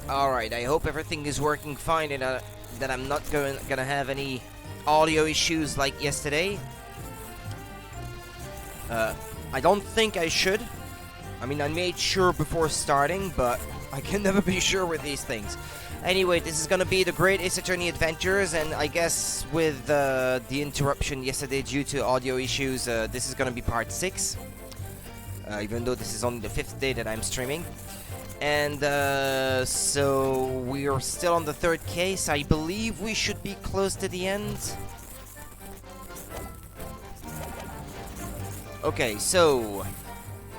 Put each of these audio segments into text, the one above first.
Alright, I hope everything is working fine and that I'm not gonna have any audio issues like yesterday. I don't think I should. I mean, I made sure before starting, but I can never be sure with these things. Anyway, this is gonna be the Great Ace Attorney Adventures, and I guess with the interruption yesterday due to audio issues, this is gonna be part 6. Even though this is only the 5th day that I'm streaming. And so we are still on the 3rd case. I believe we should be close to the end. Okay, so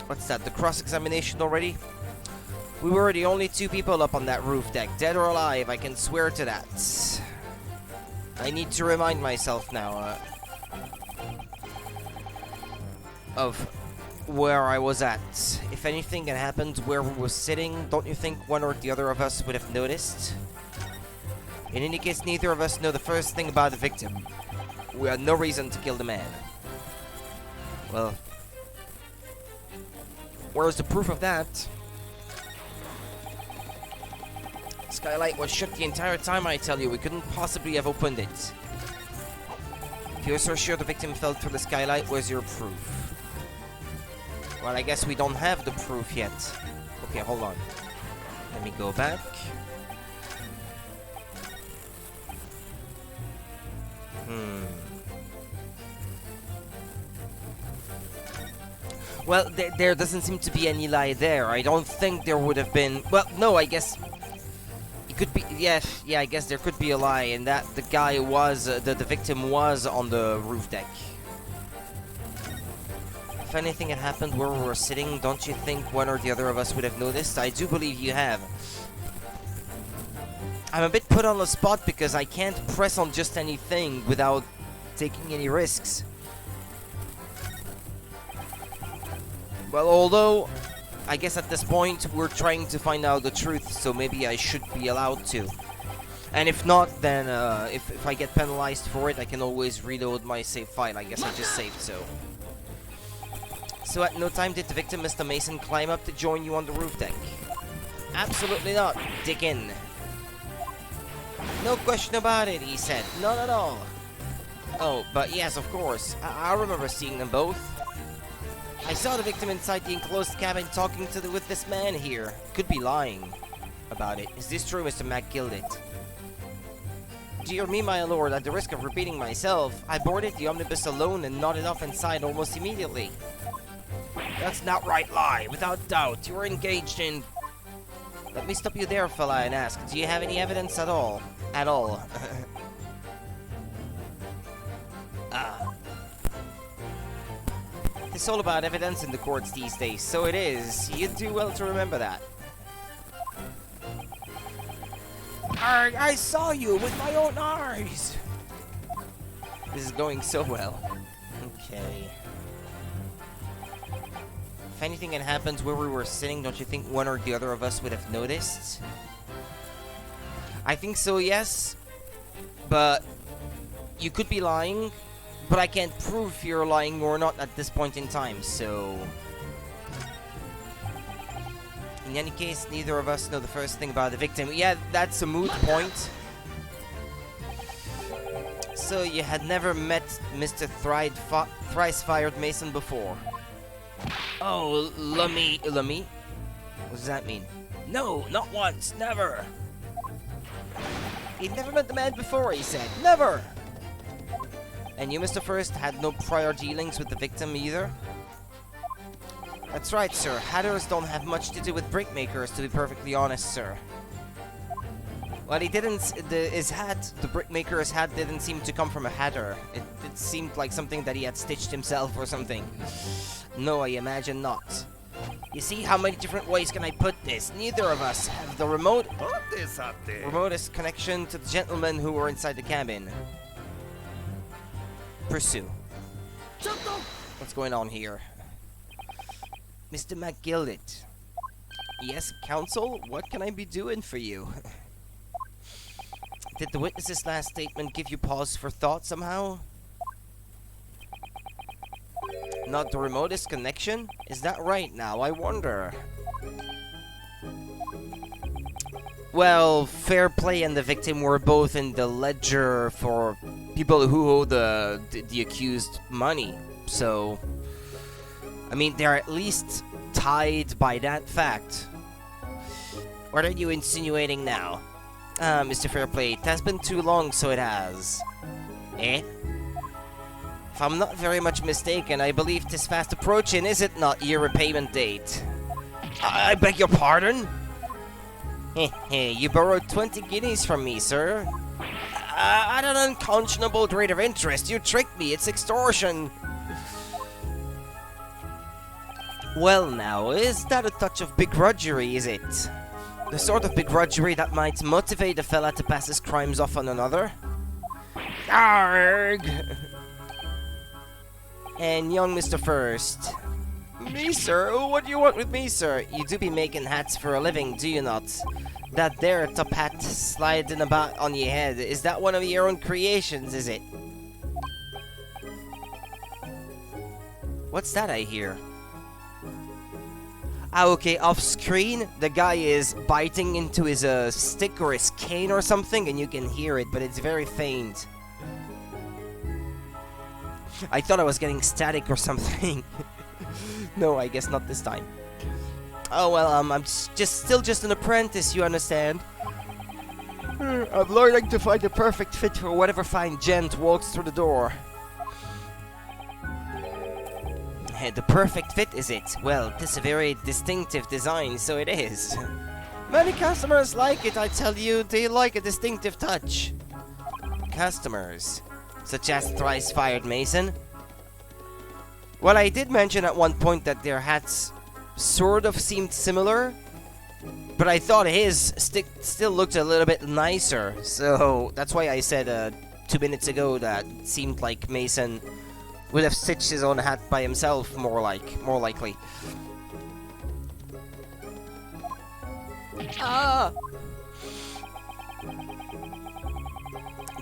what's that? The cross-examination already? We were the only 2 people up on that roof deck, dead or alive, I can swear to that. I need to remind myself now of where I was at. If anything had happened where we were sitting, don't you think one or the other of us would have noticed? In any case, neither of us know the first thing about the victim. We had no reason to kill the man. Well, where's the proof of that? Skylight was shut the entire time, I tell you. We couldn't possibly have opened it. If you're so sure the victim fell through the skylight, where's your proof? Well, I guess we don't have the proof yet. Okay, hold on. Let me go back. Well, there doesn't seem to be any lie there. I don't think there would have been... Well, no, I guess... It could be... Yeah, I guess there could be a lie in that the guy was... the victim was on the roof deck. If anything had happened where we were sitting, don't you think one or the other of us would have noticed? I do believe you have. I'm a bit put on the spot because I can't press on just anything without taking any risks. Well, although, I guess at this point, we're trying to find out the truth, so maybe I should be allowed to. And if not, then if I get penalized for it, I can always reload my save file. I guess I just saved, so... So at no time did the victim, Mr. Mason, climb up to join you on the roof deck? Absolutely not, Dickin. No question about it, he said. Not at all. Oh, but yes, of course. I remember seeing them both. I saw the victim inside the enclosed cabin talking with this man here. Could be lying about it. Is this true, Mr. McGilded? Dear me, my lord, at the risk of repeating myself, I boarded the omnibus alone and nodded off inside almost immediately. That's an outright lie, without doubt. You were engaged in... Let me stop you there, fella, and ask, do you have any evidence at all? At all. It's all about evidence in the courts these days, so it is. You do well to remember that. I saw you with my own eyes! This is going so well. Okay. If anything had happened where we were sitting, don't you think one or the other of us would have noticed? I think so, yes. But you could be lying, but I can't prove if you're lying or not at this point in time, so... In any case, neither of us know the first thing about the victim. Yeah, that's a moot point. So you had never met Mr. Thrice-Fired Mason before? Oh, Lummy. What does that mean? No, not once, never. He'd never met the man before, he said. Never! And you, Mr. First, had no prior dealings with the victim either? That's right, sir. Hatters don't have much to do with brickmakers, to be perfectly honest, sir. Well, he didn't... the brickmaker's hat didn't seem to come from a hatter. It seemed like something that he had stitched himself or something. No, I imagine not. You see, how many different ways can I put this? Neither of us have the remotest connection to the gentlemen who were inside the cabin. Pursue. What's going on here? Mr. McGilded. Yes, counsel? What can I be doing for you? Did the witness's last statement give you pause for thought somehow? Not the remotest connection? Is that right now? I wonder. Well, fair play and the victim were both in the ledger for people who owe the accused money. So, I mean, they're at least tied by that fact. What are you insinuating now? Mr. Fairplay, it has been too long, so it has. Eh? If I'm not very much mistaken, I believe 'tis fast approaching, is it not, your repayment date? I beg your pardon? Heh, you borrowed 20 guineas from me, sir. At an unconscionable rate of interest, you tricked me, it's extortion. Well now, is that a touch of begrudgery, is it? The sort of begrudgery that might motivate a fella to pass his crimes off on another? Arg! And young Mr. First. Me, sir? What do you want with me, sir? You do be making hats for a living, do you not? That there top hat sliding about on your head, is that one of your own creations, is it? What's that I hear? Ah, okay, off screen, the guy is biting into his stick or his cane or something, and you can hear it, but it's very faint. I thought I was getting static or something. No, I guess not this time. Oh well, I'm still just an apprentice, you understand? I'm learning to find the perfect fit for whatever fine gent walks through the door. The perfect fit, is it? Well, this is a very distinctive design, so it is. Many customers like it, I tell you. They like a distinctive touch. Customers? Such as thrice-fired Mason? Well, I did mention at one point that their hats sort of seemed similar, but I thought his still looked a little bit nicer, so that's why I said 2 minutes ago that it seemed like Mason would have stitched his own hat by himself, more likely. Ah!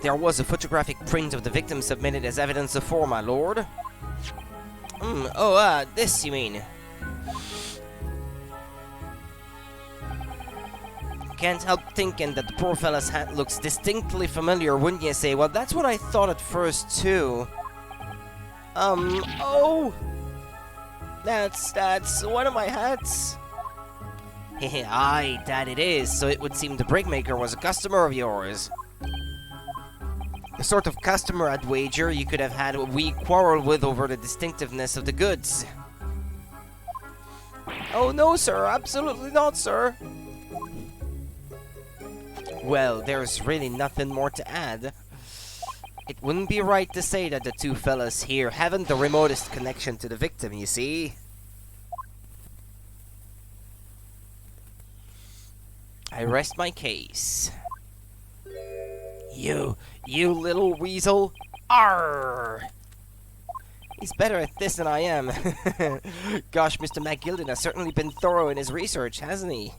There was a photographic print of the victim submitted as evidence before, my lord. This you mean? Can't help thinking that the poor fella's hat looks distinctly familiar, wouldn't you say? Well, that's what I thought at first, too. That's one of my hats. Aye, that it is, so it would seem the brickmaker was a customer of yours. The sort of customer, I'd wager, you could have had a wee quarrel with over the distinctiveness of the goods. Oh no, sir, absolutely not, sir. Well, there's really nothing more to add. It wouldn't be right to say that the two fellas here haven't the remotest connection to the victim, you see? I rest my case. You little weasel. Arr! He's better at this than I am. Gosh, Mr. McGilden has certainly been thorough in his research, hasn't he?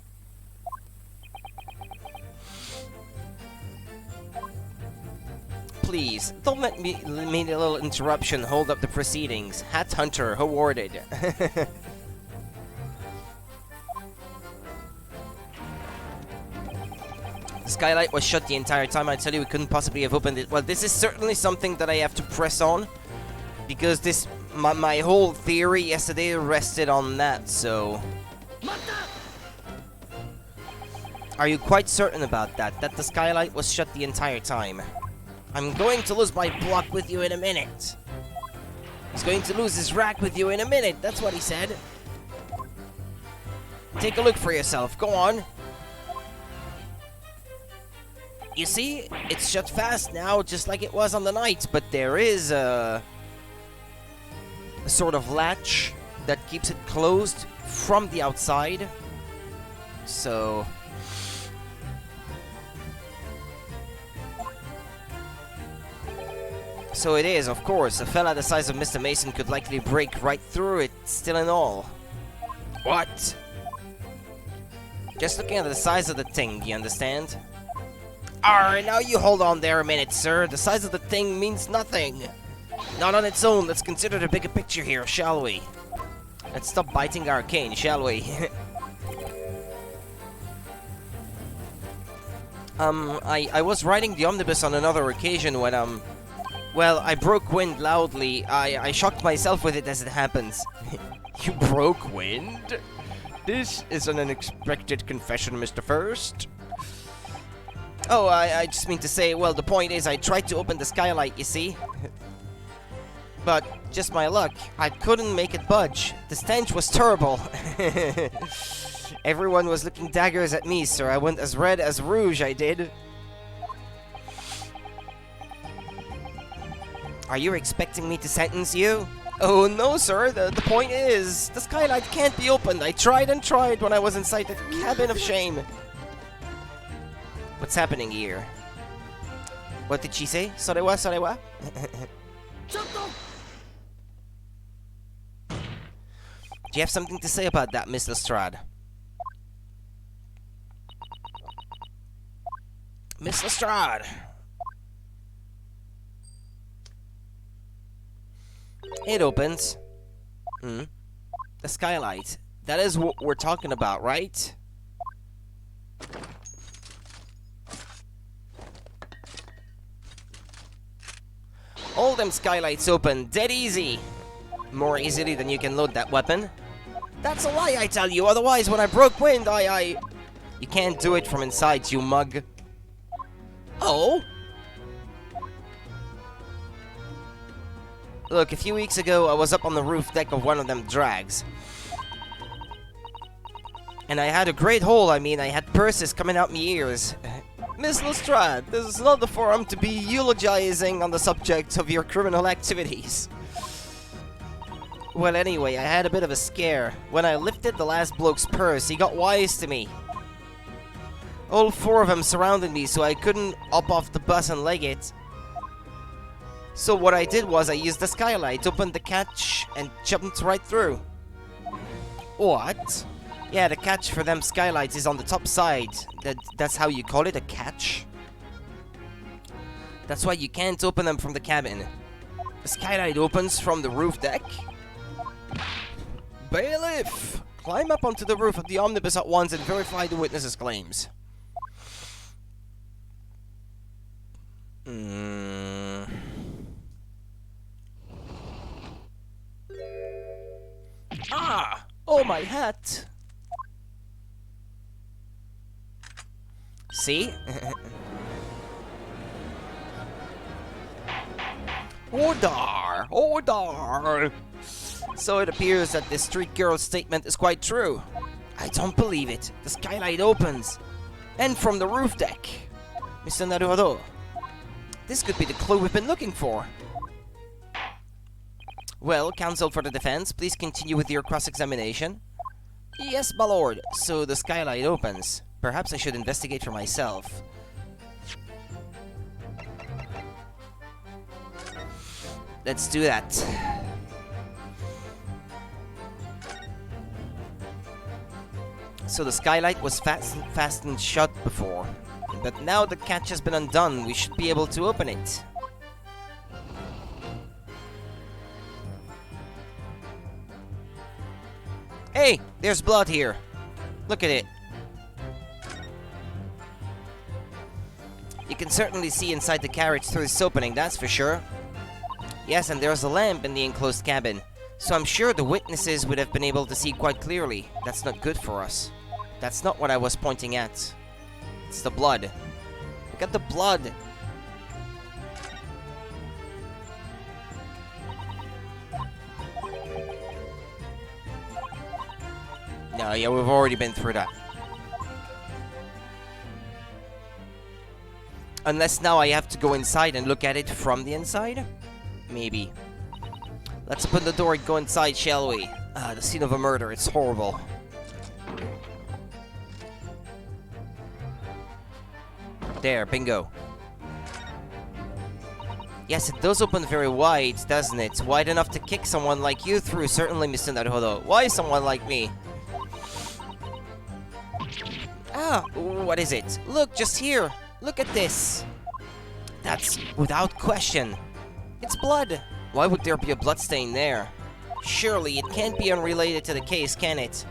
Please, don't let me a little interruption hold up the proceedings. Hat Hunter, awarded. The skylight was shut the entire time. I tell you, we couldn't possibly have opened it. Well, this is certainly something that I have to press on, because my whole theory yesterday rested on that, so... Are you quite certain about that? That the skylight was shut the entire time? I'm going to lose my block with you in a minute. He's going to lose his rack with you in a minute. That's what he said. Take a look for yourself. Go on. You see, it's shut fast now, just like it was on the night, but there is a sort of latch that keeps it closed from the outside. So it is, of course. A fella the size of Mr. Mason could likely break right through it, still and all. What? Just looking at the size of the thing, you understand? Alright, now you hold on there a minute, sir. The size of the thing means nothing. Not on its own. Let's consider the bigger picture here, shall we? Let's stop biting our cane, shall we? I was riding the omnibus on another occasion when, well, I broke wind loudly. I shocked myself with it as it happens. You broke wind? This is an unexpected confession, Mr. First. Oh, I just mean to say, well, the point is I tried to open the skylight, you see? But, just my luck, I couldn't make it budge. The stench was terrible. Everyone was looking daggers at me, sir. I went as red as rouge, I did. Are you expecting me to sentence you? Oh, no, sir. The point is, the skylight can't be opened. I tried and tried when I was inside the cabin of shame. What's happening here? What did she say? Sorewa, sorewa? Do you have something to say about that, Miss Lestrade? Miss Lestrade! It opens. The skylight. That is what we're talking about, right? All them skylights open, dead easy. More easily than you can load that weapon. That's a lie, I tell you. Otherwise, when I broke wind, You can't do it from inside, you mug. Oh? Look, a few weeks ago, I was up on the roof deck of one of them drags. And I had a great hole, I had purses coming out my ears. Miss Lestrade, this is not the forum to be eulogizing on the subject of your criminal activities. Well, anyway, I had a bit of a scare. When I lifted the last bloke's purse, he got wise to me. All four of them surrounded me, so I couldn't up off the bus and leg it. So what I did was I used the skylight, opened the catch, and jumped right through. What? Yeah, the catch for them skylights is on the top side. That's how you call it, a catch? That's why you can't open them from the cabin. The skylight opens from the roof deck. Bailiff! Climb up onto the roof of the omnibus at once and verify the witness's claims. Ah! Oh, my hat! See? Ordar! Ordar! So it appears that this street girl's statement is quite true. I don't believe it. The skylight opens. And from the roof deck. Mr. Naruhodo. This could be the clue we've been looking for. Well, counsel for the defense, please continue with your cross-examination. Yes, my lord. So the skylight opens. Perhaps I should investigate for myself. Let's do that. So the skylight was fastened shut before. But now the catch has been undone, we should be able to open it. Hey, there's blood here. Look at it. You can certainly see inside the carriage through this opening, that's for sure. Yes, and there's a lamp in the enclosed cabin. So I'm sure the witnesses would have been able to see quite clearly. That's not good for us. That's not what I was pointing at. It's the blood. Look at the blood. No, yeah, we've already been through that. Unless now I have to go inside and look at it from the inside? Maybe. Let's open the door and go inside, shall we? The scene of a murder, it's horrible. There, bingo. Yes, it does open very wide, doesn't it? Wide enough to kick someone like you through, certainly, Mr. Naruhodo. Why someone like me? Ah, what is it? Look, just here. Look at this. That's without question. It's blood. Why would there be a bloodstain there? Surely it can't be unrelated to the case, can it?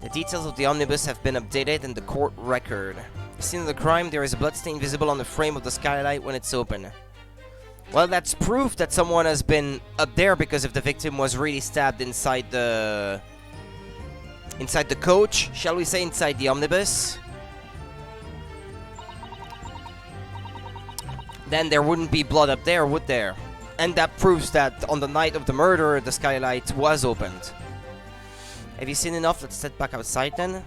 The details of the omnibus have been updated in the court record. Scene of the crime, there is a bloodstain visible on the frame of the skylight when it's open. Well, that's proof that someone has been up there, because if the victim was really stabbed inside the coach, shall we say, inside the omnibus, then there wouldn't be blood up there, would there? And that proves that on the night of the murder, the skylight was opened. Have you seen enough? Let's step back outside then.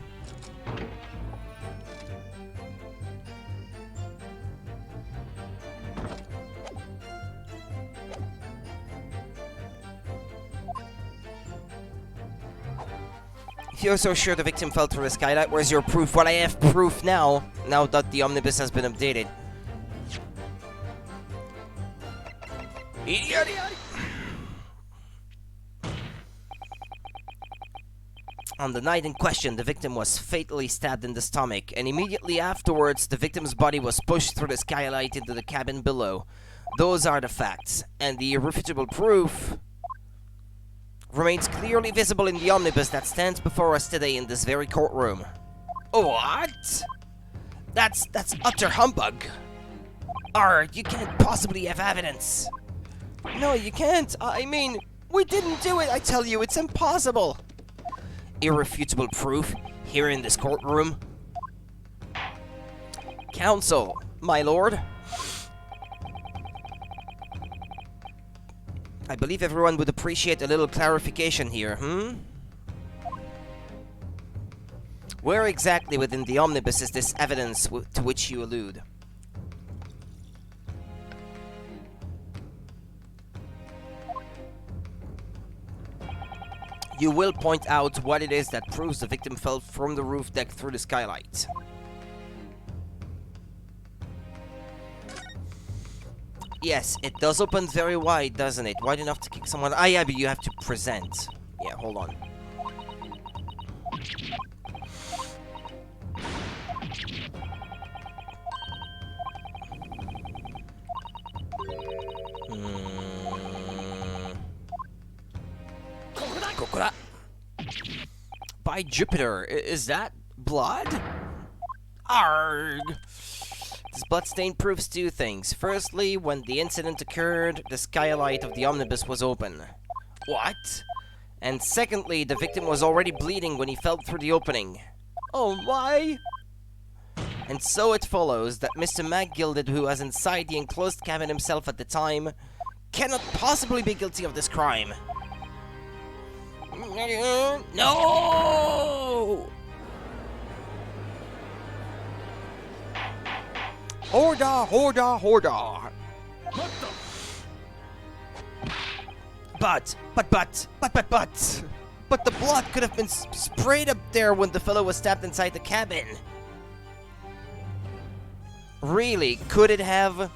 If you're so sure the victim fell through the skylight, where's your proof? Well, I have proof now that the omnibus has been updated. On the night in question, the victim was fatally stabbed in the stomach, and immediately afterwards, the victim's body was pushed through the skylight into the cabin below. Those are the facts, and the irrefutable proof remains clearly visible in the omnibus that stands before us today in this very courtroom. What? That's utter humbug. You can't possibly have evidence. No, you can't. I mean, we didn't do it, I tell you, it's impossible. Irrefutable proof here in this courtroom. Counsel, my lord. I believe everyone would appreciate a little clarification here, Where exactly within the omnibus is this evidence to which you allude? You will point out what it is that proves the victim fell from the roof deck through the skylight. Yes, it does open very wide, doesn't it? Wide enough to kick someone. Ah, yeah, but you have to present. Yeah, hold on. By Jupiter, is that blood? Arg! This bloodstain proves two things. Firstly, when the incident occurred, the skylight of the omnibus was open. What? And secondly, the victim was already bleeding when he fell through the opening. Oh, why? And so it follows that Mr. MacGilded, who was inside the enclosed cabin himself at the time, cannot possibly be guilty of this crime. No! Horda! But the blood could have been sprayed up there when the fellow was stabbed inside the cabin. Really, could it have?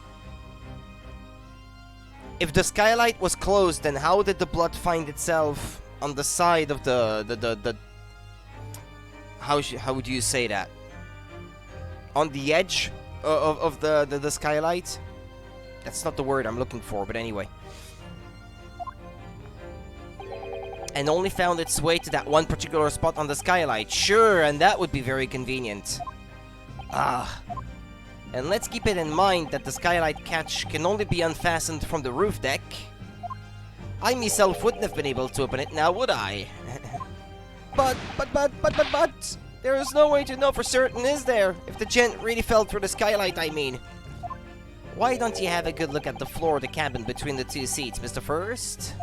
If the skylight was closed, then how did the blood find itself on the side of the how would you say that? On the edge of the skylight? That's not the word I'm looking for, but anyway. And only found its way to that one particular spot on the skylight. Sure, and that would be very convenient. And let's keep it in mind that the skylight catch can only be unfastened from the roof deck. I myself wouldn't have been able to open it now, would I? But, there is no way to know for certain, is there? If the gent really fell through the skylight, I mean. Why don't you have a good look at the floor of the cabin between the two seats, Mr. First?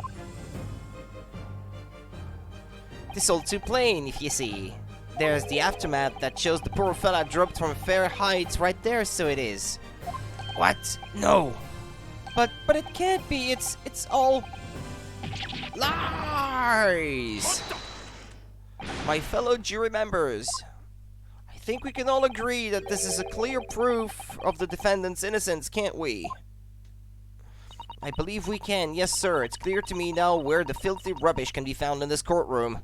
This all too plain, if you see. There's the aftermath that shows the poor fella dropped from a fair height right there, so it is. What? No. But it can't be, it's all lies! My fellow jury members, I think we can all agree that this is a clear proof of the defendant's innocence, can't we? I believe we can, yes sir. It's clear to me now where the filthy rubbish can be found in this courtroom.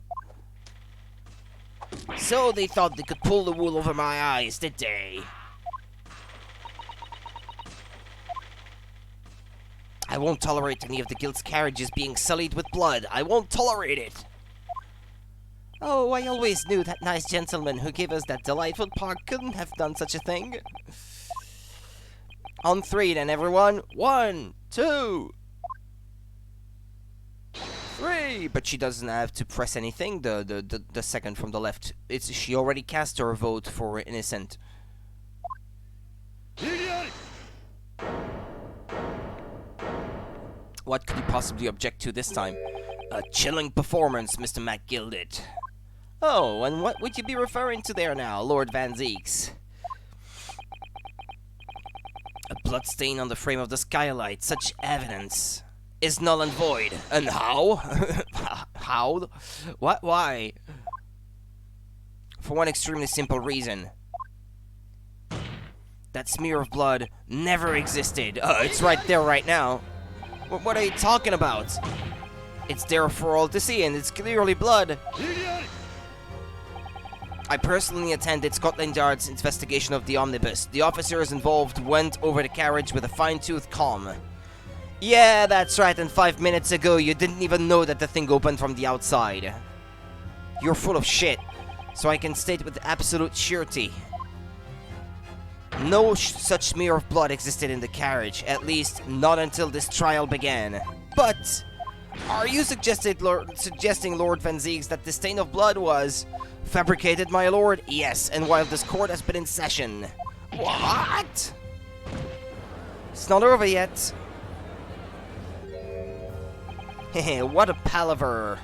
So they thought they could pull the wool over my eyes, did they? I won't tolerate any of the guilt's carriages being sullied with blood. I won't tolerate it. Oh, I always knew that nice gentleman who gave us that delightful park couldn't have done such a thing. On 3 then, everyone. 1, 2, 3. But she doesn't have to press anything, the second from the left. She already cast her vote for innocent. What could you possibly object to this time? A chilling performance, Mr. McGilded. Oh, and what would you be referring to there now, Lord Van Zeeks? A bloodstain on the frame of the skylight. Such evidence is null and void. And how? How? What? Why? For one extremely simple reason. That smear of blood never existed. It's right there right now. What are you talking about? It's there for all to see, and it's clearly blood. I personally attended Scotland Yard's investigation of the omnibus. The officers involved went over the carriage with a fine-tooth comb. Yeah, that's right, and 5 minutes ago you didn't even know that the thing opened from the outside. You're full of shit, so I can state with absolute surety. No such smear of blood existed in the carriage, at least not until this trial began. But are you suggesting, Lord Van Zeeks, that the stain of blood was fabricated, my lord? Yes, and while this court has been in session. What? It's not over yet. Hehe, what a palaver.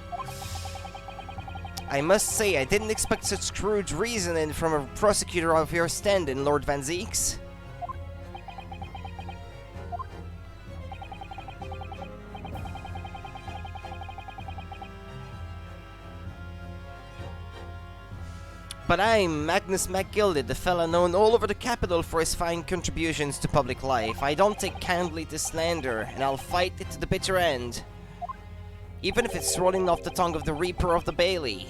I must say, I didn't expect such crude reasoning from a prosecutor of your standing, Lord Van Zeeks. But I'm Magnus McGilded, the fella known all over the capital for his fine contributions to public life. I don't take kindly to slander, and I'll fight it to the bitter end. Even if it's rolling off the tongue of the Reaper of the Bailey.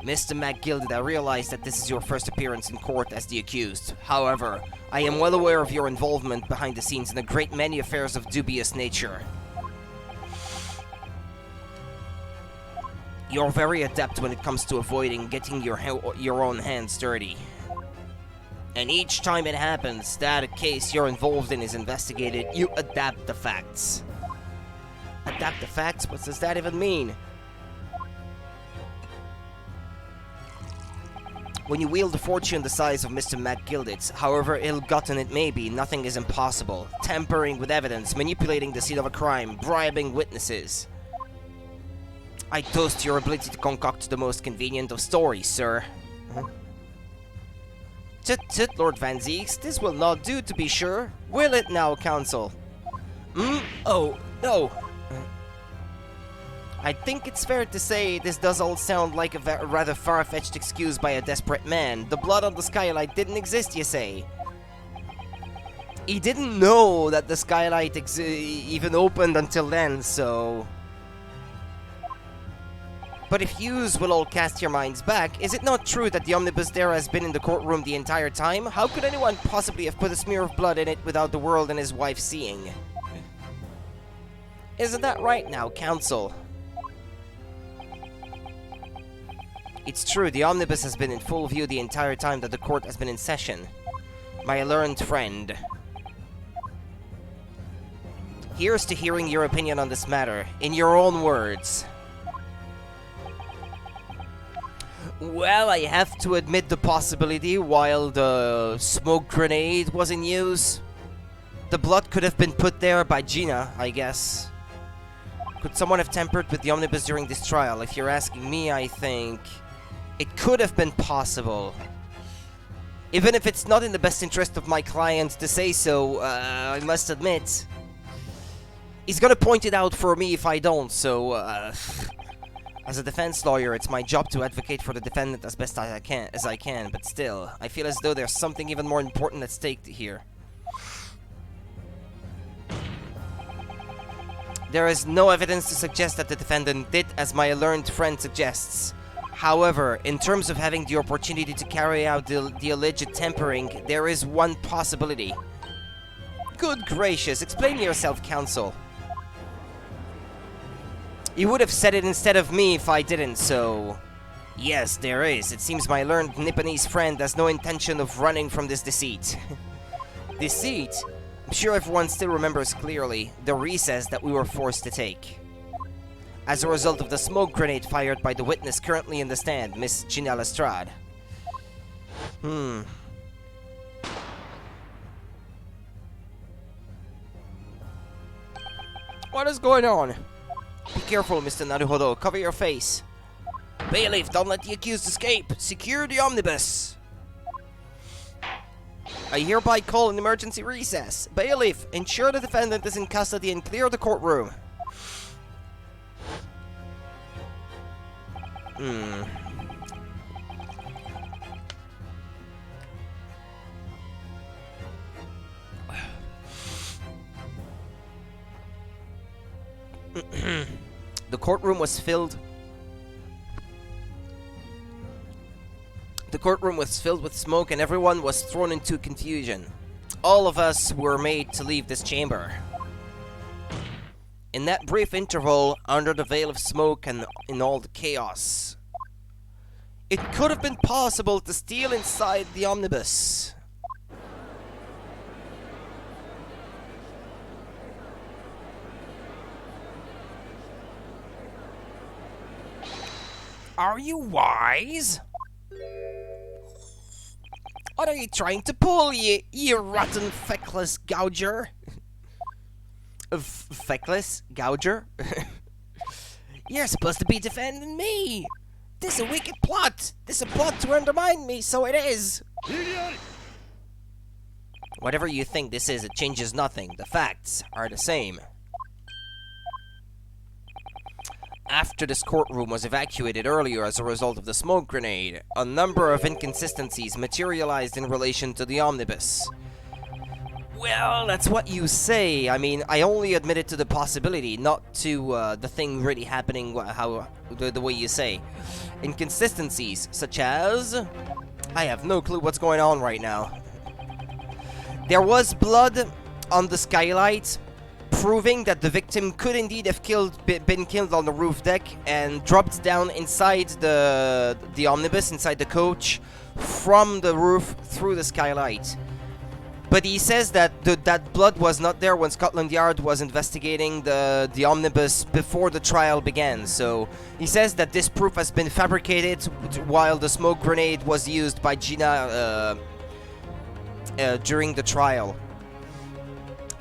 Mr. McGilded, I realize that this is your first appearance in court as the accused. However, I am well aware of your involvement behind the scenes in a great many affairs of dubious nature. You're very adept when it comes to avoiding getting your own hands dirty. And each time it happens that a case you're involved in is investigated, you adapt the facts. Adapt the facts? What does that even mean? When you wield a fortune the size of Mr. McGilded's, however ill-gotten it may be, nothing is impossible. Tampering with evidence, manipulating the scene of a crime, bribing witnesses. I toast your ability to concoct the most convenient of stories, sir. Tut, Lord Van Zeeks, this will not do, to be sure. Will it now, counsel? Oh, no. I think it's fair to say this does all sound like a rather far-fetched excuse by a desperate man. The blood on the skylight didn't exist, you say? He didn't know that the skylight even opened until then, so... But if yous will all cast your minds back, is it not true that the omnibus there has been in the courtroom the entire time? How could anyone possibly have put a smear of blood in it without the world and his wife seeing? Isn't that right now, counsel? It's true, the omnibus has been in full view the entire time that the court has been in session. My learned friend. Here's to hearing your opinion on this matter, in your own words. Well, I have to admit the possibility while the smoke grenade was in use. The blood could have been put there by Gina, I guess. Could someone have tampered with the omnibus during this trial? If you're asking me, I think it could have been possible. Even if it's not in the best interest of my client to say so, I must admit. He's gonna point it out for me if I don't, so, as a defense lawyer, it's my job to advocate for the defendant as best as I can, but still, I feel as though there's something even more important at stake here. There is no evidence to suggest that the defendant did as my learned friend suggests. However, in terms of having the opportunity to carry out the alleged tampering, there is one possibility. Good gracious, explain yourself, counsel. You would have said it instead of me if I didn't, so... Yes, there is. It seems my learned Nipponese friend has no intention of running from this deceit. Deceit? I'm sure everyone still remembers clearly the recess that we were forced to take. As a result of the smoke grenade fired by the witness currently in the stand, Miss Gina Lestrade. What is going on? Be careful, Mr. Naruhodo. Cover your face. Bailiff, don't let the accused escape. Secure the omnibus. I hereby call an emergency recess. Bailiff, ensure the defendant is in custody and clear the courtroom. The courtroom was filled. The courtroom was filled with smoke and everyone was thrown into confusion. All of us were made to leave this chamber. In that brief interval, under the veil of smoke and in all the chaos, it could have been possible to steal inside the omnibus. Are you wise? What are you trying to pull, you rotten feckless gouger? Feckless gouger? You're supposed to be defending me! This is a wicked plot! This is a plot to undermine me, so it is! Whatever you think this is, it changes nothing. The facts are the same. After this courtroom was evacuated earlier as a result of the smoke grenade, a number of inconsistencies materialized in relation to the omnibus. Well, that's what you say. I mean, I only admitted to the possibility, not to the thing really happening the way you say. Inconsistencies, such as... I have no clue what's going on right now. There was blood on the skylight, proving that the victim could indeed have been killed on the roof deck and dropped down inside the omnibus, inside the coach, from the roof through the skylight. But he says that that blood was not there when Scotland Yard was investigating the omnibus before the trial began. So he says that this proof has been fabricated while the smoke grenade was used by Gina during the trial.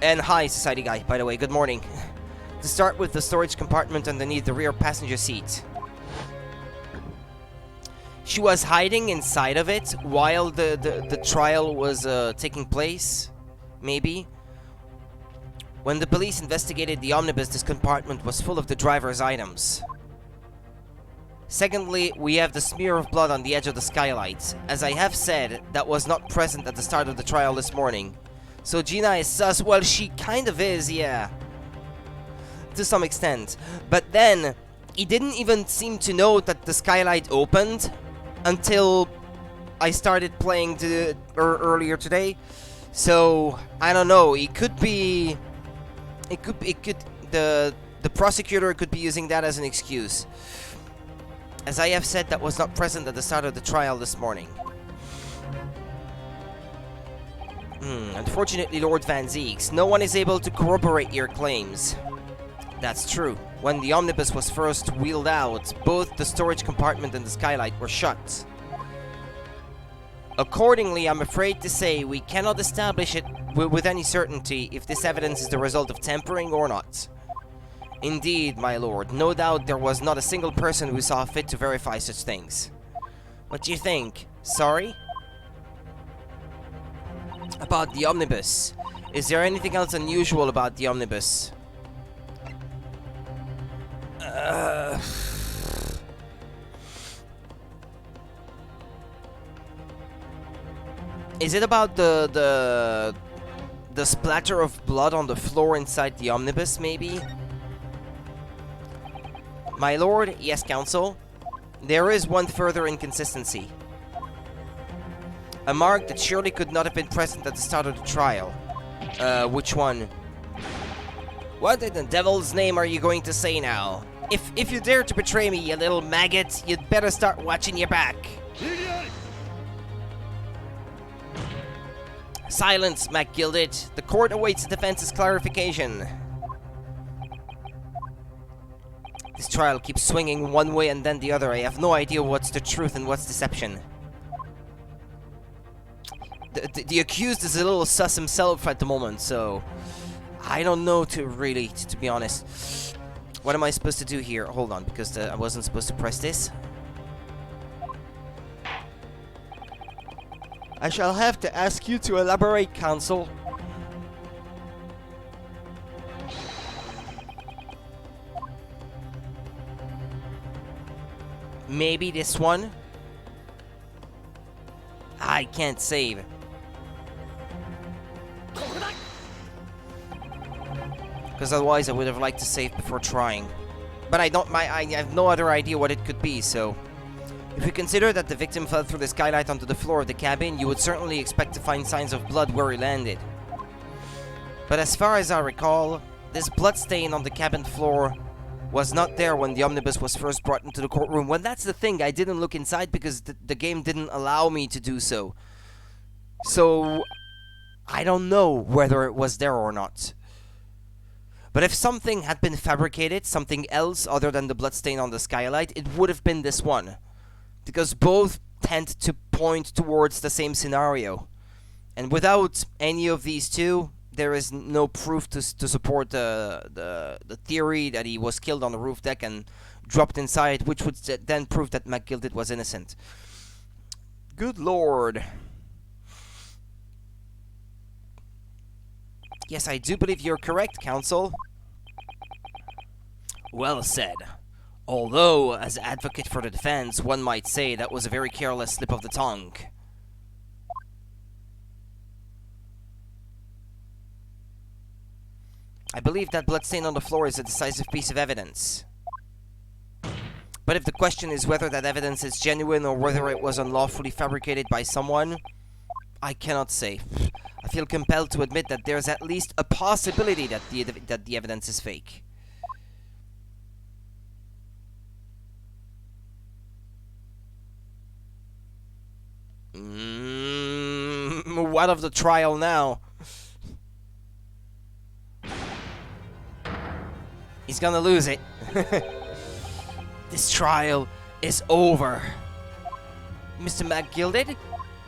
And hi, Society Guy, by the way, good morning. To start with the storage compartment underneath the rear passenger seat. She was hiding inside of it while the trial was taking place, maybe. When the police investigated the omnibus, this compartment was full of the driver's items. Secondly, we have the smear of blood on the edge of the skylight. As I have said, that was not present at the start of the trial this morning. So Gina is sus. Well, she kind of is, yeah. To some extent. But then, he didn't even seem to know that the skylight opened until I started playing earlier today. So, I don't know. It could be... The prosecutor could be using that as an excuse. As I have said, that was not present at the start of the trial this morning. Unfortunately, Lord Van Zeeks, no one is able to corroborate your claims. That's true. When the omnibus was first wheeled out, both the storage compartment and the skylight were shut. Accordingly, I'm afraid to say we cannot establish it with any certainty if this evidence is the result of tampering or not. Indeed, my lord, no doubt there was not a single person who saw fit to verify such things. What do you think? Sorry? About the omnibus. Is there anything else unusual about the omnibus? Is it about the splatter of blood on the floor inside the omnibus, maybe? My lord, yes, counsel. There is one further inconsistency. A mark that surely could not have been present at the start of the trial. Which one? What in the devil's name are you going to say now? If you dare to betray me, you little maggot, you'd better start watching your back. Silence, MacGilded. The court awaits the defense's clarification. This trial keeps swinging one way and then the other. I have no idea what's the truth and what's deception. The accused is a little sus himself at the moment, so I don't know to be honest. What am I supposed to do here? Hold on, because I wasn't supposed to press this. I shall have to ask you to elaborate, counsel. Maybe this one? I can't save. Because otherwise I would have liked to save before trying. But I have no other idea what it could be, so... If you consider that the victim fell through the skylight onto the floor of the cabin, you would certainly expect to find signs of blood where he landed. But as far as I recall, this blood stain on the cabin floor was not there when the omnibus was first brought into the courtroom. Well, that's the thing, I didn't look inside because the game didn't allow me to do so. So, I don't know whether it was there or not. But if something had been fabricated, something else other than the bloodstain on the skylight, it would have been this one. Because both tend to point towards the same scenario. And without any of these two, there is no proof to support the theory that he was killed on the roof deck and dropped inside, which would then prove that MacGilded was innocent. Good lord. Yes, I do believe you're correct, counsel. Well said. Although, as advocate for the defense, one might say that was a very careless slip of the tongue. I believe that bloodstain on the floor is a decisive piece of evidence. But if the question is whether that evidence is genuine or whether it was unlawfully fabricated by someone, I cannot say. I feel compelled to admit that there's at least a possibility that the evidence is fake. What of the trial now? He's gonna lose it. This trial is over. Mr. MacGilded,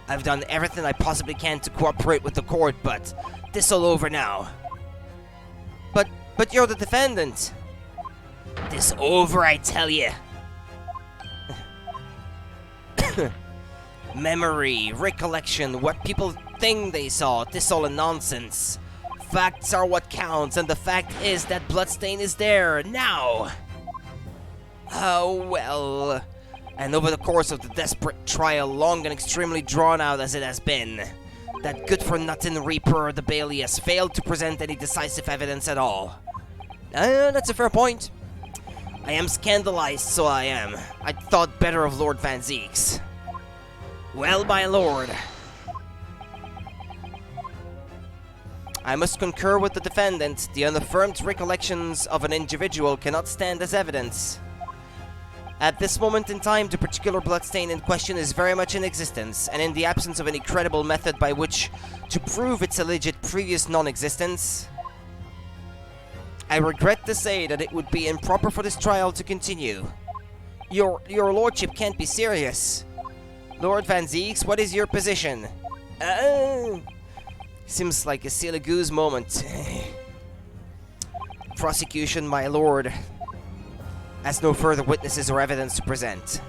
I've done everything I possibly can to cooperate with the court, but this all over now. But you're the defendant. This over, I tell you. Memory, recollection, what people think they saw, this all a nonsense. Facts are what counts, and the fact is that bloodstain is there, now! Oh, well... And over the course of the desperate trial, long and extremely drawn out as it has been, that good-for-nothing Reaper, the Bailey, has failed to present any decisive evidence at all. That's a fair point. I am scandalized, so I am. I thought better of Lord Van Zeeks. Well, my lord, I must concur with the defendant. The unaffirmed recollections of an individual cannot stand as evidence. At this moment in time, the particular bloodstain in question is very much in existence, and in the absence of any credible method by which to prove its alleged previous non-existence, I regret to say that it would be improper for this trial to continue. Your lordship can't be serious. Lord Van Zeeks, what is your position? Seems like a silly goose moment. Prosecution, my lord, has no further witnesses or evidence to present.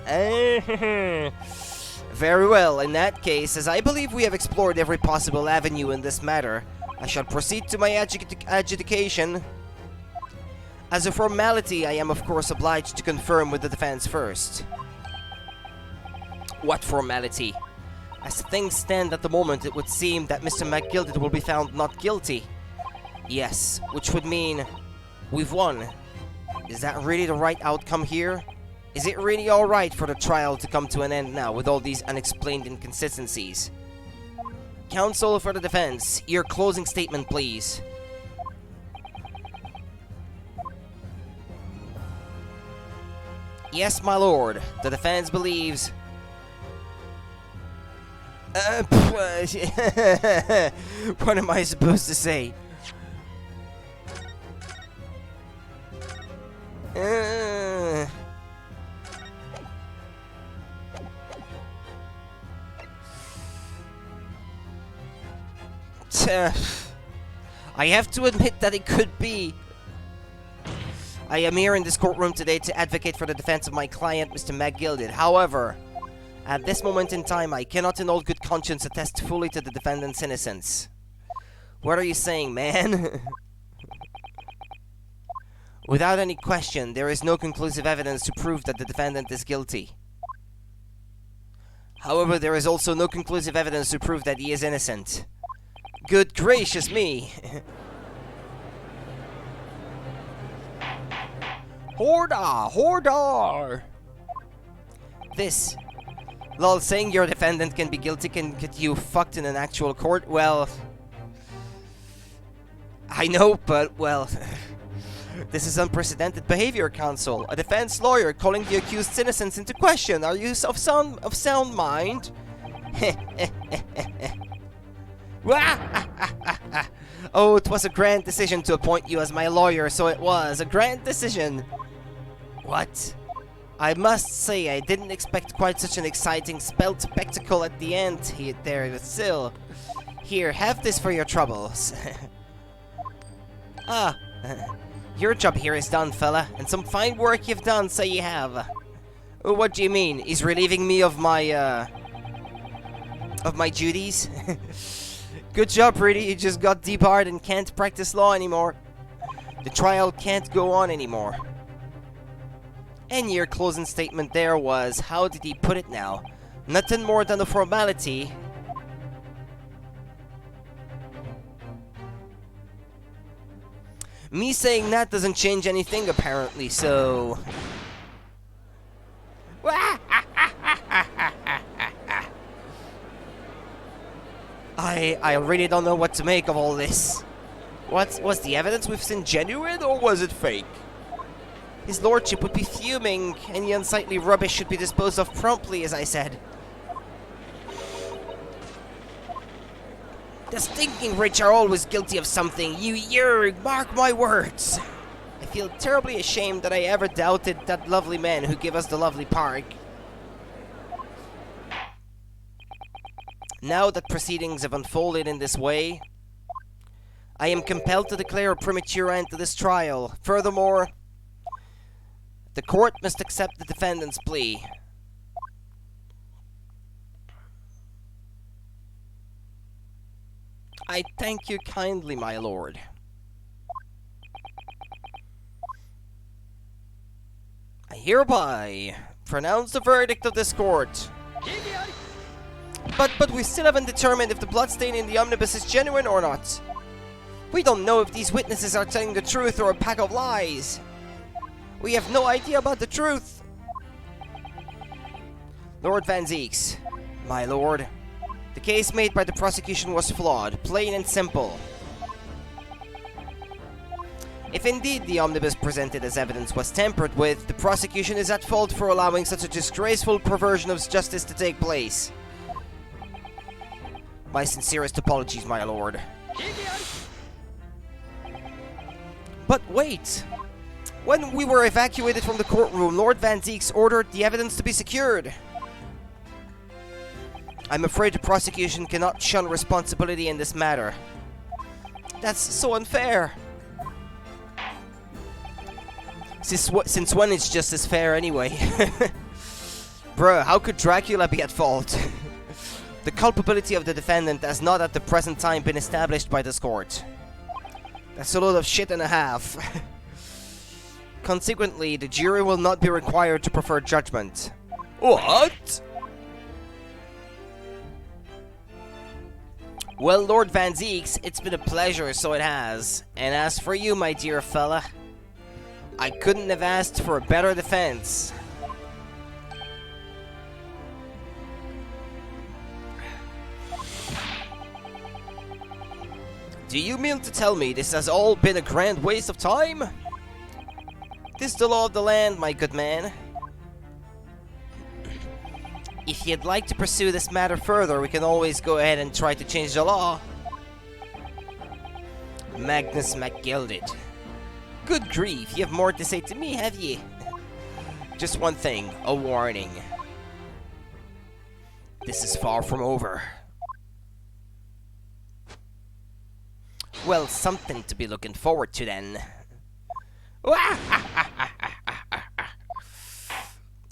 Very well, in that case, as I believe we have explored every possible avenue in this matter, I shall proceed to my adjudication. As a formality, I am of course obliged to confirm with the defense first. What formality? As things stand at the moment, it would seem that Mr. MacGilded will be found not guilty. Yes, which would mean we've won. Is that really the right outcome here? Is it really alright for the trial to come to an end now with all these unexplained inconsistencies? Counsel for the defense, your closing statement, please. Yes, my lord. The defense believes... what am I supposed to say? I have to admit that it could be. I am here in this courtroom today to advocate for the defense of my client, Mr. McGilded. However, at this moment in time, I cannot in all good conscience attest fully to the defendant's innocence. What are you saying, man? Without any question, there is no conclusive evidence to prove that the defendant is guilty. However, there is also no conclusive evidence to prove that he is innocent. Good gracious me! Horda! Horda! This... Lol, saying your defendant can be guilty can get you fucked in an actual court? Well... I know, but, well... This is unprecedented behavior, counsel. A defense lawyer calling the accused's innocence into question. Are you of sound mind? Oh, it was a grand decision to appoint you as my lawyer, so it was. A grand decision. What? I must say, I didn't expect quite such an exciting spectacle at the end there, but still. Here, have this for your troubles. Your job here is done, fella, and some fine work you've done, so you have. Oh, what do you mean? He's relieving me of my duties? Good job, Rudy. You just got debarred and can't practice law anymore. The trial can't go on anymore. And your closing statement there was, how did he put it now? Nothing more than a formality. Me saying that doesn't change anything, apparently, so... I really don't know what to make of all this. Was the evidence we've seen genuine, or was it fake? His lordship would be fuming. Any unsightly rubbish should be disposed of promptly, as I said. The stinking rich are always guilty of something, you yerg, mark my words. I feel terribly ashamed that I ever doubted that lovely man who gave us the lovely park. Now that proceedings have unfolded in this way, I am compelled to declare a premature end to this trial. Furthermore, the court must accept the defendant's plea. I thank you kindly, my lord. I hereby pronounce the verdict of this court. But we still haven't determined if the bloodstain in the omnibus is genuine or not. We don't know if these witnesses are telling the truth or a pack of lies. We have no idea about the truth. Lord Van Zeeks, my lord, the case made by the prosecution was flawed, plain and simple. If indeed the omnibus presented as evidence was tampered with, the prosecution is at fault for allowing such a disgraceful perversion of justice to take place. My sincerest apologies, my lord. But wait! When we were evacuated from the courtroom, Lord Van Zeeks ordered the evidence to be secured. I'm afraid the prosecution cannot shun responsibility in this matter. That's so unfair. Since when it's just as fair anyway? Bruh, how could Dracula be at fault? The culpability of the defendant has not at the present time been established by this court. That's a load of shit and a half. Consequently, the jury will not be required to prefer judgment. What? Well, Lord Van Zeeks, it's been a pleasure, so it has. And as for you, my dear fella, I couldn't have asked for a better defense. Do you mean to tell me this has all been a grand waste of time? This is the law of the land, my good man. if you'd like to pursue this matter further, we can always go ahead and try to change the law. Magnus McGilded. Good grief, you have more to say to me, have ye? Just one thing, a warning. This is far from over. Well, something to be looking forward to then.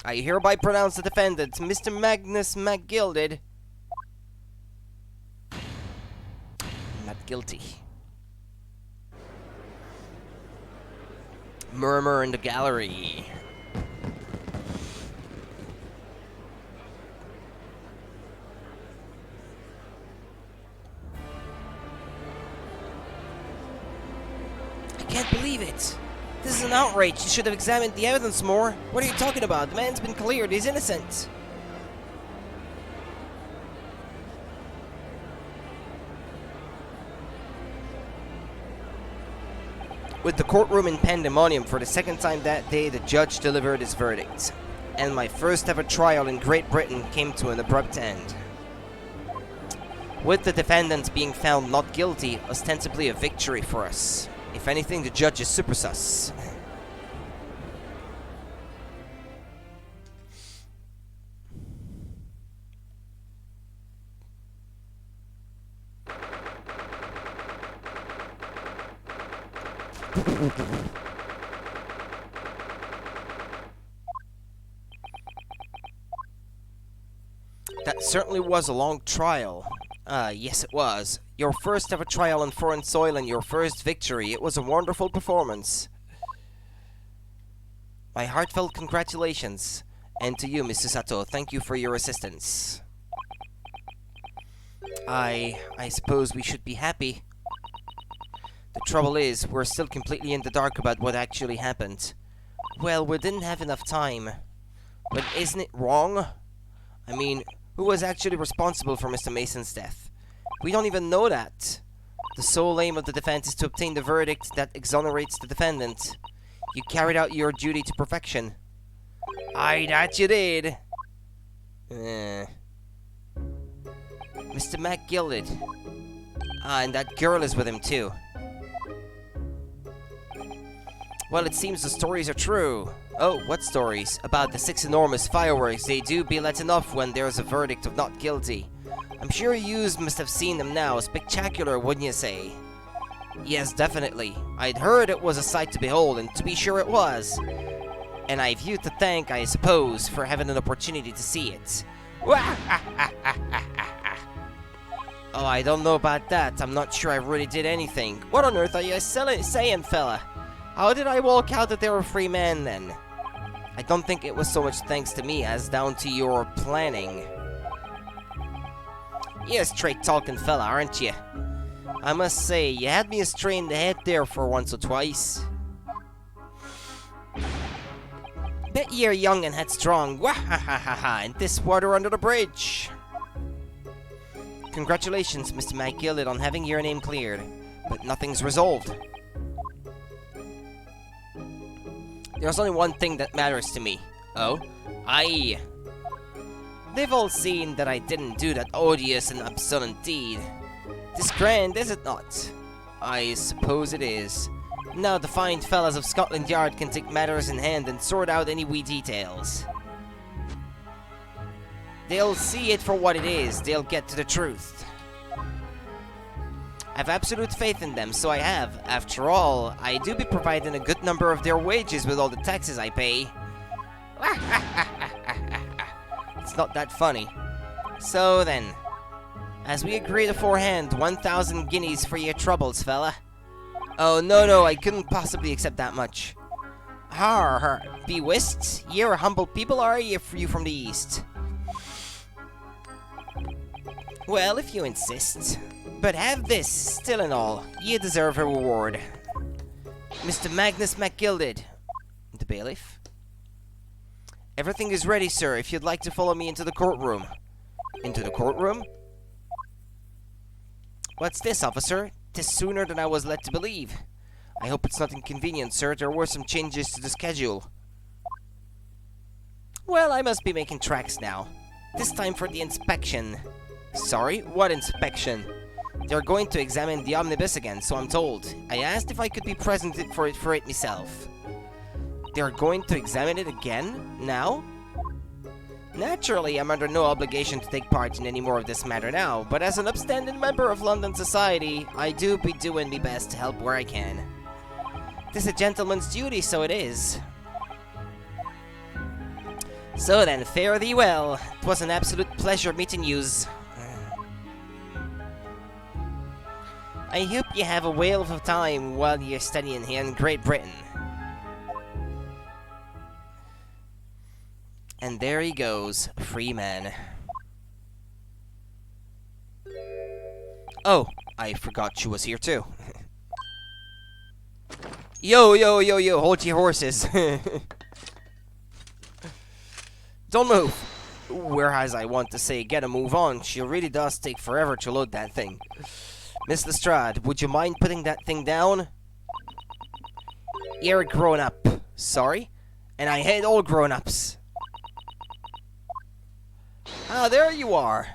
I hereby pronounce the defendant, Mr. Magnus McGilded, not guilty. Murmur in the gallery. I can't believe it. This is an outrage. You should have examined the evidence more. What are you talking about? The man's been cleared. He's innocent. With the courtroom in pandemonium for the second time that day, the judge delivered his verdict. And my first ever trial in Great Britain came to an abrupt end. With the defendant being found not guilty, ostensibly a victory for us. If anything, the judge is super sus. That certainly was a long trial. Yes it was. Your first ever trial on foreign soil and your first victory. It was a wonderful performance. My heartfelt congratulations. And to you, Mr. Sato, thank you for your assistance. I suppose we should be happy. The trouble is, we're still completely in the dark about what actually happened. Well, we didn't have enough time. But isn't it wrong? I mean, who was actually responsible for Mr. Mason's death? We don't even know that. The sole aim of the defense is to obtain the verdict that exonerates the defendant. You carried out your duty to perfection. Aye, that you did. Mr. McGilded. And that girl is with him too. Well, it seems the stories are true. Oh, what stories? About the 6 enormous fireworks. They do be let enough when there's a verdict of not guilty. I'm sure yous must have seen them now. Spectacular, wouldn't you say? Yes, definitely. I'd heard it was a sight to behold, and to be sure it was. And I've you to thank, I suppose, for having an opportunity to see it. Oh, I don't know about that. I'm not sure I really did anything. What on earth are you saying, fella? How did I walk out that they were a free man, then? I don't think it was so much thanks to me as down to your planning. You're a straight-talking fella, aren't you? I must say, you had me astray in the head there for once or twice. Bet you're young and headstrong. Wahahaha, and this water under the bridge. Congratulations, Mr. McGilded, on having your name cleared. But nothing's resolved. There's only one thing that matters to me. Oh? Aye. They've all seen that I didn't do that odious and absolute deed. 'Tis grand, is it not? I suppose it is. Now the fine fellas of Scotland Yard can take matters in hand and sort out any wee details. They'll see it for what it is. They'll get to the truth. I've absolute faith in them, so I have. After all, I do be providing a good number of their wages with all the taxes I pay. It's not that funny. So then, as we agreed aforehand, 1,000 guineas for your troubles, fella. Oh, no, I couldn't possibly accept that much. Har, be whist? You're humble people, are you from the East? Well, if you insist. But have this, still and all. You deserve a reward. Mr. Magnus McGilded. The bailiff. Everything is ready, sir, if you'd like to follow me into the courtroom. Into the courtroom? What's this, officer? 'Tis sooner than I was led to believe. I hope it's not inconvenient, sir. There were some changes to the schedule. Well, I must be making tracks now. This time for the inspection. Sorry? What inspection? They're going to examine the omnibus again, so I'm told. I asked if I could be present for it myself. They're going to examine it again? Now? Naturally, I'm under no obligation to take part in any more of this matter now, but as an upstanding member of London society, I do be doing my best to help where I can. 'Tis a gentleman's duty, so it is. So then, fare thee well. 'Twas an absolute pleasure meeting yous. I hope you have a whale of a time while you're studying here in Great Britain. And there he goes, free man. Oh, I forgot she was here too. Yo, hold your horses. Don't move. Whereas I want to say, get a move on. She really does take forever to load that thing. Miss Lestrade, would you mind putting that thing down? You're a grown-up. Sorry? And I hate all grown-ups. Ah, there you are.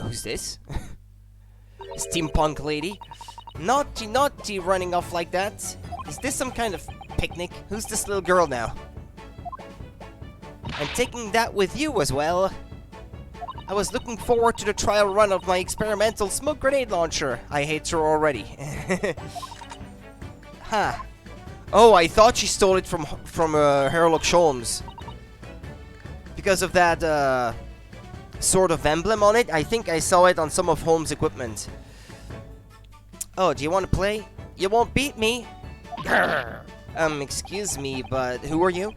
Who's this? Steampunk lady? Naughty, running off like that. Is this some kind of picnic? Who's this little girl now? I'm taking that with you as well. I was looking forward to the trial run of my experimental smoke grenade launcher. I hate her already. Huh. Oh, I thought she stole it from Herlock Sholmes. Because of that, sort of emblem on it. I think I saw it on some of Holmes' equipment. Oh, do you want to play? You won't beat me. Grr. Excuse me, but who are you?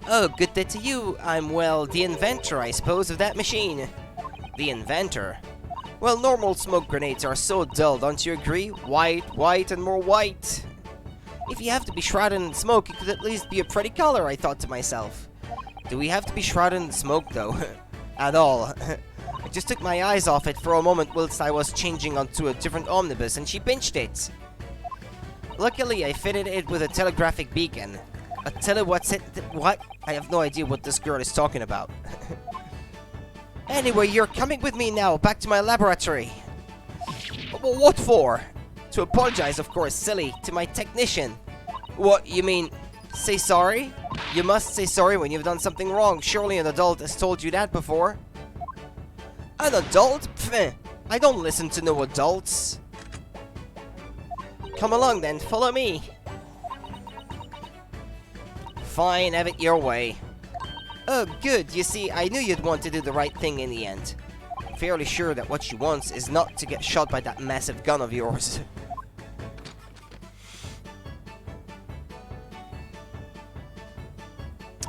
Oh, good day to you. I'm, well, the inventor, I suppose, of that machine. The inventor? Well, normal smoke grenades are so dull, don't you agree? White, and more white. If you have to be shrouded in smoke, it could at least be a pretty color, I thought to myself. Do we have to be shrouded in smoke, though? At all. I just took my eyes off it for a moment whilst I was changing onto a different omnibus, and she pinched it. Luckily, I fitted it with a telegraphic beacon. What? I have no idea what this girl is talking about. Anyway, you're coming with me now, back to my laboratory. What for? To apologize, of course, silly, to my technician. What, you mean, say sorry? You must say sorry when you've done something wrong. Surely an adult has told you that before. An adult? Pfft, I don't listen to no adults. Come along then, follow me. Fine, have it your way. Oh, good. You see, I knew you'd want to do the right thing in the end. Fairly sure that what she wants is not to get shot by that massive gun of yours.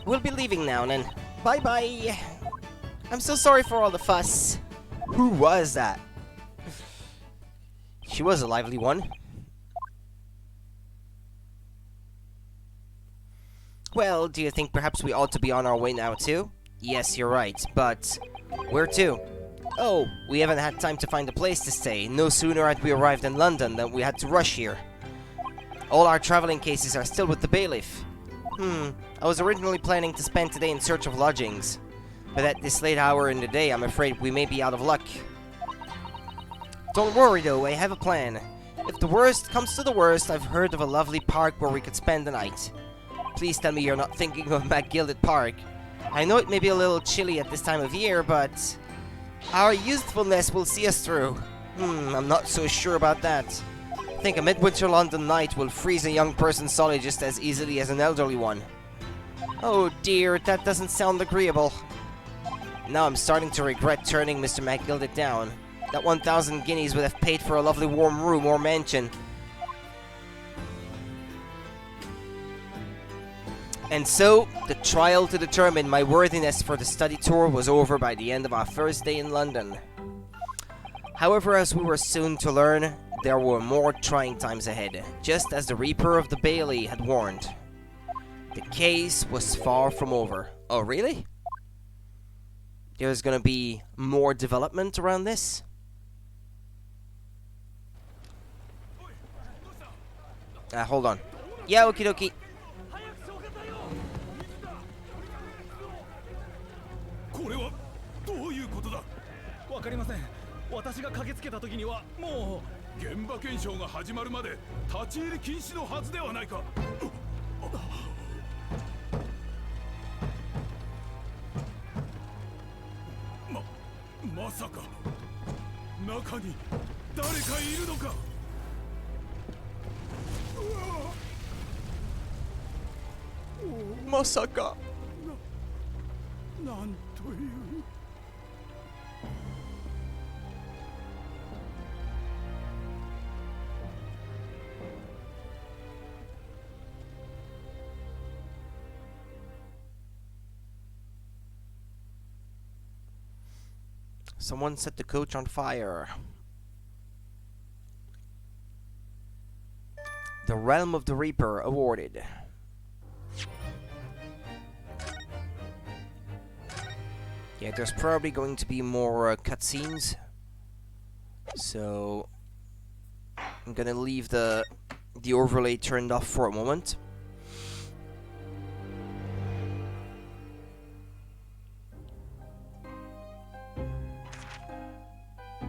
We'll be leaving now, then. Bye-bye. I'm so sorry for all the fuss. Who was that? She was a lively one. Well, do you think perhaps we ought to be on our way now too? Yes, you're right, but where to? Oh, we haven't had time to find a place to stay. No sooner had we arrived in London than we had to rush here. All our traveling cases are still with the bailiff. I was originally planning to spend today in search of lodgings, but at this late hour in the day, I'm afraid we may be out of luck. Don't worry though, I have a plan. If the worst comes to the worst, I've heard of a lovely park where we could spend the night. Please tell me you're not thinking of McGilded Park. I know it may be a little chilly at this time of year, but our youthfulness will see us through. I'm not so sure about that. I think a midwinter London night will freeze a young person's solid just as easily as an elderly one. Oh dear, that doesn't sound agreeable. Now I'm starting to regret turning Mr. McGilded down. That 1,000 guineas would have paid for a lovely warm room or mansion. And so, the trial to determine my worthiness for the study tour was over by the end of our first day in London. However, as we were soon to learn, there were more trying times ahead, just as the Reaper of the Bailey had warned. The case was far from over. Oh, really? There's gonna be more development around this? Hold on. Yeah, okie dokie. これはどういうことだ。わかりません。私が駆けつけた時にはもう現場検証が始まるまで立ち入り禁止のはずではないか。まさか中に誰かいるのか。まさか。なんという。Someone set the coach on fire. The Realm of the Reaper awarded. Yeah, there's probably going to be more cutscenes. So I'm gonna leave the overlay turned off for a moment.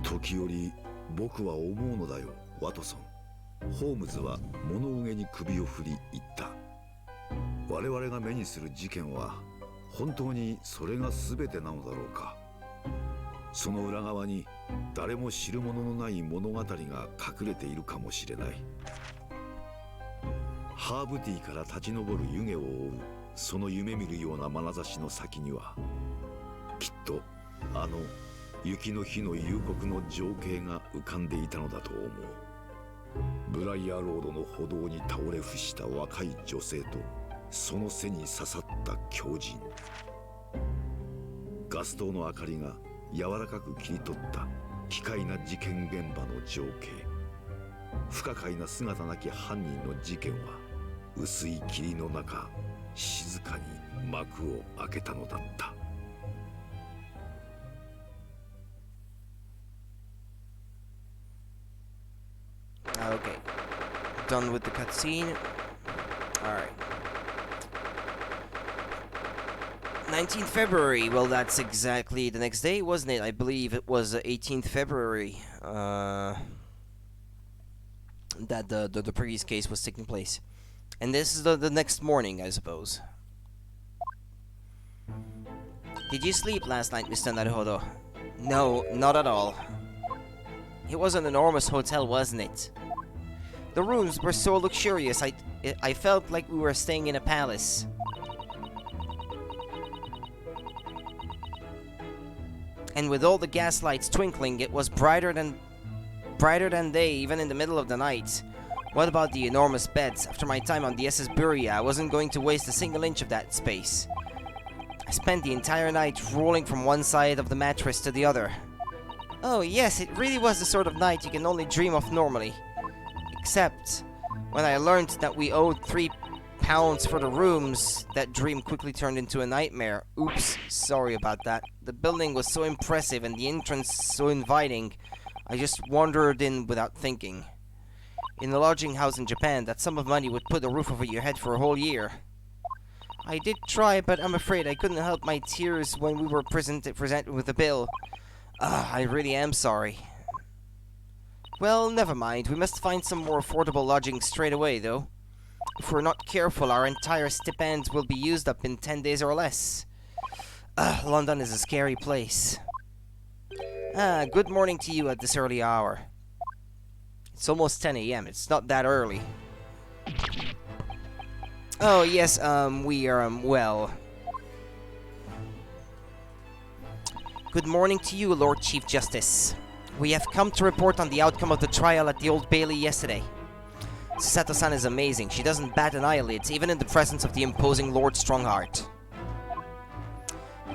Tokiori, 僕は思うのだよ、ワトソン。ホームズは物憂げに首を振り言った。我々が目にする事件は本当にそれが全てなのだろうか。その裏側に誰も知るもののない物語が隠れているかもしれない。ハーブティーから立ち上る湯気を追うその夢見るような眼差しの先には、きっとあの雪の日の夕刻の情景が浮かんでいたのだと思う。ブライヤーロードの歩道に倒れ伏した若い女性とその背に刺さった狂人。ガス灯の明かりが柔らかく切り取った奇怪な事件現場の情景。不可解な姿なき犯人の事件は薄い霧の中静かに幕を開けたのだった。Okay, done with the cutscene. Alright. 19th February, well that's exactly the next day, wasn't it? I believe it was 18th February that the previous case was taking place. And this is the next morning, I suppose. Did you sleep last night, Mr. Naruhodo? No, not at all. It was an enormous hotel, wasn't it? The rooms were so luxurious, I felt like we were staying in a palace. And with all the gas lights twinkling, it was brighter than day, even in the middle of the night. What about the enormous beds? After my time on the SS Buria, I wasn't going to waste a single inch of that space. I spent the entire night rolling from one side of the mattress to the other. Oh yes, it really was the sort of night you can only dream of normally. Except, when I learned that we owed £3 for the rooms, that dream quickly turned into a nightmare. Oops, sorry about that. The building was so impressive and the entrance so inviting, I just wandered in without thinking. In a lodging house in Japan, that sum of money would put a roof over your head for a whole year. I did try, but I'm afraid I couldn't help my tears when we were presented with the bill. I really am sorry. Well, never mind. We must find some more affordable lodging straight away, though. If we're not careful, our entire stipend will be used up in 10 days or less. London is a scary place. Good morning to you at this early hour. It's almost 10 a.m. It's not that early. Oh, yes, we are, well... Good morning to you, Lord Chief Justice. We have come to report on the outcome of the trial at the Old Bailey yesterday. Sato-san is amazing. She doesn't bat an eyelid, even in the presence of the imposing Lord Strongheart.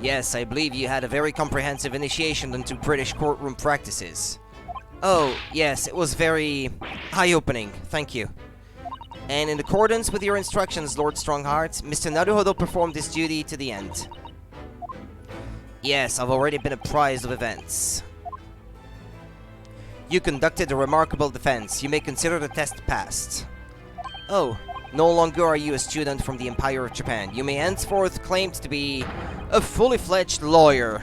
Yes, I believe you had a very comprehensive initiation into British courtroom practices. Oh, yes, it was very eye-opening. Thank you. And in accordance with your instructions, Lord Strongheart, Mr. Naruhodo performed his duty to the end. Yes, I've already been apprised of events. You conducted a remarkable defense. You may consider the test passed. Oh, No longer are you a student from the Empire of Japan. You may henceforth claim to be a fully fledged lawyer.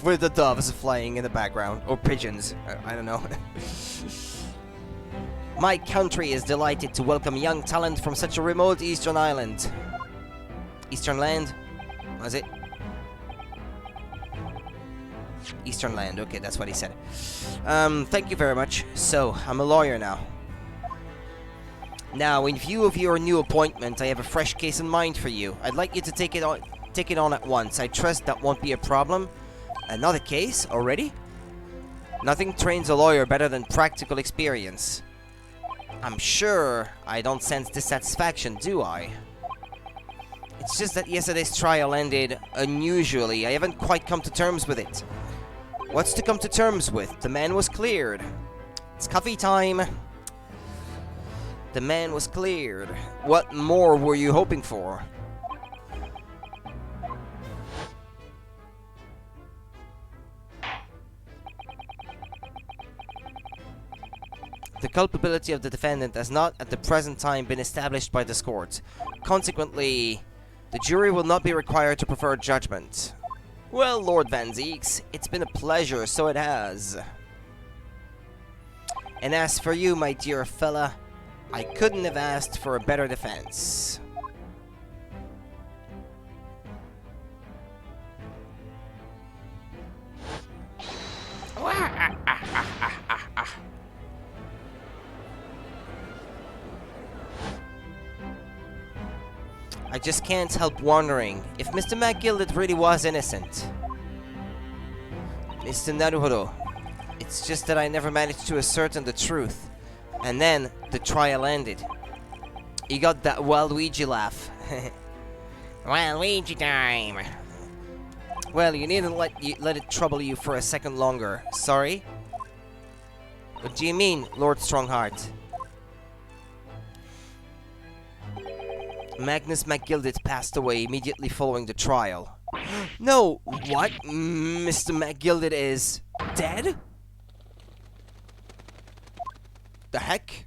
With the doves flying in the background. Or pigeons. I don't know. My country is delighted to welcome young talent from such a remote eastern island. Eastern land? Was it? Eastern land, okay, that's what he said. Thank you very much. So, I'm a lawyer now. Now, in view of your new appointment, I have a fresh case in mind for you. I'd like you to take it on at once. I trust that won't be a problem. Another case? Already? Nothing trains a lawyer better than practical experience. I'm sure I don't sense dissatisfaction, do I? It's just that yesterday's trial ended unusually. I haven't quite come to terms with it. What's to come to terms with? The man was cleared. It's coffee time. The man was cleared. What more were you hoping for? The culpability of the defendant has not at the present time been established by this court. Consequently, the jury will not be required to prefer judgment. Well, Lord Van Zeeks, it's been a pleasure, so it has. And as for you, my dear fella, I couldn't have asked for a better defense. I just can't help wondering if Mr. McGilded really was innocent. Mr. Naruhodo, it's just that I never managed to ascertain the truth. And then, the trial ended. You got that Waluigi laugh. Waluigi time! Well, you needn't let it trouble you for a second longer. Sorry? What do you mean, Lord Strongheart? Magnus McGilded passed away immediately following the trial. No! What? Mr. McGilded is dead? The heck?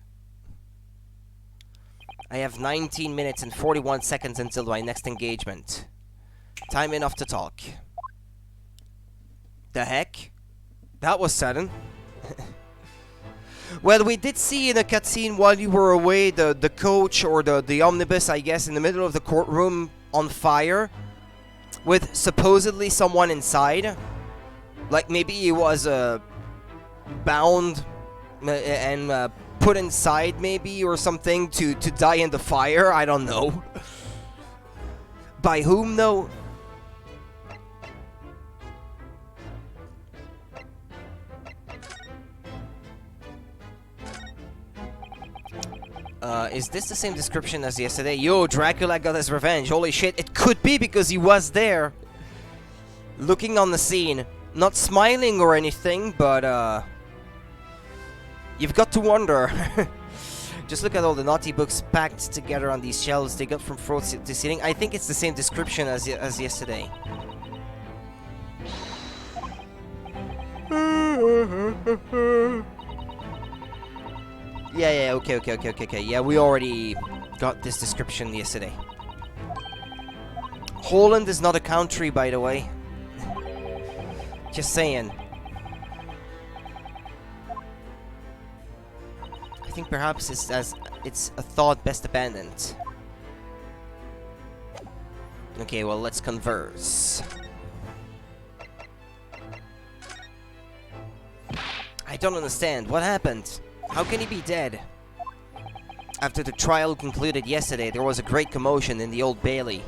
I have 19 minutes and 41 seconds until my next engagement. Time enough to talk. The heck? That was sudden. Well, we did see in a cutscene while you were away the coach or the omnibus, I guess, in the middle of the courtroom on fire with supposedly someone inside. Like maybe he was bound and put inside maybe or something to die in the fire. I don't know. By whom though? Is this the same description as yesterday? Yo, Dracula got his revenge. Holy shit, it could be because he was there. Looking on the scene. Not smiling or anything, but, you've got to wonder. Just look at all the naughty books packed together on these shelves they got from floor to ceiling. I think it's the same description as yesterday. Yeah, okay. Yeah, we already got this description yesterday. Holland is not a country, by the way. Just saying. I think perhaps it's a thought best abandoned. Okay, well, let's converse. I don't understand. What happened? How can he be dead? After the trial concluded yesterday, there was a great commotion in the Old Bailey.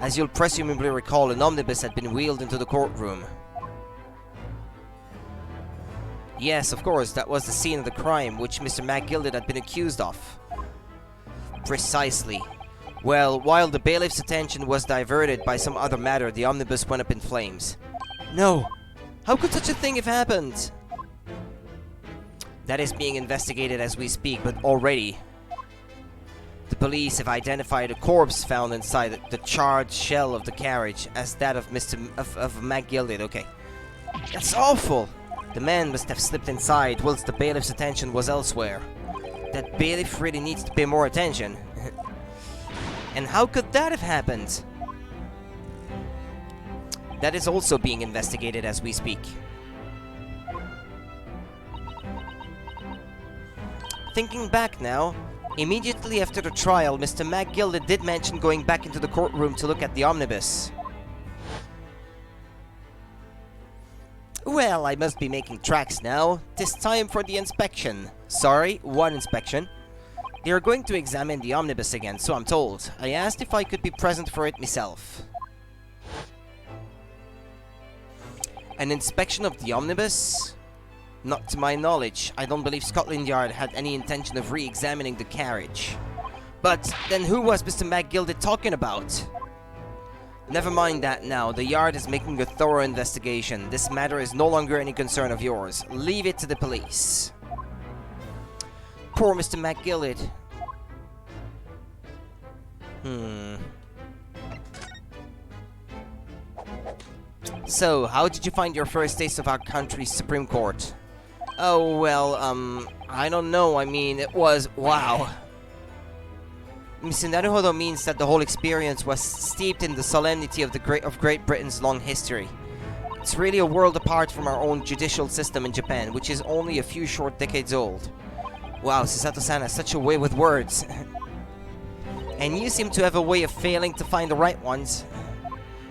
As you'll presumably recall, an omnibus had been wheeled into the courtroom. Yes, of course, that was the scene of the crime which Mr. McGilded had been accused of. Precisely. Well, while the bailiff's attention was diverted by some other matter, the omnibus went up in flames. No! How could such a thing have happened? That is being investigated as we speak, but already the police have identified a corpse found inside the charred shell of the carriage as that of McGilded. Okay. That's awful! The man must have slipped inside whilst the bailiff's attention was elsewhere. That bailiff really needs to pay more attention. And how could that have happened? That is also being investigated as we speak. Thinking back now, immediately after the trial, Mr. McGilded did mention going back into the courtroom to look at the omnibus. Well, I must be making tracks now. 'Tis time for the inspection. Sorry, one inspection. They are going to examine the omnibus again, so I'm told. I asked if I could be present for it myself. An inspection of the omnibus? Not to my knowledge. I don't believe Scotland Yard had any intention of re-examining the carriage. But then who was Mr. McGilded talking about? Never mind that now. The Yard is making a thorough investigation. This matter is no longer any concern of yours. Leave it to the police. Poor Mr. McGilded. So, how did you find your first taste of our country's Supreme Court? Oh, well, I don't know. I mean, it was... wow. Naruhodo means that the whole experience was steeped in the solemnity of Great Britain's long history. It's really a world apart from our own judicial system in Japan, which is only a few short decades old. Wow, Susato-san has such a way with words. And you seem to have a way of failing to find the right ones.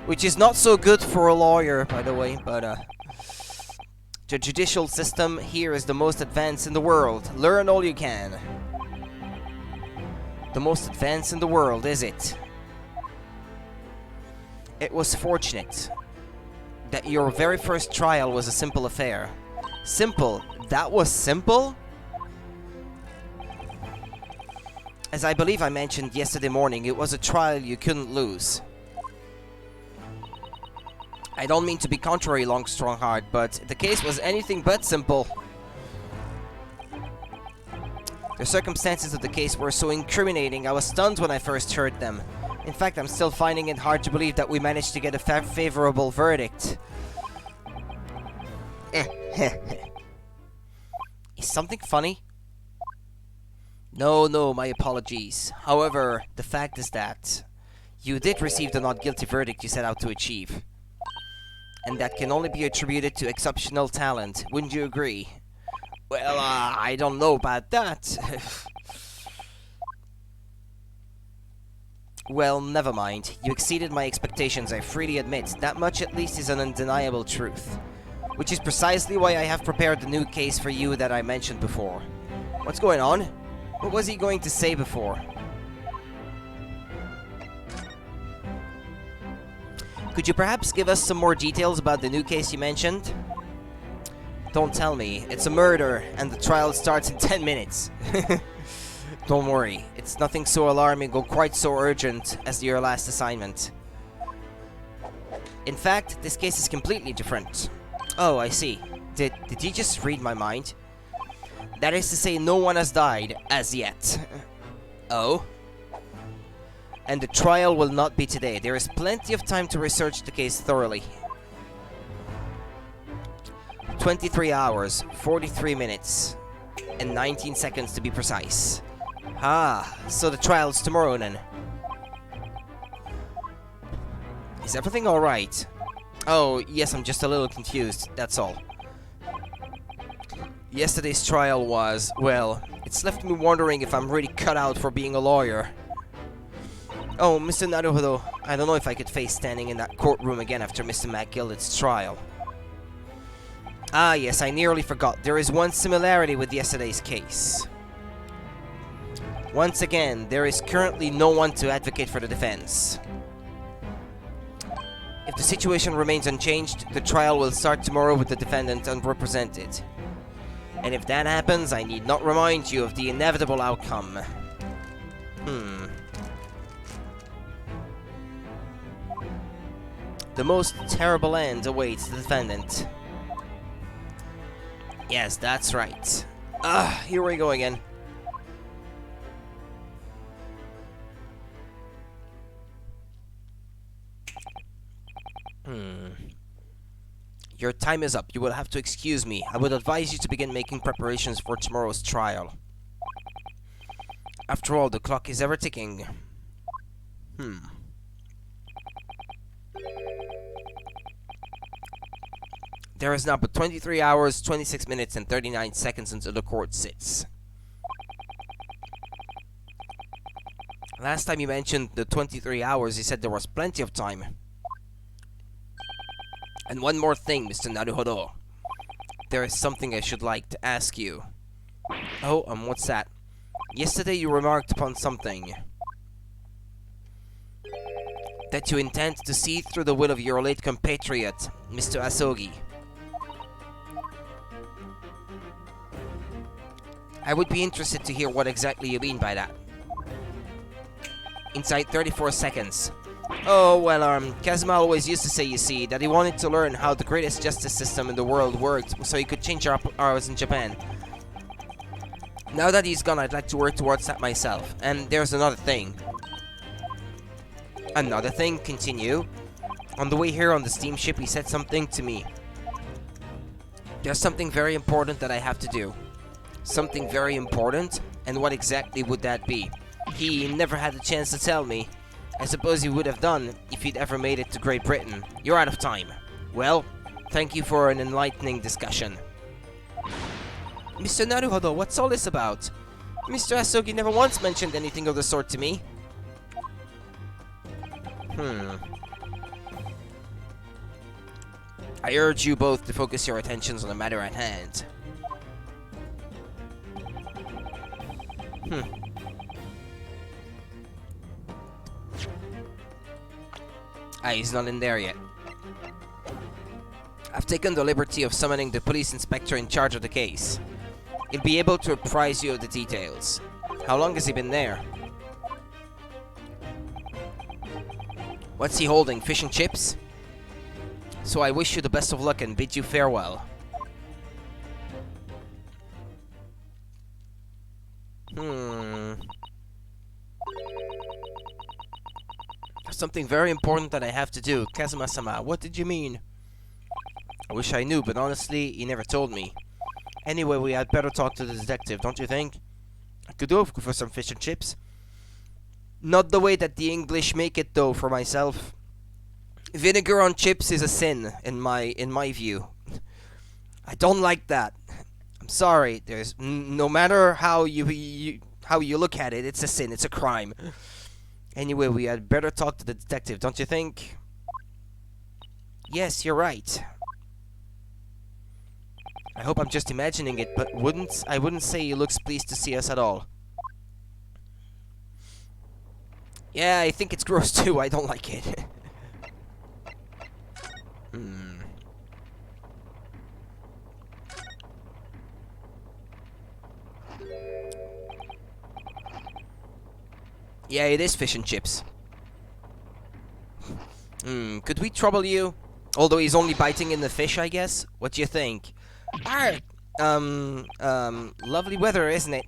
Which is not so good for a lawyer, by the way, but the judicial system here is the most advanced in the world. Learn all you can. The most advanced in the world, is it? It was fortunate that your very first trial was a simple affair. Simple? That was simple? As I believe I mentioned yesterday morning, it was a trial you couldn't lose. I don't mean to be contrary, Longstrongheart, but the case was anything but simple. The circumstances of the case were so incriminating, I was stunned when I first heard them. In fact, I'm still finding it hard to believe that we managed to get a favorable verdict. Is something funny? No, my apologies. However, the fact is that you did receive the not guilty verdict you set out to achieve. And that can only be attributed to exceptional talent, wouldn't you agree? Well, I don't know about that. Well, never mind. You exceeded my expectations, I freely admit. That much at least is an undeniable truth. Which is precisely why I have prepared the new case for you that I mentioned before. What's going on? What was he going to say before? Could you perhaps give us some more details about the new case you mentioned? Don't tell me. It's a murder, and the trial starts in 10 minutes. Don't worry. It's nothing so alarming or quite so urgent as your last assignment. In fact, this case is completely different. Oh, I see. Did you just read my mind? That is to say, no one has died, as yet. Oh? And the trial will not be today. There is plenty of time to research the case thoroughly. 23 hours, 43 minutes, and 19 seconds to be precise. Ah, so the trial's tomorrow then. Is everything alright? Oh, yes, I'm just a little confused, that's all. Yesterday's trial was, well, it's left me wondering if I'm really cut out for being a lawyer. Oh, Mr. Naruhodo, I don't know if I could face standing in that courtroom again after Mr. McGilded's trial. Ah, yes, I nearly forgot. There is one similarity with yesterday's case. Once again, there is currently no one to advocate for the defense. If the situation remains unchanged, the trial will start tomorrow with the defendant unrepresented. And if that happens, I need not remind you of the inevitable outcome. The most terrible end awaits the defendant. Yes, that's right. Here we go again. Your time is up. You will have to excuse me. I would advise you to begin making preparations for tomorrow's trial. After all, the clock is ever ticking. There is now but 23 hours, 26 minutes, and 39 seconds until the court sits. Last time you mentioned the 23 hours, you said there was plenty of time. And one more thing, Mr. Naruhodo. There is something I should like to ask you. Oh, what's that? Yesterday you remarked upon something. That you intend to see through the will of your late compatriot, Mr. Asogi. I would be interested to hear what exactly you mean by that. Inside 34 seconds. Oh, well, Kazuma always used to say, you see, that he wanted to learn how the greatest justice system in the world worked so he could change ours in Japan. Now that he's gone, I'd like to work towards that myself. And there's another thing. Another thing, continue. On the way here on the steamship, he said something to me. There's something very important that I have to do. Something very important? And what exactly would that be? He never had the chance to tell me. I suppose he would have done if he'd ever made it to Great Britain. You're out of time. Well, thank you for an enlightening discussion. Mr. Naruhodo, what's all this about? Mr. Asogi never once mentioned anything of the sort to me. I urge you both to focus your attentions on the matter at hand. He's not in there yet. I've taken the liberty of summoning the police inspector in charge of the case. He'll be able to apprise you of the details. How long has he been there? What's he holding? Fish and chips? So I wish you the best of luck and bid you farewell. Something very important that I have to do. Kazuma-sama, what did you mean? I wish I knew, but honestly, he never told me. Anyway, we had better talk to the detective, don't you think? I could go for some fish and chips. Not the way that the English make it, though, for myself. Vinegar on chips is a sin, in my view. I don't like that. I'm sorry. There's no matter how you look at it, it's a sin. It's a crime. Anyway, we had better talk to the detective, don't you think? Yes, you're right. I hope I'm just imagining it, but I wouldn't say he looks pleased to see us at all. Yeah, I think it's gross too. I don't like it. Yeah, it is fish and chips. Could we trouble you? Although he's only biting in the fish, I guess. What do you think? Arr! Lovely weather, isn't it?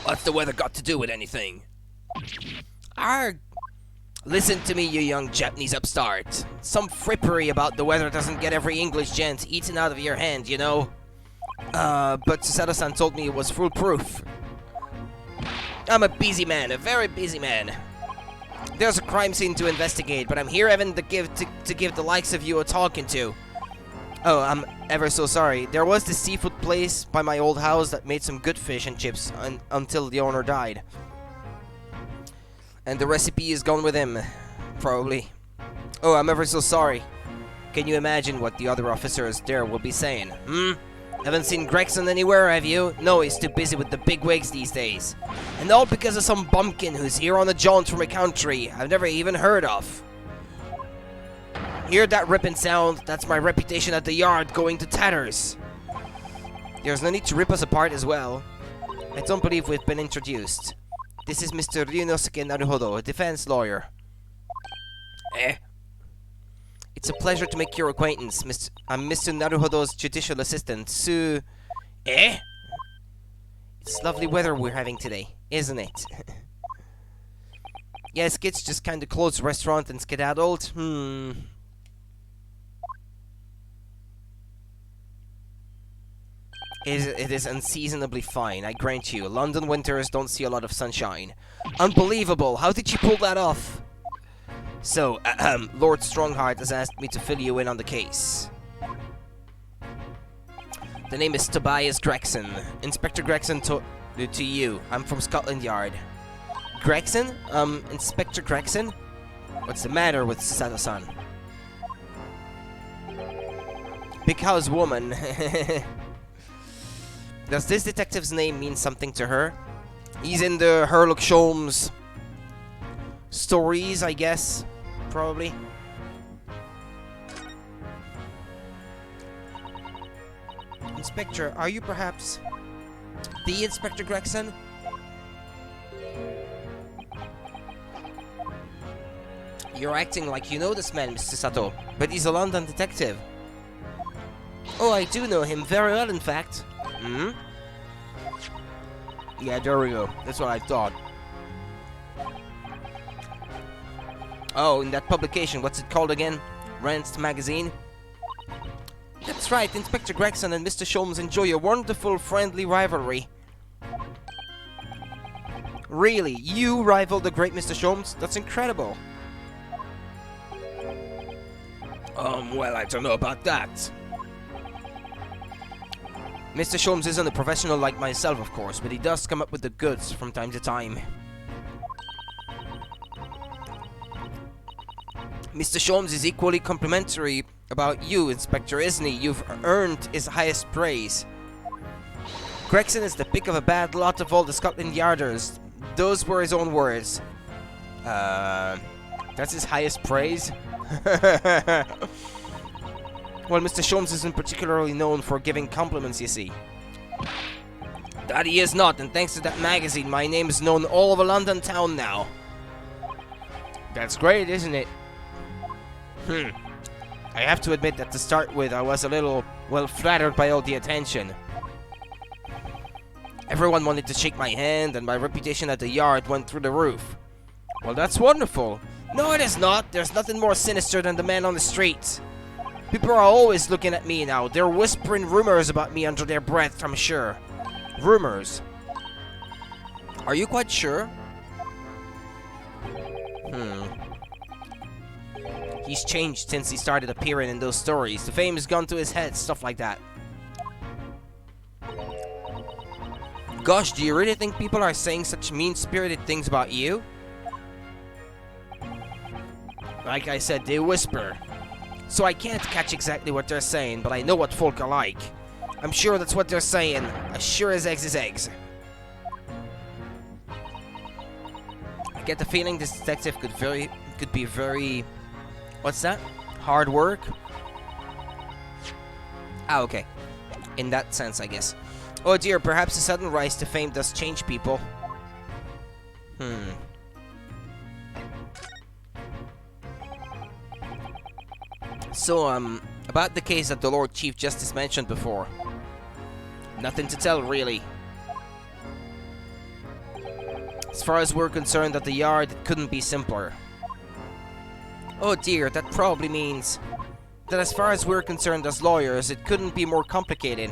What's the weather got to do with anything? Arg! Listen to me, you young Japanese upstart. Some frippery about the weather doesn't get every English gent eaten out of your hand, you know? But Susato-san told me it was foolproof. I'm a busy man, a very busy man. There's a crime scene to investigate, but I'm here, Evan, to give the likes of you a talking to. Oh, I'm ever so sorry. There was this seafood place by my old house that made some good fish and chips until the owner died. And the recipe is gone with him, probably. Oh, I'm ever so sorry. Can you imagine what the other officers there will be saying? Haven't seen Gregson anywhere, have you? No, he's too busy with the big wigs these days. And all because of some bumpkin who's here on a jaunt from a country I've never even heard of. Hear that ripping sound? That's my reputation at the yard going to tatters. There's no need to rip us apart as well. I don't believe we've been introduced. This is Mr. Ryunosuke Naruhodo, a defense lawyer. It's a pleasure to make your acquaintance, I'm Mr. Naruhodo's judicial assistant, It's lovely weather we're having today, isn't it? Yes, kids just kinda closed the restaurant and skedaddled. It is unseasonably fine, I grant you. London winters don't see a lot of sunshine. Unbelievable! How did you pull that off? So, Lord Strongheart has asked me to fill you in on the case. The name is Tobias Gregson. Inspector Gregson to you. I'm from Scotland Yard. Gregson? Inspector Gregson? What's the matter with Sato-san? Because woman. Does this detective's name mean something to her? He's in the Sherlock Holmes stories, I guess. Probably. Inspector, are you perhaps the Inspector Gregson? You're acting like you know this man, Mr. Sato, but he's a London detective. Oh, I do know him very well, in fact. Hmm? Yeah, there we go. That's what I thought. Oh, in that publication, what's it called again? Rant's magazine? That's right, Inspector Gregson and Mr. Sholmes enjoy a wonderful, friendly rivalry. Really? You rival the great Mr. Sholmes? That's incredible. Well, I don't know about that. Mr. Sholmes isn't a professional like myself, of course, but he does come up with the goods from time to time. Mr. Sholmes is equally complimentary about you, Inspector, isn't he? You've earned his highest praise. Gregson is the pick of a bad lot of all the Scotland Yarders. Those were his own words. That's his highest praise? Well, Mr. Sholmes isn't particularly known for giving compliments, you see. That he is not, and thanks to that magazine, my name is known all over London town now. That's great, isn't it? I have to admit that to start with, I was a little, well, flattered by all the attention. Everyone wanted to shake my hand, and my reputation at the yard went through the roof. Well, that's wonderful. No, it is not. There's nothing more sinister than the man on the street. People are always looking at me now. They're whispering rumors about me under their breath, I'm sure. Rumors. Are you quite sure? He's changed since he started appearing in those stories. The fame has gone to his head, stuff like that. Gosh, do you really think people are saying such mean-spirited things about you? Like I said, they whisper. So I can't catch exactly what they're saying, but I know what folk are like. I'm sure that's what they're saying, as sure as eggs is eggs. I get the feeling this detective could be very... What's that? Hard work? Ah, okay. In that sense, I guess. Oh dear, perhaps a sudden rise to fame does change people. So, about the case that the Lord Chief Justice mentioned before. Nothing to tell, really. As far as we're concerned at the yard, it couldn't be simpler. Oh dear, that probably means that as far as we're concerned as lawyers, it couldn't be more complicated.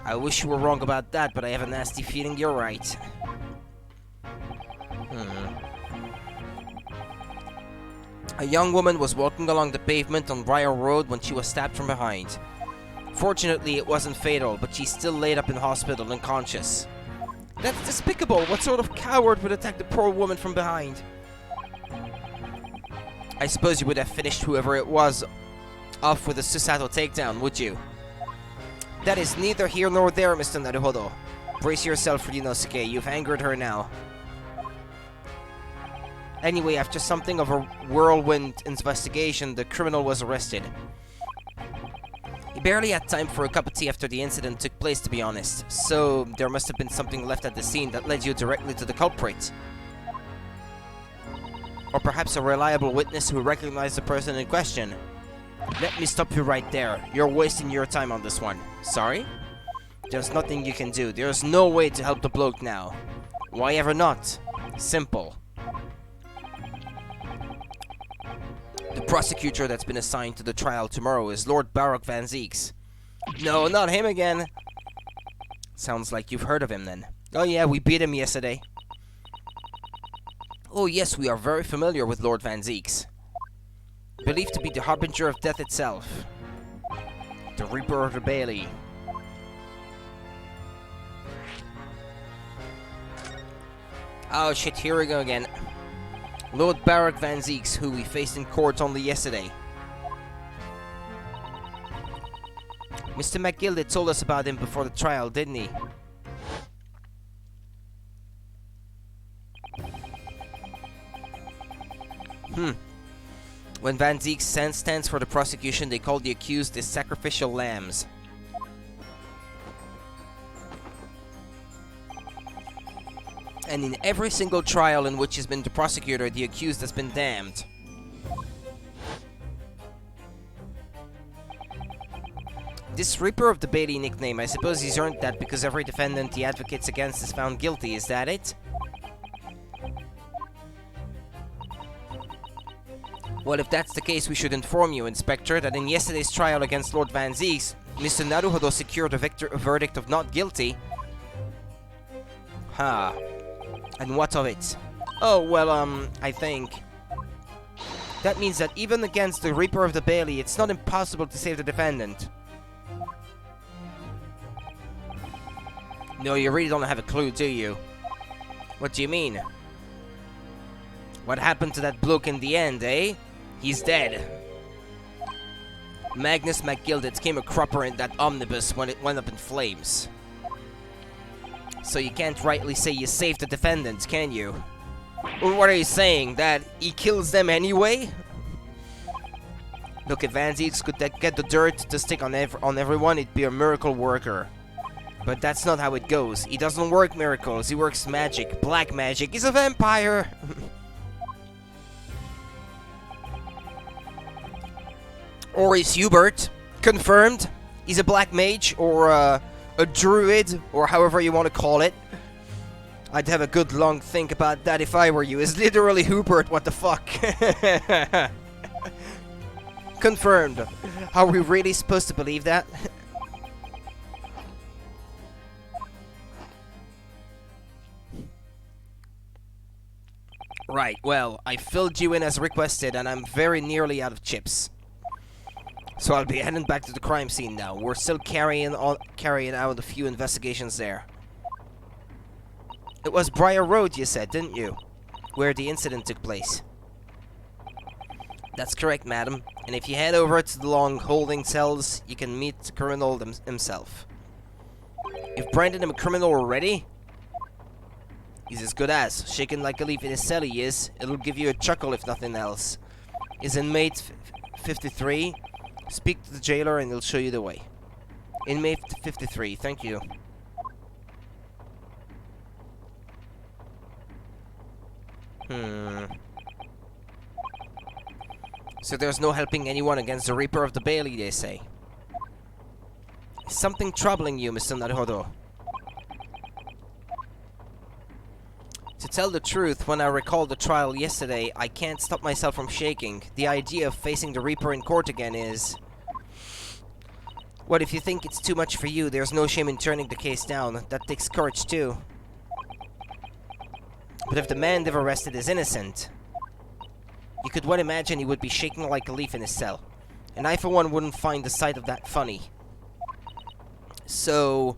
I wish you were wrong about that, but I have a nasty feeling you're right. A young woman was walking along the pavement on Briar Road when she was stabbed from behind. Fortunately, it wasn't fatal, but she's still laid up in hospital unconscious. That's despicable! What sort of coward would attack the poor woman from behind? I suppose you would have finished whoever it was off with a Susato takedown, would you? That is neither here nor there, Mr. Naruhodo. Brace yourself, Ryunosuke. You've angered her now. Anyway, after something of a whirlwind investigation, the criminal was arrested. He barely had time for a cup of tea after the incident took place, to be honest. So, there must have been something left at the scene that led you directly to the culprit. Or perhaps a reliable witness who recognized the person in question. Let me stop you right there. You're wasting your time on this one. Sorry? There's nothing you can do. There's no way to help the bloke now. Why ever not? Simple. The prosecutor that's been assigned to the trial tomorrow is Lord Baroque Van Zeeks. No, not him again. Sounds like you've heard of him then. Oh yeah, we beat him yesterday. Oh yes, we are very familiar with Lord Van Zieks. Believed to be the harbinger of death itself. The Reaper of the Bailey. Oh shit, here we go again. Lord Barak Van Zieks, who we faced in court only yesterday. Mr. McGilda told us about him before the trial, didn't he? When Van Zieks stands for the prosecution, they call the accused the sacrificial lambs. And in every single trial in which he's been the prosecutor, the accused has been damned. This Reaper of the Bailey nickname, I suppose he's earned that because every defendant he advocates against is found guilty, is that it? Well, if that's the case, we should inform you, Inspector, that in yesterday's trial against Lord Van Zieks, Mr. Naruhodo secured a verdict of not guilty. Ha. And what of it? Oh, well, I think... that means that even against the Reaper of the Bailey, it's not impossible to save the defendant. No, you really don't have a clue, do you? What do you mean? What happened to that bloke in the end, eh? He's dead. Magnus McGilded came a cropper in that omnibus when it went up in flames. So you can't rightly say you saved the defendants, can you? Well, what are you saying? That he kills them anyway? Look, if Van Zieks could get the dirt to stick on everyone, it'd be a miracle worker. But that's not how it goes. He doesn't work miracles, he works magic. Black magic. He's a vampire! Or is Hubert confirmed? He's a black mage, or a druid, or however you want to call it. I'd have a good long think about that if I were you. It's literally Hubert, what the fuck? Confirmed. Are we really supposed to believe that? Right, well, I filled you in as requested, and I'm very nearly out of chips. So I'll be heading back to the crime scene now. We're still carrying out a few investigations there. It was Briar Road, you said, didn't you? Where the incident took place. That's correct, madam. And if you head over to the long holding cells, you can meet the criminal himself. You've branded him a criminal already? He's as good as. Shaking like a leaf in his cell he is. It'll give you a chuckle if nothing else. Is inmate 53? Speak to the jailer and he'll show you the way. Inmate 53, thank you. So there's no helping anyone against the Reaper of the Bailey, they say. Is something troubling you, Mr. Naruhodo? To tell the truth, when I recall the trial yesterday, I can't stop myself from shaking. The idea of facing the Reaper in court again is... Well, if you think it's too much for you, there's no shame in turning the case down. That takes courage, too. But if the man they've arrested is innocent, you could well imagine he would be shaking like a leaf in his cell. And I, for one, wouldn't find the sight of that funny. So...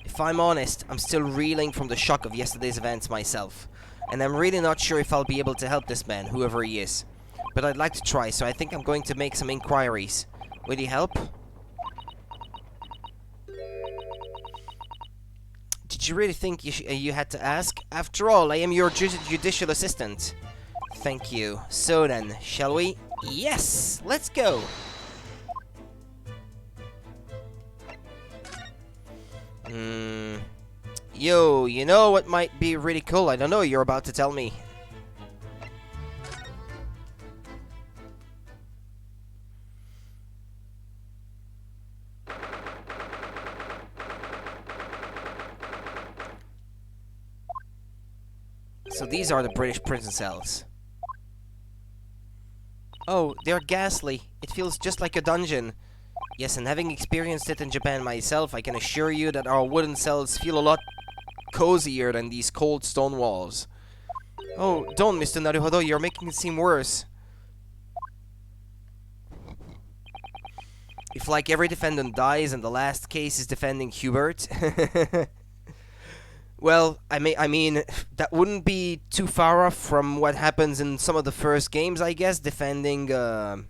if I'm honest, I'm still reeling from the shock of yesterday's events myself. And I'm really not sure if I'll be able to help this man, whoever he is. But I'd like to try, so I think I'm going to make some inquiries. Will you help? Did you really think you had to ask? After all, I am your judicial assistant. Thank you. So then, shall we? Yes! Let's go! Yo, you know what might be really cool? I don't know, you're about to tell me. So these are the British prison cells. Oh, they're ghastly. It feels just like a dungeon. Yes, and having experienced it in Japan myself, I can assure you that our wooden cells feel a lot cozier than these cold stone walls. Oh, don't, Mr. Naruhodo, you're making it seem worse. If like every defendant dies and the last case is defending Hubert... Well, I mean, that wouldn't be too far off from what happens in some of the first games, I guess, defending, what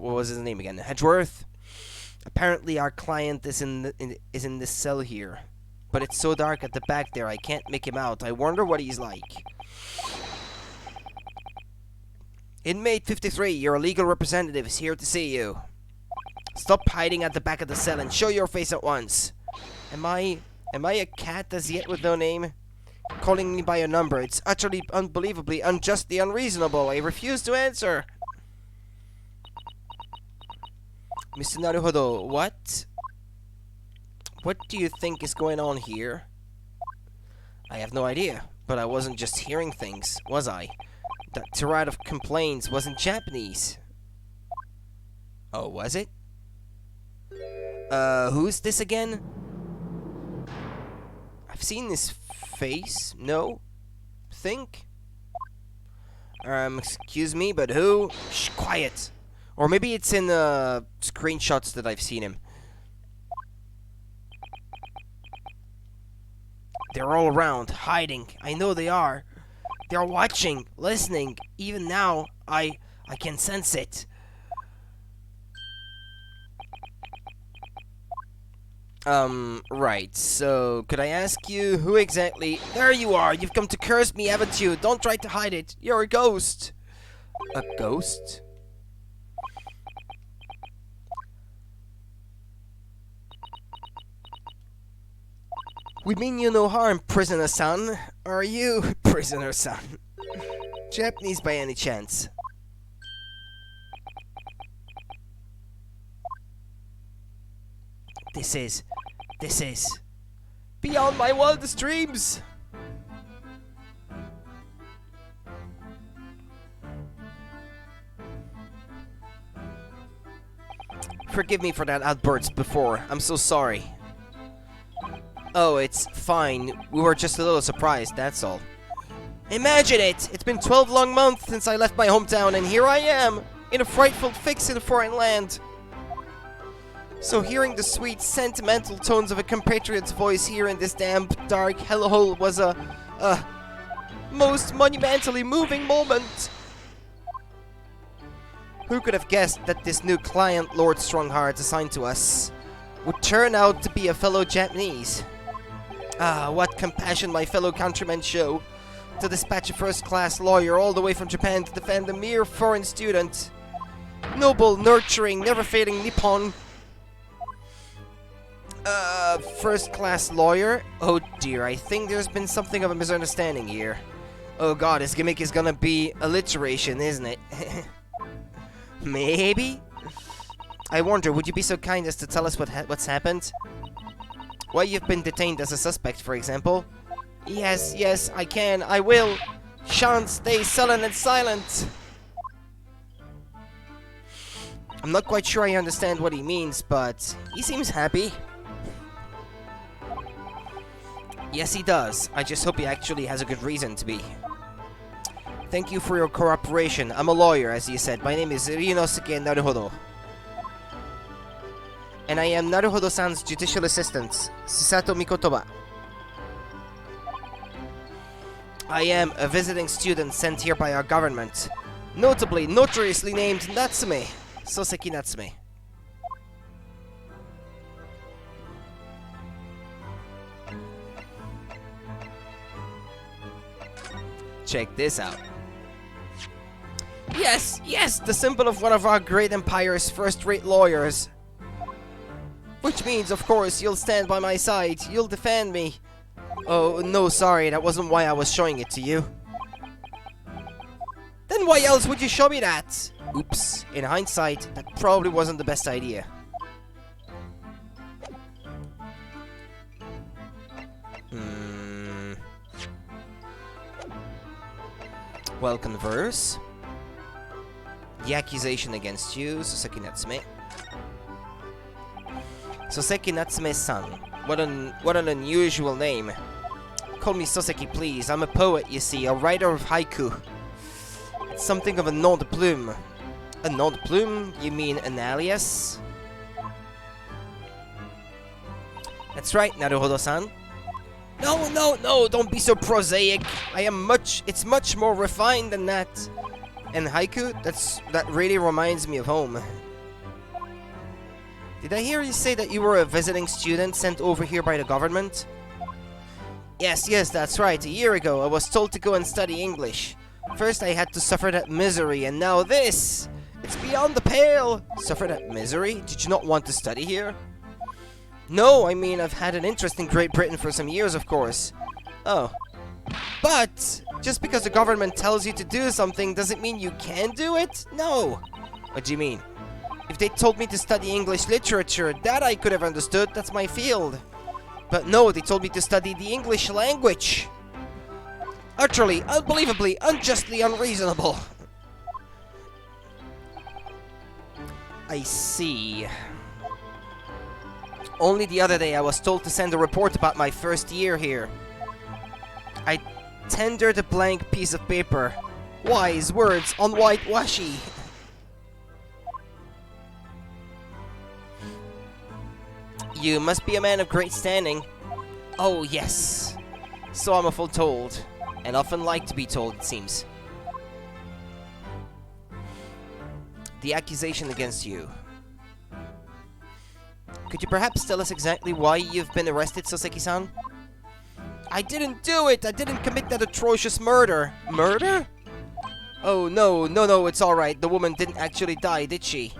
was his name again? Hedgeworth? Apparently our client is in this cell here. But it's so dark at the back there, I can't make him out. I wonder what he's like. Inmate 53, your legal representative is here to see you. Stop hiding at the back of the cell and show your face at once. Am I a cat as yet with no name? Calling me by a number, it's utterly, unbelievably, unjustly unreasonable. I refuse to answer. Mr. Naruhodo, what? What do you think is going on here? I have no idea, but I wasn't just hearing things, was I? That tirade of complaints wasn't Japanese. Oh, was it? Who's this again? I've seen this face. No? Think? Excuse me, but who? Shh, quiet. Or maybe it's in the screenshots that I've seen him. They're all around, hiding. I know they are. They're watching, listening. Even now, I can sense it. Right, so, could I ask you who exactly... There you are! You've come to curse me, haven't you? Don't try to hide it. You're a ghost. A ghost? We mean you no harm, prisoner-san. Are you, prisoner-san? Japanese by any chance? This is beyond my wildest dreams. Forgive me for that outburst before. I'm so sorry. Oh, it's fine. We were just a little surprised, that's all. Imagine it! It's been 12 long months since I left my hometown, and here I am, in a frightful fix in a foreign land. So hearing the sweet, sentimental tones of a compatriot's voice here in this damp, dark hellhole was a most monumentally moving moment. Who could have guessed that this new client Lord Strongheart assigned to us would turn out to be a fellow Japanese? Ah, what compassion my fellow countrymen show to dispatch a first-class lawyer all the way from Japan to defend a mere foreign student. Noble, nurturing, never-failing Nippon. First-class lawyer? Oh dear, I think there's been something of a misunderstanding here. Oh god, his gimmick is gonna be alliteration, isn't it? Maybe? I wonder, would you be so kind as to tell us what's happened? Why you've been detained as a suspect, for example? Yes, I can, I will. Shan't stay sullen and silent. I'm not quite sure I understand what he means, but he seems happy. Yes, he does. I just hope he actually has a good reason to be. Thank you for your cooperation. I'm a lawyer, as you said. My name is Ryunosuke Naruhodo. And I am Naruhodo-san's judicial assistant, Susato Mikotoba. I am a visiting student sent here by our government. Notably, notoriously named Natsume. Soseki Natsume. Check this out. Yes, the symbol of one of our great empire's first-rate lawyers. Which means, of course, you'll stand by my side, you'll defend me. Oh, no, sorry, that wasn't why I was showing it to you. Then why else would you show me that? Oops, in hindsight, that probably wasn't the best idea. Well, converse. The accusation against you, Soseki Natsume. Soseki Natsume-san. What an unusual name. Call me Soseki, please. I'm a poet, you see, a writer of haiku. It's something of a nom de plume. A nom de plume? You mean an alias? That's right, Naruhodo-san. No, don't be so prosaic. It's much more refined than that. And haiku? That really reminds me of home. Did I hear you say that you were a visiting student sent over here by the government? Yes, that's right. A year ago, I was told to go and study English. First, I had to suffer that misery, and now this! It's beyond the pale! Suffer that misery? Did you not want to study here? No, I mean, I've had an interest in Great Britain for some years, of course. Oh. But, just because the government tells you to do something doesn't mean you can do it? No! What do you mean? If they told me to study English literature, that I could have understood, that's my field. But no, they told me to study the English language. Utterly, unbelievably, unjustly unreasonable. I see. Only the other day I was told to send a report about my first year here. I tendered a blank piece of paper. Wise words on white washi. You must be a man of great standing. Oh, yes. So I'm often told. And often like to be told, it seems. The accusation against you. Could you perhaps tell us exactly why you've been arrested, Soseki-san? I didn't do it! I didn't commit that atrocious murder! Murder? Oh, no, it's alright. The woman didn't actually die, did she?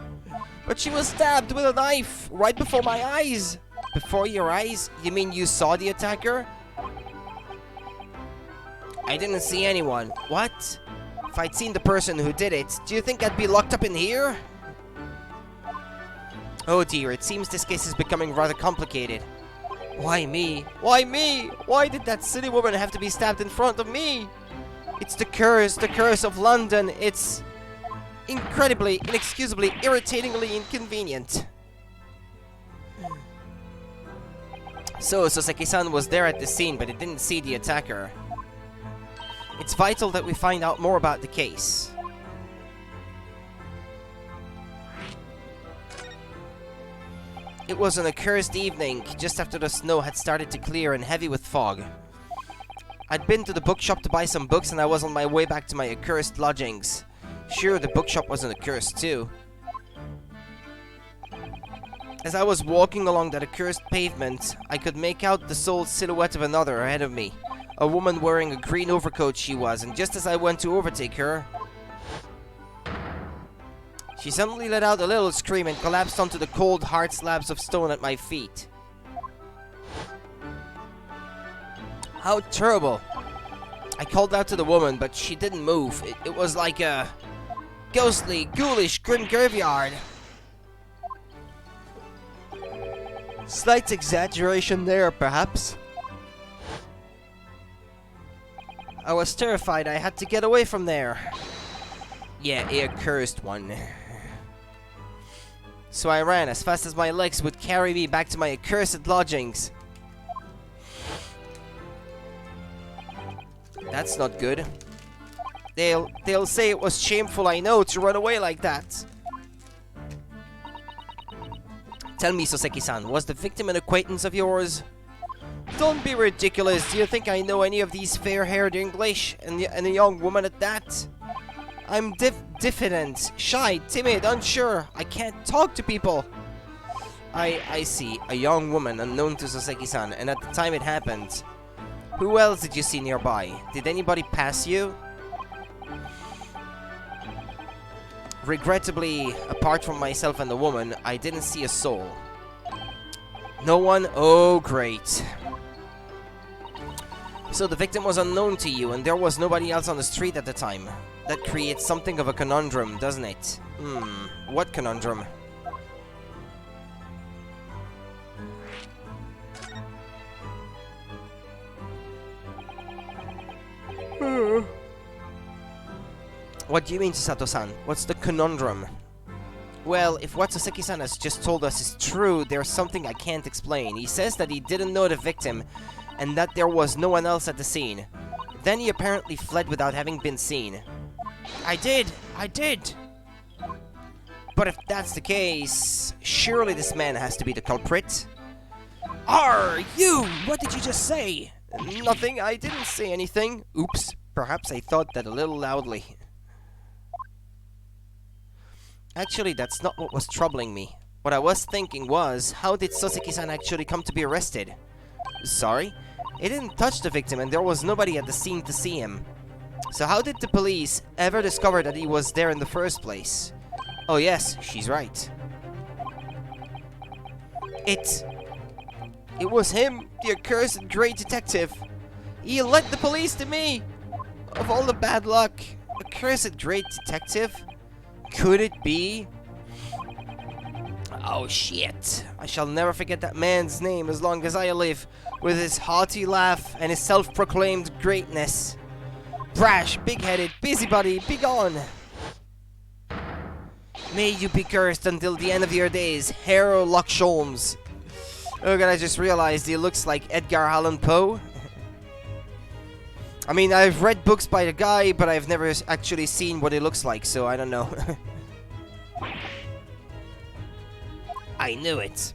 But she was stabbed with a knife, right before my eyes. Before your eyes? You mean you saw the attacker? I didn't see anyone. What? If I'd seen the person who did it, do you think I'd be locked up in here? Oh dear, it seems this case is becoming rather complicated. Why me? Why me? Why did that silly woman have to be stabbed in front of me? It's the curse of London. It's incredibly, inexcusably, irritatingly inconvenient. So, Soseki-san was there at the scene, but he didn't see the attacker. It's vital that we find out more about the case. It was an accursed evening, just after the snow had started to clear and heavy with fog. I'd been to the bookshop to buy some books and I was on my way back to my accursed lodgings. Sure, the bookshop wasn't accursed too. As I was walking along that accursed pavement, I could make out the sole silhouette of another ahead of me. A woman wearing a green overcoat she was, and just as I went to overtake her, she suddenly let out a little scream and collapsed onto the cold, hard slabs of stone at my feet. How terrible! I called out to the woman, but she didn't move. It was like a ghostly, ghoulish, grim graveyard. Slight exaggeration there, perhaps. I was terrified. I had to get away from there. Yeah, a accursed one. So I ran as fast as my legs would carry me back to my accursed lodgings. That's not good. They'll say it was shameful, I know, to run away like that. Tell me, Soseki-san, was the victim an acquaintance of yours? Don't be ridiculous. Do you think I know any of these fair-haired English? And a young woman at that? I'm diffident, shy, timid, unsure. I can't talk to people. I see. A young woman unknown to Soseki-san, and at the time it happened. Who else did you see nearby? Did anybody pass you? Regrettably, apart from myself and the woman, I didn't see a soul. No one? Oh, great. So the victim was unknown to you, and there was nobody else on the street at the time. That creates something of a conundrum, doesn't it? What conundrum? What do you mean, Sato-san? What's the conundrum? Well, if what Soseki-san has just told us is true, there's something I can't explain. He says that he didn't know the victim, and that there was no one else at the scene. Then he apparently fled without having been seen. I did! But if that's the case, surely this man has to be the culprit. Are you? What did you just say? Nothing, I didn't say anything. Oops, perhaps I thought that a little loudly. Actually, that's not what was troubling me. What I was thinking was, how did Soseki-san actually come to be arrested? Sorry? He didn't touch the victim and there was nobody at the scene to see him. So how did the police ever discover that he was there in the first place? Oh yes, she's right. It was him, the accursed great detective. He led the police to me. Of all the bad luck, accursed great detective? Could it be? Oh shit. I shall never forget that man's name as long as I live, with his haughty laugh and his self-proclaimed greatness. Brash, big-headed, busybody, begone! May you be cursed until the end of your days, Harrow Locksholmes. Oh god, I just realized he looks like Edgar Allan Poe. I mean, I've read books by the guy, but I've never actually seen what he looks like, so I don't know. I knew it.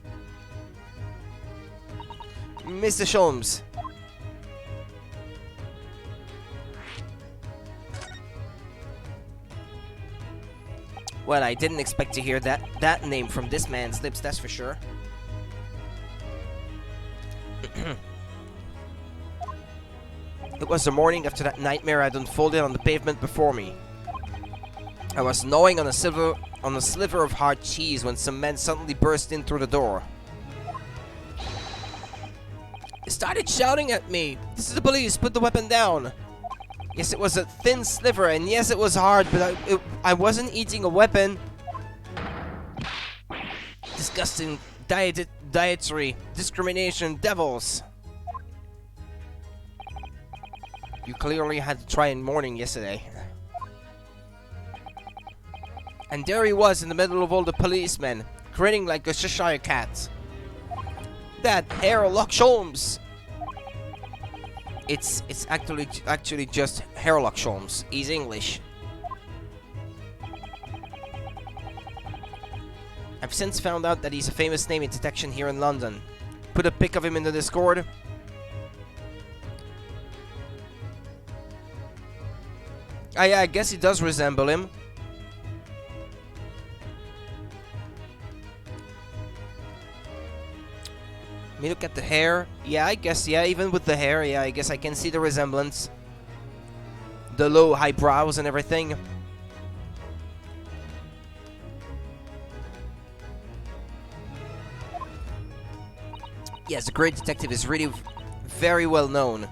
Mr. Sholmes. Well, I didn't expect to hear that name from this man's lips, that's for sure. It was the morning after that nightmare had unfolded on the pavement before me. I was gnawing on a sliver of hard cheese when some men suddenly burst in through the door. They started shouting at me. This is the police, put the weapon down. Yes, it was a thin sliver, and yes, it was hard, but I wasn't eating a weapon. Disgusting dietary discrimination devils. You clearly had to try in morning yesterday. And there he was in the middle of all the policemen, grinning like a Cheshire cat. That Harold Locksholmes. It's actually just Harold Locksholmes. He's English. I've since found out that he's a famous name in detection here in London. Put a pic of him in the Discord. Yeah, I guess he does resemble him. Let me look at the hair. Yeah, I guess, yeah, even with the hair, yeah, I guess I can see the resemblance. The low high brows and everything. Yes, the great detective is really very well known.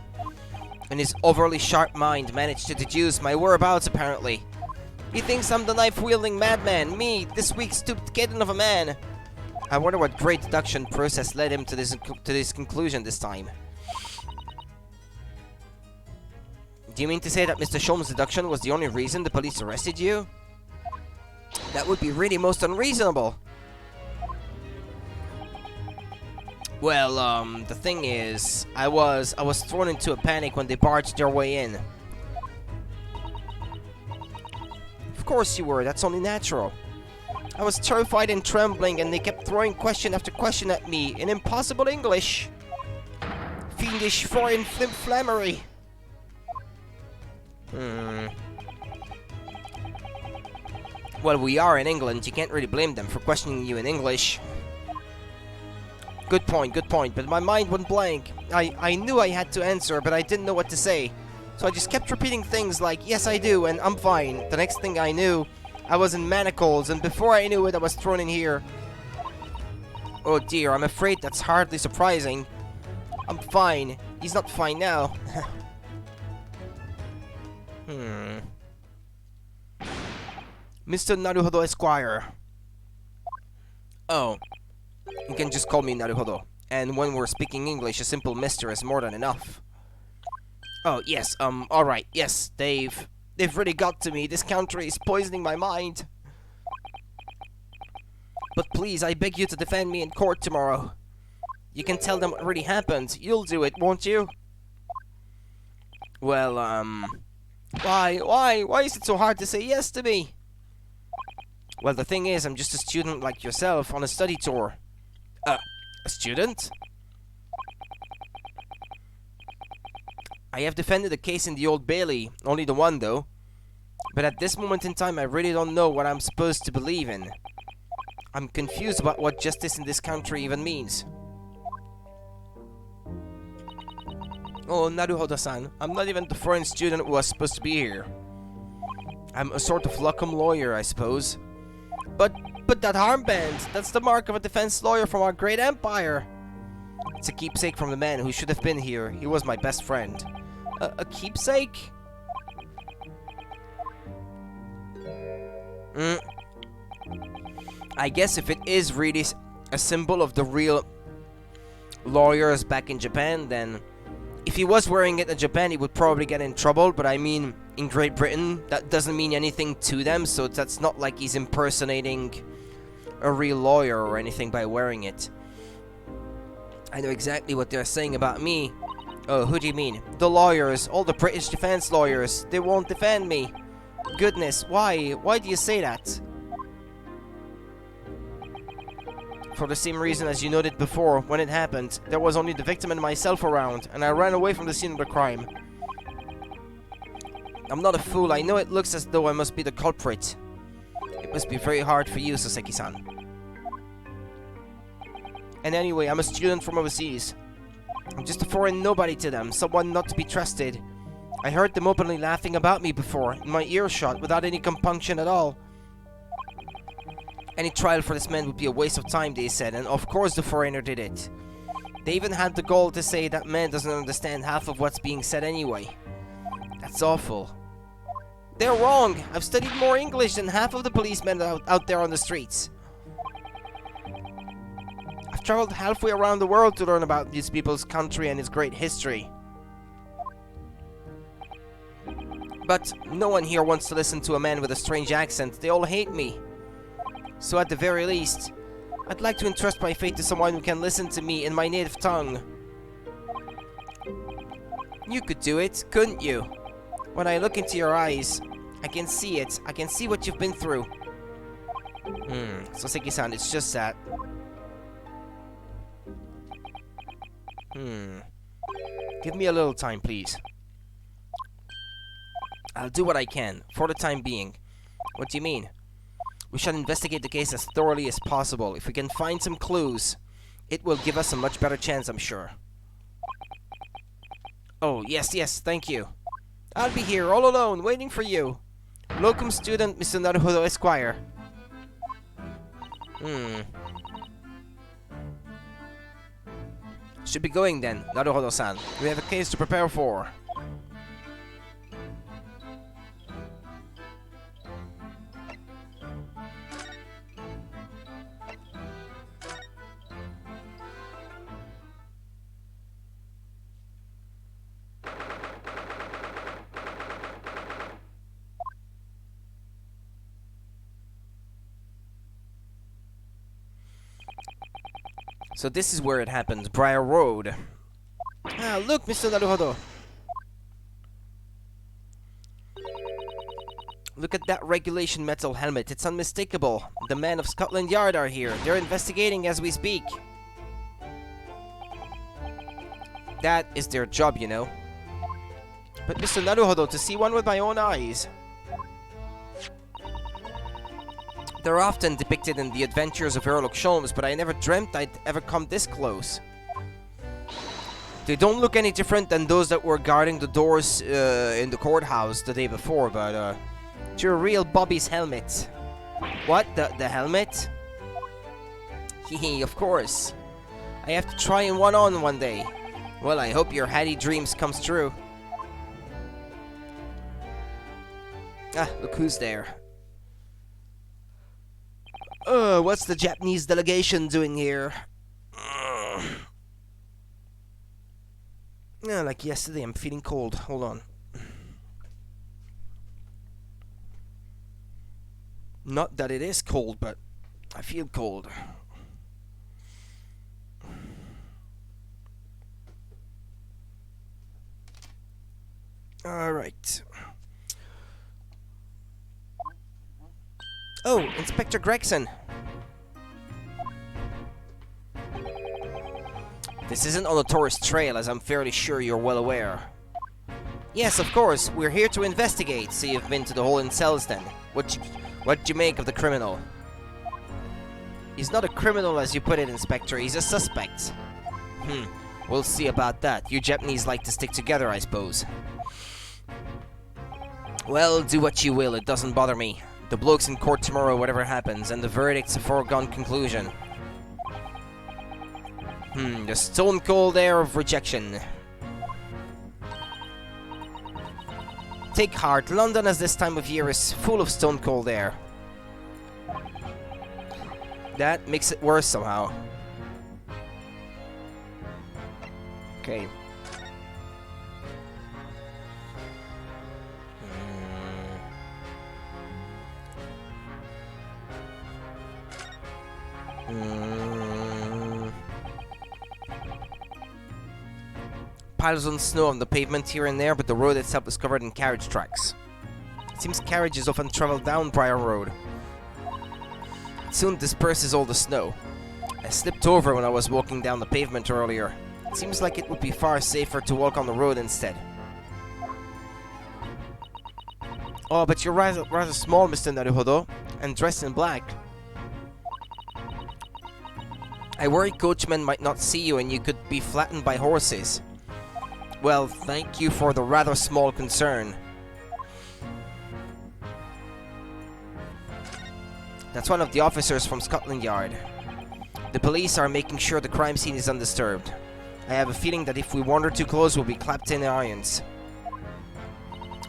And his overly sharp mind managed to deduce my whereabouts, apparently. He thinks I'm the knife-wielding madman, me, this weak stooped kitten of a man. I wonder what great deduction process led him to this conclusion this time. Do you mean to say that Mr. Sholmes' deduction was the only reason the police arrested you? That would be really most unreasonable. Well, the thing is, I was thrown into a panic when they barged their way in. Of course you were, that's only natural. I was terrified and trembling, and they kept throwing question after question at me in impossible English. Fiendish foreign flammery. Well, we are in England, you can't really blame them for questioning you in English. Good point, but my mind went blank. I knew I had to answer, but I didn't know what to say. So I just kept repeating things like, yes I do, and I'm fine. The next thing I knew, I was in manacles, and before I knew it, I was thrown in here. Oh dear, I'm afraid that's hardly surprising. I'm fine. He's not fine now. Mr. Naruhodo Esquire. Oh. You can just call me Naruhodo. And when we're speaking English, a simple mister is more than enough. Oh, yes, alright, yes, they've really got to me. This country is poisoning my mind. But please, I beg you to defend me in court tomorrow. You can tell them what really happened. You'll do it, won't you? Well, Why is it so hard to say yes to me? Well, the thing is, I'm just a student like yourself on a study tour. A student? I have defended a case in the Old Bailey, only the one though. But at this moment in time, I really don't know what I'm supposed to believe in. I'm confused about what justice in this country even means. Oh, Naruhodo-san, I'm not even the foreign student who was supposed to be here. I'm a sort of locum lawyer, I suppose. But that armband, that's the mark of a defense lawyer from our great empire. It's a keepsake from the man who should have been here. He was my best friend. A keepsake? I guess if it is really a symbol of the real lawyers back in Japan, then if he was wearing it in Japan, he would probably get in trouble. But I mean, in Great Britain, that doesn't mean anything to them, so that's not like he's impersonating a real lawyer or anything by wearing it. I know exactly what they're saying about me. Oh, who do you mean? The lawyers, all the British defense lawyers. They won't defend me. Goodness, why? Why do you say that? For the same reason as you noted before, when it happened, there was only the victim and myself around, and I ran away from the scene of the crime. I'm not a fool, I know it looks as though I must be the culprit. It must be very hard for you, Soseki-san. And anyway, I'm a student from overseas. I'm just a foreign nobody to them, someone not to be trusted. I heard them openly laughing about me before, in my earshot, without any compunction at all. Any trial for this man would be a waste of time, they said, and of course the foreigner did it. They even had the gall to say that man doesn't understand half of what's being said anyway. That's awful. They're wrong! I've studied more English than half of the policemen out there on the streets. I've traveled halfway around the world to learn about these people's country and its great history. But no one here wants to listen to a man with a strange accent. They all hate me. So at the very least, I'd like to entrust my fate to someone who can listen to me in my native tongue. You could do it, couldn't you? When I look into your eyes, I can see it. I can see what you've been through. Soseki-san, it's just that. Give me a little time, please. I'll do what I can, for the time being. What do you mean? We shall investigate the case as thoroughly as possible. If we can find some clues, it will give us a much better chance, I'm sure. Oh, yes, thank you. I'll be here, all alone, waiting for you. Locum student, Mr. Naruhodo Esquire. Should be going then, Naruhodo-san. We have a case to prepare for. So this is where it happened, Briar Road. Ah, look, Mr. Naruhodo. Look at that regulation metal helmet, it's unmistakable. The men of Scotland Yard are here. They're investigating as we speak. That is their job, you know. But Mr. Naruhodo, to see one with my own eyes. They're often depicted in the adventures of Sherlock Holmes, but I never dreamt I'd ever come this close. They don't look any different than those that were guarding the doors in the courthouse the day before, but it's your real Bobby's helmet. What? The helmet? Hehe, of course. I have to try and one on one day. Well, I hope your Hattie dreams comes true. Ah, look who's there. What's the Japanese delegation doing here? Yeah, like yesterday, I'm feeling cold. Hold on. Not that it is cold, but I feel cold. Alright. Oh, Inspector Gregson. This isn't on a tourist trail, as I'm fairly sure you're well aware. Yes, of course. We're here to investigate. So you've been to the hole in cells then. What'd you make of the criminal? He's not a criminal as you put it, Inspector. He's a suspect. We'll see about that. You Japanese like to stick together, I suppose. Well, do what you will. It doesn't bother me. The bloke's in court tomorrow, whatever happens, and the verdict's a foregone conclusion. The stone cold air of rejection. Take heart, London as this time of year is full of stone cold air. That makes it worse somehow. Okay. Piles of snow on the pavement here and there, but the road itself is covered in carriage tracks. It seems carriages often travel down Briar Road. It soon disperses all the snow. I slipped over when I was walking down the pavement earlier. It seems like it would be far safer to walk on the road instead. Oh, but you're rather small, Mr. Naruhodo, and dressed in black. I worry coachmen might not see you and you could be flattened by horses. Well, thank you for the rather small concern. That's one of the officers from Scotland Yard. The police are making sure the crime scene is undisturbed. I have a feeling that if we wander too close, we'll be clapped in irons.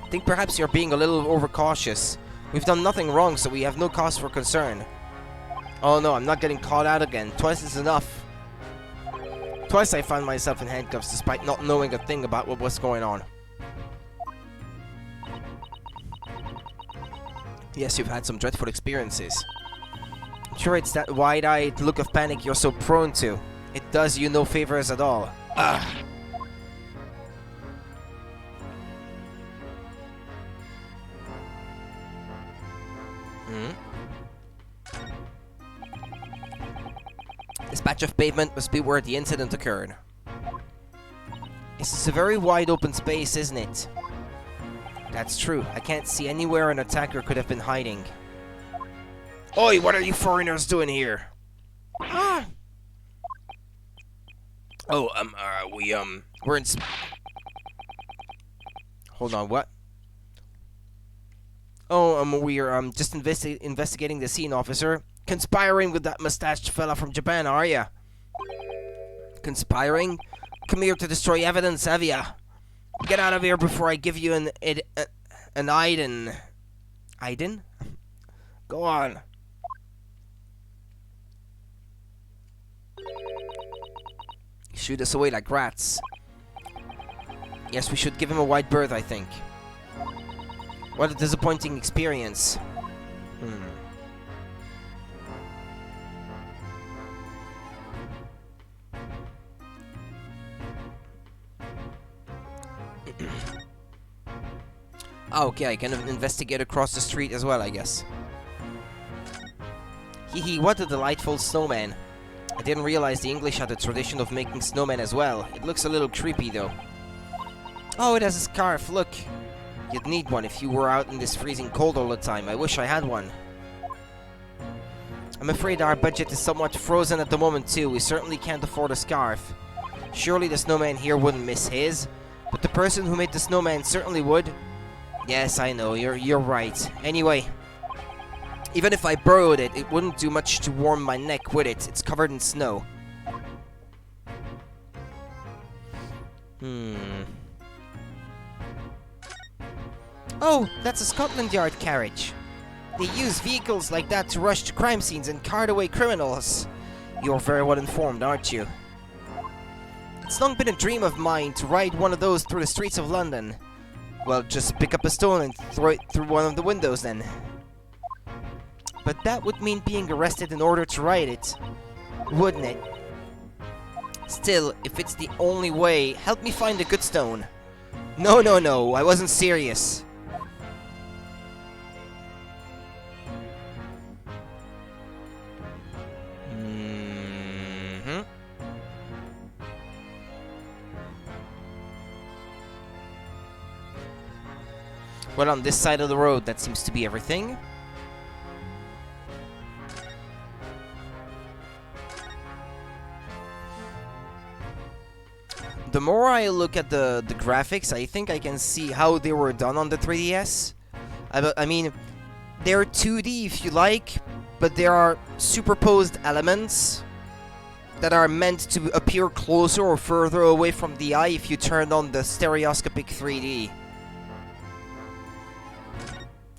I think perhaps you're being a little overcautious. We've done nothing wrong, so we have no cause for concern. Oh no, I'm not getting caught out again. Twice is enough. Twice I found myself in handcuffs despite not knowing a thing about what was going on. Yes, you've had some dreadful experiences. I'm sure it's that wide-eyed look of panic you're so prone to. It does you no favors at all. Ugh. This patch of pavement must be where the incident occurred. This is a very wide open space, isn't it? That's true. I can't see anywhere an attacker could have been hiding. Oi, what are you foreigners doing here? Ah! Oh, we're in... Hold on, what? Oh, we're, just investigating the scene, officer. Conspiring with that mustached fella from Japan, are ya? Conspiring? Come here to destroy evidence, have ya? Get out of here before I give you an Aiden. Aiden? Go on. Shoot us away like rats. Yes, we should give him a wide berth, I think. What a disappointing experience. Okay, I can investigate across the street as well, I guess. Hee, what a delightful snowman. I didn't realize the English had a tradition of making snowmen as well. It looks a little creepy, though. Oh, it has a scarf, look. You'd need one if you were out in this freezing cold all the time. I wish I had one. I'm afraid our budget is somewhat frozen at the moment, too. We certainly can't afford a scarf. Surely the snowman here wouldn't miss his. But the person who made the snowman certainly would. Yes, I know, you're right. Anyway, even if I borrowed it, it wouldn't do much to warm my neck, would it? It's covered in snow. Oh, that's a Scotland Yard carriage. They use vehicles like that to rush to crime scenes and cart away criminals. You're very well informed, aren't you? It's long been a dream of mine to ride one of those through the streets of London. Well, just pick up a stone and throw it through one of the windows then. but that would mean being arrested in order to write it, wouldn't it? Still, if it's the only way, help me find a good stone. No, no, no, I wasn't serious. Well, on this side of the road, that seems to be everything. The more I look at the graphics, I think I can see how they were done on the 3DS. I mean, they're 2D if you like, but there are superposed elements that are meant to appear closer or further away from the eye if you turn on the stereoscopic 3D.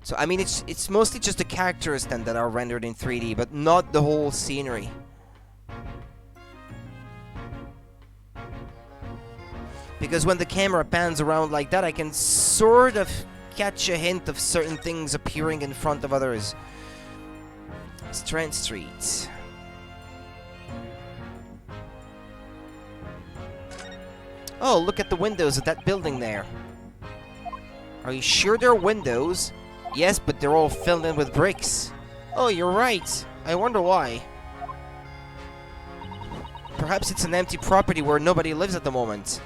So, I mean, it's mostly just the characters then that are rendered in 3D, but not the whole scenery. Because when the camera pans around like that, I can sort of catch a hint of certain things appearing in front of others. Strand Street. Oh, look at the windows of that building there. Are you sure they're windows? Yes, but they're all filled in with bricks. Oh, you're right. I wonder why. Perhaps it's an empty property where nobody lives at the moment.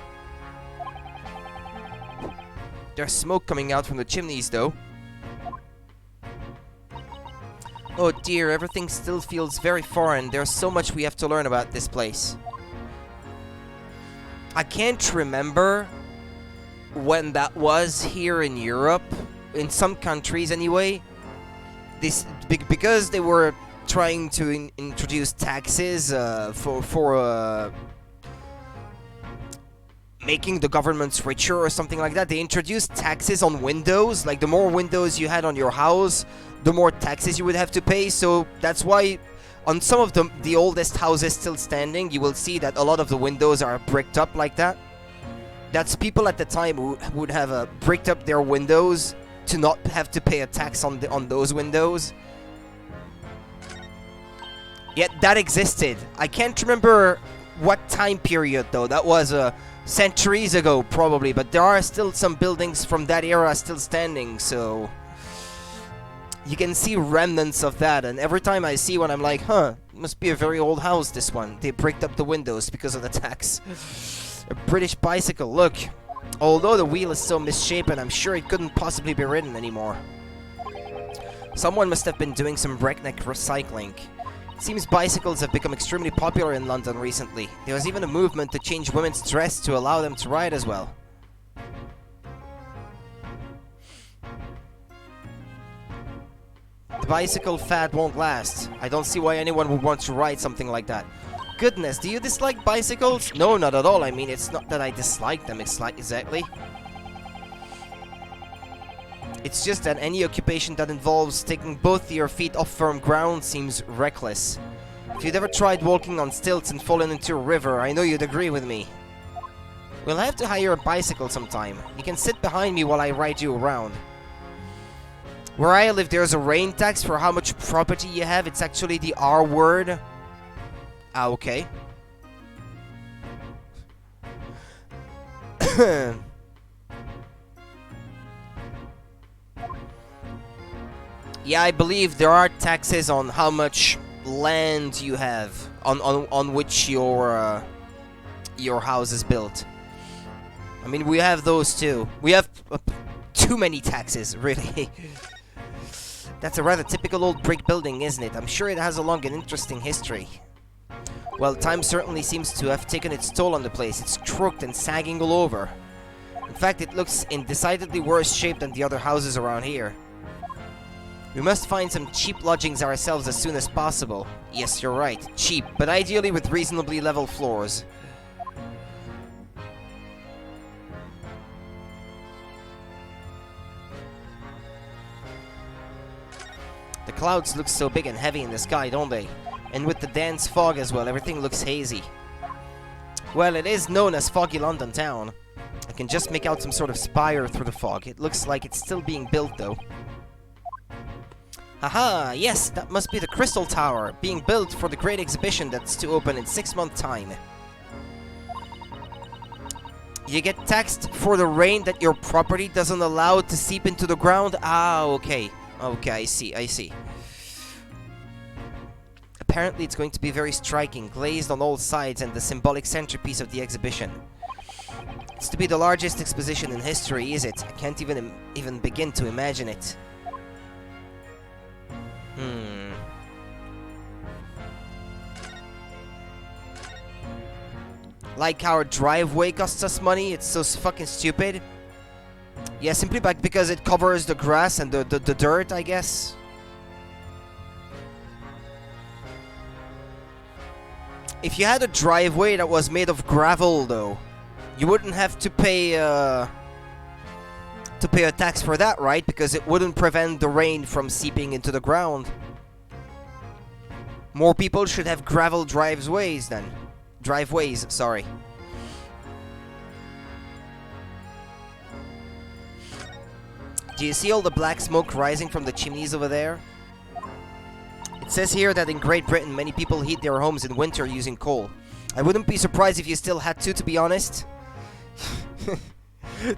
There's smoke coming out from the chimneys, though. Oh dear, everything still feels very foreign. There's so much we have to learn about this place. I can't remember when that was here in Europe. In some countries, anyway. Because they were trying to introduce taxes for making the governments richer or something like that. They introduced taxes on windows. Like, the more windows you had on your house, the more taxes you would have to pay. So that's why on some of the oldest houses still standing, you will see that a lot of the windows are bricked up like that. That's people at the time who would have bricked up their windows to not have to pay a tax on those windows. Yet that existed. I can't remember what time period though. That was centuries ago probably, but there are still some buildings from that era still standing, so you can see remnants of that, and every time I see one I'm like, huh, it must be a very old house, this one. They bricked up the windows because of the tax. A British bicycle, look. Although the wheel is so misshapen, I'm sure it couldn't possibly be ridden anymore. Someone must have been doing some breakneck recycling. It seems bicycles have become extremely popular in London recently. There was even a movement to change women's dress to allow them to ride as well. The bicycle fad won't last. I don't see why anyone would want to ride something like that. Goodness, do you dislike bicycles? No, not at all. I mean, it's not that I dislike them, exactly. It's just that any occupation that involves taking both your feet off firm ground seems reckless. If you'd ever tried walking on stilts and fallen into a river, I know you'd agree with me. We'll have to hire a bicycle sometime. You can sit behind me while I ride you around. Where I live, there's a rain tax for how much property you have. It's actually the R word. Ah, okay. Yeah, I believe there are taxes on how much land you have, on which your house is built. I mean, we have those too. We have too many taxes, really. That's a rather typical old brick building, isn't it? I'm sure it has a long and interesting history. Well, time certainly seems to have taken its toll on the place. It's crooked and sagging all over. In fact, it looks in decidedly worse shape than the other houses around here. We must find some cheap lodgings ourselves as soon as possible. Yes, you're right. Cheap, but ideally with reasonably level floors. The clouds look so big and heavy in the sky, don't they? And with the dense fog as well, everything looks hazy. Well, it is known as Foggy London Town. I can just make out some sort of spire through the fog. It looks like it's still being built, though. Haha, yes, that must be the Crystal Tower, being built for the great exhibition that's to open in 6 months' time. You get taxed for the rain that your property doesn't allow to seep into the ground? Ah, okay. Okay, I see. Apparently it's going to be very striking, glazed on all sides and the symbolic centerpiece of the exhibition. It's to be the largest exposition in history, is it? I can't even begin to imagine it. Like our driveway costs us money, it's so fucking stupid. Yeah, simply because it covers the grass and the dirt, I guess. If you had a driveway that was made of gravel, though, you wouldn't have to pay a tax for that, right? Because it wouldn't prevent the rain from seeping into the ground. More people should have gravel driveways then. Driveways, sorry. Do you see all the black smoke rising from the chimneys over there? It says here that in Great Britain, many people heat their homes in winter using coal. I wouldn't be surprised if you still had to be honest.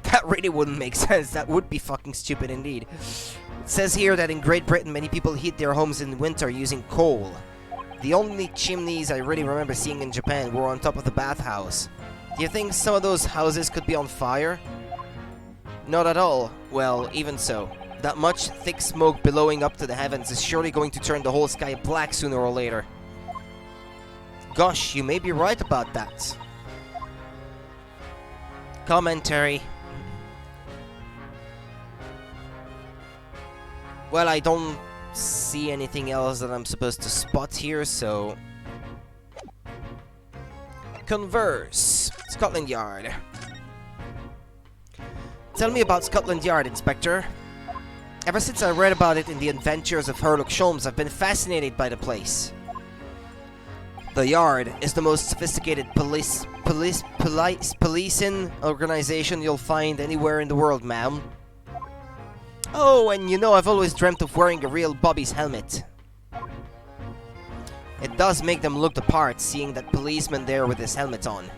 That really wouldn't make sense. That would be fucking stupid indeed. It says here that in Great Britain, many people heat their homes in winter using coal. The only chimneys I really remember seeing in Japan were on top of the bathhouse. Do you think some of those houses could be on fire? Not at all. Well, even so. That much thick smoke billowing up to the heavens is surely going to turn the whole sky black sooner or later. Gosh, you may be right about that. Commentary. Well, I don't see anything else that I'm supposed to spot here, so... Converse. Scotland Yard. Tell me about Scotland Yard, Inspector. Ever since I read about it in the Adventures of Sherlock Holmes, I've been fascinated by the place. The Yard is the most sophisticated policing organization you'll find anywhere in the world, ma'am. Oh, and you know I've always dreamt of wearing a real Bobby's helmet. It does make them look the part, seeing that policeman there with his helmet on.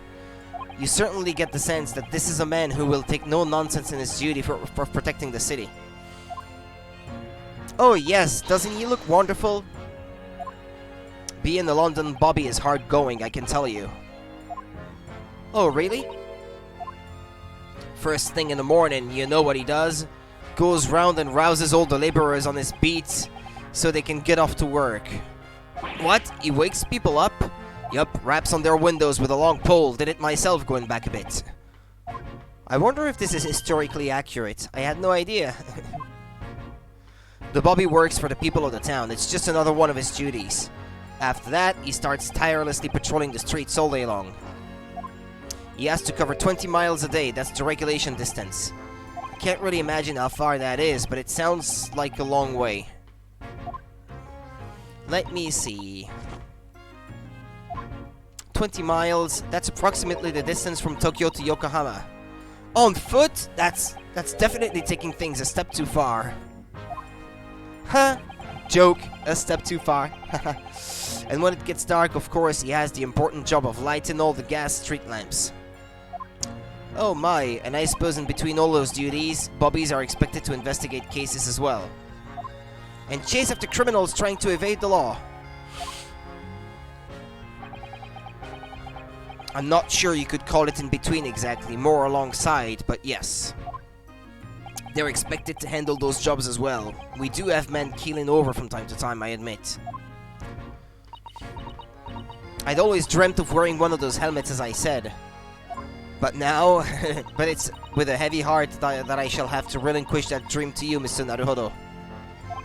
You certainly get the sense that this is a man who will take no nonsense in his duty for protecting the city. Oh yes, doesn't he look wonderful? Being a London Bobby is hard going, I can tell you. Oh, really? First thing in the morning, you know what he does? Goes round and rouses all the laborers on his beat so they can get off to work. What? He wakes people up? Yup, raps on their windows with a long pole. Did it myself going back a bit. I wonder if this is historically accurate. I had no idea. The Bobby works for the people of the town. It's just another one of his duties. After that, he starts tirelessly patrolling the streets all day long. He has to cover 20 miles a day. That's the regulation distance. I can't really imagine how far that is, but it sounds like a long way. Let me see. 20 miles, that's approximately the distance from Tokyo to Yokohama. On foot? That's definitely taking things a step too far. Huh? Joke, a step too far. And when it gets dark, of course, he has the important job of lighting all the gas street lamps. Oh my, and I suppose in between all those duties, Bobbies are expected to investigate cases as well. And chase after criminals trying to evade the law. I'm not sure you could call it in between exactly, more alongside, but yes. They're expected to handle those jobs as well. We do have men keeling over from time to time, I admit. I'd always dreamt of wearing one of those helmets, as I said. But now, but it's with a heavy heart that I shall have to relinquish that dream to you, Mr. Naruhodo.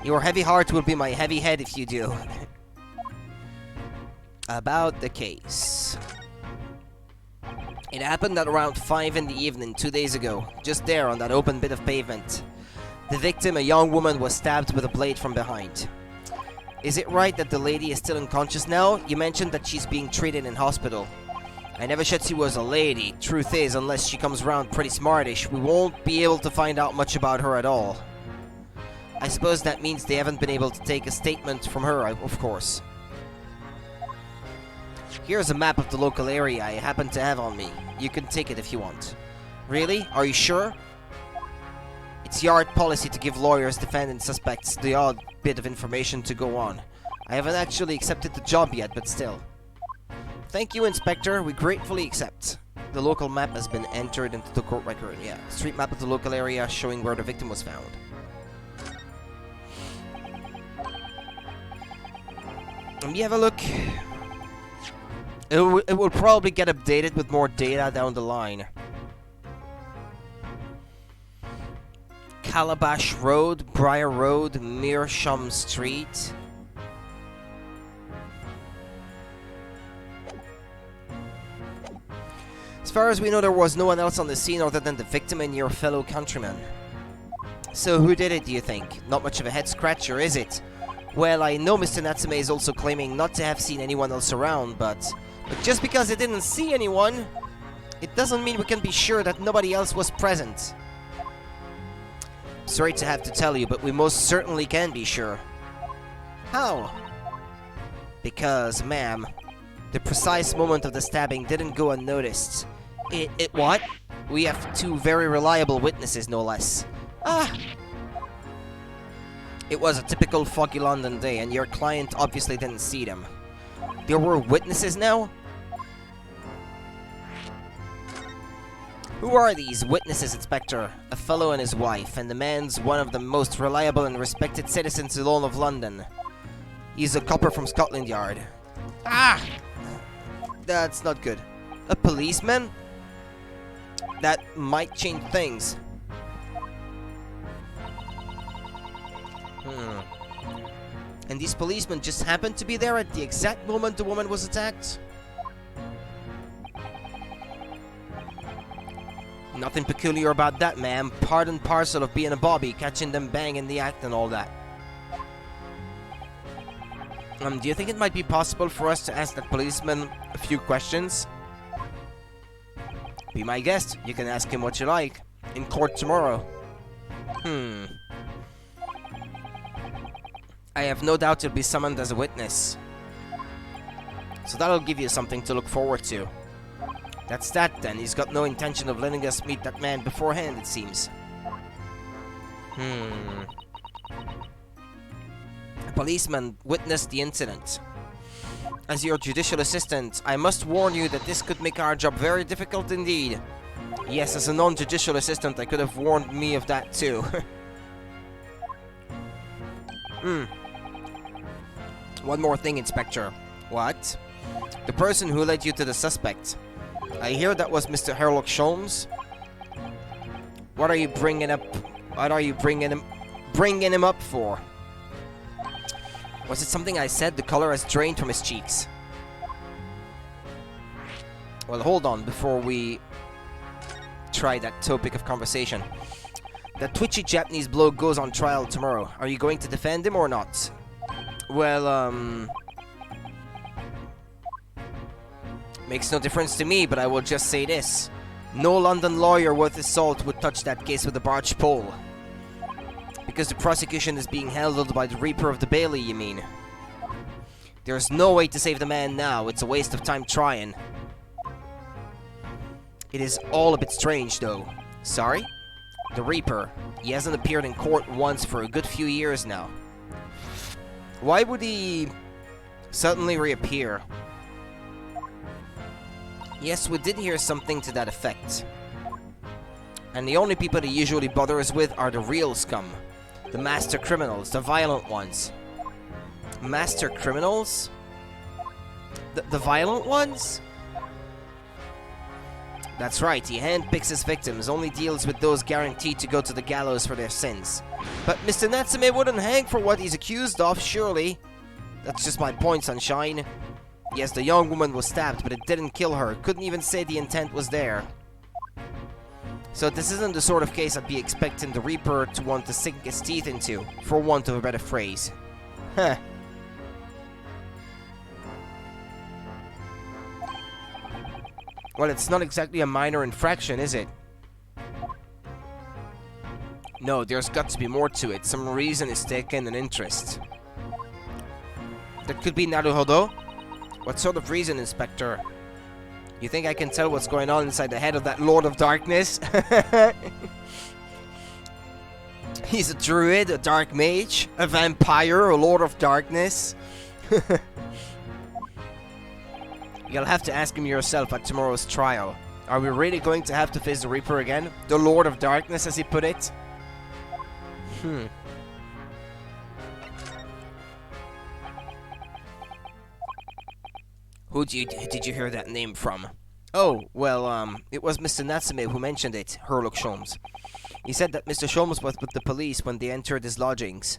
Your heavy heart will be my heavy head if you do. About the case. It happened at around 5 in the evening 2 days ago, just there on that open bit of pavement. The victim, a young woman, was stabbed with a blade from behind. Is it right that the lady is still unconscious now? You mentioned that she's being treated in hospital. I never said she was a lady. Truth is, unless she comes around pretty smartish, we won't be able to find out much about her at all. I suppose that means they haven't been able to take a statement from her, of course. Here's a map of the local area I happen to have on me. You can take it if you want. Really? Are you sure? It's yard policy to give lawyers, defendant, suspects the odd bit of information to go on. I haven't actually accepted the job yet, but still. Thank you, Inspector. We gratefully accept. The local map has been entered into the court record. Yeah, street map of the local area showing where the victim was found. Let me have a look. It will probably get updated with more data down the line. Calabash Road, Briar Road, Meerschaum Street. As far as we know, there was no one else on the scene other than the victim and your fellow countrymen. So who did it, do you think? Not much of a head-scratcher, is it? Well, I know Mr. Natsume is also claiming not to have seen anyone else around, but just because he didn't see anyone, it doesn't mean we can be sure that nobody else was present. Sorry to have to tell you, but we most certainly can be sure. How? Because, ma'am, the precise moment of the stabbing didn't go unnoticed. It what? We have two very reliable witnesses, no less. Ah! It was a typical foggy London day, and your client obviously didn't see them. There were witnesses now? Who are these witnesses, Inspector? A fellow and his wife, and the man's one of the most reliable and respected citizens alone of London. He's a copper from Scotland Yard. Ah! That's not good. A policeman? That might change things. And these policemen just happened to be there at the exact moment the woman was attacked? Nothing peculiar about that, ma'am. Part and parcel of being a bobby, catching them bang in the act and all that. Do you think it might be possible for us to ask that policeman a few questions? Be my guest. You can ask him what you like. In court tomorrow. I have no doubt he'll be summoned as a witness. So that'll give you something to look forward to. That's that then. He's got no intention of letting us meet that man beforehand, it seems. A policeman witnessed the incident. As your judicial assistant, I must warn you that this could make our job very difficult indeed. Yes, as a non-judicial assistant, I could have warned me of that too. One more thing, Inspector. What? The person who led you to the suspect. I hear that was Mr. Sherlock Holmes. What are you bringing up? What are you bringing him up for? Was it something I said? The color has drained from his cheeks. Well, hold on before we try that topic of conversation. That twitchy Japanese bloke goes on trial tomorrow. Are you going to defend him or not? Well, makes no difference to me, but I will just say this. No London lawyer worth his salt would touch that case with a barge pole. Because the prosecution is being held by the Reaper of the Bailey, you mean? There's no way to save the man now. It's a waste of time trying. It is all a bit strange, though. Sorry? The Reaper. He hasn't appeared in court once for a good few years now. Why would he suddenly reappear? Yes, we did hear something to that effect. And the only people he usually bothers with are the real scum. The master criminals, the violent ones. Master criminals? The violent ones? That's right, he handpicks his victims, only deals with those guaranteed to go to the gallows for their sins. But Mr. Natsume wouldn't hang for what he's accused of, surely. That's just my point, sunshine. Yes, the young woman was stabbed, but it didn't kill her. Couldn't even say the intent was there. So this isn't the sort of case I'd be expecting the Reaper to want to sink his teeth into, for want of a better phrase. Huh. Well, it's not exactly a minor infraction, is it? No, there's got to be more to it. Some reason is taken an interest. That could be Naruhodo. What sort of reason, Inspector? You think I can tell what's going on inside the head of that Lord of Darkness? He's a druid, a dark mage, a vampire, a Lord of Darkness. You'll have to ask him yourself at tomorrow's trial. Are we really going to have to face the Reaper again? The Lord of Darkness, as he put it? Who did you hear that name from? Oh, well, it was Mr. Natsume who mentioned it, Herlock Sholmes. He said that Mr. Sholmes was with the police when they entered his lodgings.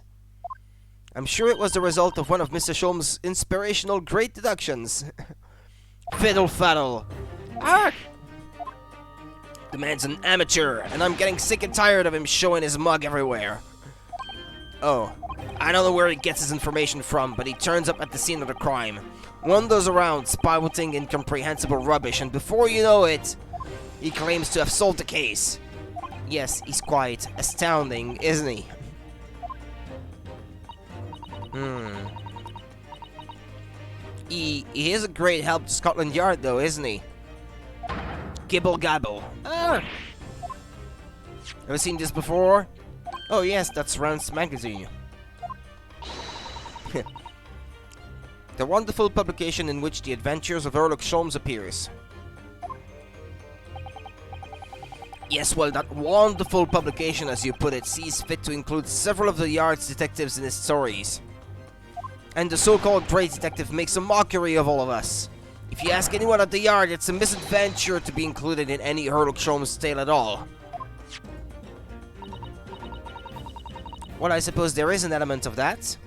I'm sure it was the result of one of Mr. Sholmes' inspirational great deductions. Fiddle faddle. Ah! The man's an amateur, and I'm getting sick and tired of him showing his mug everywhere. Oh, I don't know where he gets his information from, but he turns up at the scene of the crime, wanders around spouting incomprehensible rubbish, and before you know it, he claims to have solved the case. Yes, he's quite astounding, isn't he? He is a great help to Scotland Yard, though, isn't he? Gibble gabble. Ah! Ever seen this before? Oh yes, that's Rance magazine. The wonderful publication in which the adventures of Herlock Sholmes appears. Yes, well, that wonderful publication, as you put it, sees fit to include several of the Yard's detectives in its stories. And the so-called great detective makes a mockery of all of us. If you ask anyone at the Yard, it's a misadventure to be included in any Herlock Sholmes tale at all. Well, I suppose there is an element of that.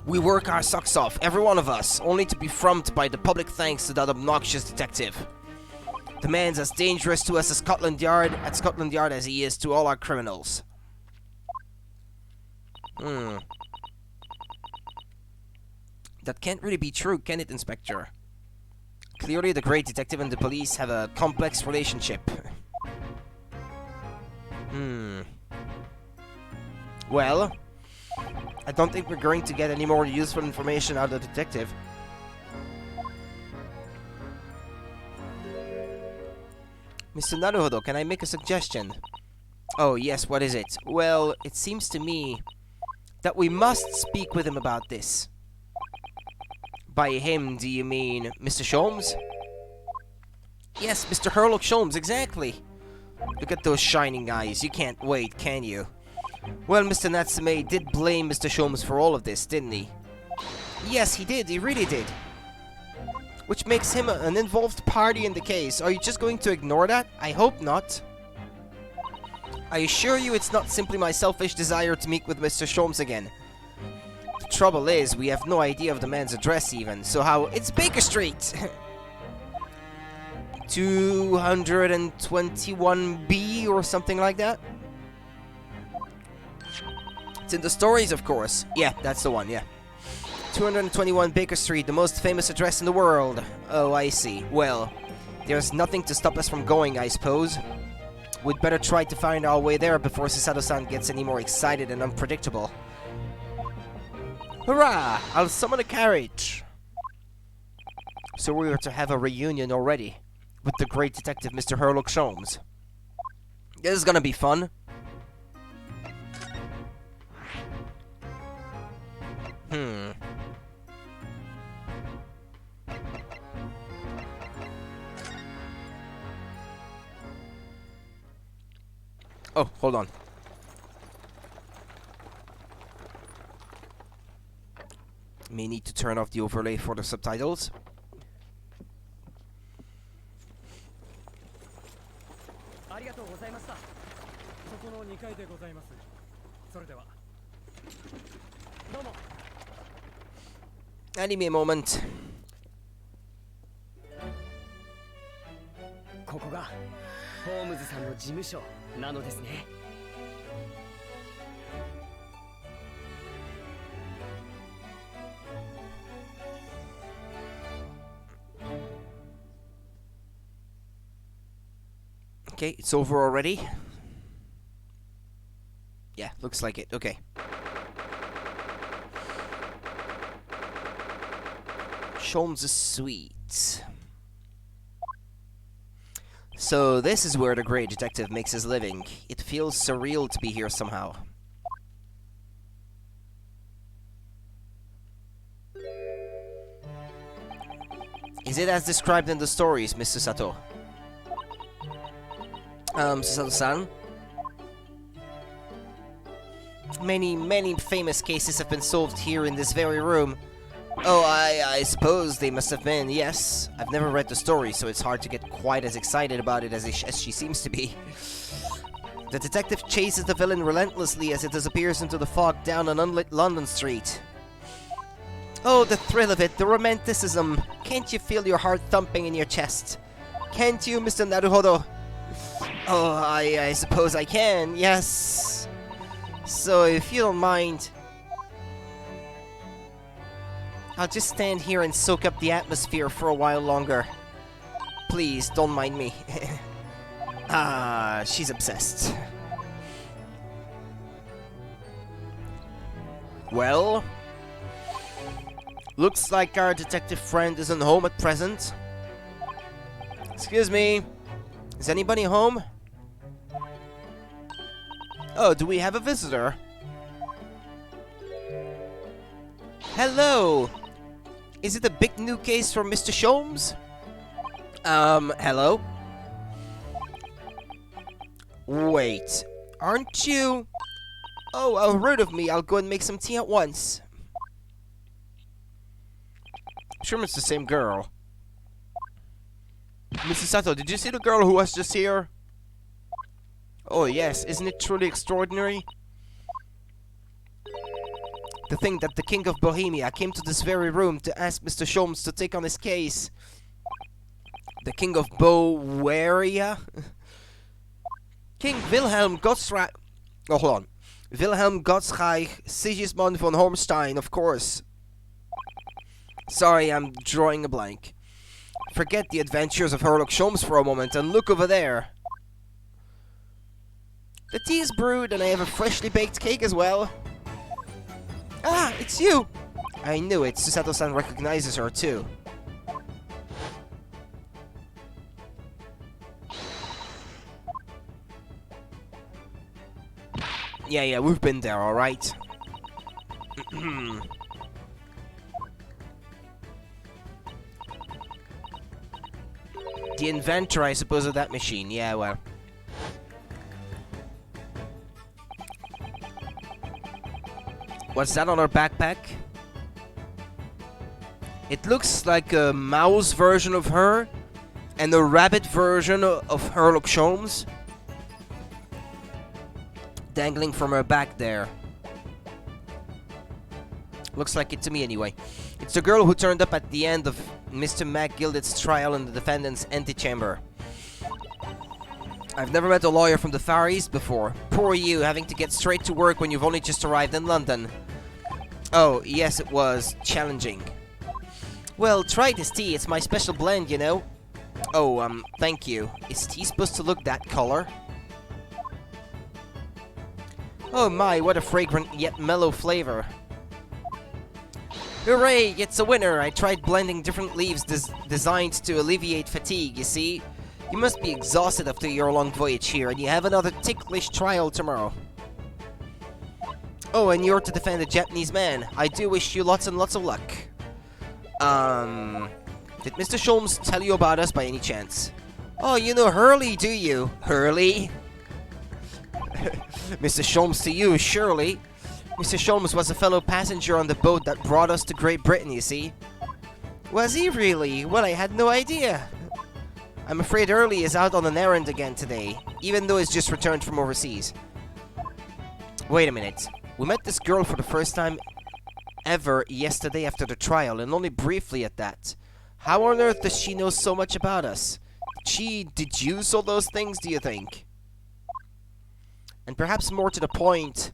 We work our socks off, every one of us, only to be frumped by the public thanks to that obnoxious detective. The man's as dangerous to us at Scotland Yard as he is to all our criminals. That can't really be true, can it, Inspector? Clearly, the great detective and the police have a complex relationship. Well, I don't think we're going to get any more useful information out of the detective. Mr. Naruhodo, can I make a suggestion? Oh, yes, what is it? Well, it seems to me that we must speak with him about this. By him, do you mean Mr. Sholmes? Yes, Mr. Herlock Sholmes, exactly. Look at those shining eyes. You can't wait, can you? Well, Mr. Natsume did blame Mr. Sholmes for all of this, didn't he? Yes, he did. He really did. Which makes him an involved party in the case. Are you just going to ignore that? I hope not. I assure you it's not simply my selfish desire to meet with Mr. Sholmes again. The trouble is, we have no idea of the man's address even, so how... It's Baker Street! 221B or something like that? It's in the stories, of course. Yeah, that's the one, yeah. 221 Baker Street, the most famous address in the world. Oh, I see. Well, there's nothing to stop us from going, I suppose. We'd better try to find our way there before Susato-san gets any more excited and unpredictable. Hurrah! I'll summon a carriage! So we are to have a reunion already with the great detective Mr. Herlock Sholmes. This is gonna be fun. Oh, hold on. May need to turn off the overlay for the subtitles. ありがとうございました。そこの2階でございます。それでは。どうも。 Anime moment. ここがホームズさんの事務所なのですね。Okay, it's over already. Yeah, looks like it. Okay. Sholmes' suite. So this is where the great detective makes his living. It feels surreal to be here somehow. Is it as described in the stories, Mr. Sato? Sato-san? Many famous cases have been solved here in this very room. Oh, I suppose they must have been, yes. I've never read the story, so it's hard to get quite as excited about it as she seems to be. The detective chases the villain relentlessly as it disappears into the fog down an unlit London street. Oh, the thrill of it, the romanticism. Can't you feel your heart thumping in your chest? Can't you, Mr. Naruhodo? Oh, I suppose I can, yes. So, if you don't mind, I'll just stand here and soak up the atmosphere for a while longer. Please, don't mind me. Ah, she's obsessed. Well, looks like our detective friend isn't home at present. Excuse me, is anybody home? Oh, do we have a visitor? Hello! Is it a big new case for Mr. Sholmes? Hello? Wait, aren't you... Oh, how rude of me, I'll go and make some tea at once. I'm sure it's the same girl. Mrs. Sato, did you see the girl who was just here? Oh yes, isn't it truly extraordinary? To think that the King of Bohemia came to this very room to ask Mr. Sholmes to take on his case. The King of Bohemia? King Wilhelm Gottsreich... Oh, hold on. Wilhelm Gottsreich Sigismund von Hornstein, of course. Sorry, I'm drawing a blank. Forget the adventures of Herlock Sholmes for a moment and look over there. The tea is brewed and I have a freshly baked cake as well. Ah, it's you! I knew it. Susato-san recognizes her too. Yeah, we've been there, alright? The inventor, I suppose, of that machine. Yeah, well. What's that on her backpack? It looks like a mouse version of her and a rabbit version of Herlock Sholmes dangling from her back there. Looks like it to me anyway. It's the girl who turned up at the end of Mr. MacGilded's trial in the defendant's antechamber. I've never met a lawyer from the Far East before. Poor you, having to get straight to work when you've only just arrived in London. Oh, yes, it was challenging. Well, try this tea. It's my special blend, you know. Oh, thank you. Is tea supposed to look that color? Oh my, what a fragrant yet mellow flavor. Hooray, it's a winner! I tried blending different leaves designed to alleviate fatigue, you see? You must be exhausted after your long voyage here, and you have another ticklish trial tomorrow. Oh, and you're to defend a Japanese man. I do wish you lots and lots of luck. Did Mr. Sholmes tell you about us by any chance? Oh, you know Hurley, do you? Hurley? Mr. Sholmes to you, surely. Mr. Sholmes was a fellow passenger on the boat that brought us to Great Britain, you see. Was he really? Well, I had no idea. I'm afraid Hurley is out on an errand again today, even though he's just returned from overseas. Wait a minute. We met this girl for the first time ever yesterday after the trial, and only briefly at that. How on earth does she know so much about us? Did she deduce all those things, do you think? And perhaps more to the point,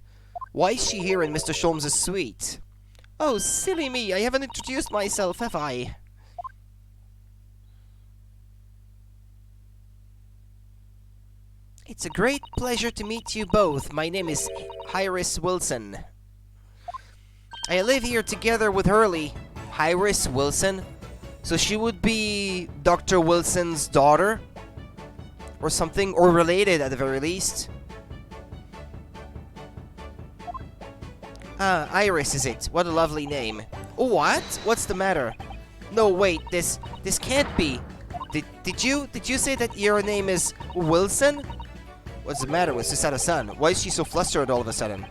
why is she here in Mr. Sholmes' suite? Oh, silly me, I haven't introduced myself, have I? It's a great pleasure to meet you both. My name is Iris Wilson. I live here together with Hurley. Iris Wilson? So she would be Dr. Wilson's daughter? Or something? Or related at the very least? Ah, Iris is it? What a lovely name. What? What's the matter? No, wait, this can't be. Did you say that your name is Wilson? What's the matter with Susato-san? Why is she so flustered all of a sudden?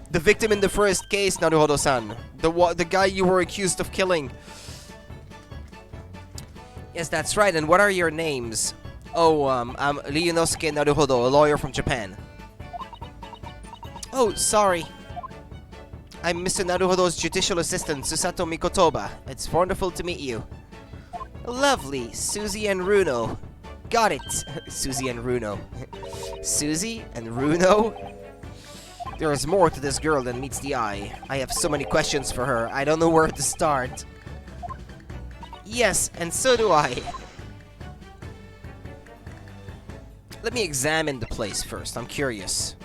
The victim in the first case, Naruhodo-san. The guy you were accused of killing. Yes, that's right. And what are your names? Oh, I'm Ryunosuke Naruhodo, a lawyer from Japan. Oh, sorry. I'm Mr. Naruhodo's judicial assistant, Susato Mikotoba. It's wonderful to meet you. Lovely, Susie and Runo. Got it. Susie and Runo. Susie and Runo? There is more to this girl than meets the eye. I have so many questions for her, I don't know where to start. Yes, and so do I. Let me examine the place first, I'm curious.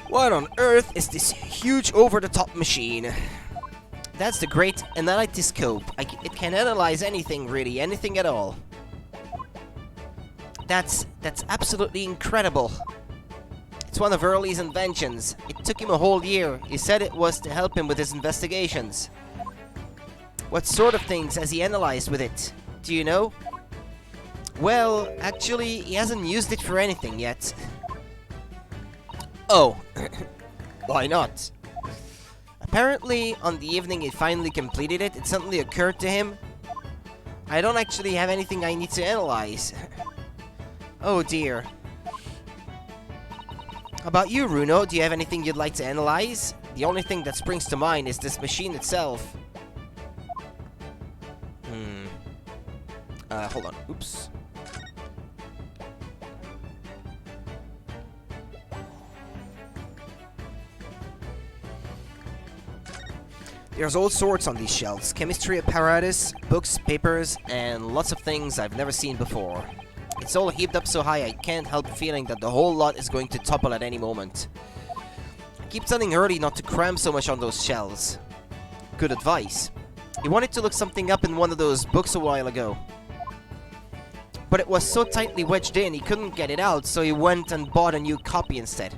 What on earth is this huge over-the-top machine? That's the great Analytic scope. It can analyze anything, really, anything at all. That's absolutely incredible. It's one of Early's inventions. It took him a whole year. He said it was to help him with his investigations. What sort of things has he analyzed with it? Do you know? Well, actually, he hasn't used it for anything yet. Oh, why not? Apparently, on the evening he finally completed it, it suddenly occurred to him, I don't actually have anything I need to analyze. Oh dear. How about you, Runo? Do you have anything you'd like to analyze? The only thing that springs to mind is this machine itself. Hold on. Oops. There's all sorts on these shelves. Chemistry apparatus, books, papers, and lots of things I've never seen before. It's all heaped up so high I can't help feeling that the whole lot is going to topple at any moment. I keep telling Hurley not to cram so much on those shelves. Good advice. He wanted to look something up in one of those books a while ago. But it was so tightly wedged in he couldn't get it out, so he went and bought a new copy instead.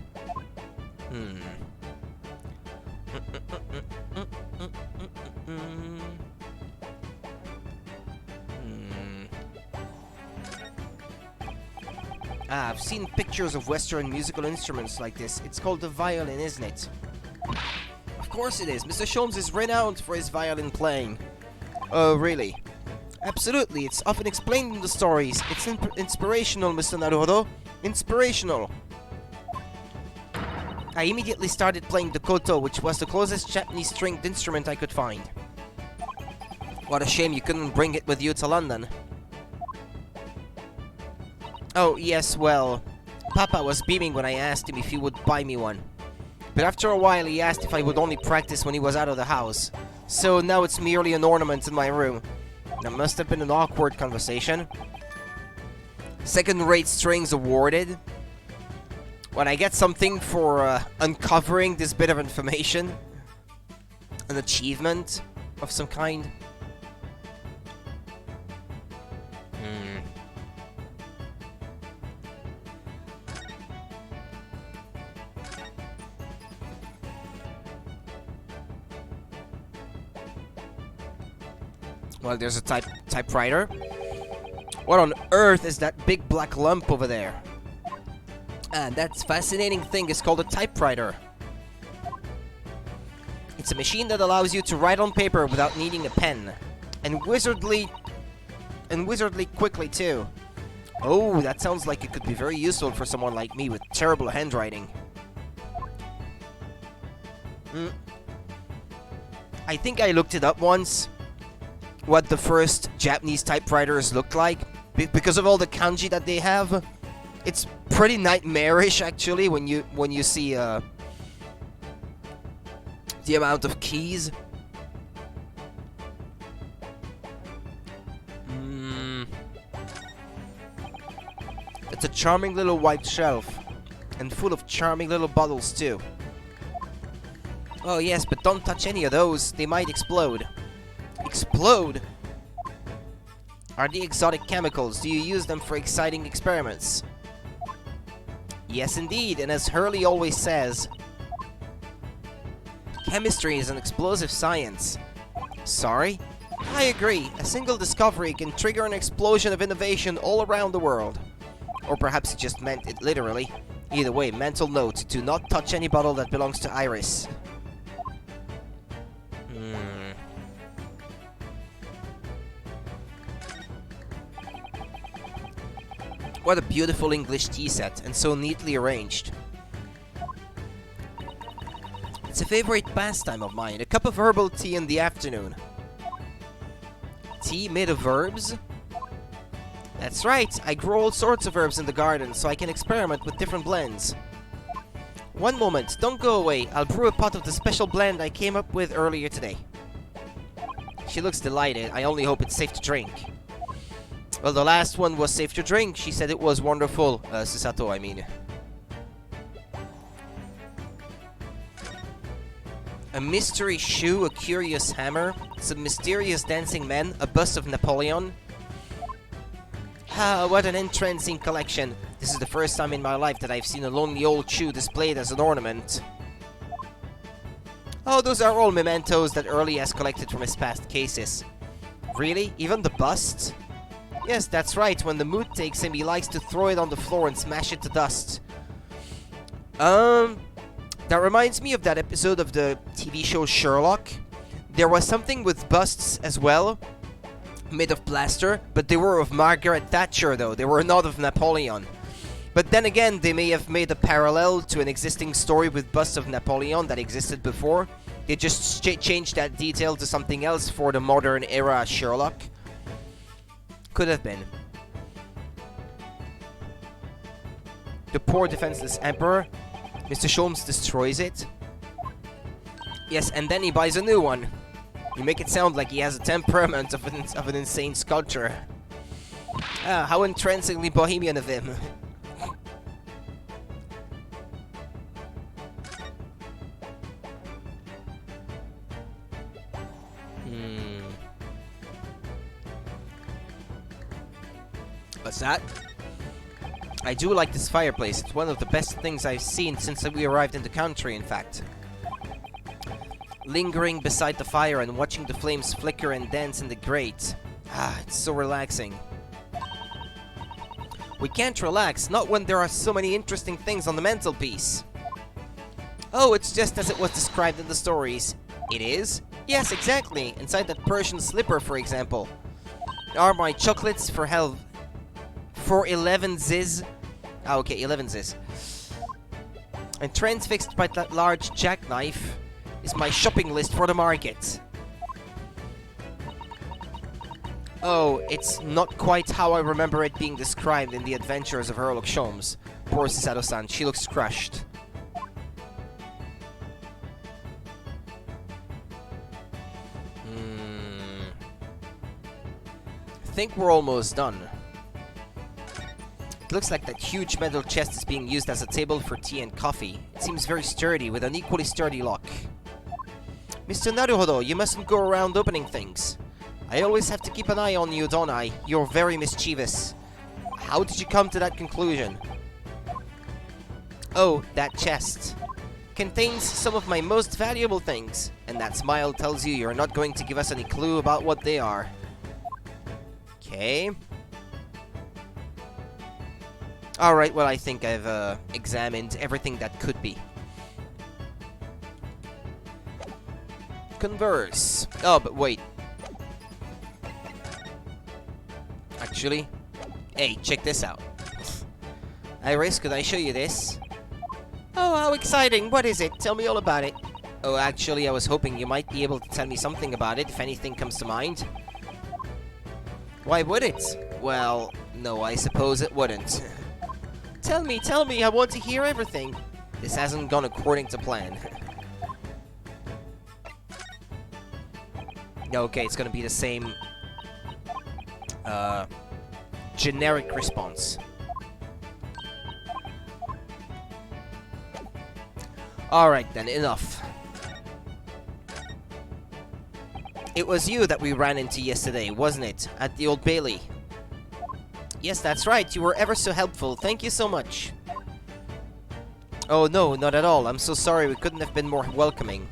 I've seen pictures of Western musical instruments like this. It's called the violin, isn't it? Of course it is. Mr. Sholmes is renowned for his violin playing. Oh, really? Absolutely. It's often explained in the stories. It's inspirational, Mr. Naruhodo. Inspirational. I immediately started playing the koto, which was the closest Japanese stringed instrument I could find. What a shame you couldn't bring it with you to London. Oh, yes, well, Papa was beaming when I asked him if he would buy me one. But after a while he asked if I would only practice when he was out of the house. So now it's merely an ornament in my room. That must have been an awkward conversation. Second-rate strings awarded. When I get something for uncovering this bit of information. An achievement of some kind. Well, there's a typewriter. What on earth is that big black lump over there? And that fascinating thing is called a typewriter. It's a machine that allows you to write on paper without needing a pen. And wizardly quickly too. Oh, that sounds like it could be very useful for someone like me with terrible handwriting. I think I looked it up once. What the first Japanese typewriters looked like. Because of all the kanji that they have. It's pretty nightmarish actually when you see the amount of keys. It's a charming little white shelf. And full of charming little bottles too. Oh yes, but don't touch any of those. They might explode. Explode? Are they exotic chemicals? Do you use them for exciting experiments? Yes indeed, and as Hurley always says, chemistry is an explosive science. Sorry? I agree. A single discovery can trigger an explosion of innovation all around the world. Or perhaps he just meant it literally. Either way, mental note, do not touch any bottle that belongs to Iris. What a beautiful English tea set, and so neatly arranged. It's a favorite pastime of mine, a cup of herbal tea in the afternoon. Tea made of herbs? That's right, I grow all sorts of herbs in the garden, so I can experiment with different blends. One moment, don't go away, I'll brew a pot of the special blend I came up with earlier today. She looks delighted, I only hope it's safe to drink. Well, the last one was safe to drink. She said it was wonderful. Susato, I mean. A mystery shoe, a curious hammer, some mysterious dancing men, a bust of Napoleon. Ah, what an entrancing collection. This is the first time in my life that I've seen a lonely old shoe displayed as an ornament. Oh, those are all mementos that Early has collected from his past cases. Really? Even the bust? Yes, that's right. When the mood takes him, he likes to throw it on the floor and smash it to dust. That reminds me of that episode of the TV show Sherlock. There was something with busts as well, made of plaster, but they were of Margaret Thatcher, though. They were not of Napoleon. But then again, they may have made a parallel to an existing story with busts of Napoleon that existed before. They just changed that detail to something else for the modern era Sherlock. Could have been. The poor defenseless emperor. Mr. Sholmes destroys it. Yes, and then he buys a new one. You make it sound like he has a temperament of an insane sculpture. Ah, how entrancingly bohemian of him. What's that? I do like this fireplace. It's one of the best things I've seen since we arrived in the country, in fact. Lingering beside the fire and watching the flames flicker and dance in the grate. Ah, it's so relaxing. We can't relax, not when there are so many interesting things on the mantelpiece. Oh, it's just as it was described in the stories. It is? Yes, exactly. Inside that Persian slipper, for example. Are my chocolates for 11 ziz. Ah, okay, 11 ziz. And transfixed by that large jackknife is my shopping list for the market. Oh, it's not quite how I remember it being described in the Adventures of Sherlock Holmes. Poor Susato-san, she looks crushed. I think we're almost done. It looks like that huge metal chest is being used as a table for tea and coffee. It seems very sturdy, with an equally sturdy lock. Mr. Naruhodo, you mustn't go around opening things. I always have to keep an eye on you, don't I? You're very mischievous. How did you come to that conclusion? Oh, that chest. Contains some of my most valuable things. And that smile tells you you're not going to give us any clue about what they are. Okay. Alright, well, I think I've examined everything that could be. Converse. Oh, but wait. Actually, hey, check this out. Iris, could I show you this? Oh, how exciting. What is it? Tell me all about it. Oh, actually, I was hoping you might be able to tell me something about it if anything comes to mind. Why would it? Well, no, I suppose it wouldn't. Tell me, I want to hear everything. This hasn't gone according to plan. Okay, it's gonna be the same generic response. Alright then, enough. It was you that we ran into yesterday, wasn't it? At the Old Bailey. Yes, that's right. You were ever so helpful. Thank you so much. Oh no, not at all. I'm so sorry we couldn't have been more welcoming.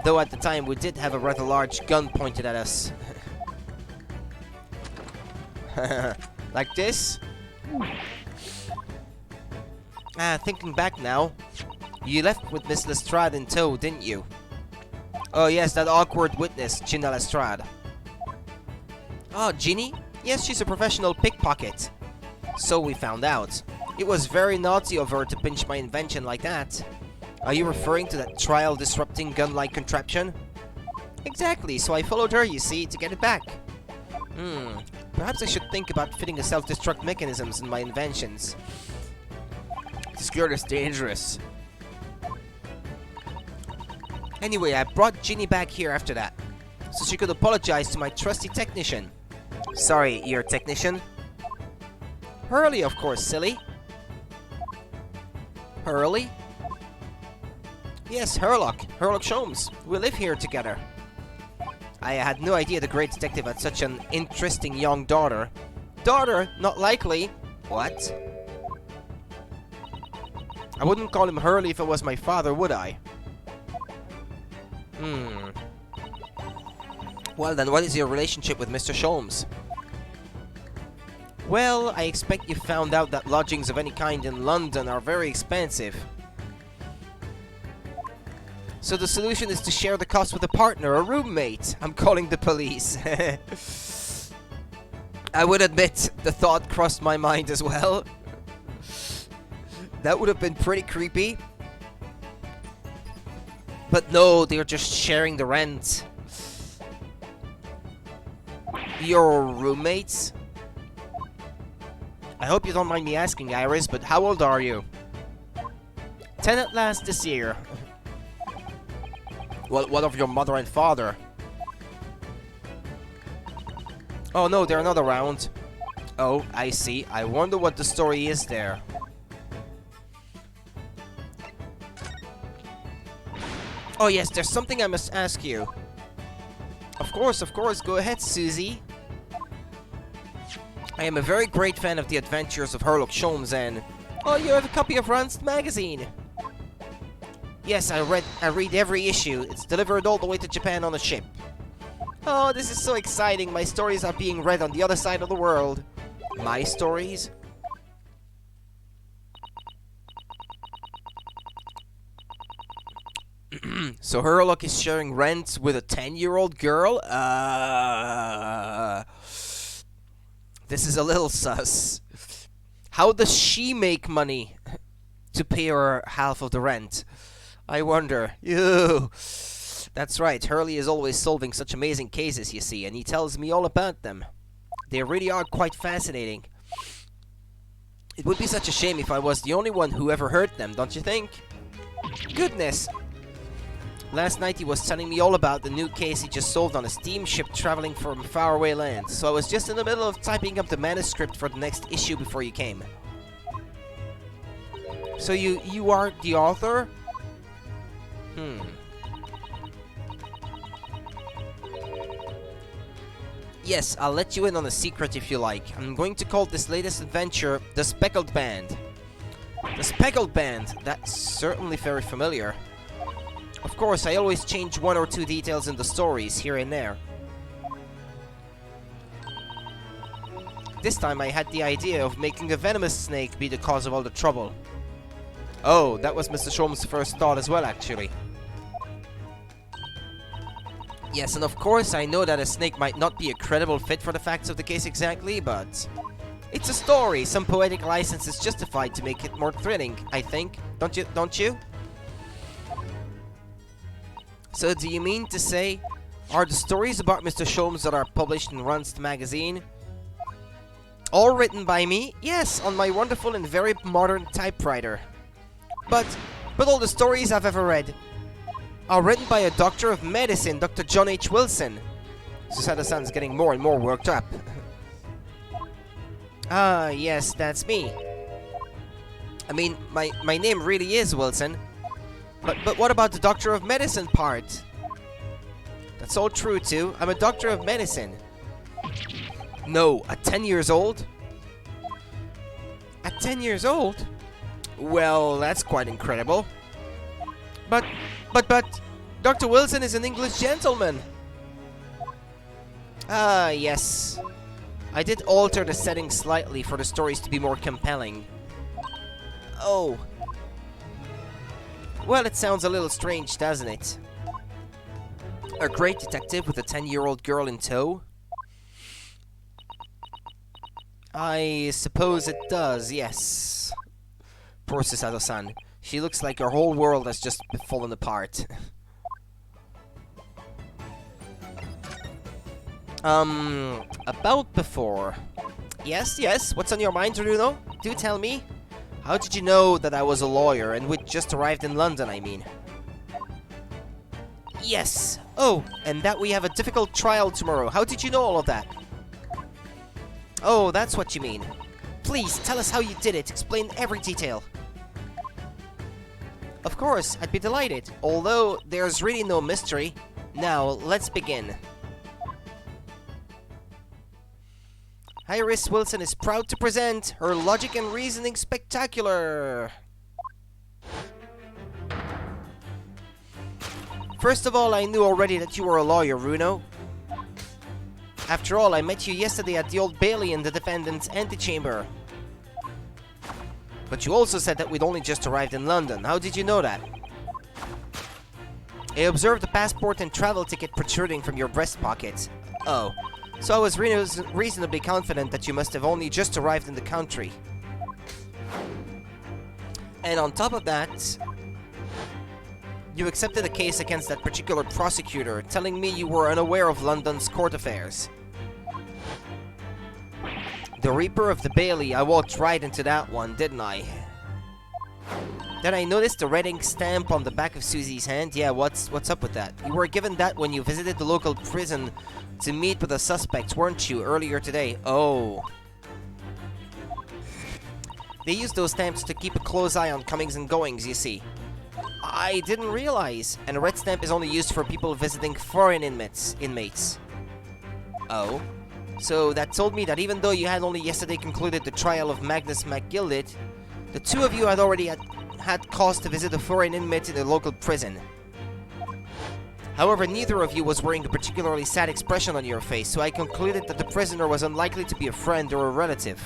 Though at the time we did have a rather large gun pointed at us. Like this? Thinking back now. You left with Miss Lestrade in tow, didn't you? Oh yes, that awkward witness, Gina Lestrade. Oh, Ginny? Yes, she's a professional pickpocket. So we found out. It was very naughty of her to pinch my invention like that. Are you referring to that trial-disrupting gun-like contraption? Exactly, so I followed her, you see, to get it back. Perhaps I should think about fitting a self-destruct mechanisms in my inventions. This girl is dangerous. Anyway, I brought Ginny back here after that, so she could apologize to my trusty technician. Sorry, your technician? Hurley, of course, silly. Hurley? Yes, Herlock Sholmes. We live here together. I had no idea the great detective had such an interesting young daughter. Daughter? Not likely. What? I wouldn't call him Hurley if it was my father, would I? Well then, what is your relationship with Mr. Sholmes? Well, I expect you found out that lodgings of any kind in London are very expensive. So the solution is to share the cost with a partner, a roommate. I'm calling the police. I would admit, the thought crossed my mind as well. That would have been pretty creepy. But no, they're just sharing the rent. Your roommates? I hope you don't mind me asking, Iris, but how old are you? 10 at last this year. Well, what of your mother and father? Oh no, they're not around. Oh, I see. I wonder what the story is there. Oh yes, there's something I must ask you. Of course, go ahead, Susie. I am a very great fan of the adventures of Herlock Sholmes and... Oh, you have a copy of Ranst magazine. Yes, I read every issue. It's delivered all the way to Japan on a ship. Oh, this is so exciting. My stories are being read on the other side of the world. My stories? So Herlock is sharing rent with a 10-year-old girl? This is a little sus. How does she make money to pay her half of the rent? I wonder. Ew. That's right, Hurley is always solving such amazing cases, you see, and he tells me all about them. They really are quite fascinating. It would be such a shame if I was the only one who ever heard them, don't you think? Goodness! Last night he was telling me all about the new case he just solved on a steamship traveling from faraway lands, so I was just in the middle of typing up the manuscript for the next issue before you came. So you are the author? Yes, I'll let you in on a secret if you like. I'm going to call this latest adventure The Speckled Band. The Speckled Band! That's certainly very familiar. Of course, I always change one or two details in the stories, here and there. This time I had the idea of making a venomous snake be the cause of all the trouble. Oh, that was Mr. Sholmes' first thought as well, actually. Yes, and of course I know that a snake might not be a credible fit for the facts of the case exactly, but... It's a story. Some poetic license is justified to make it more thrilling, I think. Don't you? So do you mean to say, are the stories about Mr. Sholmes that are published in Ranst magazine all written by me? Yes, on my wonderful and very modern typewriter. But all the stories I've ever read are written by a doctor of medicine, Dr. John H. Wilson. Susada-san's getting more and more worked up. Ah, yes, that's me. I mean, my name really is Wilson. But what about the Doctor of Medicine part? That's all true too. I'm a Doctor of Medicine. No, at 10 years old? At 10 years old? Well, that's quite incredible. But, Dr. Wilson is an English gentleman. Ah, yes. I did alter the setting slightly for the stories to be more compelling. Oh. Well, it sounds a little strange, doesn't it? A great detective with a 10-year-old girl in tow? I suppose it does, yes. Poor Susato-san. She looks like her whole world has just fallen apart. About before. Yes, what's on your mind, Runo? Do tell me. How did you know that I was a lawyer and we'd just arrived in London, I mean? Yes. Oh, and that we have a difficult trial tomorrow. How did you know all of that? Oh, that's what you mean. Please, tell us how you did it. Explain every detail. Of course, I'd be delighted. Although, there's really no mystery. Now, let's begin. Iris Wilson is proud to present her Logic and Reasoning Spectacular. First of all, I knew already that you were a lawyer, Runo. After all, I met you yesterday at the Old Bailey in the defendant's antechamber. But you also said that we'd only just arrived in London. How did you know that? I observed a passport and travel ticket protruding from your breast pocket. Oh. So I was reasonably confident that you must have only just arrived in the country. And on top of that, you accepted a case against that particular prosecutor, telling me you were unaware of London's court affairs. The Reaper of the Bailey, I walked right into that one, didn't I? Then I noticed the red ink stamp on the back of Susie's hand. Yeah, what's up with that? You were given that when you visited the local prison to meet with a suspect, weren't you, earlier today? Oh. They use those stamps to keep a close eye on comings and goings, you see. I didn't realize. And a red stamp is only used for people visiting foreign inmates. Oh. So that told me that even though you had only yesterday concluded the trial of Magnus MacGilded, the two of you had already had cause to visit a foreign inmate in a local prison. However, neither of you was wearing a particularly sad expression on your face, so I concluded that the prisoner was unlikely to be a friend or a relative.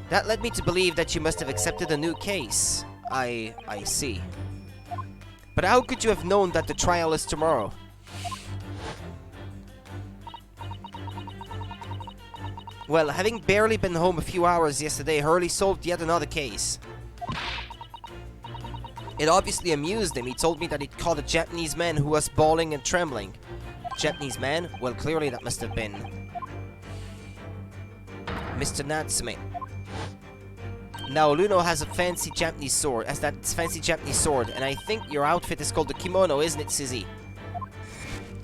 That led me to believe that you must have accepted a new case. I see. But how could you have known that the trial is tomorrow? Well, having barely been home a few hours yesterday, Hurley solved yet another case. It obviously amused him. He told me that he'd caught a Japanese man who was bawling and trembling. Japanese man? Well, clearly that must have been Mr. Natsume. Now, Luno has a fancy Japanese sword, and I think your outfit is called the kimono, isn't it, Suzy?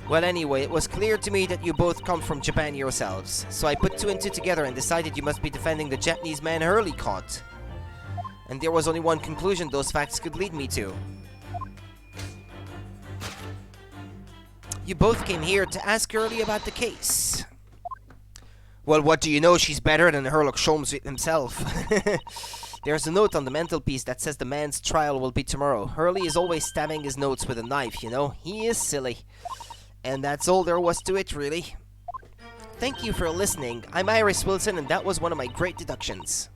Well, anyway, it was clear to me that you both come from Japan yourselves, so I put two and two together and decided you must be defending the Japanese man Hurley caught. And there was only one conclusion those facts could lead me to. You both came here to ask Hurley about the case. Well, what do you know? She's better than Sherlock Holmes himself. There's a note on the mantelpiece that says the man's trial will be tomorrow. Hurley is always stabbing his notes with a knife, you know. He is silly. And that's all there was to it, really. Thank you for listening. I'm Iris Wilson, and that was one of my great deductions.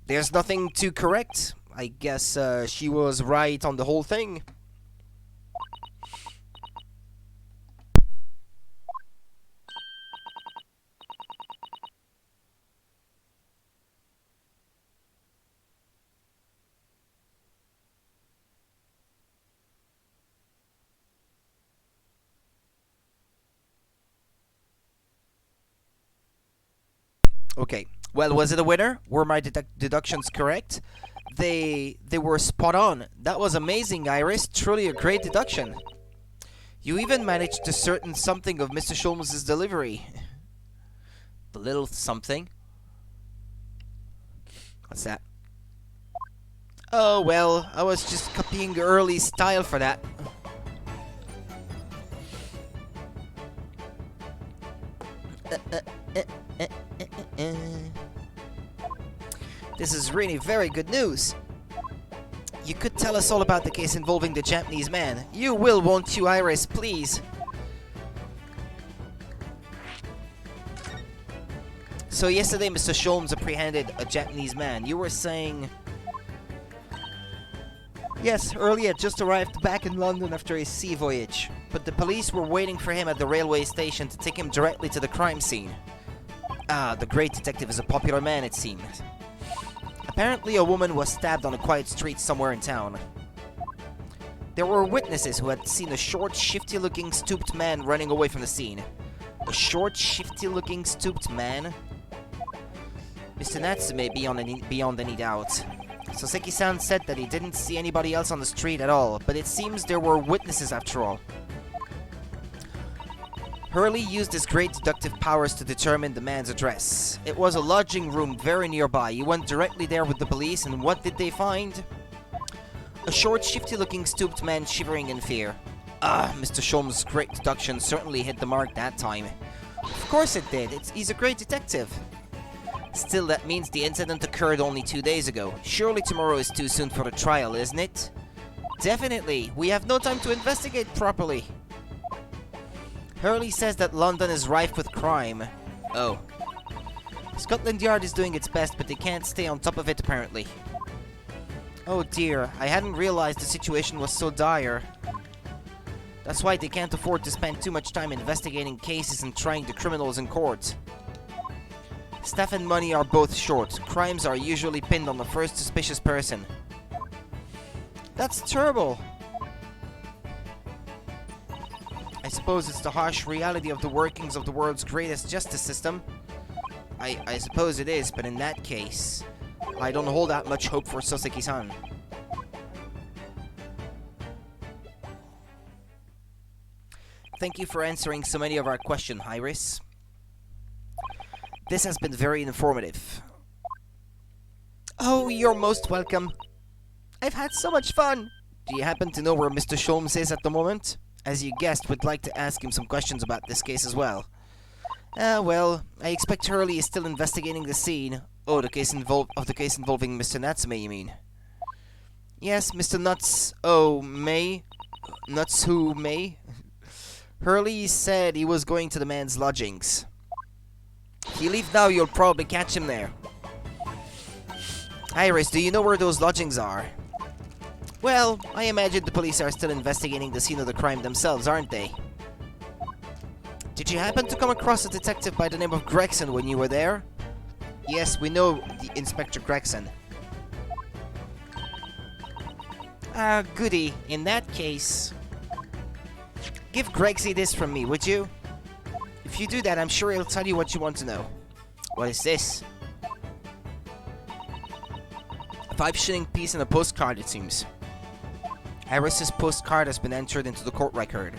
There's nothing to correct. I guess she was right on the whole thing. Okay, well, was it a winner? Were my deductions correct? They were spot on. That was amazing, Iris. Truly a great deduction. You even managed to discern something of Mr. Sholmes' delivery. The little something? What's that? Oh well, I was just copying early style for that. This is really very good news. You could tell us all about the case involving the Japanese man. You will, won't you, Iris, please? So yesterday, Mr. Sholmes apprehended a Japanese man. You were saying... Yes, earlier just arrived back in London after a sea voyage. But the police were waiting for him at the railway station to take him directly to the crime scene. Ah, the great detective is a popular man, it seems. Apparently a woman was stabbed on a quiet street somewhere in town. There were witnesses who had seen a short, shifty-looking, stooped man running away from the scene. A short, shifty-looking, stooped man? Mr. Natsume beyond any doubt. Soseki-san said that he didn't see anybody else on the street at all, but it seems there were witnesses after all. Hurley used his great deductive powers to determine the man's address. It was a lodging room very nearby. He went directly there with the police, and what did they find? A short, shifty-looking, stooped man shivering in fear. Ah, Mr. Sholmes' great deduction certainly hit the mark that time. Of course it did. He's a great detective. Still, that means the incident occurred only 2 days ago. Surely tomorrow is too soon for the trial, isn't it? Definitely. We have no time to investigate properly. Hurley says that London is rife with crime. Oh. Scotland Yard is doing its best, but they can't stay on top of it, apparently. Oh dear, I hadn't realized the situation was so dire. That's why they can't afford to spend too much time investigating cases and trying the criminals in court. Staff and money are both short. Crimes are usually pinned on the first suspicious person. That's terrible. I suppose it's the harsh reality of the workings of the world's greatest justice system. I suppose it is, but in that case, I don't hold that much hope for Soseki-san. Thank you for answering so many of our questions, Iris. This has been very informative. Oh, you're most welcome. I've had so much fun. Do you happen to know where Mr. Sholmes is at the moment? As you guessed, we'd like to ask him some questions about this case as well. Well, I expect Hurley is still investigating the scene. Oh, the case involving Mr. Natsume, you mean? Yes, Mr. Natsume. Hurley said he was going to the man's lodgings. If you leave now, you'll probably catch him there. Iris, do you know where those lodgings are? Well, I imagine the police are still investigating the scene of the crime themselves, aren't they? Did you happen to come across a detective by the name of Gregson when you were there? Yes, we know the Inspector Gregson. Ah, goody. In that case... Give Gregsy this from me, would you? If you do that, I'm sure he'll tell you what you want to know. What is this? A 5-shilling piece and a postcard, it seems. Iris's postcard has been entered into the court record.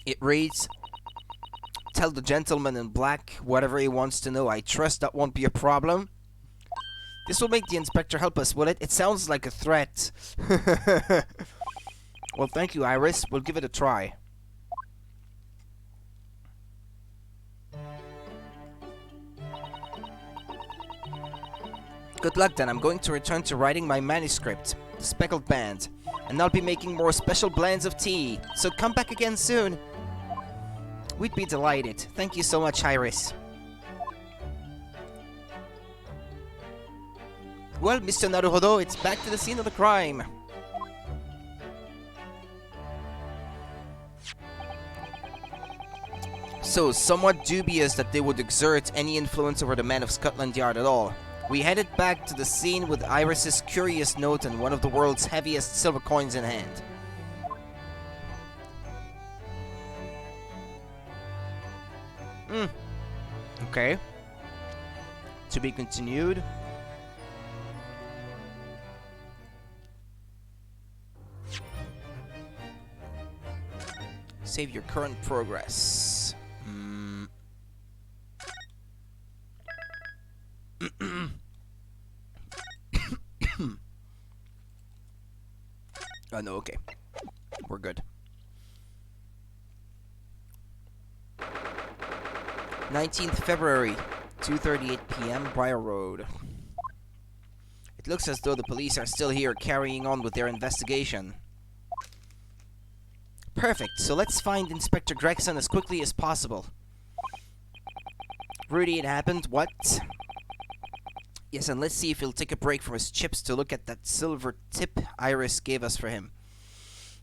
It reads, "Tell the gentleman in black whatever he wants to know. I trust that won't be a problem." This will make the inspector help us, will it? It sounds like a threat. Well, thank you, Iris. We'll give it a try. Good luck then. I'm going to return to writing my manuscript, The Speckled Band, and I'll be making more special blends of tea. So come back again soon. We'd be delighted. Thank you so much, Iris. Well, Mr. Naruhodo, it's back to the scene of the crime. So, somewhat dubious that they would exert any influence over the men of Scotland Yard at all. We headed back to the scene with Iris's curious note and one of the world's heaviest silver coins in hand. Okay. To be continued. Save your current progress. Oh no, okay. We're good. 19th February, 2:38 p.m., Briar Road. It looks as though the police are still here carrying on with their investigation. Perfect, so let's find Inspector Gregson as quickly as possible. Rudy, it happened. What? Yes, and let's see if he'll take a break from his chips to look at that silver tip Iris gave us for him.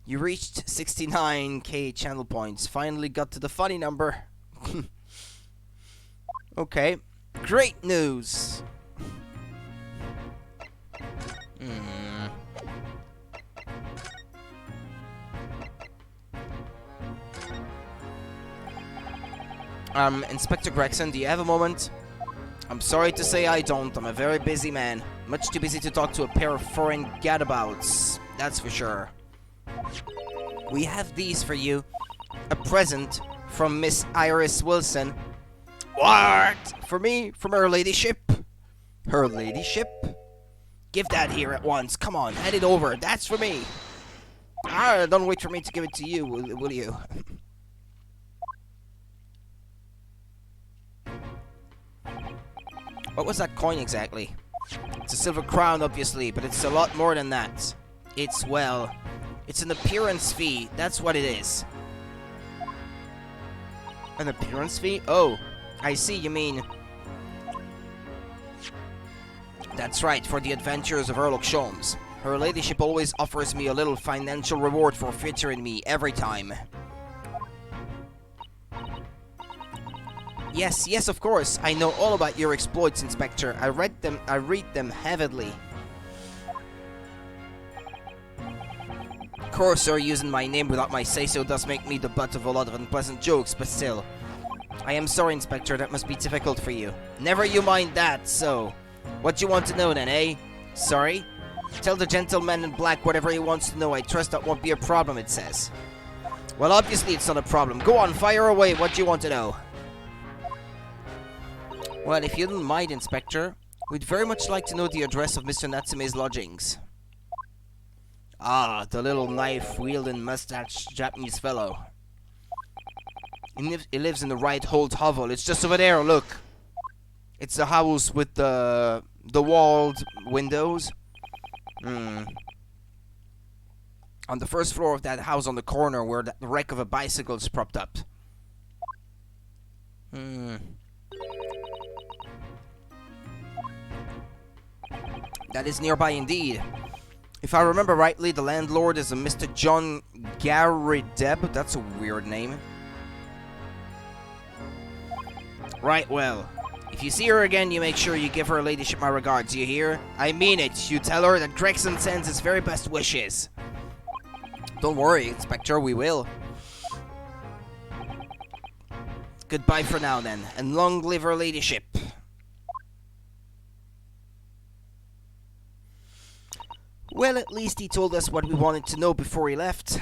You reached 69k channel points. Finally got to the funny number. Okay. Great news. Inspector Gregson, do you have a moment? I'm sorry to say I don't. I'm a very busy man. Much too busy to talk to a pair of foreign gadabouts. That's for sure. We have these for you. A present from Miss Iris Wilson. What? For me? From her ladyship? Her ladyship? Give that here at once. Come on, hand it over. That's for me. Ah, don't wait for me to give it to you, will you? What was that coin exactly? It's a silver crown, obviously, but it's a lot more than that. It's, well, it's an appearance fee. That's what it is. An appearance fee? Oh, I see, you mean... That's right, for the adventures of Erlock Sholmes. Her ladyship always offers me a little financial reward for featuring me every time. Yes, yes, of course. I know all about your exploits, Inspector. I read them avidly. Of course, sir, using my name without my say-so does make me the butt of a lot of unpleasant jokes, but still. I am sorry, Inspector, that must be difficult for you. Never you mind that, so... What do you want to know then, eh? Sorry? Tell the gentleman in black whatever he wants to know. I trust that won't be a problem, it says. Well, obviously it's not a problem. Go on, fire away. What do you want to know? Well, if you don't mind, Inspector, we'd very much like to know the address of Mr. Natsume's lodgings. Ah, the little knife-wielding mustached Japanese fellow. He lives in the right hold hovel. It's just over there, look. It's the house with the walled windows. On the first floor of that house on the corner where the wreck of a bicycle is propped up. That is nearby indeed. If I remember rightly, the landlord is a Mr. John Garrideb. That's a weird name. Right, well, if you see her again, you make sure you give her ladyship my regards, you hear? I mean it. You tell her that Gregson sends his very best wishes. Don't worry, Inspector, we will. Goodbye for now, then, and long live her ladyship. Well, at least he told us what we wanted to know before he left.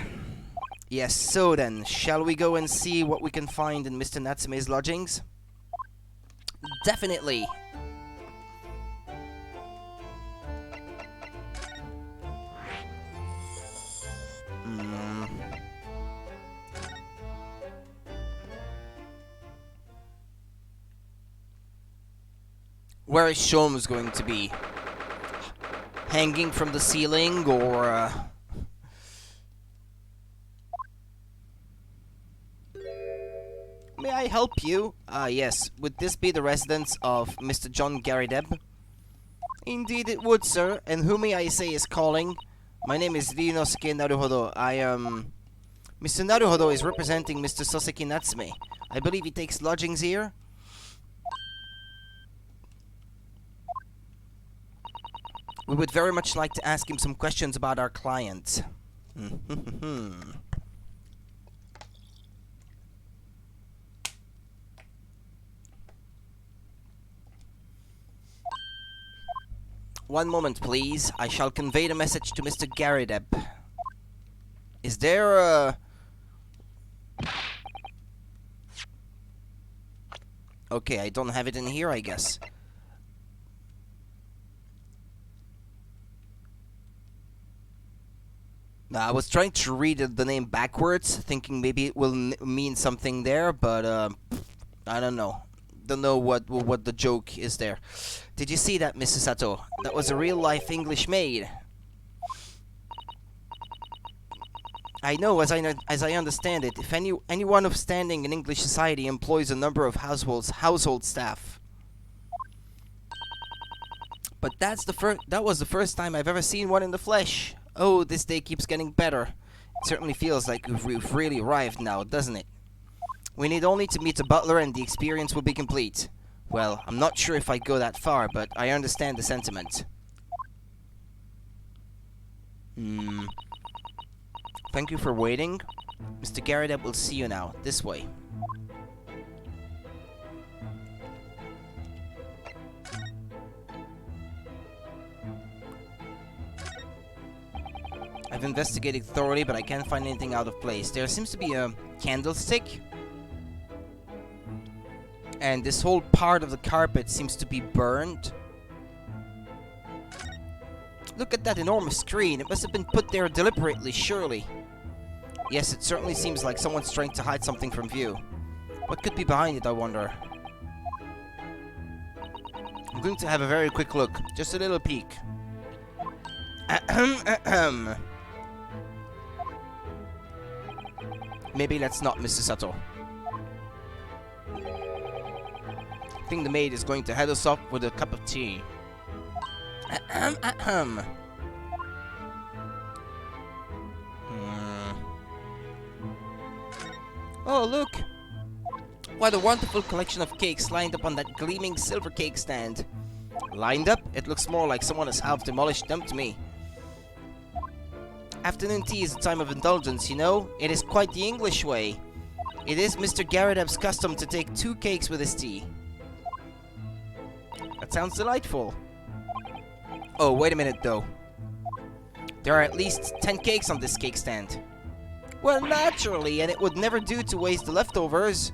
Yes, so then, shall we go and see what we can find in Mr. Natsume's lodgings? Definitely. Where is Sholmes going to be? Hanging from the ceiling, or... May I help you? Yes. Would this be the residence of Mr. John Garrideb? Indeed it would, sir. And who may I say is calling? My name is Ryunosuke Naruhodo. Mr. Naruhodo is representing Mr. Soseki Natsume. I believe he takes lodgings here? We would very much like to ask him some questions about our client. One moment, please. I shall convey the message to Mr. Garrideb. Is there a... Okay, I don't have it in here, I guess. Now, I was trying to read the name backwards, thinking maybe it will mean something there, but I don't know. Don't know what the joke is there. Did you see that, Mrs. Sato? That was a real-life English maid. I know, as I understand it, if anyone of standing in English society employs a number of household staff. But that was the first time I've ever seen one in the flesh. Oh, this day keeps getting better. It certainly feels like we've really arrived now, doesn't it? We need only to meet a butler and the experience will be complete. Well, I'm not sure if I'd go that far, but I understand the sentiment. Thank you for waiting. Mr. Garrett will see you now. This way. I've investigated thoroughly, but I can't find anything out of place. There seems to be a candlestick. And this whole part of the carpet seems to be burned. Look at that enormous screen. It must have been put there deliberately, surely. Yes, it certainly seems like someone's trying to hide something from view. What could be behind it, I wonder? I'm going to have a very quick look. Just a little peek. Maybe that's not Mrs. Sato. I think the maid is going to head us off with a cup of tea. Oh, look! What a wonderful collection of cakes lined up on that gleaming silver cake stand. Lined up? It looks more like someone has half demolished them to me. Afternoon tea is a time of indulgence, you know? It is quite the English way. It is Mr. Garret's custom to take 2 cakes with his tea. That sounds delightful. Oh, wait a minute, though. There are at least 10 cakes on this cake stand. Well, naturally, and it would never do to waste the leftovers.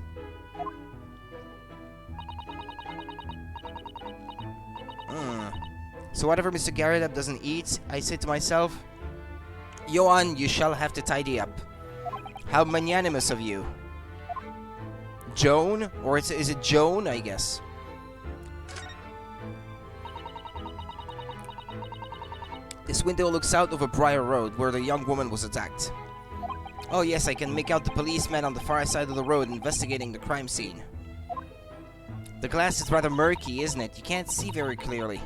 So whatever Mr. Garrett doesn't eat, I say to myself, Johan, you shall have to tidy up. How magnanimous of you. Joan? Or is it Joan, I guess? This window looks out over Briar Road, where the young woman was attacked. Oh yes, I can make out the policeman on the far side of the road investigating the crime scene. The glass is rather murky, isn't it? You can't see very clearly.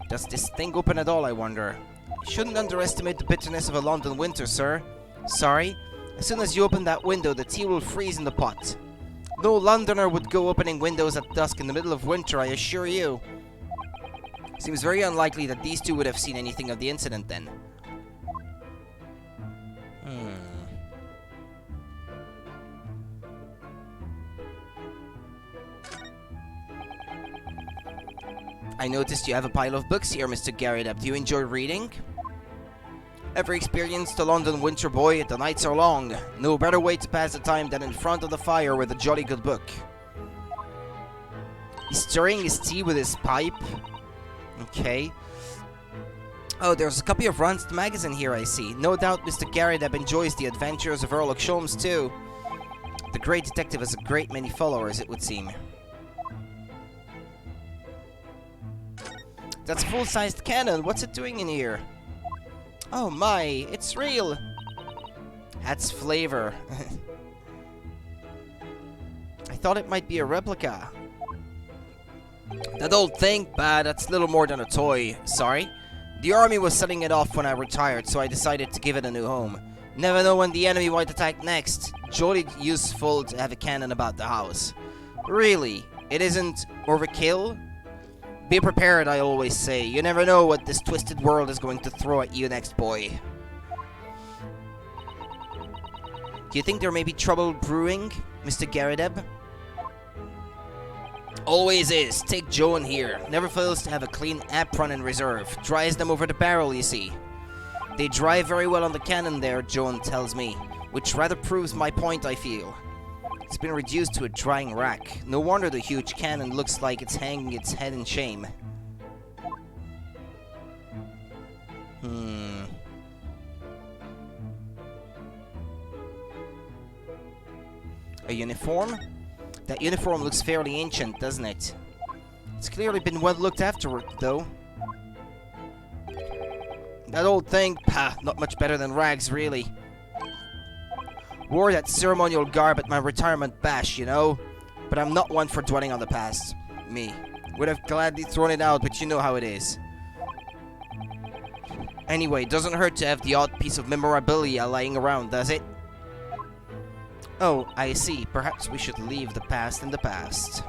Does this thing open at all, I wonder? You shouldn't underestimate the bitterness of a London winter, sir. Sorry? As soon as you open that window, the tea will freeze in the pot. No Londoner would go opening windows at dusk in the middle of winter, I assure you. Seems very unlikely that these two would have seen anything of the incident then. I noticed you have a pile of books here, Mr. Garrett. Do you enjoy reading? Ever experienced a London winter boy? The nights are long. No better way to pass the time than in front of the fire with a jolly good book. He's stirring his tea with his pipe. Okay. Oh, there's a copy of Ron's magazine here, I see. No doubt Mr. Garrett enjoys the adventures of Sherlock Holmes, too. The great detective has a great many followers, it would seem. That's a full-sized cannon. What's it doing in here? Oh my, it's real. That's flavor. I thought it might be a replica. That old thing? Bah, that's little more than a toy. Sorry? The army was selling it off when I retired, so I decided to give it a new home. Never know when the enemy might attack next. Jolly useful to have a cannon about the house. Really? It isn't overkill? Be prepared, I always say. You never know what this twisted world is going to throw at you next, boy. Do you think there may be trouble brewing, Mr. Garrett? Always is. Take Joan here. Never fails to have a clean apron in reserve. Dries them over the barrel, you see. They dry very well on the cannon there, Joan tells me. Which rather proves my point, I feel. It's been reduced to a drying rack. No wonder the huge cannon looks like it's hanging its head in shame. A uniform? That uniform looks fairly ancient, doesn't it? It's clearly been well looked after, though. That old thing, not much better than rags, really. Wore that ceremonial garb at my retirement bash, you know? But I'm not one for dwelling on the past. Me. Would have gladly thrown it out, but you know how it is. Anyway, doesn't hurt to have the odd piece of memorabilia lying around, does it? Oh, I see. Perhaps we should leave the past in the past.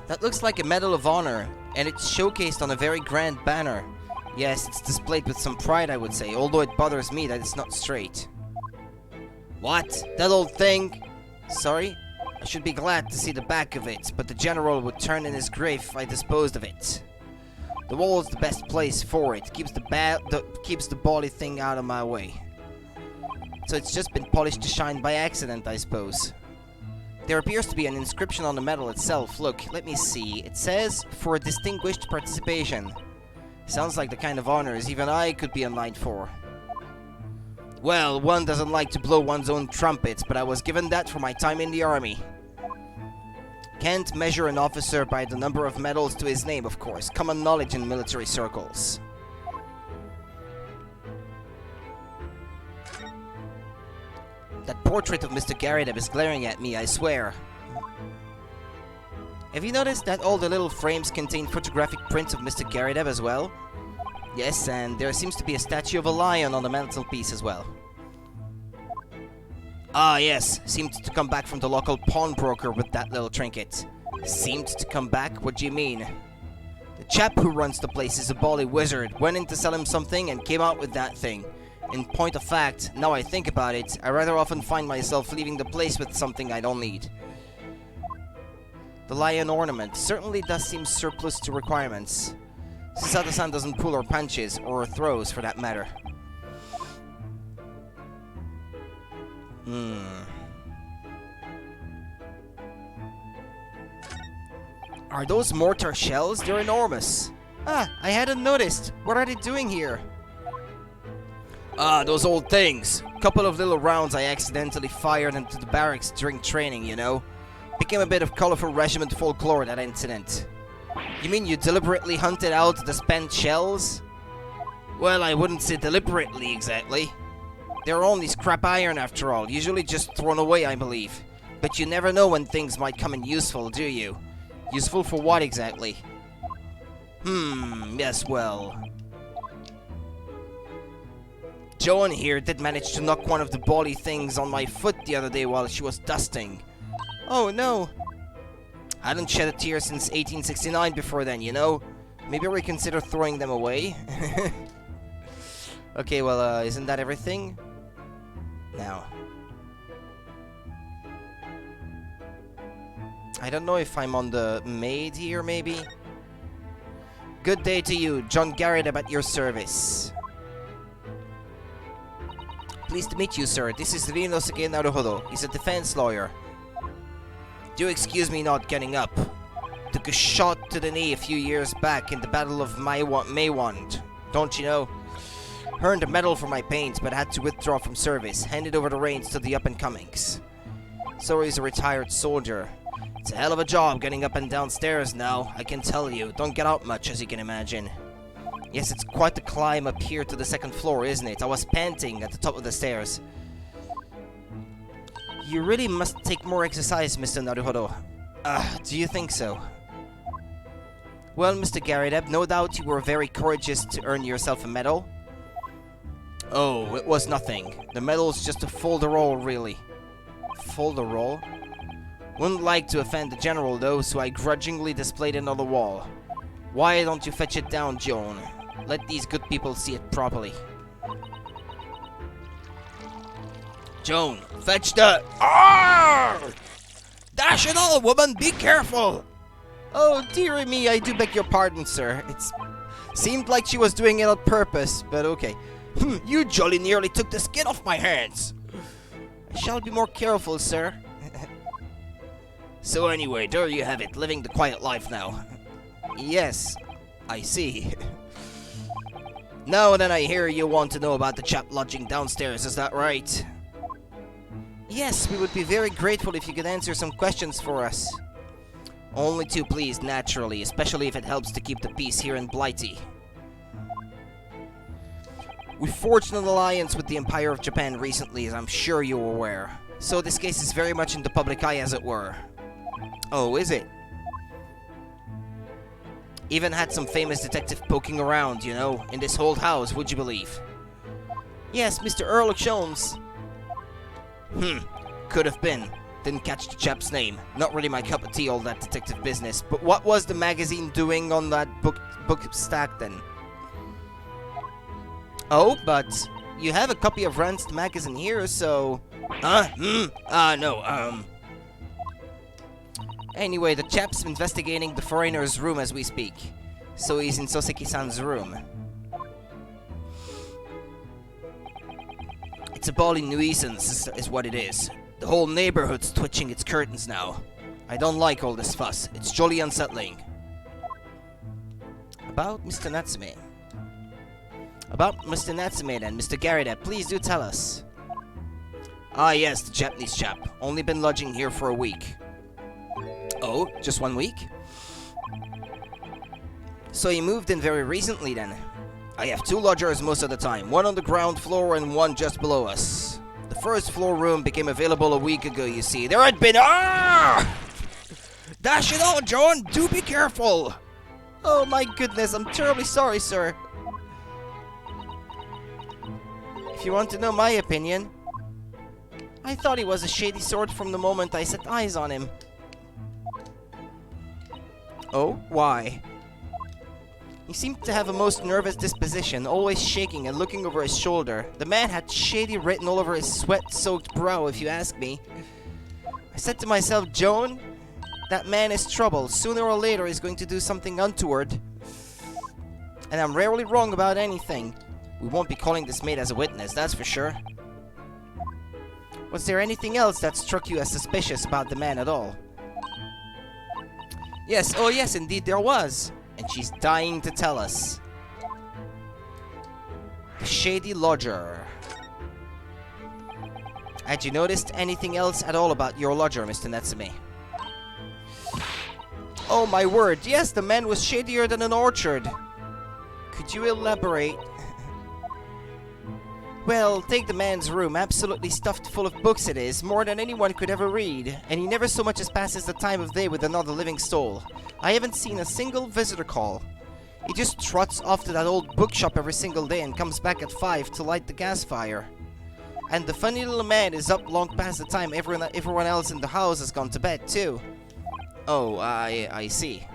That looks like a Medal of Honor, and it's showcased on a very grand banner. Yes, it's displayed with some pride, I would say, although it bothers me that it's not straight. What? That old thing? Sorry? I should be glad to see the back of it, but the general would turn in his grave if I disposed of it. The wall is the best place for it. Keeps the bally thing out of my way. So it's just been polished to shine by accident, I suppose. There appears to be an inscription on the medal itself. Look, let me see. It says, "For distinguished participation." Sounds like the kind of honors even I could be in line for. Well, one doesn't like to blow one's own trumpets, but I was given that for my time in the army. Can't measure an officer by the number of medals to his name, of course. Common knowledge in military circles. That portrait of Mr. Garrideb is glaring at me, I swear. Have you noticed that all the little frames contain photographic prints of Mr. Garrideb as well? Yes, and there seems to be a statue of a lion on the mantelpiece as well. Ah, yes. Seemed to come back from the local pawnbroker with that little trinket. Seemed to come back? What do you mean? The chap who runs the place is a bally wizard. Went in to sell him something and came out with that thing. In point of fact, now I think about it, I rather often find myself leaving the place with something I don't need. The lion ornament certainly does seem surplus to requirements. Sasada-san doesn't pull or punches, or throws for that matter. Are those mortar shells? They're enormous. Ah, I hadn't noticed. What are they doing here? Ah, those old things. Couple of little rounds I accidentally fired into the barracks during training, you know. Became a bit of colorful regiment folklore, that incident. You mean you deliberately hunted out the spent shells? Well, I wouldn't say deliberately, exactly. They're only scrap iron after all, usually just thrown away, I believe. But you never know when things might come in useful, do you? Useful for what exactly? Yes, well... Joan here did manage to knock one of the bally things on my foot the other day while she was dusting. Oh no! Hadn't shed a tear since 1869 before then, you know? Maybe reconsider throwing them away? Okay, well, isn't that everything? Now. I don't know if I'm on the maid here, maybe? Good day to you, John Garrideb at your service. Pleased to meet you, sir. This is Rinosuke Naruhodo. He's a defense lawyer. Do excuse me not getting up. Took a shot to the knee a few years back in the Battle of Maywand. Don't you know? Earned a medal for my pains, but had to withdraw from service. Handed over the reins to the up-and-comings. So he's a retired soldier. It's a hell of a job getting up and down stairs now, I can tell you. Don't get out much, as you can imagine. Yes, it's quite the climb up here to the second floor, isn't it? I was panting at the top of the stairs. You really must take more exercise, Mr. Naruhodo. Do you think so? Well, Mr. Garrideb, no doubt you were very courageous to earn yourself a medal. Oh, it was nothing. The medal's just a folderol, really. Folderol? Wouldn't like to offend the general, though, so I grudgingly displayed it on the wall. Why don't you fetch it down, Joan? Let these good people see it properly. Joan, fetch the... Arrgh! Dash it all, woman! Be careful! Oh, dearie me, I do beg your pardon, sir. It seemed like she was doing it on purpose, but okay. You jolly nearly took the skin off my hands. I shall be more careful, sir. So anyway, there you have it, living the quiet life now. Yes, I see. Now then, I hear you want to know about the chap lodging downstairs, is that right? Yes, we would be very grateful if you could answer some questions for us. Only too pleased, naturally, especially if it helps to keep the peace here in Blighty. We forged an alliance with the Empire of Japan recently, as I'm sure you're aware. So this case is very much in the public eye, as it were. Oh, is it? Even had some famous detective poking around, you know, in this whole house, would you believe? Yes, Mr. Earl Jones. Could have been. Didn't catch the chap's name. Not really my cup of tea, all that detective business. But what was the magazine doing on that book stack then? Oh, but you have a copy of Rand's magazine here, so... No. Anyway, the chap's investigating the foreigner's room as we speak. So he's in Soseki-san's room. It's a bally nuisance, is what it is. The whole neighborhood's twitching its curtains now. I don't like all this fuss. It's jolly unsettling. About Mr. Natsume. About Mr. Natsume then, Mr. Garida, please do tell us. Ah yes, the Japanese chap. Only been lodging here for a week. Oh, just 1 week? So you moved in very recently then? I have 2 lodgers most of the time, one on the ground floor and one just below us. The first floor room became available a week ago, you see. There had been... Dash it all, John! Do be careful! Oh my goodness, I'm terribly sorry, sir. If you want to know my opinion, I thought he was a shady sort from the moment I set eyes on him. Oh, why? He seemed to have a most nervous disposition, always shaking and looking over his shoulder. The man had shady written all over his sweat-soaked brow, if you ask me. I said to myself, Joan, that man is trouble. Sooner or later he's going to do something untoward. And I'm rarely wrong about anything. We won't be calling this maid as a witness, that's for sure. Was there anything else that struck you as suspicious about the man at all? Yes, oh yes, indeed there was. And she's dying to tell us. The shady lodger. Had you noticed anything else at all about your lodger, Mr. Natsume? Oh my word, yes, the man was shadier than an orchard. Could you elaborate? Well, take the man's room, absolutely stuffed full of books it is, more than anyone could ever read, and he never so much as passes the time of day with another living soul. I haven't seen a single visitor call. He just trots off to that old bookshop every single day and comes back at 5 to light the gas fire. And the funny little man is up long past the time everyone else in the house has gone to bed, too. Oh, I see.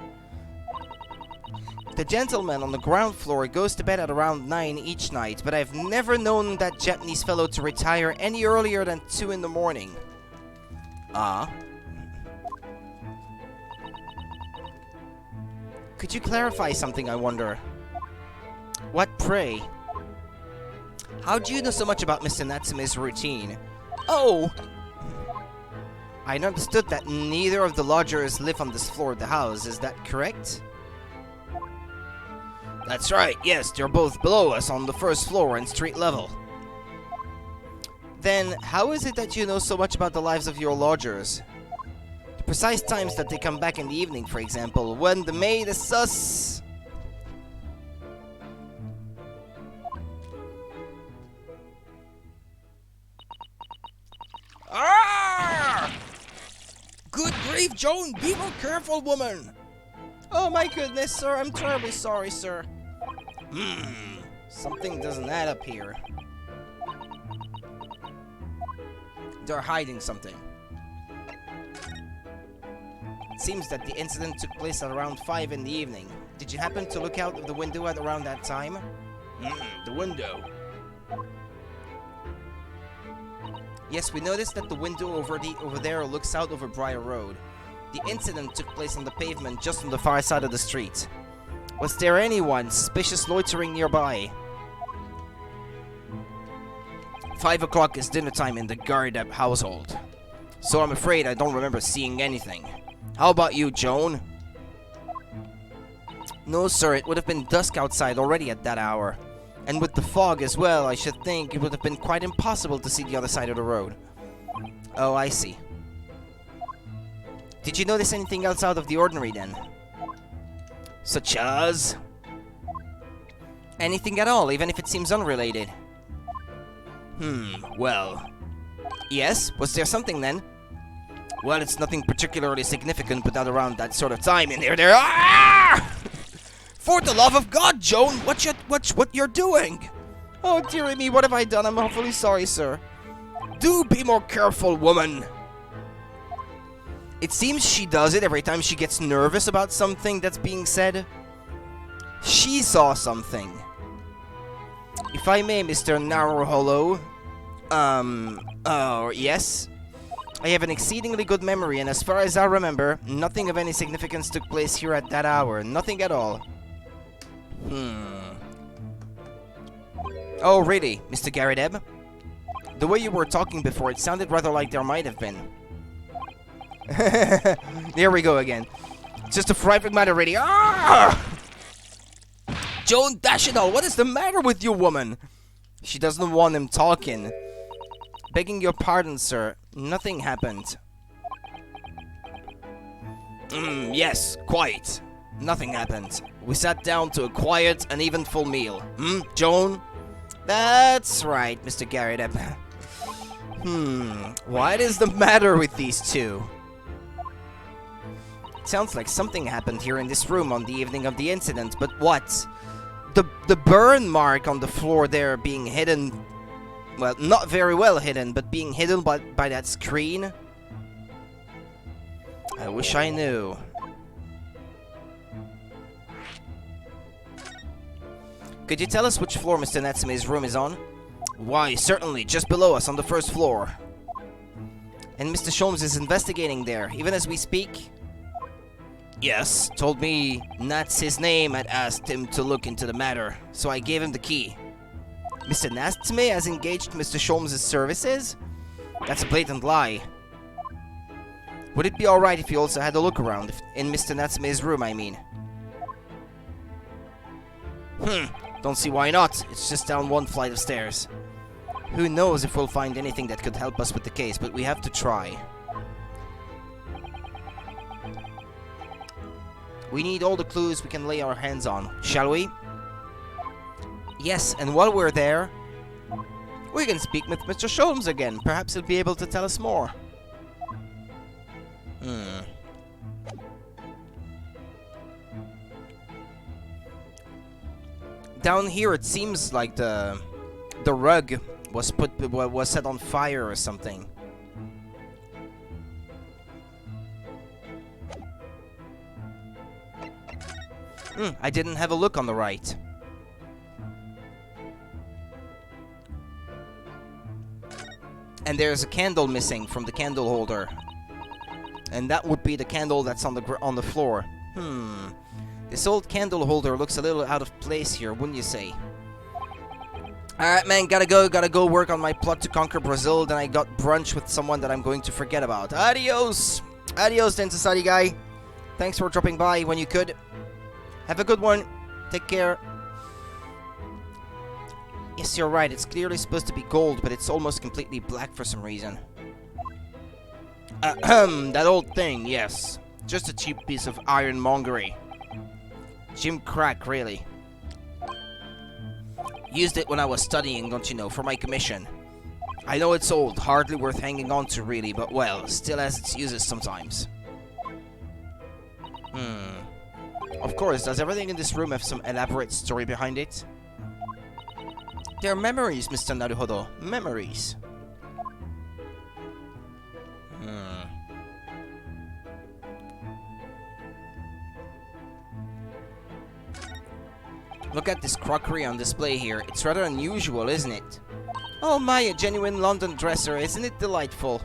The gentleman on the ground floor goes to bed at around 9 each night, but I've never known that Japanese fellow to retire any earlier than 2 in the morning. Ah. Could you clarify something, I wonder? What, pray? How do you know so much about Mr. Natsume's routine? Oh! I understood that neither of the lodgers live on this floor of the house, is that correct? That's right, yes, they're both below us on the first floor and street level. Then, how is it that you know so much about the lives of your lodgers? The precise times that they come back in the evening, for example, when the maid is sus... Ah! Good grief, Joan! Be more careful, woman! Oh my goodness, sir, I'm terribly sorry, sir. Something doesn't add up here. They're hiding something. It seems that the incident took place at around 5 in the evening. Did you happen to look out of the window at around that time? The window. Yes, we noticed that the window over there looks out over Briar Road. The incident took place on the pavement just on the far side of the street. Was there anyone suspicious loitering nearby? 5 o'clock is dinner time in the Garida household, so I'm afraid I don't remember seeing anything. How about you, Joan? No, sir, it would have been dusk outside already at that hour. And with the fog as well, I should think it would have been quite impossible to see the other side of the road. Oh, I see. Did you notice anything else out of the ordinary then? Such as? Anything at all, even if it seems unrelated. Well. Yes? Was there something then? Well, it's nothing particularly significant, but not around that sort of time in there. Ah! For the love of God, Joan! What you're doing? Oh, dearie me, what have I done? I'm awfully sorry, sir. Do be more careful, woman! It seems she does it every time she gets nervous about something that's being said. She saw something. If I may, Mr. Narrowhollow. Oh, yes? I have an exceedingly good memory, and as far as I remember, nothing of any significance took place here at that hour. Nothing at all. Oh, really, Mr. Garrideb? The way you were talking before, it sounded rather like there might have been. There we go again. Just a frightening matter, really. Ah! Joan Dashidal, what is the matter with you, woman? She doesn't want him talking. Begging your pardon, sir. Nothing happened. Yes, quite. Nothing happened. We sat down to a quiet and eventful meal. Joan? That's right, Mr. Garrideb. What is the matter with these two? It sounds like something happened here in this room on the evening of the incident, but what? The burn mark on the floor there being hidden... Well, not very well hidden, but being hidden by that screen? I wish I knew. Could you tell us which floor Mr. Natsume's room is on? Why, certainly, just below us on the first floor. And Mr. Sholmes is investigating there, even as we speak? Yes, told me that's his name had asked him to look into the matter, so I gave him the key. Mr. Natsume has engaged Mr. Sholmes' services? That's a blatant lie. Would it be alright if you also had a look around? In Mr. Natsume's room, I mean. Don't see why not. It's just down one flight of stairs. Who knows if we'll find anything that could help us with the case, but we have to try. We need all the clues we can lay our hands on, shall we? Yes, and while we're there, we can speak with Mr. Sholmes again. Perhaps he'll be able to tell us more. Down here, it seems like the rug was set on fire or something. I didn't have a look on the right. And there's a candle missing from the candle holder. And that would be the candle that's on the floor. This old candle holder looks a little out of place here, wouldn't you say? Alright, man, gotta go work on my plot to conquer Brazil. Then I got brunch with someone that I'm going to forget about. Adios! Adios, then, society guy. Thanks for dropping by when you could. Have a good one. Take care. Yes, you're right. It's clearly supposed to be gold, but it's almost completely black for some reason. That old thing, yes. Just a cheap piece of ironmongery. Jim Crack, really. Used it when I was studying, don't you know, for my commission. I know it's old, hardly worth hanging on to, really, but well, still has its uses sometimes. Of course, does everything in this room have some elaborate story behind it? They're memories, Mr. Naruhodo. Memories. Look at this crockery on display here. It's rather unusual, isn't it? Oh my, a genuine London dresser. Isn't it delightful?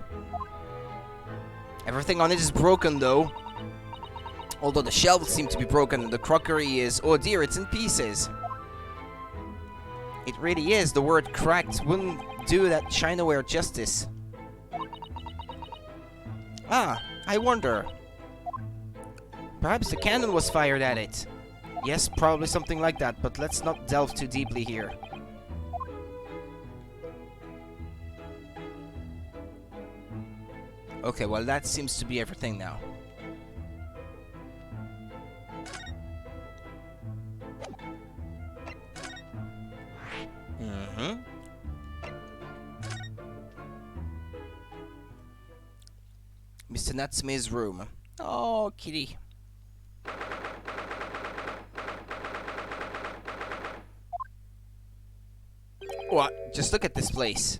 Everything on it is broken, though. Although the shelves seem to be broken and the crockery is... Oh dear, it's in pieces. It really is. The word cracked wouldn't do that chinaware justice. Ah, I wonder. Perhaps the cannon was fired at it. Yes, probably something like that, but let's not delve too deeply here. Okay, well that seems to be everything now. Mm-hmm. Mr. Natsume's room. Oh, kitty. What? Just look at this place.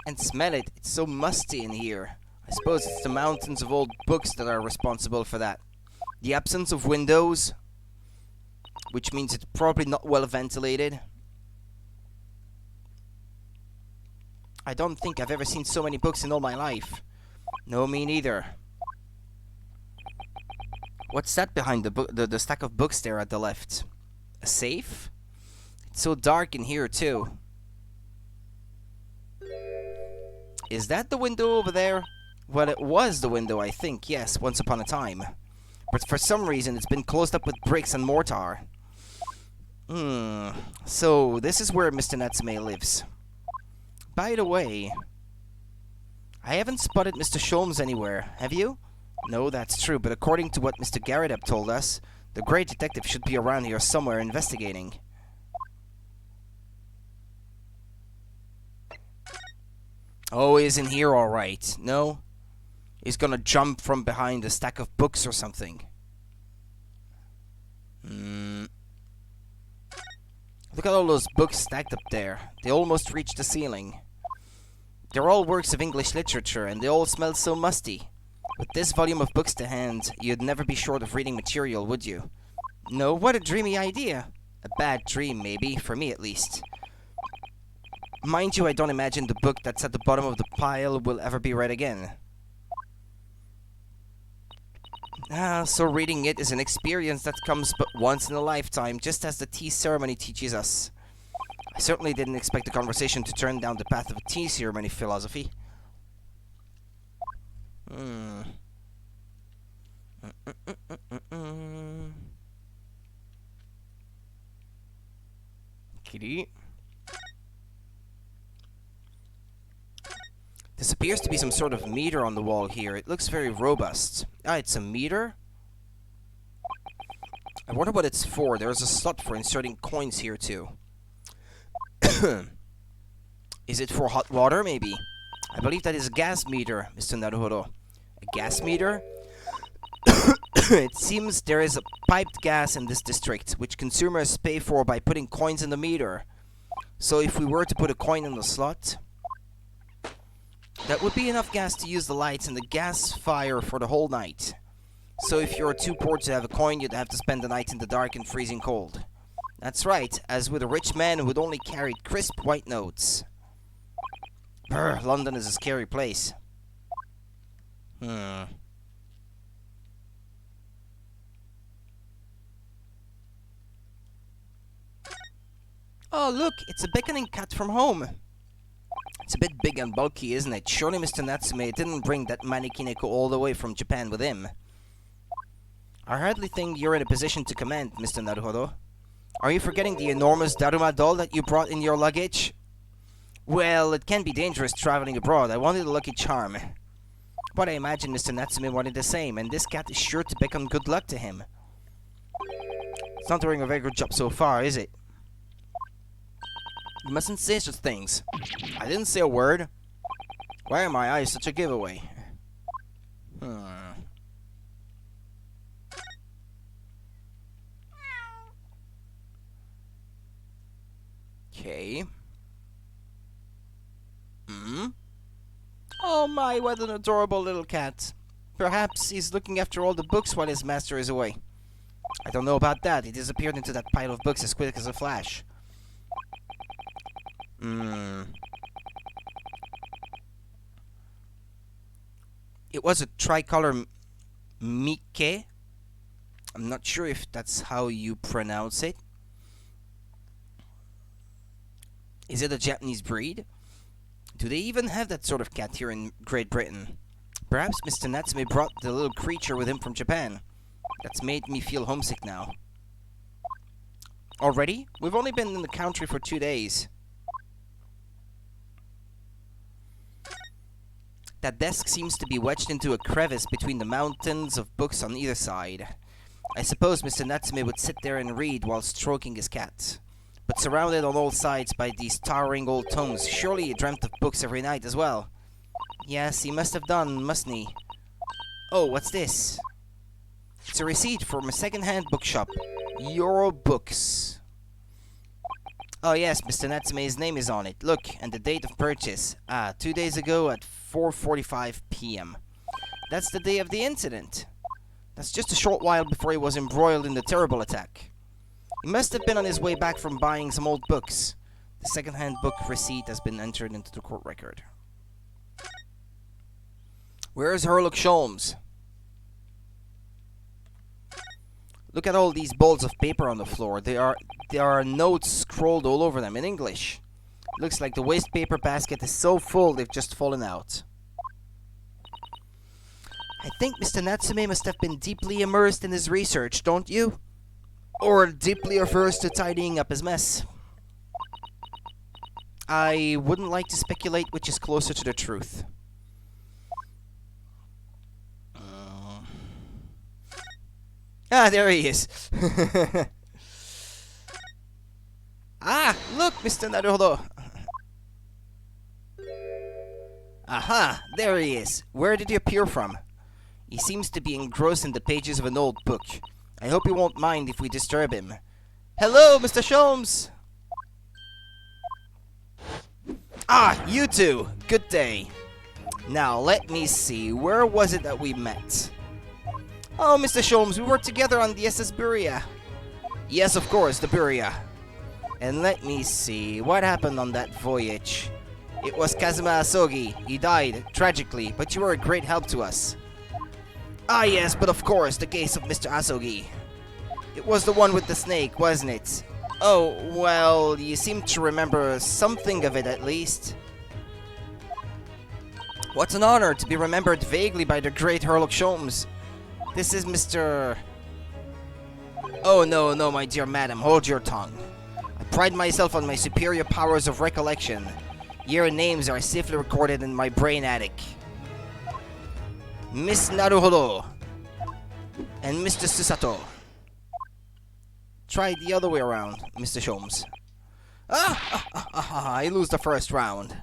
And smell it. It's so musty in here. I suppose it's the mountains of old books that are responsible for that. The absence of windows, which means it's probably not well ventilated. I don't think I've ever seen so many books in all my life. No, me neither. What's that behind the stack of books there at the left? A safe? It's so dark in here too. Is that the window over there? Well, it was the window, I think, yes, once upon a time. But for some reason, it's been closed up with bricks and mortar. So, this is where Mr. Natsume lives. By the way, I haven't spotted Mr. Sholmes anywhere, have you? No, that's true, but according to what Mr. Garrett told us, the great detective should be around here somewhere investigating. Oh, he's in here alright. No? He's gonna jump from behind a stack of books or something. Look at all those books stacked up there. They almost reach the ceiling. They're all works of English literature, and they all smell so musty. With this volume of books to hand, you'd never be short of reading material, would you? No, what a dreamy idea. A bad dream, maybe, for me at least. Mind you, I don't imagine the book that's at the bottom of the pile will ever be read again. So reading it is an experience that comes but once in a lifetime, just as the tea ceremony teaches us. I certainly didn't expect the conversation to turn down the path of a tea ceremony philosophy. Kitty. This appears to be some sort of meter on the wall here. It looks very robust. Ah, it's a meter? I wonder what it's for. There's a slot for inserting coins here too. Is it for hot water, maybe? I believe that is a gas meter, Mr. Naruhodo. A gas meter? It seems there is a piped gas in this district, which consumers pay for by putting coins in the meter. So if we were to put a coin in the slot, that would be enough gas to use the lights and the gas fire for the whole night. So if you're too poor to have a coin, you'd have to spend the night in the dark and freezing cold. That's right, as with a rich man who'd only carried crisp white notes. Brr, London is a scary place. Oh, look, it's a beckoning cat from home. It's a bit big and bulky, isn't it? Surely Mr. Natsume didn't bring that Manikineko all the way from Japan with him. I hardly think you're in a position to comment, Mr. Naruhodo. Are you forgetting the enormous Daruma doll that you brought in your luggage? Well, it can be dangerous traveling abroad. I wanted a lucky charm. But I imagine Mr. Natsume wanted the same, and this cat is sure to beckon good luck to him. It's not doing a very good job so far, is it? You mustn't say such things. I didn't say a word. Why are my eyes such a giveaway? Okay. Oh my, what an adorable little cat. Perhaps he's looking after all the books while his master is away. I don't know about that. He disappeared into that pile of books as quick as a flash. It was a tricolor Mikke. I'm not sure if that's how you pronounce it. Is it a Japanese breed? Do they even have that sort of cat here in Great Britain? Perhaps Mr. Natsume brought the little creature with him from Japan. That's made me feel homesick now. Already? We've only been in the country for 2 days. That desk seems to be wedged into a crevice between the mountains of books on either side. I suppose Mr. Natsume would sit there and read while stroking his cat. But surrounded on all sides by these towering old tomes, surely he dreamt of books every night as well. Yes, he must have done, mustn't he? Oh, what's this? It's a receipt from a second-hand bookshop. Euro Books. Oh yes, Mr. Natsume's name is on it. Look, and the date of purchase. 2 days ago at 4:45 p.m. That's the day of the incident. That's just a short while before he was embroiled in the terrible attack. He must have been on his way back from buying some old books. The second-hand book receipt has been entered into the court record. Where's Sherlock Holmes? Look at all these balls of paper on the floor. There are notes scrolled all over them in English. Looks like the waste paper basket is so full they've just fallen out. I think Mr. Natsume must have been deeply immersed in his research, don't you? Or deeply averse to tidying up his mess. I wouldn't like to speculate which is closer to the truth. There he is. Look, Mr. Naruhodo. Aha, there he is. Where did he appear from? He seems to be engrossed in the pages of an old book. I hope he won't mind if we disturb him. Hello, Mr. Sholmes! You two! Good day. Now, let me see. Where was it that we met? Oh, Mr. Sholmes, we worked together on the SS Buria. Yes, of course, the Buria. And let me see. What happened on that voyage? It was Kazuma Asogi. He died, tragically, but you were a great help to us. Yes, but of course, the case of Mr. Asogi. It was the one with the snake, wasn't it? Oh, well, you seem to remember something of it at least. What an honor to be remembered vaguely by the great Sherlock Holmes. This is Mr... Oh, no, my dear madam, hold your tongue. I pride myself on my superior powers of recollection. Your names are safely recorded in my brain attic. Miss Naruhodo and Mr. Susato. Try the other way around, Mr. Sholmes. I lose the first round.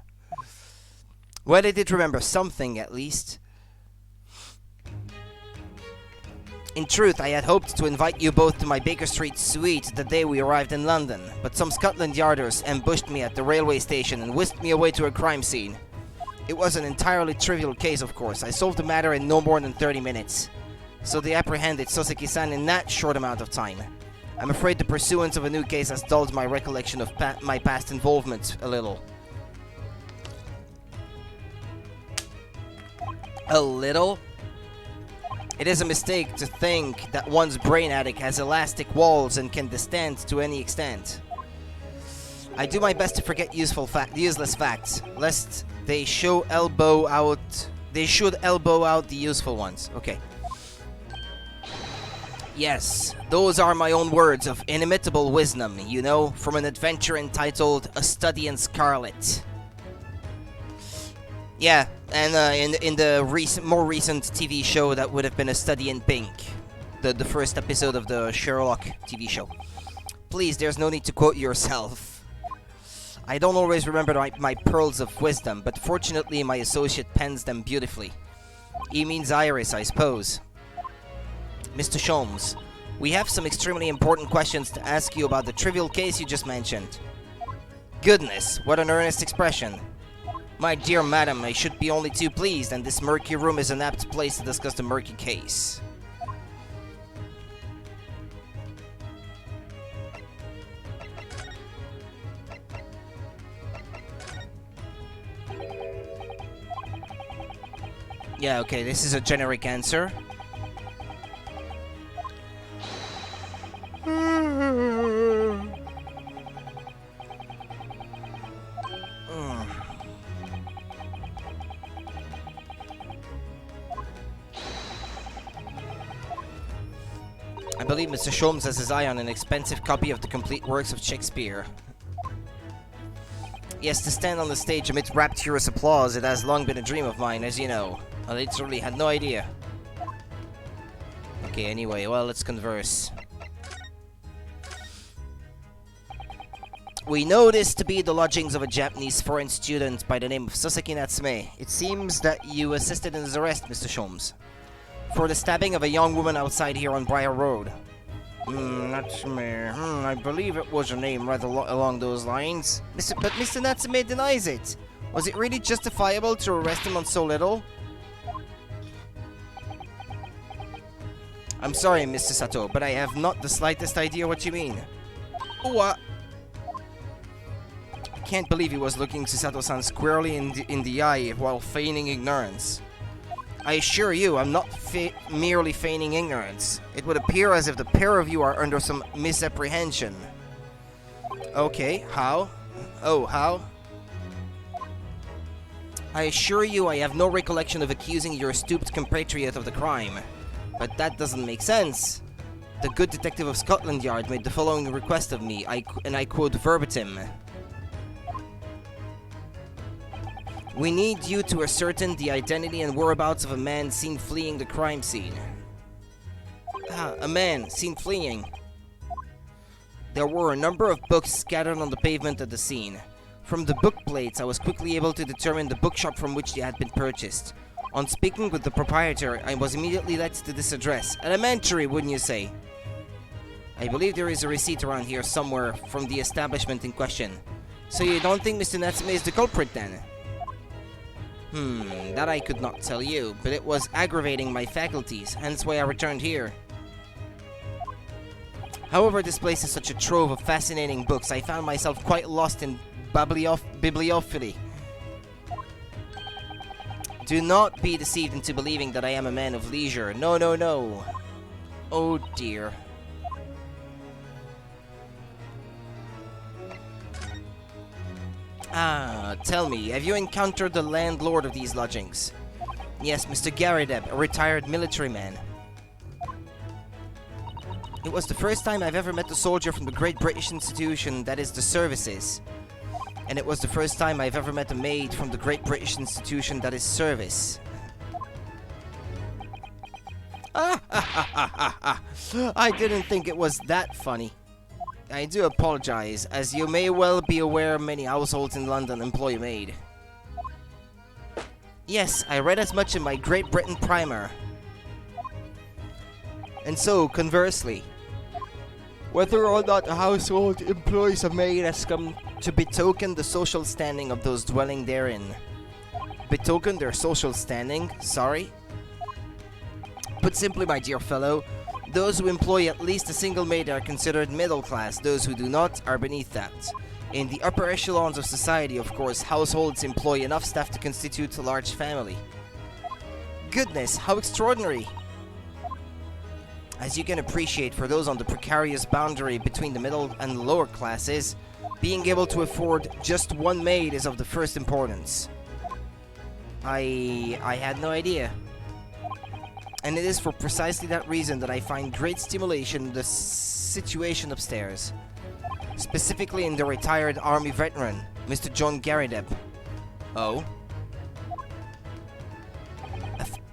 Well, I did remember something, at least. In truth, I had hoped to invite you both to my Baker Street suite the day we arrived in London, but some Scotland Yarders ambushed me at the railway station and whisked me away to a crime scene. It was an entirely trivial case, of course. I solved the matter in no more than 30 minutes. So they apprehended Soseki-san in that short amount of time. I'm afraid the pursuance of a new case has dulled my recollection of my past involvement a little. A little? It is a mistake to think that one's brain attic has elastic walls and can distend to any extent. I do my best to forget useless facts, lest they should elbow out the useful ones. Okay. Yes, those are my own words of inimitable wisdom, you know, from an adventure entitled A Study in Scarlet. Yeah, and in the more recent TV show that would have been A Study in Pink, the first episode of the Sherlock TV show. Please, there's no need to quote yourself. I don't always remember my pearls of wisdom, but fortunately my associate pens them beautifully. E means Iris, I suppose. Mr. Sholmes, we have some extremely important questions to ask you about the trivial case you just mentioned. Goodness, what an earnest expression. My dear madam, I should be only too pleased, and this murky room is an apt place to discuss the murky case. Yeah, okay, this is a generic answer. I believe Mr. Sholmes has his eye on an expensive copy of the complete works of Shakespeare. Yes, to stand on the stage amidst rapturous applause, it has long been a dream of mine, as you know. I literally had no idea. Okay, anyway, well, let's converse. We know this to be the lodgings of a Japanese foreign student by the name of Sasaki Natsume. It seems that you assisted in his arrest, Mr. Sholmes, for the stabbing of a young woman outside here on Briar Road. Natsume. I believe it was a name rather along those lines. But Mr. Natsume denies it. Was it really justifiable to arrest him on so little? I'm sorry, Mr. Sato, but I have not the slightest idea what you mean. What? I can't believe he was looking Sato-san squarely in the eye while feigning ignorance. I assure you, I'm not merely feigning ignorance. It would appear as if the pair of you are under some misapprehension. Okay, how? Oh, how? I assure you I have no recollection of accusing your stooped compatriot of the crime. But that doesn't make sense. The good detective of Scotland Yard made the following request of me, and I quote verbatim. We need you to ascertain the identity and whereabouts of a man seen fleeing the crime scene. A man seen fleeing. There were a number of books scattered on the pavement at the scene. From the book plates, I was quickly able to determine the bookshop from which they had been purchased. On speaking with the proprietor, I was immediately led to this address. Elementary, wouldn't you say? I believe there is a receipt around here somewhere from the establishment in question. So you don't think Mr. Natsume is the culprit then? That I could not tell you, but it was aggravating my faculties, hence why I returned here. However, this place is such a trove of fascinating books, I found myself quite lost in bibliophily. Do not be deceived into believing that I am a man of leisure. No, no, no. Oh dear. Tell me, have you encountered the landlord of these lodgings? Yes, Mr. Garideb, a retired military man. It was the first time I've ever met a soldier from the great British institution that is the services. And it was the first time I've ever met a maid from the great British institution that is service. I didn't think it was that funny. I do apologize, as you may well be aware many households in London employ a maid. Yes, I read as much in my Great Britain primer. And so, conversely, whether or not a household employs a maid has come to betoken the social standing of those dwelling therein. Betoken their social standing? Sorry? Put simply, my dear fellow, those who employ at least a single maid are considered middle class, those who do not are beneath that. In the upper echelons of society, of course, households employ enough staff to constitute a large family. Goodness, how extraordinary! As you can appreciate, for those on the precarious boundary between the middle and lower classes, being able to afford just one maid is of the first importance. I had no idea. And it is for precisely that reason that I find great stimulation in the situation upstairs. Specifically in the retired army veteran, Mr. John Garideb. Oh?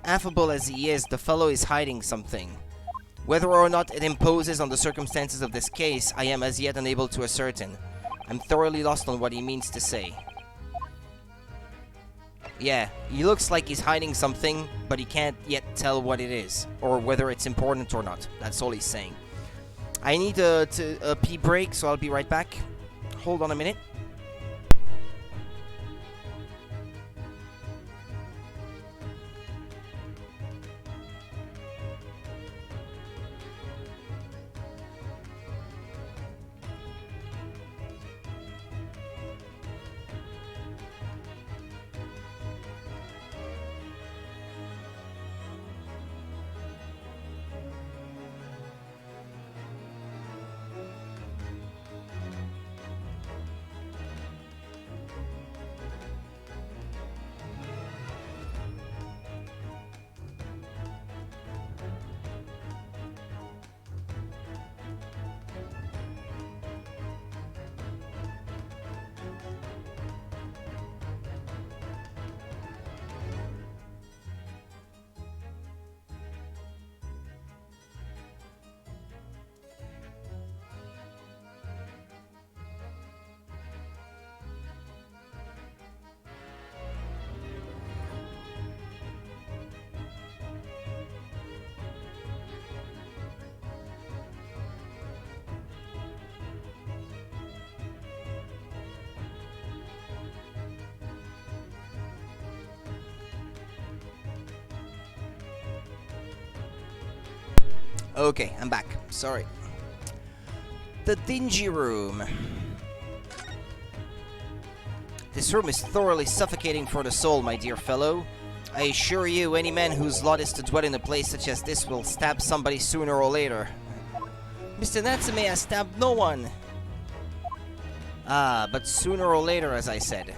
Affable as he is, the fellow is hiding something. Whether or not it imposes on the circumstances of this case, I am as yet unable to ascertain. I'm thoroughly lost on what he means to say. Yeah, he looks like he's hiding something, but he can't yet tell what it is, or whether it's important or not. That's all he's saying. I need a pee break, so I'll be right back. Hold on a minute. Okay, I'm back. Sorry. The dingy room. This room is thoroughly suffocating for the soul, my dear fellow. I assure you, any man whose lot is to dwell in a place such as this will stab somebody sooner or later. Mr. Natsume has stabbed no one. Ah, but sooner or later, as I said.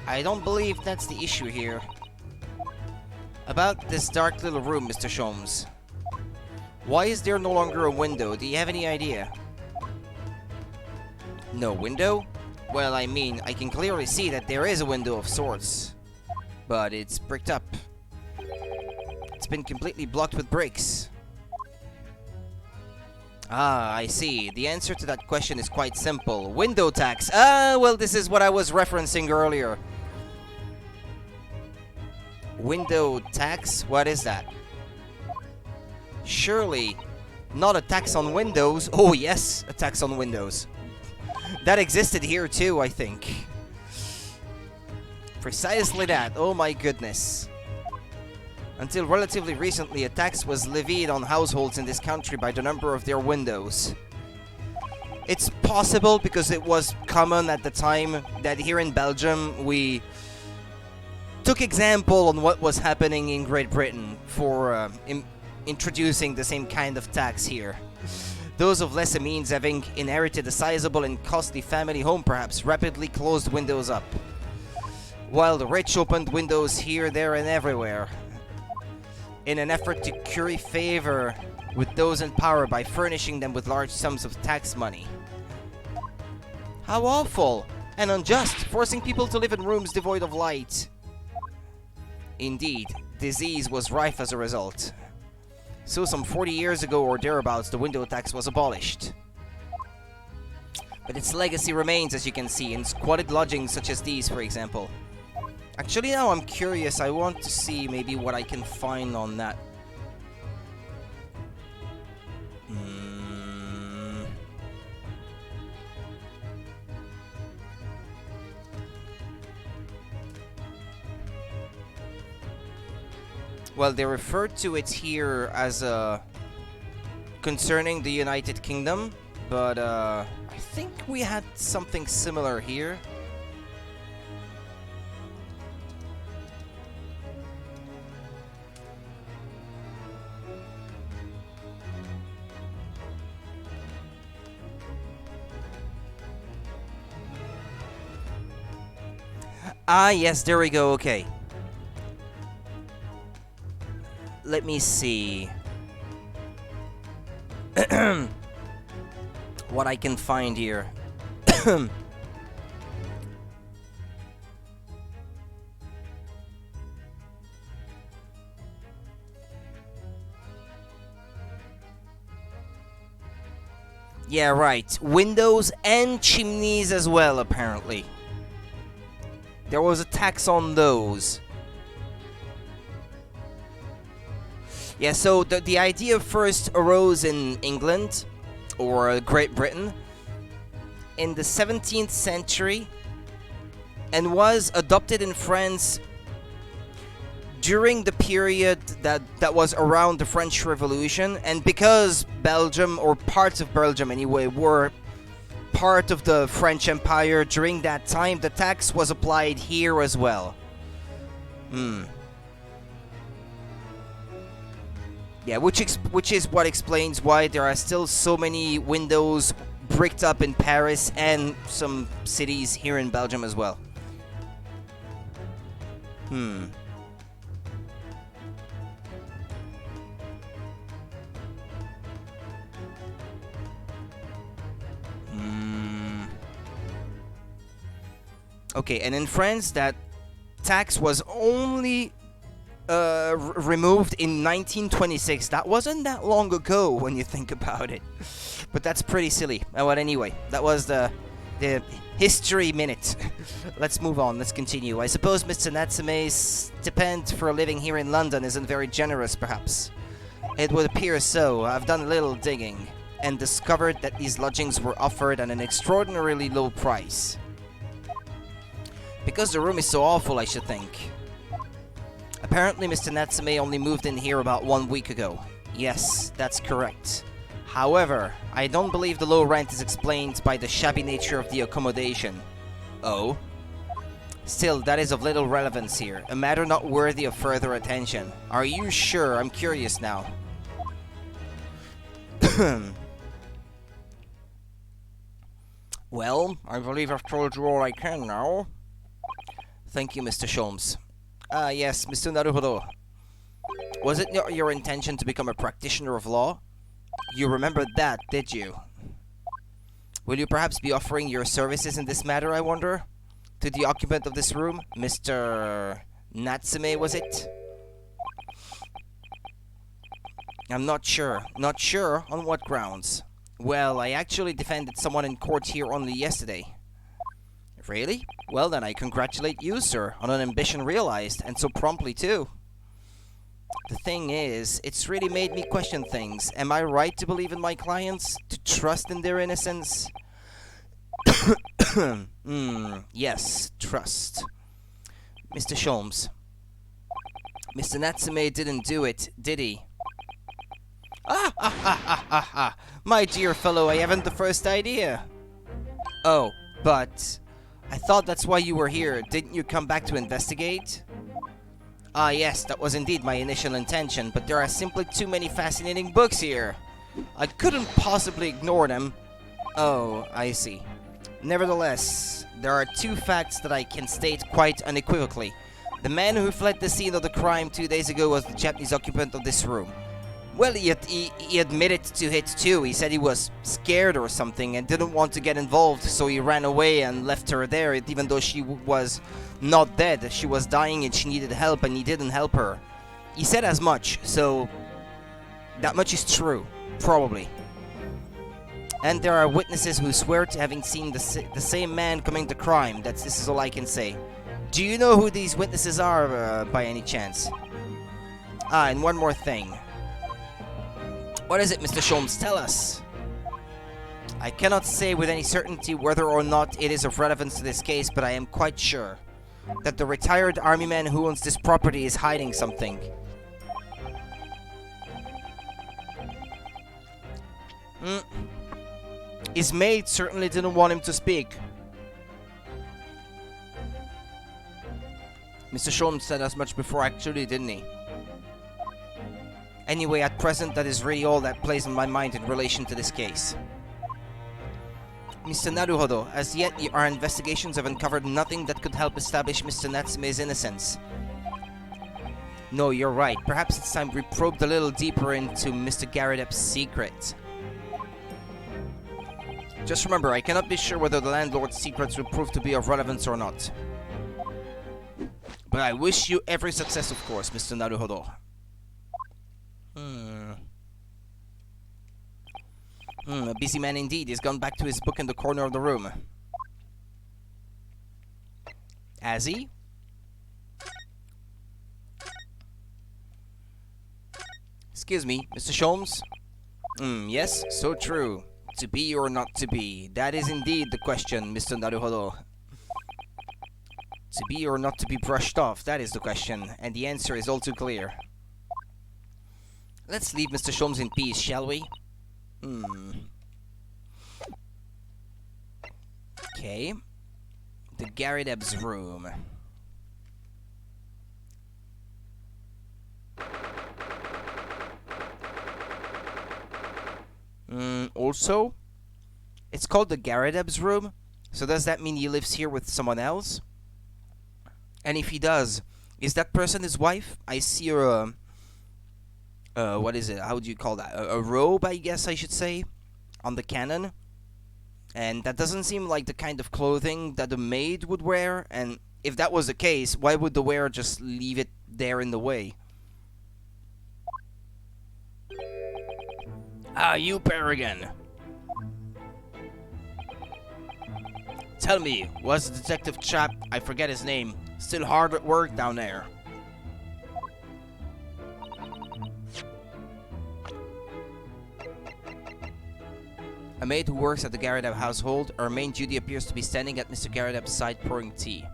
I don't believe that's the issue here. About this dark little room, Mr. Sholmes. Why is there no longer a window? Do you have any idea? No window? Well, I mean, I can clearly see that there is a window of sorts. But it's bricked up. It's been completely blocked with bricks. Ah, I see. The answer to that question is quite simple. Window tax. Ah, well, this is what I was referencing earlier. Window tax? What is that? Surely not a tax on windows. Oh, yes, a tax on windows. That existed here too, I think. Precisely that. Oh my goodness. Until relatively recently, a tax was levied on households in this country by the number of their windows. It's possible because it was common at the time that here in Belgium we took example on what was happening in Great Britain for introducing the same kind of tax here. Those of lesser means, having inherited a sizable and costly family home, perhaps rapidly closed windows up, while the rich opened windows here, there, and everywhere, in an effort to curry favor with those in power by furnishing them with large sums of tax money. How awful and unjust, forcing people to live in rooms devoid of light. Indeed, disease was rife as a result. So some 40 years ago or thereabouts, the window tax was abolished. But its legacy remains, as you can see, in squatted lodgings such as these, for example. Actually, now I'm curious. I want to see maybe what I can find on that. Well, they referred to it here as concerning the United Kingdom, but I think we had something similar here. Ah, yes, there we go, okay. Let me see what I can find here. Yeah, right. Windows and chimneys as well, apparently. There was a tax on those. Yeah, so the idea first arose in England, or Great Britain, in the 17th century, and was adopted in France during the period that was around the French Revolution. And because Belgium, or parts of Belgium anyway, were part of the French Empire during that time, the tax was applied here as well. Yeah, which is what explains why there are still so many windows bricked up in Paris and some cities here in Belgium as well. Okay, and in France, that tax was only removed in 1926. That wasn't that long ago when you think about it. But that's pretty silly. Well, anyway, that was the history minute. Let's move on. Let's continue. I suppose Mr. Natsume's stipend for a living here in London isn't very generous, perhaps. It would appear so. I've done a little digging and discovered that these lodgings were offered at an extraordinarily low price. Because the room is so awful, I should think. Apparently, Mr. Natsume only moved in here about 1 week ago. Yes, that's correct. However, I don't believe the low rent is explained by the shabby nature of the accommodation. Oh? Still, that is of little relevance here, a matter not worthy of further attention. Are you sure? I'm curious now. Well, I believe I've told you all I can now. Thank you, Mr. Sholmes. Yes, Mr. Naruhodo. Was it not your intention to become a practitioner of law? You remembered that, did you? Will you perhaps be offering your services in this matter, I wonder? To the occupant of this room, Mr. Natsume, was it? I'm not sure. Not sure? On what grounds? Well, I actually defended someone in court here only yesterday. Really? Well then, I congratulate you, sir, on an ambition realized, and so promptly too. The thing is, it's really made me question things. Am I right to believe in my clients? To trust in their innocence? Yes, trust. Mr. Sholmes. Mr. Natsume didn't do it, did he? My dear fellow, I haven't the first idea. Oh, but I thought that's why you were here. Didn't you come back to investigate? Ah, yes, that was indeed my initial intention, but there are simply too many fascinating books here. I couldn't possibly ignore them. Oh, I see. Nevertheless, there are two facts that I can state quite unequivocally. The man who fled the scene of the crime 2 days ago was the Japanese occupant of this room. Well, he admitted to it too. He said he was scared or something and didn't want to get involved, so he ran away and left her there, even though she was not dead. She was dying and she needed help, and he didn't help her. He said as much, so that much is true, probably. And there are witnesses who swear to having seen the same man committing the crime. This is all I can say. Do you know who these witnesses are, by any chance? Ah, and one more thing. What is it, Mr. Sholmes? Tell us. I cannot say with any certainty whether or not it is of relevance to this case, but I am quite sure that the retired army man who owns this property is hiding something. His maid certainly didn't want him to speak. Mr. Sholmes said as much before, actually, didn't he? Anyway, at present, that is really all that plays in my mind in relation to this case. Mr. Naruhodo, as yet our investigations have uncovered nothing that could help establish Mr. Natsume's innocence. No, you're right. Perhaps it's time we probed a little deeper into Mr. Garrideb's secret. Just remember, I cannot be sure whether the landlord's secrets will prove to be of relevance or not. But I wish you every success, of course, Mr. Naruhodo. A busy man indeed. He's gone back to his book in the corner of the room. Has he? Excuse me, Mr. Sholmes? Yes, so true. To be or not to be? That is indeed the question, Mr. Naruhodo. To be or not to be brushed off, that is the question, and the answer is all too clear. Let's leave Mr. Sholmes in peace, shall we? Okay. The Garrideb's room. Also, it's called the Garrideb's room, so does that mean he lives here with someone else? And if he does, is that person his wife? I see her, what is it? How do you call that? A robe, I guess I should say, on the cannon. And that doesn't seem like the kind of clothing that a maid would wear. And if that was the case, why would the wearer just leave it there in the way? Ah, you Peregrine. Tell me, was the detective chap, I forget his name, still hard at work down there? A maid who works at the Garrideb household, her main duty appears to be standing at Mr. Garrideb's side pouring tea.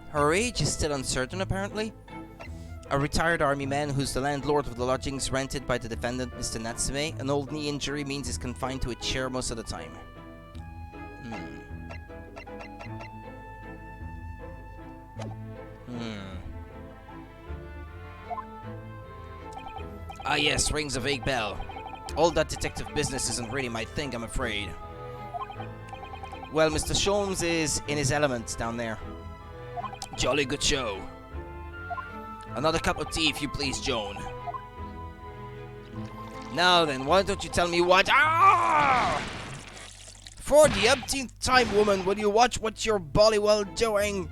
Her age is still uncertain, apparently. A retired army man who's the landlord of the lodgings rented by the defendant, Mr. Natsume. An old knee injury means he's confined to a chair most of the time. Ah yes, rings a vague bell. All that detective business isn't really my thing, I'm afraid. Well, Mr. Sholmes is in his element down there. Jolly good show. Another cup of tea, if you please, Joan. Now then, why don't you tell me what— Ah! For the umpteenth time, woman, will you watch what you're bolly well doing?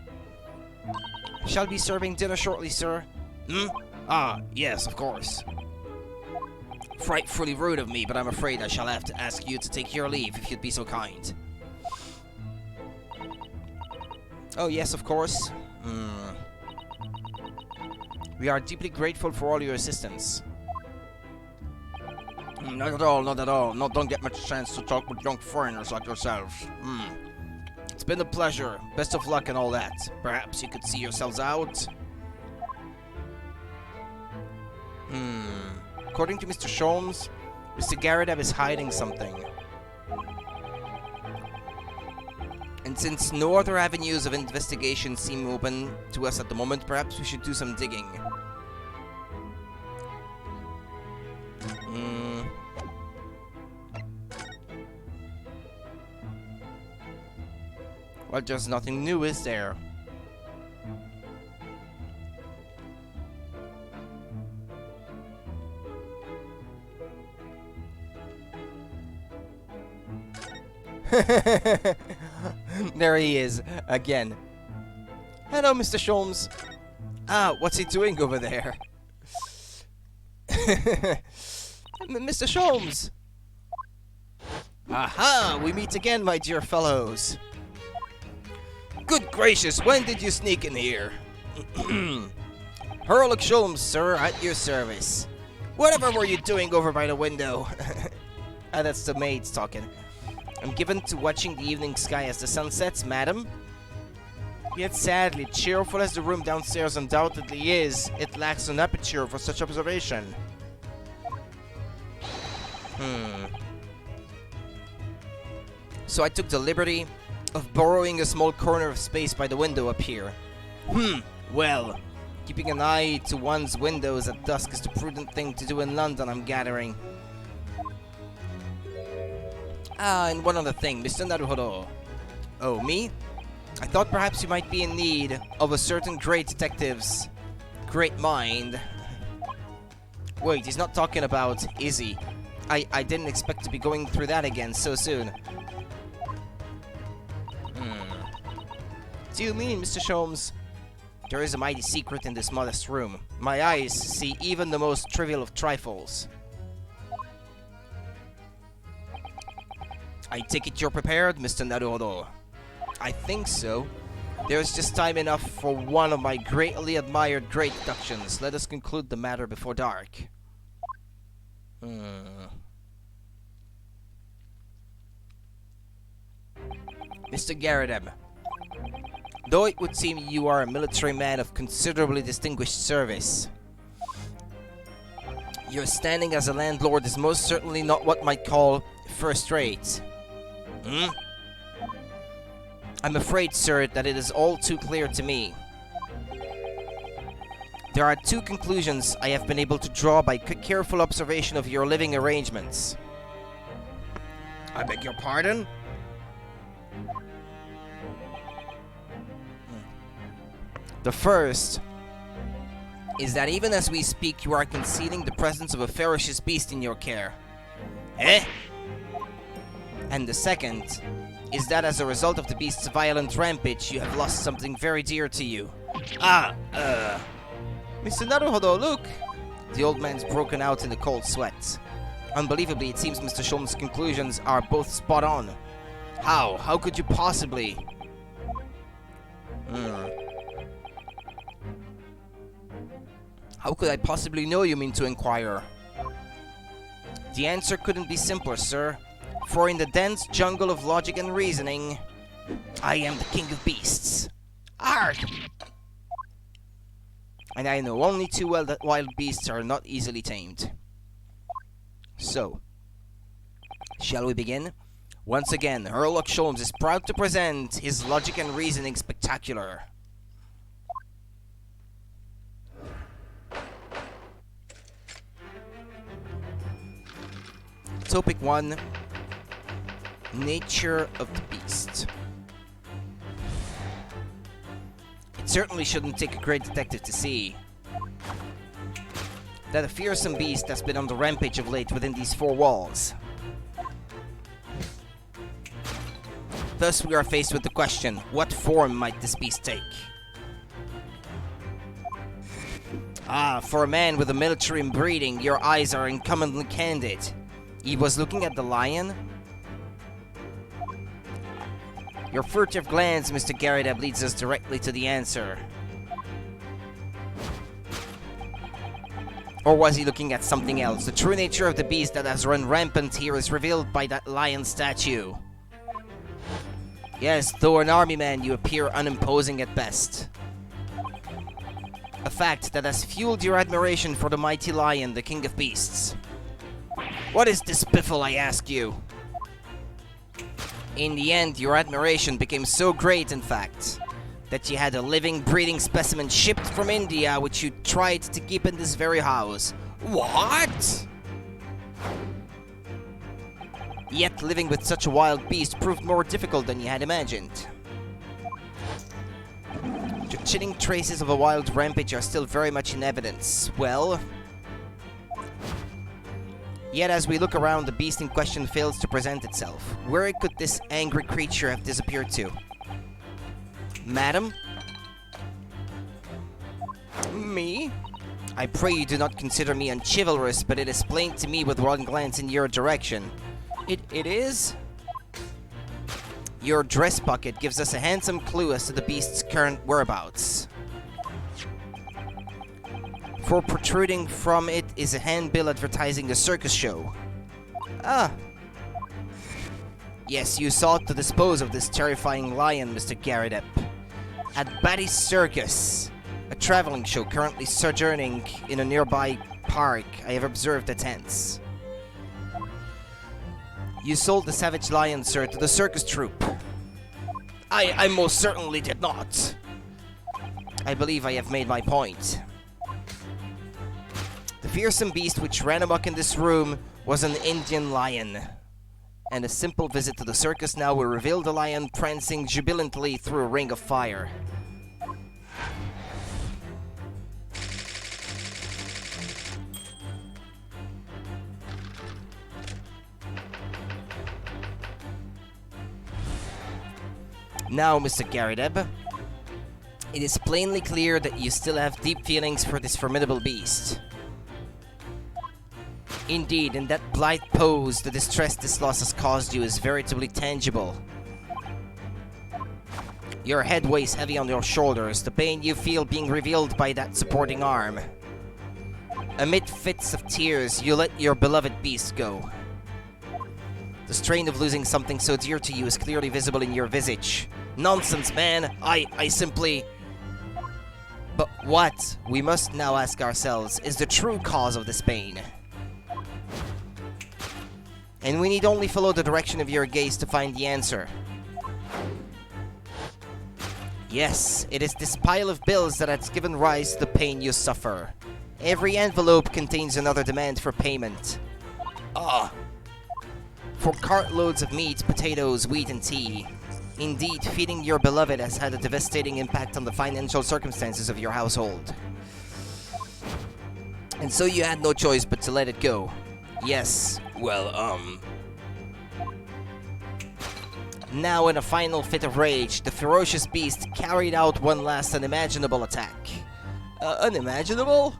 Shall be serving dinner shortly, sir. Ah, yes, of course. Frightfully rude of me, but I'm afraid I shall have to ask you to take your leave, if you'd be so kind. Oh, yes, of course. We are deeply grateful for all your assistance. Not at all, not at all. No, don't get much chance to talk with young foreigners like yourselves. It's been a pleasure. Best of luck and all that. Perhaps you could see yourselves out? According to Mr. Sholmes, Mr. Garrett is hiding something. And since no other avenues of investigation seem open to us at the moment, perhaps we should do some digging. Well, there's nothing new, is there? There he is, again. Hello, Mr. Sholmes. Ah, what's he doing over there? Mr. Sholmes! Aha! We meet again, my dear fellows. Good gracious, when did you sneak in here? Herlock Sholmes, sir, at your service. Whatever were you doing over by the window? Ah, that's the maids talking. I'm given to watching the evening sky as the sun sets, madam. Yet sadly, cheerful as the room downstairs undoubtedly is, it lacks an aperture for such observation. So I took the liberty of borrowing a small corner of space by the window up here. Well, keeping an eye to one's windows at dusk is the prudent thing to do in London, I'm gathering. Ah, and one other thing, Mr. Naruhodo. Oh, me? I thought perhaps you might be in need of a certain great detective's great mind. Wait, he's not talking about Izzy. I didn't expect to be going through that again so soon. Do you mean, Mr. Sholmes? There is a mighty secret in this modest room. My eyes see even the most trivial of trifles. I take it you're prepared, Mr. Naruhodo. I think so. There's just time enough for one of my greatly admired great deductions. Let us conclude the matter before dark. Mr. Garrett, though it would seem you are a military man of considerably distinguished service, your standing as a landlord is most certainly not what might call first-rate. I'm afraid, sir, that it is all too clear to me. There are two conclusions I have been able to draw by careful observation of your living arrangements. I beg your pardon? The first is that even as we speak, you are concealing the presence of a ferocious beast in your care. Eh? And the second is that as a result of the beast's violent rampage, you have lost something very dear to you. Mr. Naruhodo, look! The old man's broken out in a cold sweat. Unbelievably, it seems Mr. Sholmes' conclusions are both spot on. How? How could you possibly? How could I possibly know, you mean to inquire? The answer couldn't be simpler, sir. For in the dense jungle of logic and reasoning, I am the king of beasts. Arg! And I know only too well that wild beasts are not easily tamed. So, shall we begin? Once again, Herlock Sholmes is proud to present his logic and reasoning spectacular. Topic 1. Nature of the beast. It certainly shouldn't take a great detective to see that a fearsome beast has been on the rampage of late within these four walls. Thus we are faced with the question, what form might this beast take? Ah, for a man with a military breeding, your eyes are uncommonly candid. He was looking at the lion? Your furtive glance, Mr. Garrideb, leads us directly to the answer. Or was he looking at something else? The true nature of the beast that has run rampant here is revealed by that lion statue. Yes, though an army man, you appear unimposing at best. A fact that has fueled your admiration for the mighty lion, the king of beasts. What is this piffle, I ask you? In the end, your admiration became so great, in fact, that you had a living, breathing specimen shipped from India, which you tried to keep in this very house. What? Yet living with such a wild beast proved more difficult than you had imagined. The chilling traces of a wild rampage are still very much in evidence. Well, yet as we look around, the beast in question fails to present itself. Where could this angry creature have disappeared to? Madam? Me? I pray you do not consider me unchivalrous, but it is plain to me with one glance in your direction. It is? Your dress pocket gives us a handsome clue as to the beast's current whereabouts. For protruding from it is a handbill advertising the circus show. Ah. Yes, you sought to dispose of this terrifying lion, Mr. Garrideb. At Batty's Circus, a traveling show currently sojourning in a nearby park, I have observed the tents. You sold the savage lion, sir, to the circus troupe. I most certainly did not. I believe I have made my point. The fearsome beast which ran amok in this room was an Indian lion. And a simple visit to the circus now will reveal the lion prancing jubilantly through a ring of fire. Now, Mr. Garrideb, it is plainly clear that you still have deep feelings for this formidable beast. Indeed, in that blithe pose, the distress this loss has caused you is veritably tangible. Your head weighs heavy on your shoulders, the pain you feel being revealed by that supporting arm. Amid fits of tears, you let your beloved beast go. The strain of losing something so dear to you is clearly visible in your visage. Nonsense, man! I simply... But what, we must now ask ourselves, is the true cause of this pain? And we need only follow the direction of your gaze to find the answer. Yes, it is this pile of bills that has given rise to the pain you suffer. Every envelope contains another demand for payment. Ah! For cartloads of meat, potatoes, wheat, and tea. Indeed, feeding your beloved has had a devastating impact on the financial circumstances of your household. And so you had no choice but to let it go. Yes, well, Now, in a final fit of rage, the ferocious beast carried out one last unimaginable attack. Unimaginable?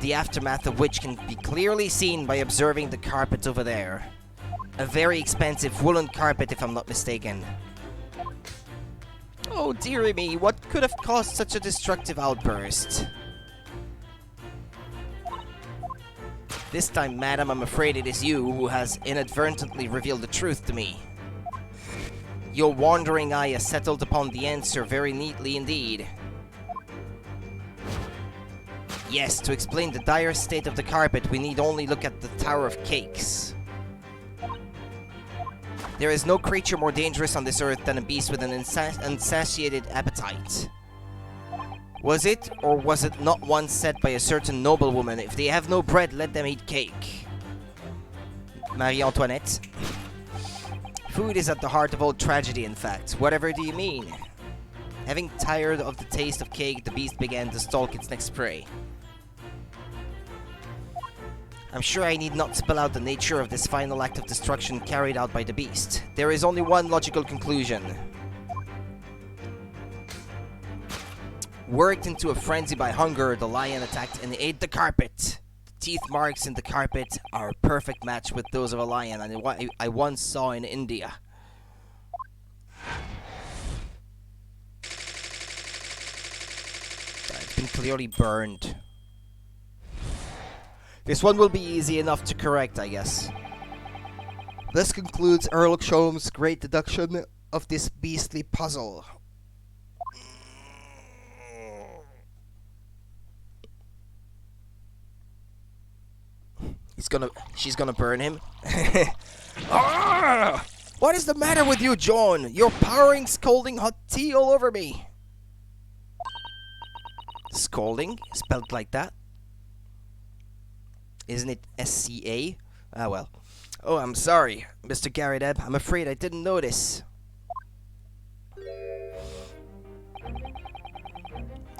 The aftermath of which can be clearly seen by observing the carpet over there. A very expensive woolen carpet, if I'm not mistaken. Oh, dearie me, what could have caused such a destructive outburst? This time, madam, I'm afraid it is you who has inadvertently revealed the truth to me. Your wandering eye has settled upon the answer very neatly indeed. Yes, to explain the dire state of the carpet, we need only look at the Tower of Cakes. There is no creature more dangerous on this earth than a beast with an insatiated appetite. Was it, or was it not once said by a certain noblewoman, if they have no bread, let them eat cake? Marie Antoinette. Food is at the heart of all tragedy, in fact. Whatever do you mean? Having tired of the taste of cake, the beast began to stalk its next prey. I'm sure I need not spell out the nature of this final act of destruction carried out by the beast. There is only one logical conclusion. Worked into a frenzy by hunger, the lion attacked and ate the carpet. The teeth marks in the carpet are a perfect match with those of a lion I once saw in India. It's been clearly burned. This one will be easy enough to correct, I guess. This concludes Sherlock Holmes' great deduction of this beastly puzzle. She's gonna burn him. Ah! What is the matter with you, John? You're pouring scalding hot tea all over me. Scalding? Spelled like that? Isn't it S-C-A? Ah, well. Oh, I'm sorry, Mr. Garrideb. I'm afraid I didn't notice.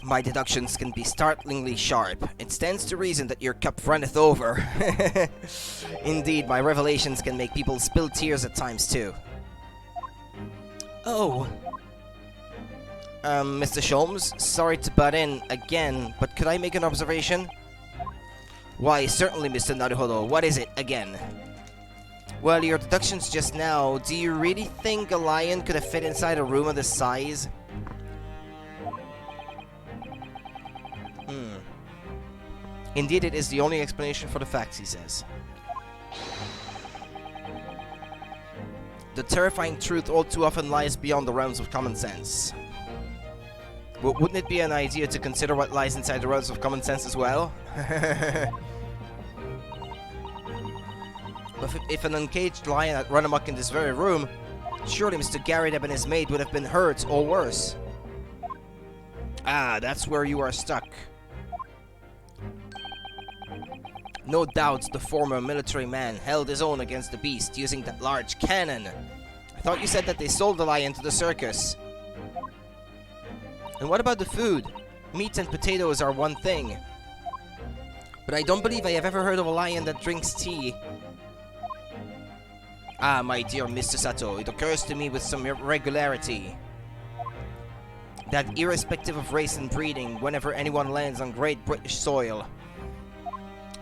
My deductions can be startlingly sharp. It stands to reason that your cup runneth over. Indeed, my revelations can make people spill tears at times, too. Oh. Mr. Sholmes, sorry to butt in again, but could I make an observation? Why, certainly, Mr. Naruhodo. What is it, again? Well, your deductions just now, do you really think a lion could have fit inside a room of this size? Indeed, it is the only explanation for the facts, he says. The terrifying truth all too often lies beyond the realms of common sense. Wouldn't it be an idea to consider what lies inside the realms of common sense as well? If an uncaged lion had run amok in this very room, surely Mr. Garrideb and his maid would have been hurt, or worse. Ah, that's where you are stuck. No doubt the former military man held his own against the beast using that large cannon. I thought you said that they sold the lion to the circus. And what about the food? Meat and potatoes are one thing. But I don't believe I have ever heard of a lion that drinks tea. Ah, my dear Mr. Sato, it occurs to me with some irregularity that irrespective of race and breeding, whenever anyone lands on great British soil,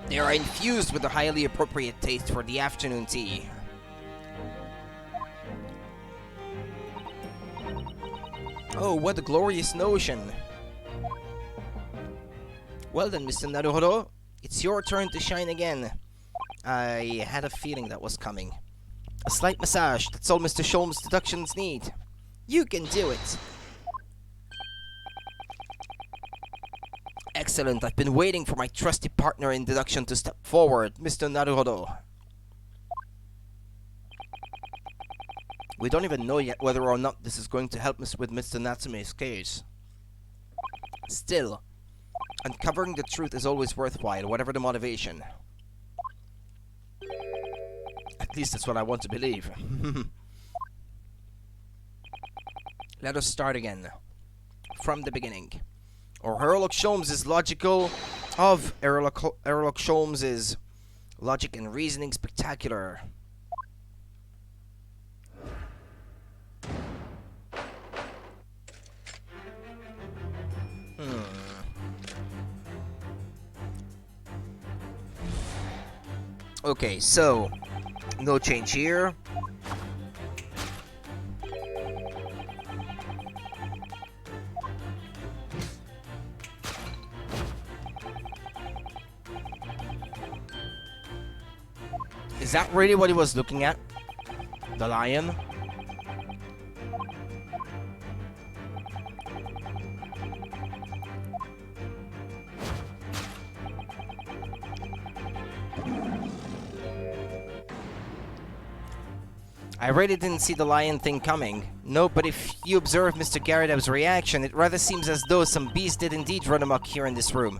they are infused with a highly appropriate taste for the afternoon tea. Oh, what a glorious notion. Well then, Mr. Naruhodo, it's your turn to shine again. I had a feeling that was coming. A slight massage, that's all Mr. Sholmes' deductions need. You can do it. Excellent, I've been waiting for my trusty partner in deduction to step forward, Mr. Naruhodo. We don't even know yet whether or not this is going to help us with Mr. Natsume's case. Still, uncovering the truth is always worthwhile, whatever the motivation. At least that's what I want to believe. Let us start again. From the beginning. Or Sherlock Holmes is logical of Sherlock Holmes is logic and reasoning spectacular. Okay, so no change here. Is that really what he was looking at? The lion? I really didn't see the lion thing coming. No, but if you observe Mr. Garrideb's reaction, it rather seems as though some beast did indeed run amok here in this room.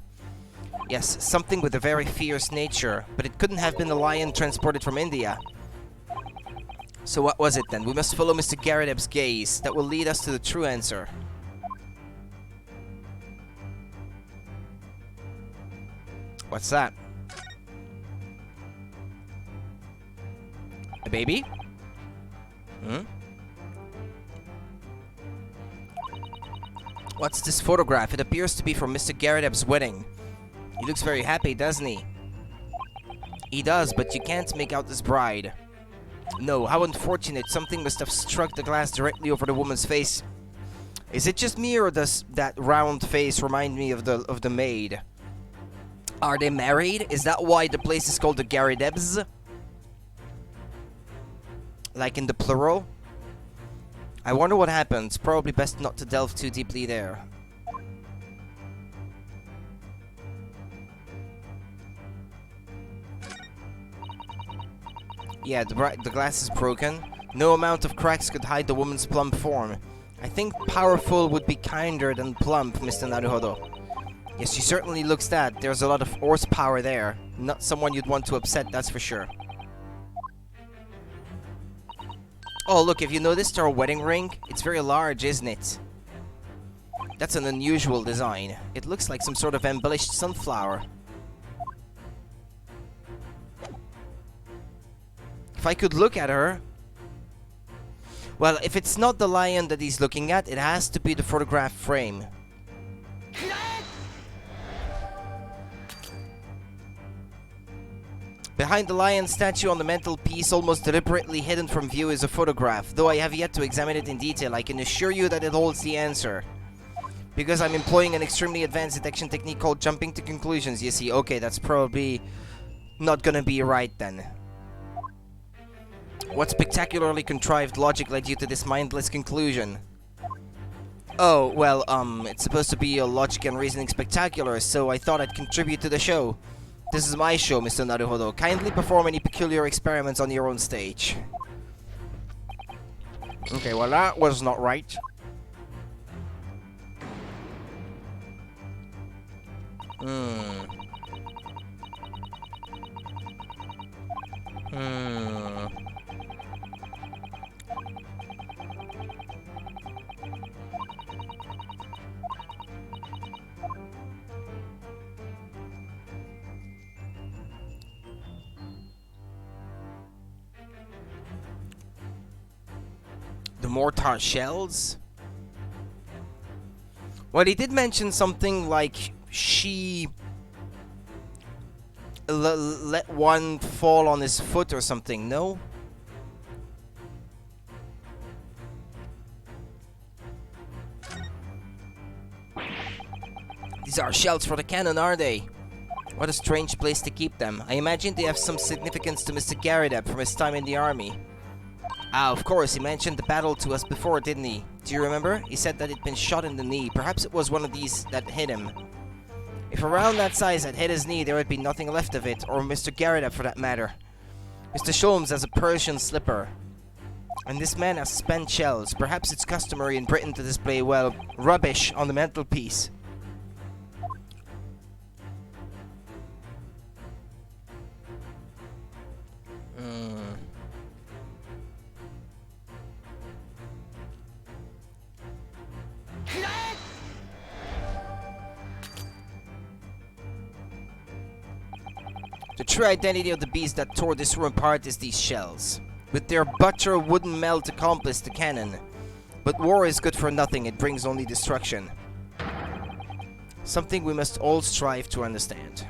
Yes, something with a very fierce nature, but it couldn't have been a lion transported from India. So what was it then? We must follow Mr. Garrideb's gaze. That will lead us to the true answer. What's that? A baby? Hmm? What's this photograph? It appears to be from Mr. Garrideb's wedding. He looks very happy, doesn't he? He does, but you can't make out his bride. No, how unfortunate. Something must have struck the glass directly over the woman's face. Is it just me, or does that round face remind me of the maid? Are they married? Is that why the place is called the Garridebs? Like in the plural? I wonder what happened. It's probably best not to delve too deeply there. Yeah, the glass is broken. No amount of cracks could hide the woman's plump form. I think powerful would be kinder than plump, Mr. Naruhodo. Yes, she certainly looks that. There's a lot of horsepower there. Not someone you'd want to upset, that's for sure. Oh, look, have you noticed our wedding ring? It's very large, isn't it? That's an unusual design. It looks like some sort of embellished sunflower. If I could look at her... Well, if it's not the lion that he's looking at, it has to be the photograph frame. Behind the lion statue on the mantelpiece, almost deliberately hidden from view, is a photograph. Though I have yet to examine it in detail, I can assure you that it holds the answer. Because I'm employing an extremely advanced detection technique called jumping to conclusions, you see. Okay, that's probably not gonna be right then. What spectacularly contrived logic led you to this mindless conclusion? Oh, well, it's supposed to be a logic and reasoning spectacular, so I thought I'd contribute to the show. This is my show, Mr. Naruhodo. Kindly perform any peculiar experiments on your own stage. Okay, well that was not right. The mortar shells? Well, he did mention something like she let one fall on his foot or something, no? These are shells for the cannon, are they? What a strange place to keep them. I imagine they have some significance to Mr. Garrideb from his time in the army. Ah, of course, he mentioned the battle to us before, didn't he? Do you remember? He said that he'd been shot in the knee. Perhaps it was one of these that hit him. If a round that size had hit his knee, there would be nothing left of it, or Mr. Garrideb for that matter. Mr. Sholmes has a Persian slipper. And this man has spent shells. Perhaps it's customary in Britain to display, well, rubbish on the mantelpiece. The true identity of the beast that tore this room apart is these shells. With their butter wouldn't melt accomplice the cannon. But war is good for nothing, it brings only destruction. Something we must all strive to understand.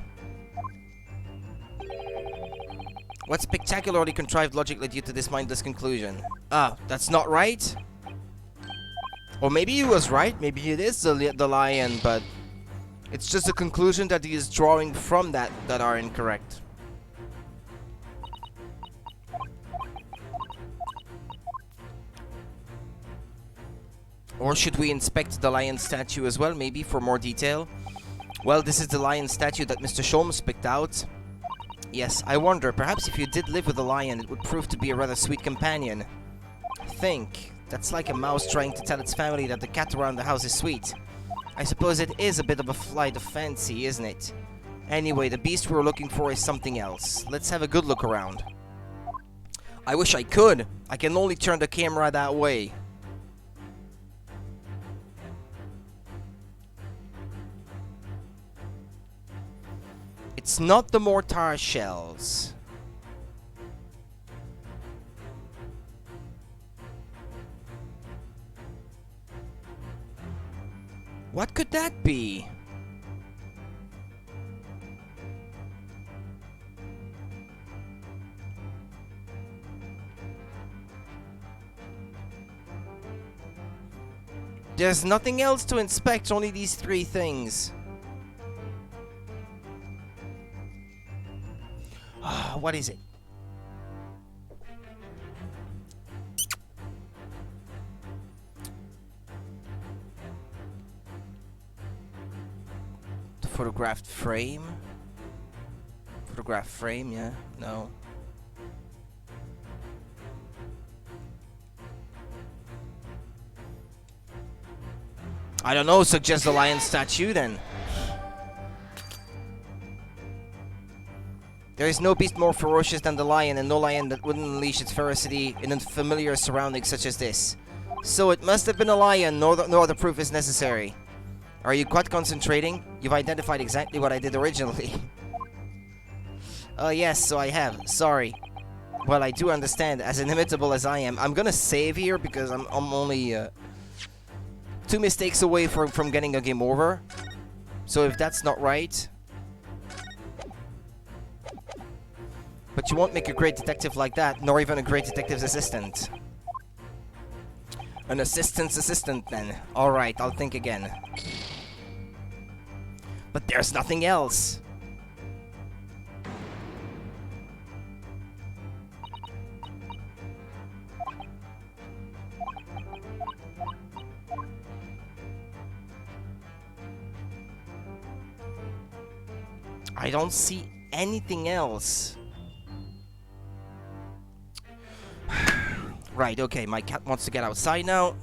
What spectacularly contrived logic led you to this mindless conclusion? Ah, that's not right? Or maybe he was right, maybe it is the lion, but it's just a conclusion that he is drawing from that are incorrect. Or should we inspect the lion statue as well, maybe, for more detail? Well, this is the lion statue that Mr. Sholmes picked out. Yes, I wonder, perhaps if you did live with a lion, it would prove to be a rather sweet companion. think. That's like a mouse trying to tell its family that the cat around the house is sweet. I suppose it is a bit of a flight of fancy, isn't it? Anyway, the beast we're looking for is something else. Let's have a good look around. I wish I could. I can only turn the camera that way. It's not the mortar shells. What could that be? There's nothing else to inspect, only these three things. What is it? The photographed frame? Photographed frame, yeah? No. I don't know, suggest the lion statue then. There is no beast more ferocious than the lion, and no lion that wouldn't unleash its ferocity in unfamiliar surroundings such as this. So it must have been a lion, no other proof is necessary. Are you quite concentrating? You've identified exactly what I did originally. Yes, so I have. Sorry. Well, I do understand, as inimitable as I am. I'm gonna save here, because I'm only 2 mistakes away from getting a game over. So if that's not right... But you won't make a great detective like that, nor even a great detective's assistant. An assistant's assistant, then. Alright, I'll think again. But there's nothing else. I don't see anything else. Right, okay, my cat wants to get outside now.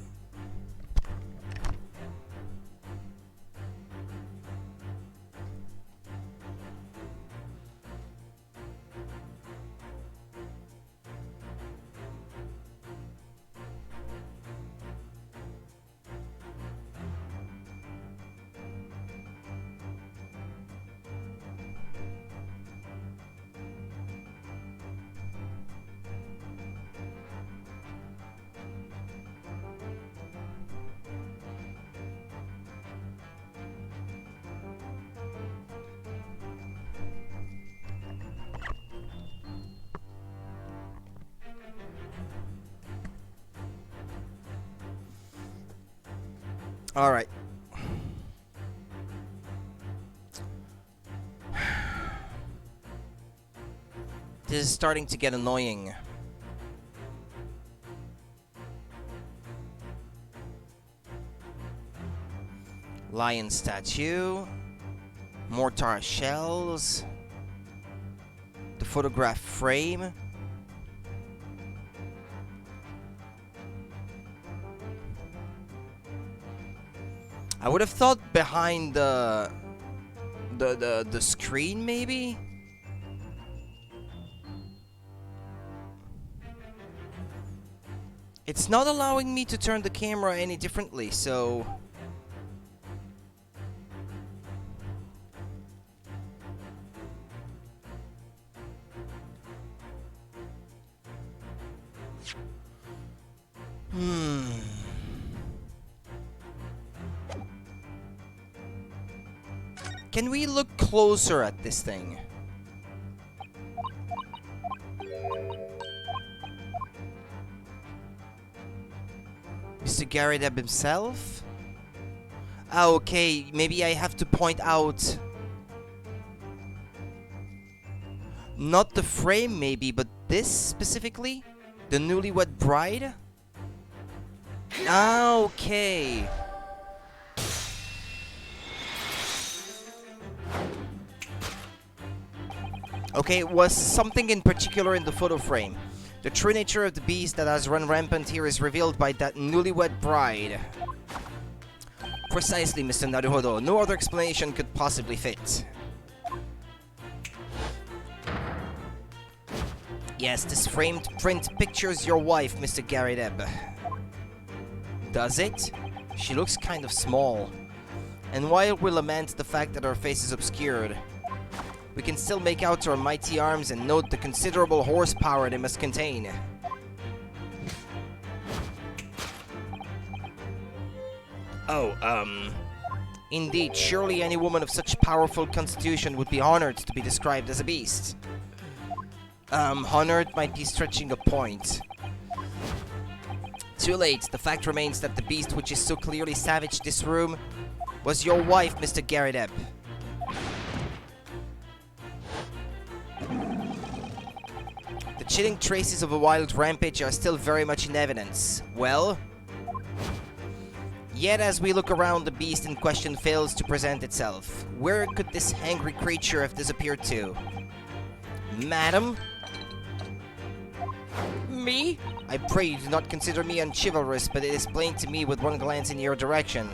Alright. This is starting to get annoying. Lion statue. Mortar shells. The photograph frame. I would have thought behind the screen, maybe? It's not allowing me to turn the camera any differently, so... Can we look closer at this thing? Mr. Garrett himself? Ah, okay, maybe I have to point out... Not the frame, maybe, but this specifically? The newlywed bride? Ah, okay. Okay, it was something in particular in the photo frame. The true nature of the beast that has run rampant here is revealed by that newlywed bride. Precisely, Mr. Naruhodo. No other explanation could possibly fit. Yes, this framed print pictures your wife, Mr. Garydeb. Does it? She looks kind of small. And while we lament the fact that her face is obscured, we can still make out her mighty arms and note the considerable horsepower they must contain. Oh, indeed, surely any woman of such powerful constitution would be honored to be described as a beast. Honored might be stretching a point. Too late. The fact remains that the beast which is so clearly savaged this room was your wife, Mr. Garydeb. The chilling traces of a wild rampage are still very much in evidence. Well, yet as we look around, the beast in question fails to present itself. Where could this angry creature have disappeared to? Madam? Me? I pray you do not consider me unchivalrous, but it is plain to me with one glance in your direction.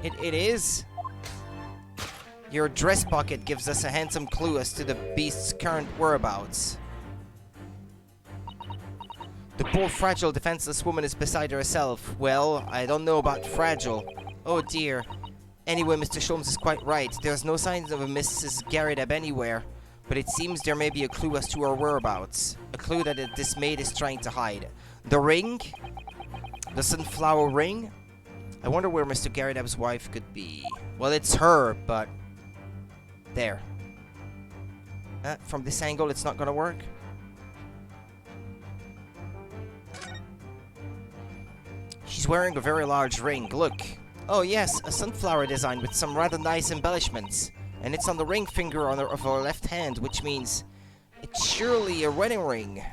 It is? Your dress pocket gives us a handsome clue as to the beast's current whereabouts. The poor fragile, defenseless woman is beside herself. Well, I don't know about fragile. Oh dear. Anyway, Mr. Sholmes is quite right. There's no signs of a Mrs. Garydeb anywhere, but it seems there may be a clue as to her whereabouts. A clue that this maid is trying to hide. The ring? The sunflower ring? I wonder where Mr. Garydeb's wife could be. Well, it's her, but... there. From this angle, it's not gonna work. She's wearing a very large ring. Look. Oh yes, a sunflower design with some rather nice embellishments. And it's on the ring finger of her left hand, which means it's surely a wedding ring.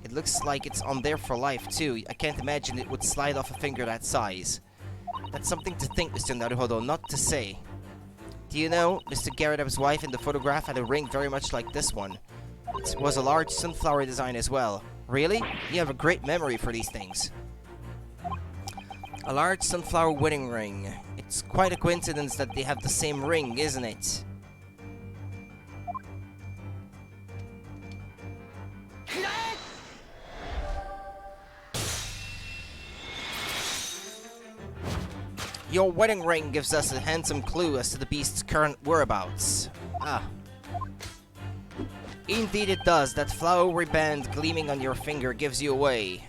It looks like it's on there for life, too. I can't imagine it would slide off a finger that size. That's something to think, Mr. Naruhodo, not to say. Do you know, Mr. Garydeb's wife in the photograph had a ring very much like this one. It was a large sunflower design as well. Really? You have a great memory for these things. A large sunflower wedding ring. It's quite a coincidence that they have the same ring, isn't it? Your wedding ring gives us a handsome clue as to the beast's current whereabouts. Ah. Indeed it does. That flowery band gleaming on your finger gives you away.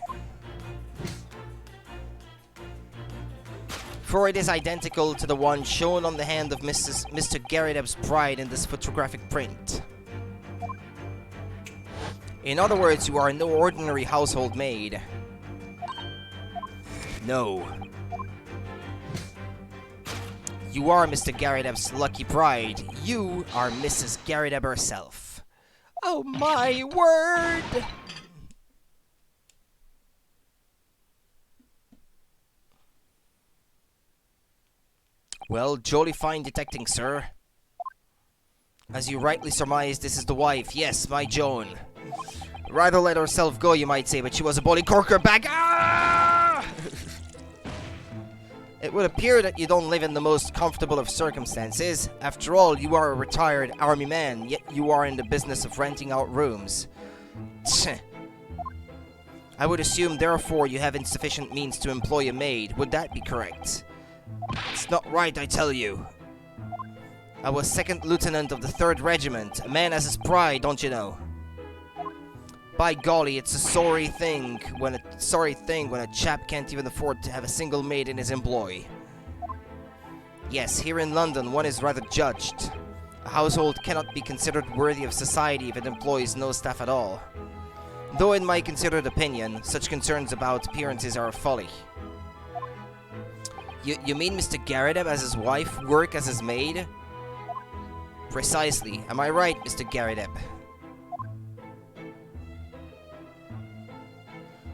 For it is identical to the one shown on the hand of Mr. Garydeb's bride in this photographic print. In other words, you are no ordinary household maid. No. You are Mr. Garydeb's lucky bride. You are Mrs. Garydeb herself. Oh my word! Well, jolly fine detecting, sir. As you rightly surmised, this is the wife. Yes, my Joan. Rather let herself go, you might say, but she was a bully corker back. Ah! It would appear that you don't live in the most comfortable of circumstances. After all, you are a retired army man, yet you are in the business of renting out rooms. Tch. I would assume, therefore, you have insufficient means to employ a maid. Would that be correct? It's not right, I tell you. I was 2nd Lieutenant of the 3rd Regiment. A man has his pride, don't you know? By golly, it's a sorry thing when a chap can't even afford to have a single maid in his employ. Yes, here in London, one is rather judged. A household cannot be considered worthy of society if it employs no staff at all. Though in my considered opinion, such concerns about appearances are folly. You mean Mr. Garydeb as his wife work as his maid? Precisely. Am I right, Mr. Garydeb?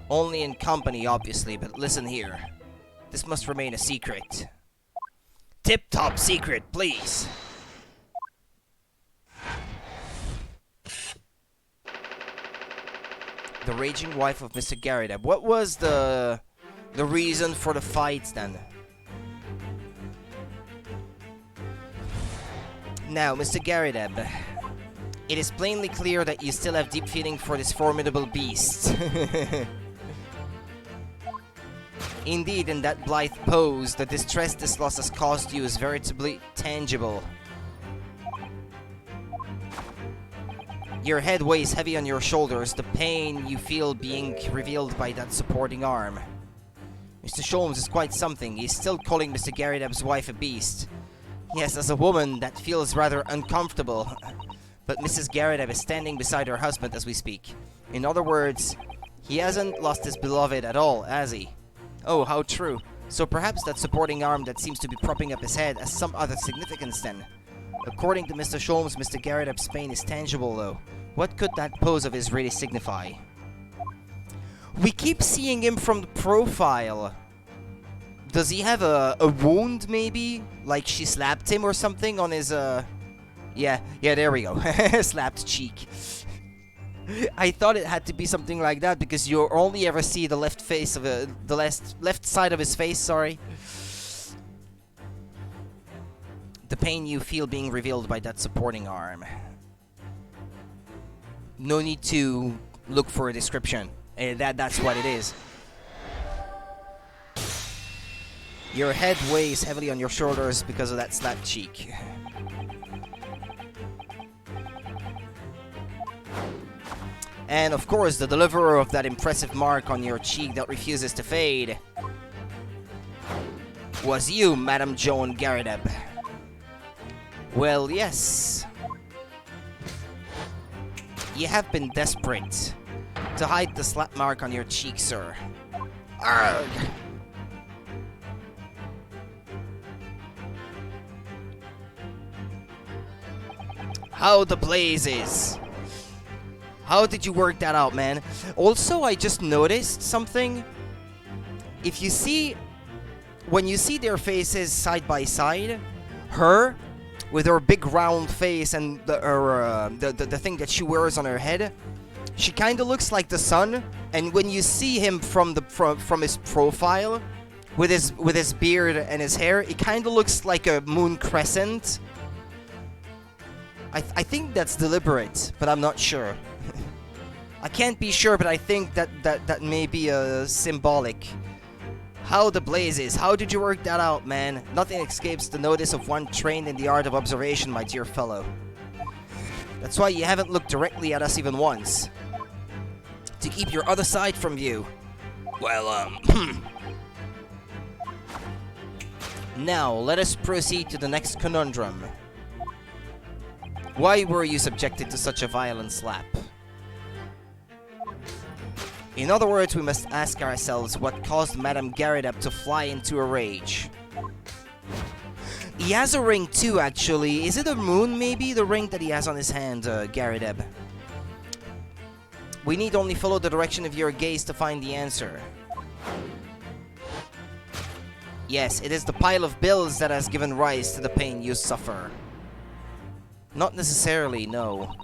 Only in company, obviously, but listen here. This must remain a secret. Tip-top secret, please. The raging wife of Mr. Garrideb. What was the reason for the fights then? Now, Mr. Garrideb, it is plainly clear that you still have deep feeling for this formidable beast. Indeed, in that blithe pose, the distress this loss has caused you is veritably tangible. Your head weighs heavy on your shoulders, the pain you feel being revealed by that supporting arm. Mr. Sholmes is quite something. He's still calling Mr. Garrideb's wife a beast. Yes, as a woman, that feels rather uncomfortable. But Mrs. Garrideb is standing beside her husband as we speak. In other words, he hasn't lost his beloved at all, has he? Oh, how true. So perhaps that supporting arm that seems to be propping up his head has some other significance then. According to Mr. Sholmes, Mr. Garrideb's pain is tangible though. What could that pose of his really signify? We keep seeing him from the profile. Does he have a wound, maybe? Like she slapped him or something on his, Yeah, there we go. Slapped cheek. I thought it had to be something like that because you only ever see the left face of the left side of his face, sorry. The pain you feel being revealed by that supporting arm. No need to look for a description. That's what it is. Your head weighs heavily on your shoulders because of that slapped cheek. And of course, the deliverer of that impressive mark on your cheek that refuses to fade was you, Madame Joan Garrideb. Well, yes. You have been desperate to hide the slap mark on your cheek, sir. Arrgh! How the blazes! How did you work that out, man? Also, I just noticed something. If you see... When you see their faces side by side, her, with her big round face and the thing that she wears on her head, she kind of looks like the sun. And when you see him from his profile, with his beard and his hair, it kind of looks like a moon crescent. I think that's deliberate, but I'm not sure. I can't be sure, but I think that may be symbolic. How the blazes, how did you work that out, man? Nothing escapes the notice of one trained in the art of observation, my dear fellow. That's why you haven't looked directly at us even once. To keep your other side from view. Well, Now, let us proceed to the next conundrum. Why were you subjected to such a violent slap? In other words, we must ask ourselves what caused Madame Garrideb to fly into a rage. He has a ring too, actually. Is it a moon, maybe? The ring that he has on his hand, Garrideb. We need only follow the direction of your gaze to find the answer. Yes, it is the pile of bills that has given rise to the pain you suffer. Not necessarily, no.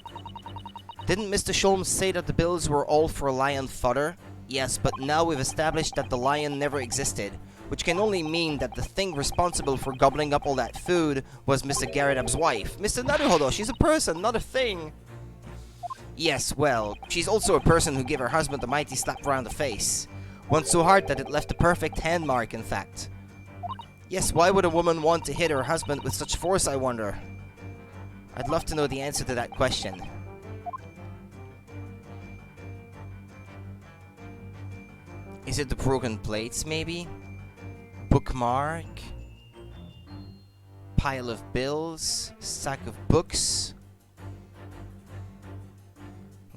Didn't Mr. Sholmes say that the bills were all for lion fodder? Yes, but now we've established that the lion never existed, which can only mean that the thing responsible for gobbling up all that food was Mr. Garrideb's wife. Mr. Naruhodo, she's a person, not a thing. Yes, well, she's also a person who gave her husband a mighty slap around the face. One so hard that it left a perfect hand mark, in fact. Yes, why would a woman want to hit her husband with such force, I wonder? I'd love to know the answer to that question. Is it the broken plates, maybe? Bookmark? Pile of bills? Stack of books?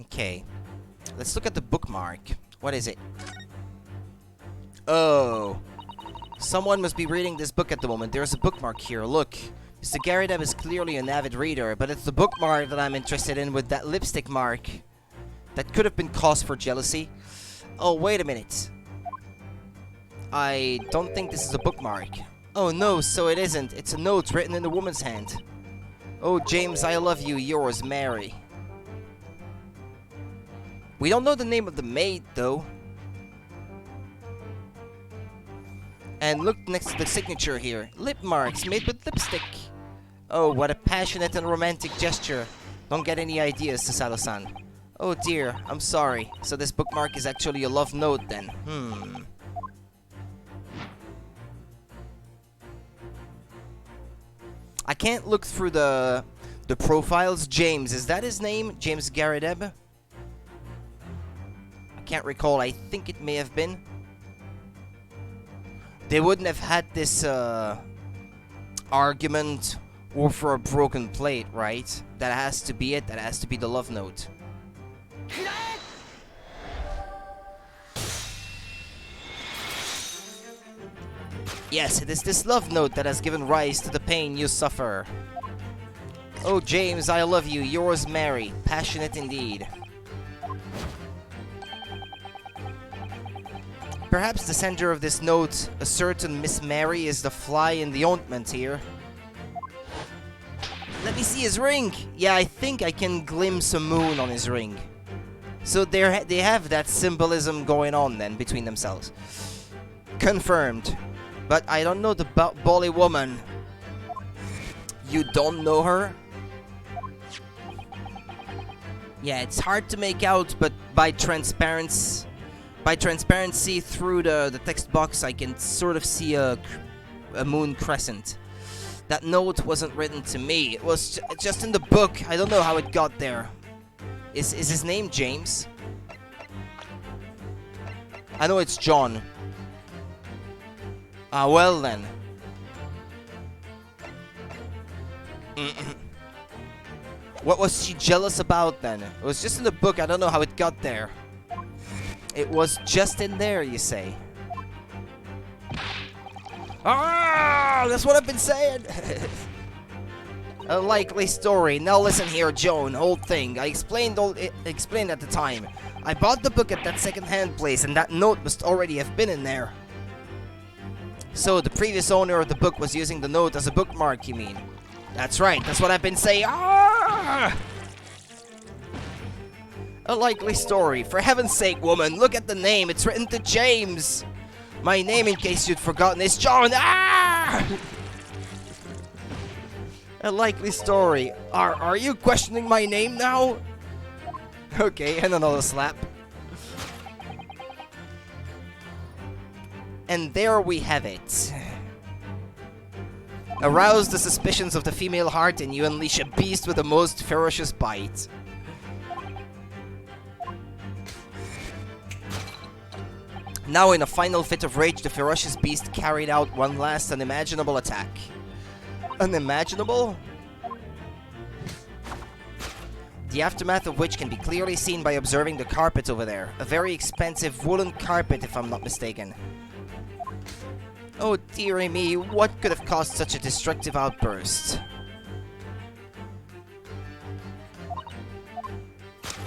Okay. Let's look at the bookmark. What is it? Oh. Someone must be reading this book at the moment. There's a bookmark here. Look. Mr. Garrideb is clearly an avid reader, but it's the bookmark that I'm interested in with that lipstick mark. That could have been cause for jealousy. Oh, wait a minute. I don't think this is a bookmark. Oh no, so it isn't. It's a note written in a woman's hand. Oh, James, I love you. Yours, Mary. We don't know the name of the maid, though. And look next to the signature here. Lip marks made with lipstick. Oh, what a passionate and romantic gesture. Don't get any ideas, Susato-san. Oh dear, I'm sorry. So this bookmark is actually a love note then. I can't look through the profiles. James, is that his name? James Garadeb? I can't recall. I think it may have been. They wouldn't have had this argument over a broken plate, right? That has to be it. That has to be the love note. Yes, it is this love note that has given rise to the pain you suffer. Oh, James, I love you. Yours, Mary. Passionate indeed. Perhaps the sender of this note, a certain Miss Mary, is the fly in the ointment here. Let me see his ring. Yeah, I think I can glimpse a moon on his ring. So they have that symbolism going on then between themselves. Confirmed. But I don't know the Bolly woman. You don't know her? Yeah, it's hard to make out, but by transparency through the text box, I can sort of see a moon crescent. That note wasn't written to me. It was just in the book. I don't know how it got there. Is his name James? I know it's John. Ah, well then. What was she jealous about then? It was just in the book. I don't know how it got there. It was just in there, you say? Ah, that's what I've been saying. A likely story. Now listen here, Joan. Old thing. I explained at the time. I bought the book at that second-hand place, and that note must already have been in there. So the previous owner of the book was using the note as a bookmark, you mean? That's right. That's what I've been saying. Ah! A likely story. For heaven's sake, woman, look at the name. It's written to James. My name, in case you'd forgotten, is John. Ah! A likely story. Are you questioning my name now? Okay, and another slap. And there we have it. Arouse the suspicions of the female heart and you unleash a beast with the most ferocious bite. Now in a final fit of rage, the ferocious beast carried out one last unimaginable attack. Unimaginable? The aftermath of which can be clearly seen by observing the carpet over there. A very expensive woolen carpet, if I'm not mistaken. Oh dearie me, what could have caused such a destructive outburst?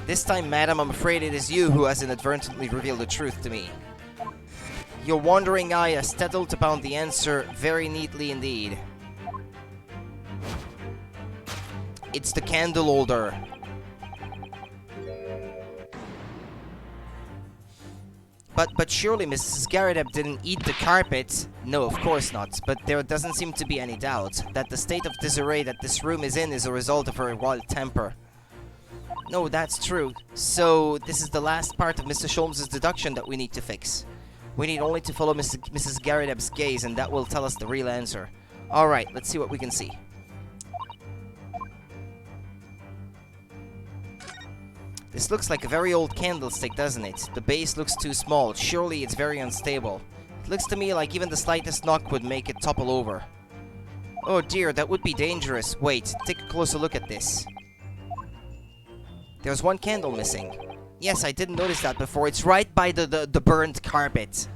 This time, madam, I'm afraid it is you who has inadvertently revealed the truth to me. Your wandering eye has settled upon the answer very neatly indeed. It's the candle holder. But surely Mrs. Garadeb didn't eat the carpet. No, of course not. But there doesn't seem to be any doubt that the state of disarray that this room is in is a result of her wild temper. No, that's true. So this is the last part of Mr. Sholmes' deduction that we need to fix. We need only to follow Mrs. Garadeb's gaze, and that will tell us the real answer. Alright, let's see what we can see. This looks like a very old candlestick, doesn't it? The base looks too small. Surely it's very unstable. It looks to me like even the slightest knock would make it topple over. Oh dear, that would be dangerous. Wait, take a closer look at this. There's one candle missing. Yes, I didn't notice that before. It's right by the burned carpet.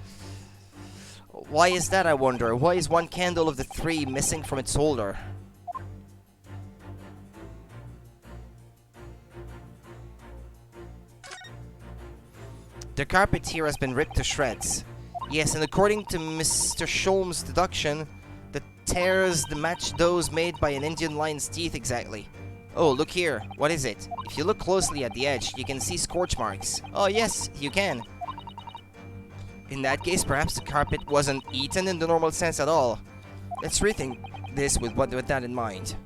Why is that, I wonder? Why is one candle of the three missing from its holder? The carpet here has been ripped to shreds. Yes, and according to Mr. Sholmes' deduction, the tears match those made by an Indian lion's teeth exactly. Oh, look here. What is it? If you look closely at the edge, you can see scorch marks. Oh, yes, you can. In that case, perhaps the carpet wasn't eaten in the normal sense at all. Let's rethink this with that in mind.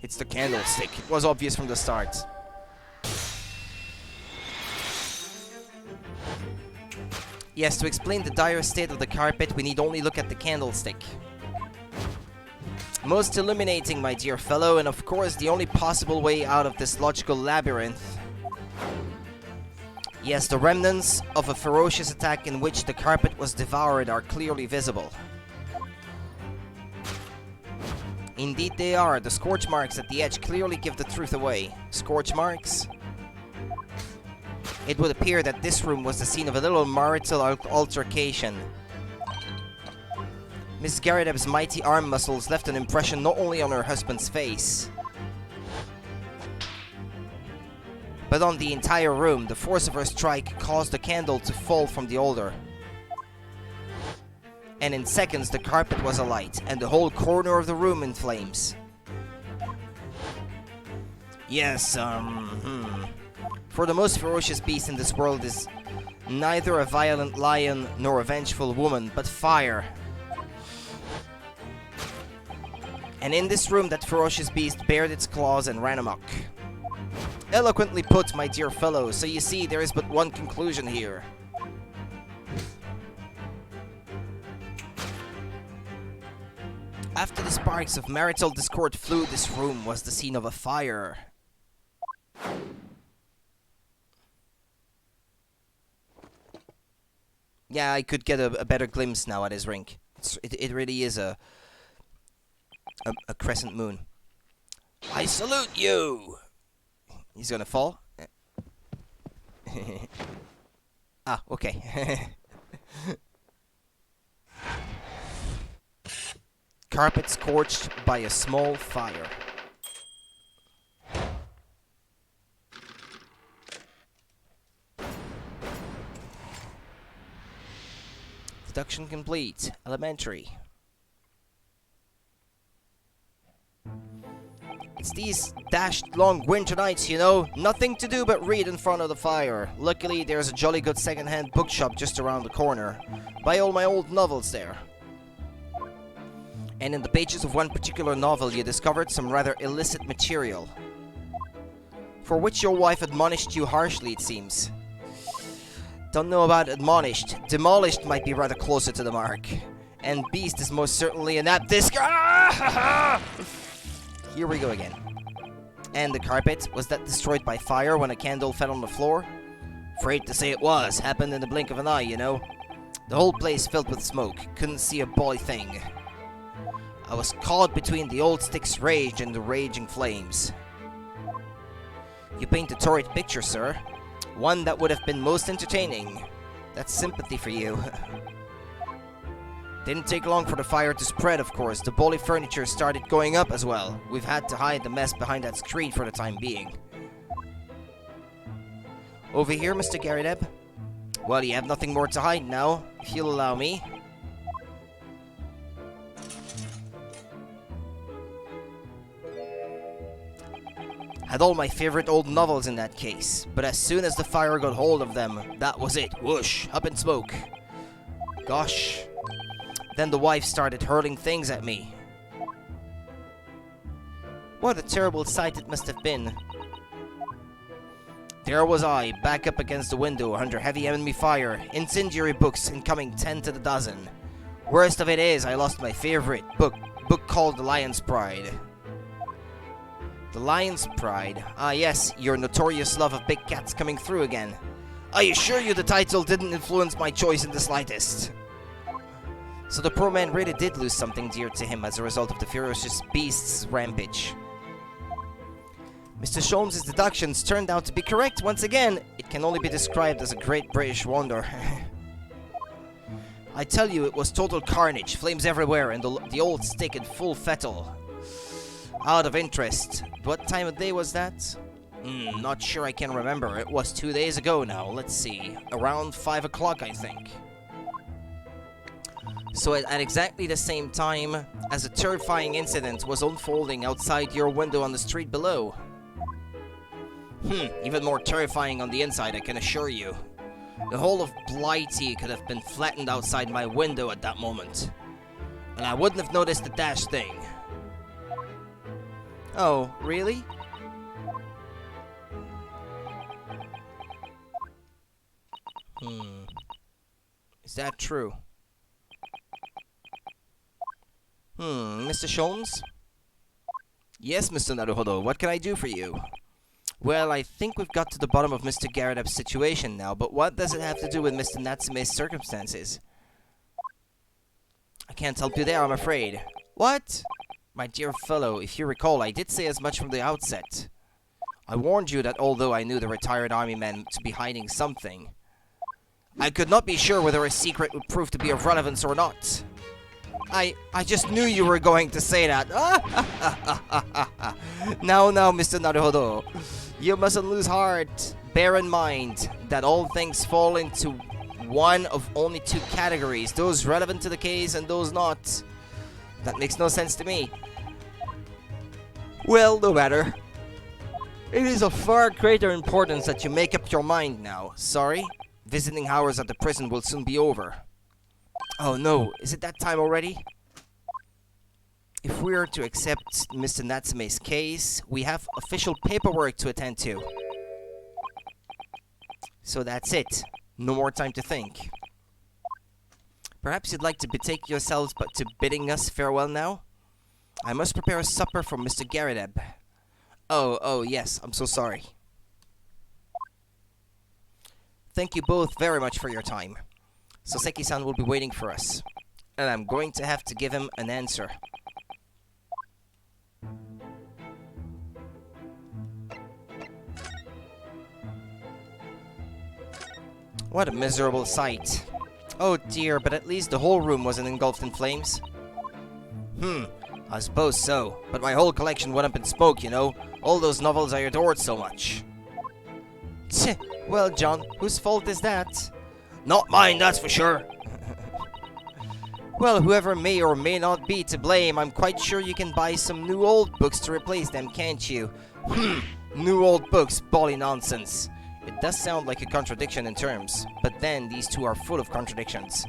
It's the candlestick. It was obvious from the start. Yes, to explain the dire state of the carpet, we need only look at the candlestick. Most illuminating, my dear fellow, and of course the only possible way out of this logical labyrinth. Yes, the remnants of a ferocious attack in which the carpet was devoured are clearly visible. Indeed they are. The scorch marks at the edge clearly give the truth away. Scorch marks? It would appear that this room was the scene of a little marital altercation. Miss Garrideb's mighty arm muscles left an impression not only on her husband's face, but on the entire room. The force of her strike caused the candle to fall from the holder. And in seconds the carpet was alight, and the whole corner of the room in flames. Yes, For the most ferocious beast in this world is neither a violent lion nor a vengeful woman, but fire. And in this room that ferocious beast bared its claws and ran amok. Eloquently put, my dear fellow, so you see there is but one conclusion here. After the sparks of marital discord flew, this room was the scene of a fire. Yeah, I could get a better glimpse now at his rink. It really is a crescent moon. I salute you! He's gonna fall. Ah, okay. Carpet scorched by a small fire. Deduction complete. Elementary. It's these dashed long winter nights, you know. Nothing to do but read in front of the fire. Luckily, there's a jolly good second-hand bookshop just around the corner. Buy all my old novels there. And in the pages of one particular novel, you discovered some rather illicit material, for which your wife admonished you harshly, it seems. Don't know about admonished. Demolished might be rather closer to the mark. And Beast is most certainly an apt disc. Here we go again. And the carpet, was that destroyed by fire when a candle fell on the floor? Afraid to say it was. Happened in the blink of an eye, you know. The whole place filled with smoke. Couldn't see a boy thing. I was caught between the old stick's rage and the raging flames. You paint a torrid picture, sir. One that would have been most entertaining. That's sympathy for you. Didn't take long for the fire to spread, of course. The bully furniture started going up as well. We've had to hide the mess behind that screen for the time being. Over here, Mr. Garrideb? Well, you have nothing more to hide now, if you'll allow me. Had all my favorite old novels in that case, but as soon as the fire got hold of them, that was it. Whoosh, up in smoke. Gosh. Then the wife started hurling things at me. What a terrible sight it must have been. There was I, back up against the window under heavy enemy fire, incendiary books incoming 10 to the dozen. Worst of it is, I lost my favorite book called The Lion's Pride. The Lion's Pride? Ah yes, your notorious love of big cats coming through again. I assure you the title didn't influence my choice in the slightest. So the poor man really did lose something dear to him as a result of the ferocious beast's rampage. Mr. Sholmes' deductions turned out to be correct once again. It can only be described as a great British wonder. I tell you, it was total carnage, flames everywhere, and the old stick in full fettle. Out of interest, what time of day was that? Not sure I can remember. It was 2 days ago now. Let's see. Around 5 o'clock, I think. So at exactly the same time as a terrifying incident was unfolding outside your window on the street below. Even more terrifying on the inside, I can assure you. The whole of Blighty could have been flattened outside my window at that moment. And I wouldn't have noticed the dash thing. Oh, really? Is that true? Mr. Sholmes? Yes, Mr. Naruhodo, what can I do for you? Well, I think we've got to the bottom of Mr. Garredeb's situation now, but what does it have to do with Mr. Natsume's circumstances? I can't help you there, I'm afraid. What? My dear fellow, if you recall, I did say as much from the outset. I warned you that although I knew the retired army man to be hiding something, I could not be sure whether a secret would prove to be of relevance or not. I just knew you were going to say that. Now, Mr. Naruhodo. You mustn't lose heart. Bear in mind that all things fall into one of only two categories. Those relevant to the case and those not. That makes no sense to me. Well, no matter. It is of far greater importance that you make up your mind now. Sorry? Visiting hours at the prison will soon be over. Oh no, is it that time already? If we are to accept Mr. Natsume's case, we have official paperwork to attend to. So that's it. No more time to think. Perhaps you'd like to betake yourselves but to bidding us farewell now? I must prepare a supper for Mr. Garredeb. Oh, yes, I'm so sorry. Thank you both very much for your time. Soseki-san will be waiting for us, and I'm going to have to give him an answer. What a miserable sight. Oh dear, but at least the whole room wasn't engulfed in flames. I suppose so, but my whole collection went up in smoke, you know. All those novels I adored so much. Tch, well, John, whose fault is that? Not mine, that's for sure. Well, whoever may or may not be to blame, I'm quite sure you can buy some new old books to replace them, can't you? New old books, bally nonsense. It does sound like a contradiction in terms, but then these two are full of contradictions.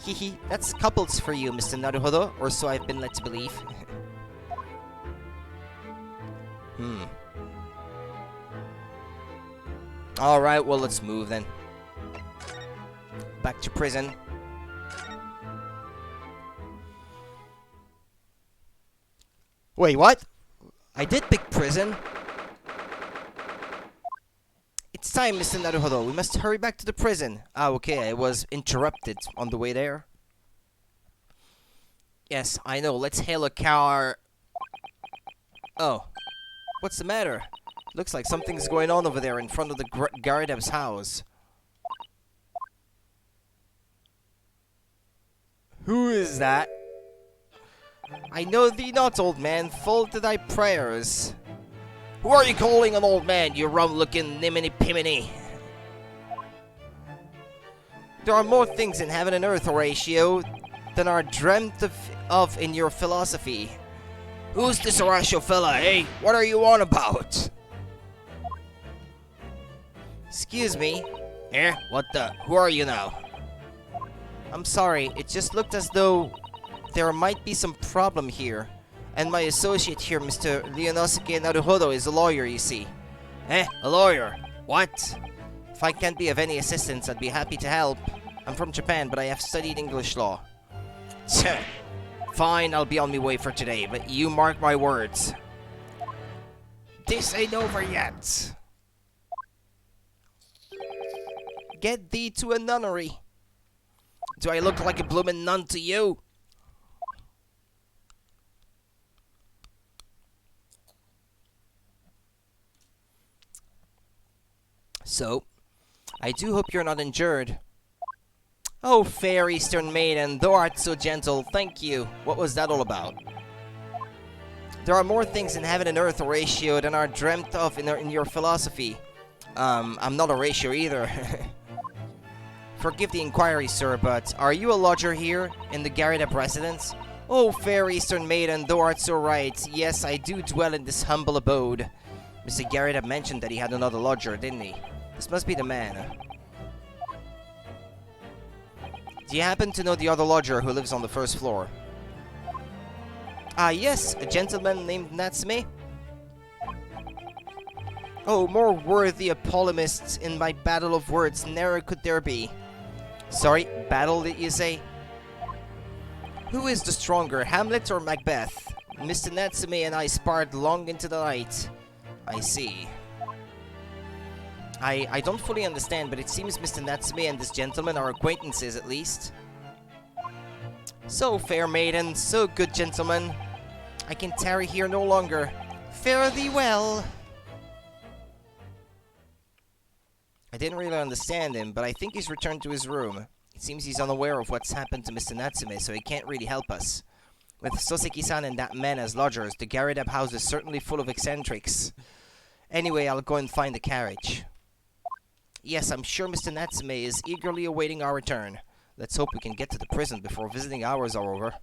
Hehe, that's couples for you, Mr. Naruhodo, or so I've been led to believe. Alright, well, let's move then. Back to prison. Wait, what? I did pick prison. It's time, Mr. Naruhodo. We must hurry back to the prison. Ah, okay, I was interrupted on the way there. Yes, I know. Let's hail a car. Oh. What's the matter? Looks like something's going on over there in front of the Garredeb's house. Who is that? I know thee not, old man. Fall to thy prayers. Who are you calling an old man, you rum-looking niminy-piminy? There are more things in heaven and earth, Horatio, than are dreamt of in your philosophy. Who's this Horatio fella, eh? What are you on about? Excuse me. Eh? What the? Who are you now? I'm sorry, it just looked as though there might be some problem here. And my associate here, Mr. Ryunosuke Naruhodo, is a lawyer, you see. Eh? A lawyer? What? If I can't be of any assistance, I'd be happy to help. I'm from Japan, but I have studied English law. Fine, I'll be on my way for today, but you mark my words. This ain't over yet. Get thee to a nunnery. Do I look like a bloomin' nun to you? So, I do hope you're not injured. Oh, fair Eastern maiden, thou art so gentle, thank you. What was that all about? There are more things in heaven and earth, Horatio, than are dreamt of in your philosophy. I'm not Horatio either. Forgive the inquiry, sir, but are you a lodger here in the Garrideb residence? Oh, fair Eastern maiden, thou art so right. Yes, I do dwell in this humble abode. Mr. Garrideb mentioned that he had another lodger, didn't he? This must be the man. Do you happen to know the other lodger who lives on the first floor? Ah, yes, a gentleman named Natsume. Oh, more worthy a polemist in my battle of words, ne'er could there be. Sorry, battle did you say? Who is the stronger, Hamlet or Macbeth? Mr. Natsume and I sparred long into the night. I see. I don't fully understand, but it seems Mr. Natsume and this gentleman are acquaintances at least. So, fair maiden, so good gentleman. I can tarry here no longer. Fare thee well. I didn't really understand him, but I think he's returned to his room. It seems he's unaware of what's happened to Mr. Natsume, so he can't really help us. With Soseki-san and that man as lodgers, the Garrideb house is certainly full of eccentrics. Anyway, I'll go and find the carriage. Yes, I'm sure Mr. Natsume is eagerly awaiting our return. Let's hope we can get to the prison before visiting hours are over.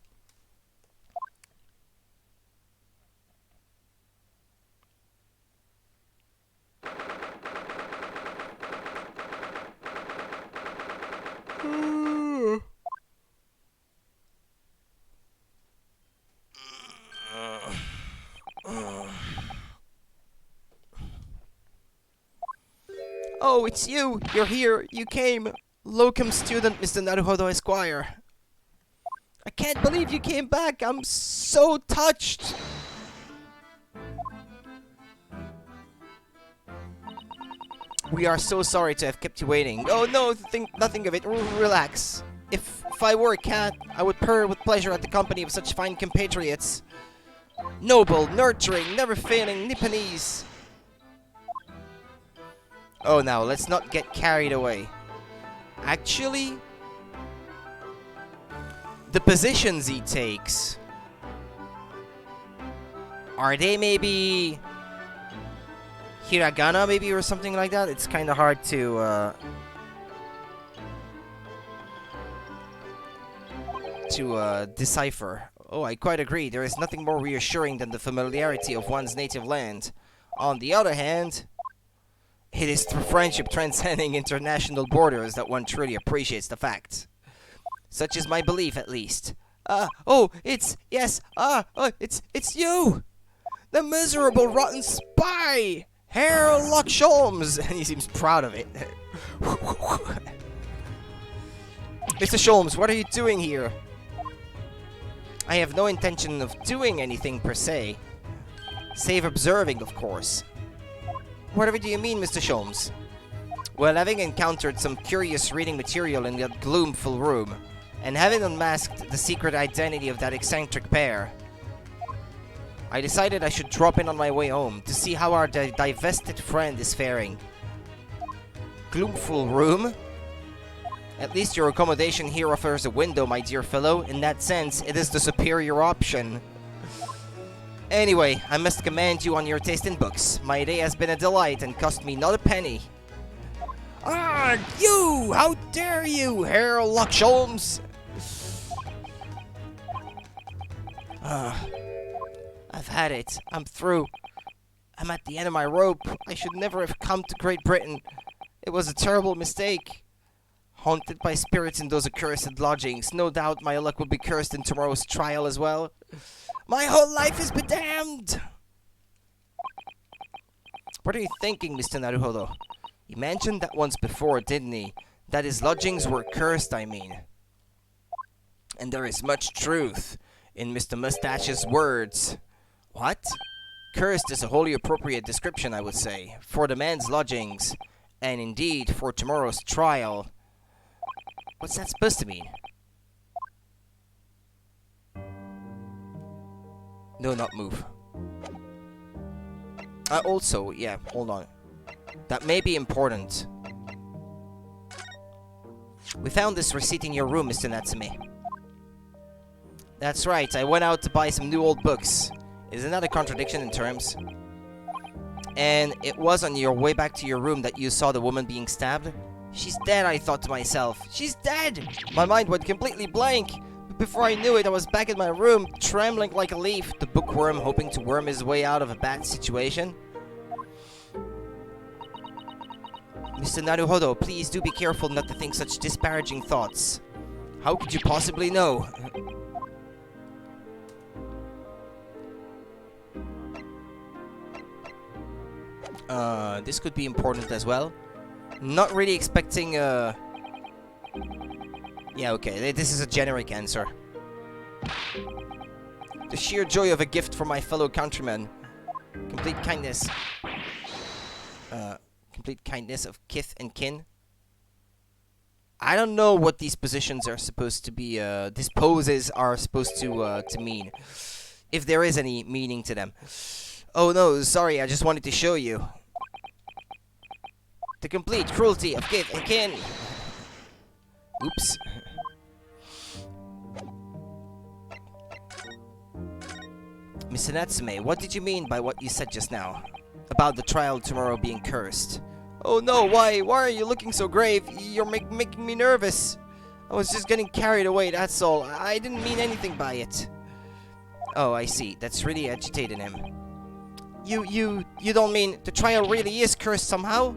Oh, it's you! You're here! You came! Locum student, Mr. Naruhodo Esquire. I can't believe you came back! I'm so touched! We are so sorry to have kept you waiting. Oh no, think nothing of it. Relax. If I were a cat, I would purr with pleasure at the company of such fine compatriots. Noble, nurturing, never failing Nipponese. Oh, now, let's not get carried away. Actually, the positions he takes, are they maybe hiragana, maybe, or something like that? It's kind of hard to decipher. Oh, I quite agree. There is nothing more reassuring than the familiarity of one's native land. On the other hand, it is through friendship transcending international borders that one truly appreciates the facts. Such is my belief, at least. It's you! The miserable, rotten spy! Herr Sholmes! And he seems proud of it. Mr. Sholmes, what are you doing here? I have no intention of doing anything per se. Save observing, of course. Whatever do you mean, Mr. Sholmes? Well, having encountered some curious reading material in that gloomful room, and having unmasked the secret identity of that eccentric pair, I decided I should drop in on my way home to see how our divested friend is faring. Gloomful room? At least your accommodation here offers a window, my dear fellow. In that sense, it is the superior option. Anyway, I must commend you on your taste in books. My day has been a delight and cost me not a penny. Ah, you! How dare you, Herr Sholmes! I've had it. I'm through. I'm at the end of my rope. I should never have come to Great Britain. It was a terrible mistake. Haunted by spirits in those accursed lodgings. No doubt my luck will be cursed in tomorrow's trial as well. My whole life is bedamned! What are you thinking, Mr. Naruhodo? He mentioned that once before, didn't he? That his lodgings were cursed, I mean. And there is much truth in Mr. Mustache's words. What? Cursed is a wholly appropriate description, I would say, for the man's lodgings, and indeed for tomorrow's trial. What's that supposed to mean? No, not move. Also, yeah, hold on. That may be important. We found this receipt in your room, Mr. Natsume. That's right, I went out to buy some new old books. Isn't that a contradiction in terms? And it was on your way back to your room that you saw the woman being stabbed? She's dead, I thought to myself. She's dead! My mind went completely blank. But before I knew it, I was back in my room, trembling like a leaf, the bookworm hoping to worm his way out of a bad situation. Mr. Naruhodo, please do be careful not to think such disparaging thoughts. How could you possibly know? This could be important as well. Not really expecting, Yeah, okay, this is a generic answer. The sheer joy of a gift from my fellow countrymen. Complete kindness. Complete kindness of kith and kin. I don't know what these positions are supposed to be, these poses are supposed to mean. If there is any meaning to them. Oh no, sorry, I just wanted to show you. The complete cruelty of kith and kin. Oops. Mr. Natsume, what did you mean by what you said just now? About the trial tomorrow being cursed. Oh no, why? Why are you looking so grave? You're making me nervous. I was just getting carried away, that's all. I didn't mean anything by it. Oh, I see. That's really agitated him. You don't mean the trial really is cursed somehow?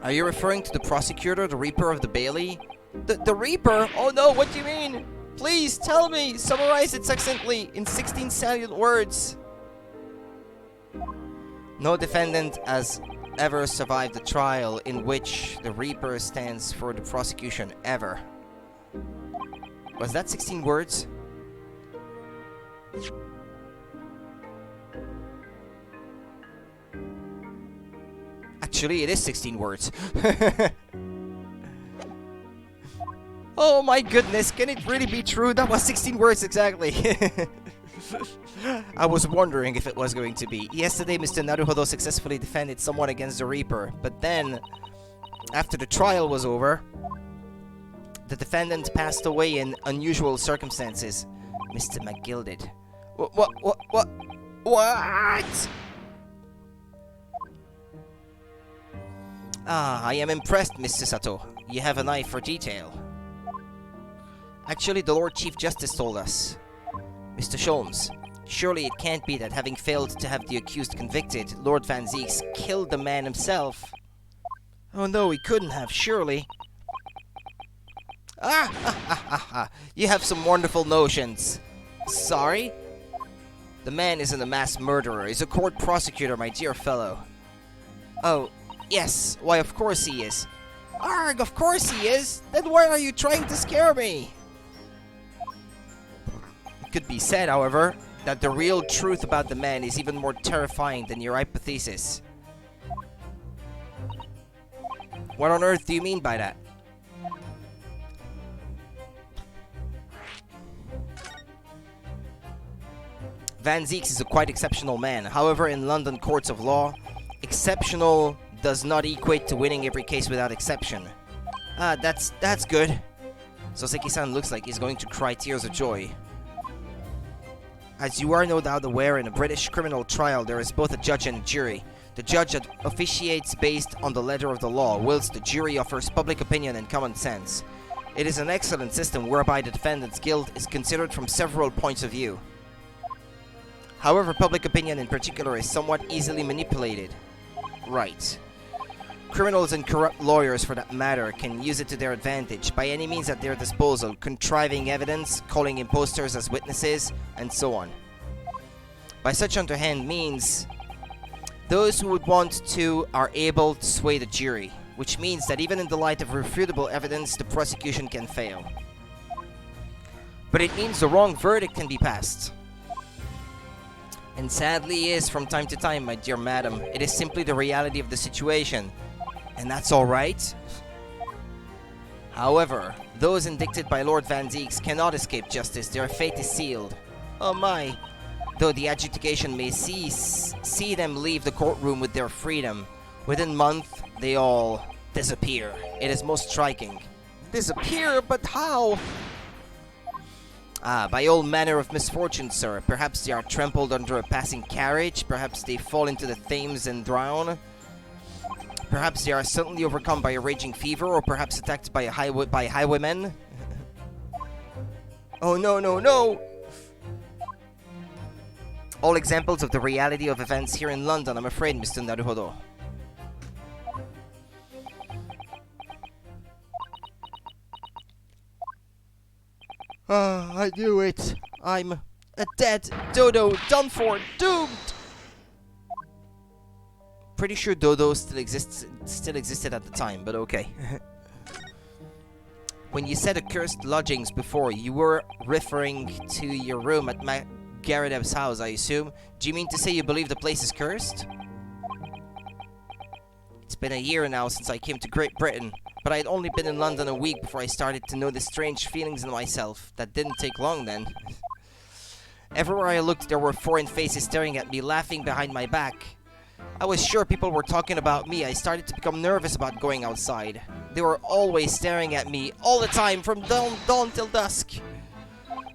Are you referring to the prosecutor, the Reaper of the Bailey? The Reaper? Oh no, what do you mean? Please, tell me! Summarize it succinctly, in 16 salient words. No defendant has ever survived a trial in which the Reaper stands for the prosecution, ever. Was that 16 words? Actually, it is 16 words. Oh my goodness, can it really be true? That was 16 words exactly. I was wondering if it was going to be. Yesterday, Mr. Naruhodo successfully defended someone against the Reaper, but then, after the trial was over, the defendant passed away in unusual circumstances. Mr. McGilded. What? Ah, I am impressed, Mr. Sato. You have an eye for detail. Actually, the Lord Chief Justice told us. Mr. Sholmes, surely it can't be that having failed to have the accused convicted, Lord Van Zieks killed the man himself. Oh no, he couldn't have, surely. You have some wonderful notions. Sorry? The man isn't a mass murderer, he's a court prosecutor, my dear fellow. Oh, yes, why of course he is. Arg, of course he is! Then why are you trying to scare me? It could be said, however, that the real truth about the man is even more terrifying than your hypothesis. What on earth do you mean by that? Van Zieks is a quite exceptional man. However, in London courts of law, exceptional does not equate to winning every case without exception. Ah, that's good. Soseki-san looks like he's going to cry tears of joy. As you are no doubt aware, in a British criminal trial there is both a judge and a jury. The judge officiates based on the letter of the law, whilst the jury offers public opinion and common sense. It is an excellent system whereby the defendant's guilt is considered from several points of view. However, public opinion in particular is somewhat easily manipulated. Right. Criminals and corrupt lawyers, for that matter, can use it to their advantage, by any means at their disposal, contriving evidence, calling imposters as witnesses, and so on. By such underhand means, those who would want to are able to sway the jury, which means that even in the light of refutable evidence, the prosecution can fail. But it means the wrong verdict can be passed. And sadly is from time to time, my dear madam. It is simply the reality of the situation. And that's alright. However, those indicted by Lord Van Zieks cannot escape justice. Their fate is sealed. Oh my. Though the adjudication may see them leave the courtroom with their freedom, within a month, they all disappear. It is most striking. Disappear? But how? Ah, by all manner of misfortune, sir. Perhaps they are trampled under a passing carriage. Perhaps they fall into the Thames and drown. Perhaps they are suddenly overcome by a raging fever, or perhaps attacked by highwaymen. Oh no, no, no! All examples of the reality of events here in London, I'm afraid, Mr. Naruhodo. I knew it. I'm a dead dodo, done for, doomed! Pretty sure dodo still existed at the time, but okay. When you said accursed lodgings before, you were referring to your room at Garadev's house, I assume. Do you mean to say you believe the place is cursed? It's been a year now since I came to Great Britain, but I had only been in London a week before I started to notice strange feelings in myself. That didn't take long then. Everywhere I looked, there were foreign faces staring at me, laughing behind my back. I was sure people were talking about me. I started to become nervous about going outside. They were always staring at me, all the time, from dawn till dusk.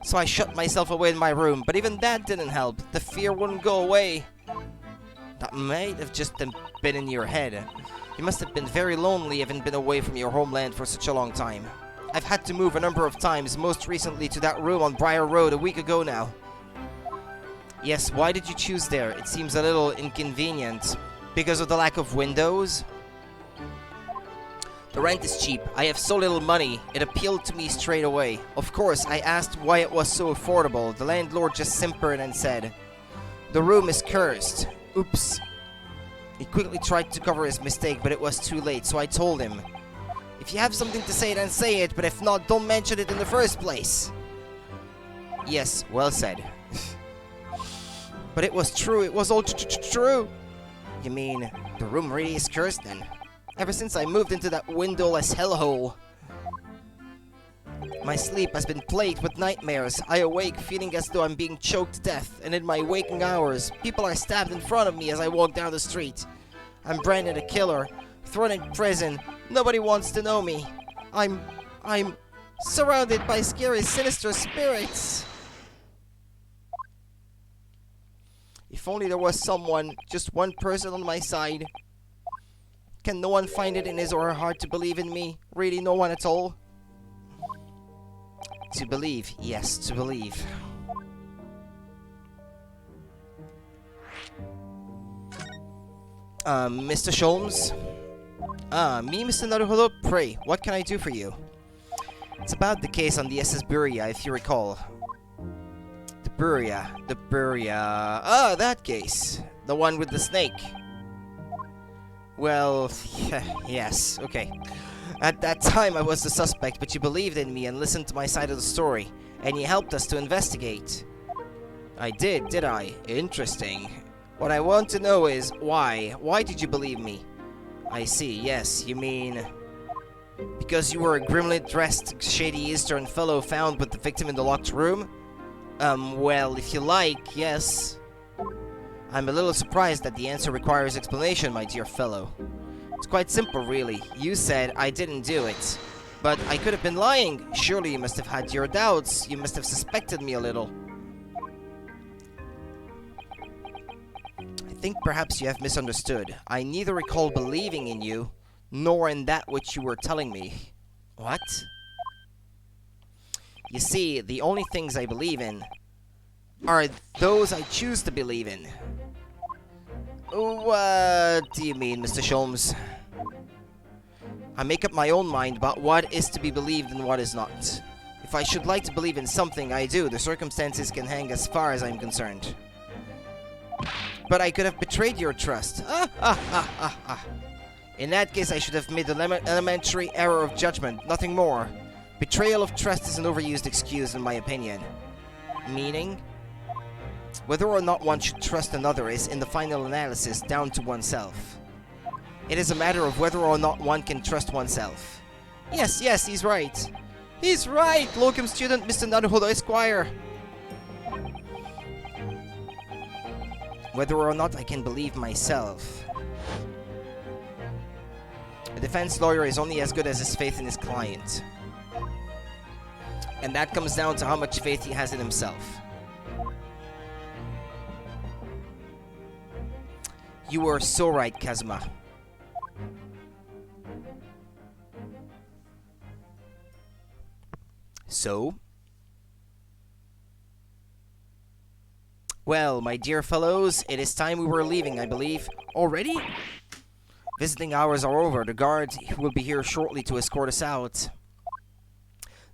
So I shut myself away in my room, but even that didn't help. The fear wouldn't go away. That might have just been in your head. You must have been very lonely having been away from your homeland for such a long time. I've had to move a number of times, most recently to that room on Briar Road a week ago now. Yes, why did you choose there? It seems a little inconvenient. Because of the lack of windows? The rent is cheap. I have so little money. It appealed to me straight away. Of course, I asked why it was so affordable. The landlord just simpered and said, "The room is cursed." Oops. He quickly tried to cover his mistake, but it was too late, so I told him, "If you have something to say, then say it, but if not, don't mention it in the first place." Yes, well said. But it was true. It was all true. You mean, the room really is cursed then? Ever since I moved into that windowless hellhole. My sleep has been plagued with nightmares. I awake feeling as though I'm being choked to death, and in my waking hours, people are stabbed in front of me as I walk down the street. I'm branded a killer, thrown in prison. Nobody wants to know me. I'm surrounded by scary, sinister spirits. If only there was someone, just one person on my side. Can no one find it in his or her heart to believe in me? Really, no one at all? To believe, yes, to believe. Mr. Sholmes? Me, Mr. Naruhodo? Pray, what can I do for you? It's about the case on the SS Buria, if you recall. The Buria. Ah, that case. The one with the snake. Well, yes, okay. At that time, I was the suspect, but you believed in me and listened to my side of the story, and you helped us to investigate. I did I? Interesting. What I want to know is, why? Why did you believe me? I see, yes, you mean... because you were a grimly dressed, shady Eastern fellow found with the victim in the locked room? Well, if you like, yes. I'm a little surprised that the answer requires explanation, my dear fellow. It's quite simple, really. You said I didn't do it. But I could have been lying. Surely you must have had your doubts. You must have suspected me a little. I think perhaps you have misunderstood. I neither recall believing in you, nor in that which you were telling me. What? You see, the only things I believe in are those I choose to believe in. What do you mean, Mr. Sholmes? I make up my own mind about what is to be believed and what is not. If I should like to believe in something, I do. The circumstances can hang as far as I'm concerned. But I could have betrayed your trust. In that case, I should have made an elementary error of judgment, nothing more. Betrayal of trust is an overused excuse, in my opinion. Meaning? Whether or not one should trust another is, in the final analysis, down to oneself. It is a matter of whether or not one can trust oneself. Yes, he's right. He's right, locum student Mr. Naruhodo Esquire. Whether or not I can believe myself. A defense lawyer is only as good as his faith in his client. And that comes down to how much faith he has in himself. You were so right, Kazuma. So? Well, my dear fellows, it is time we were leaving, I believe. Already? Visiting hours are over. The guard will be here shortly to escort us out.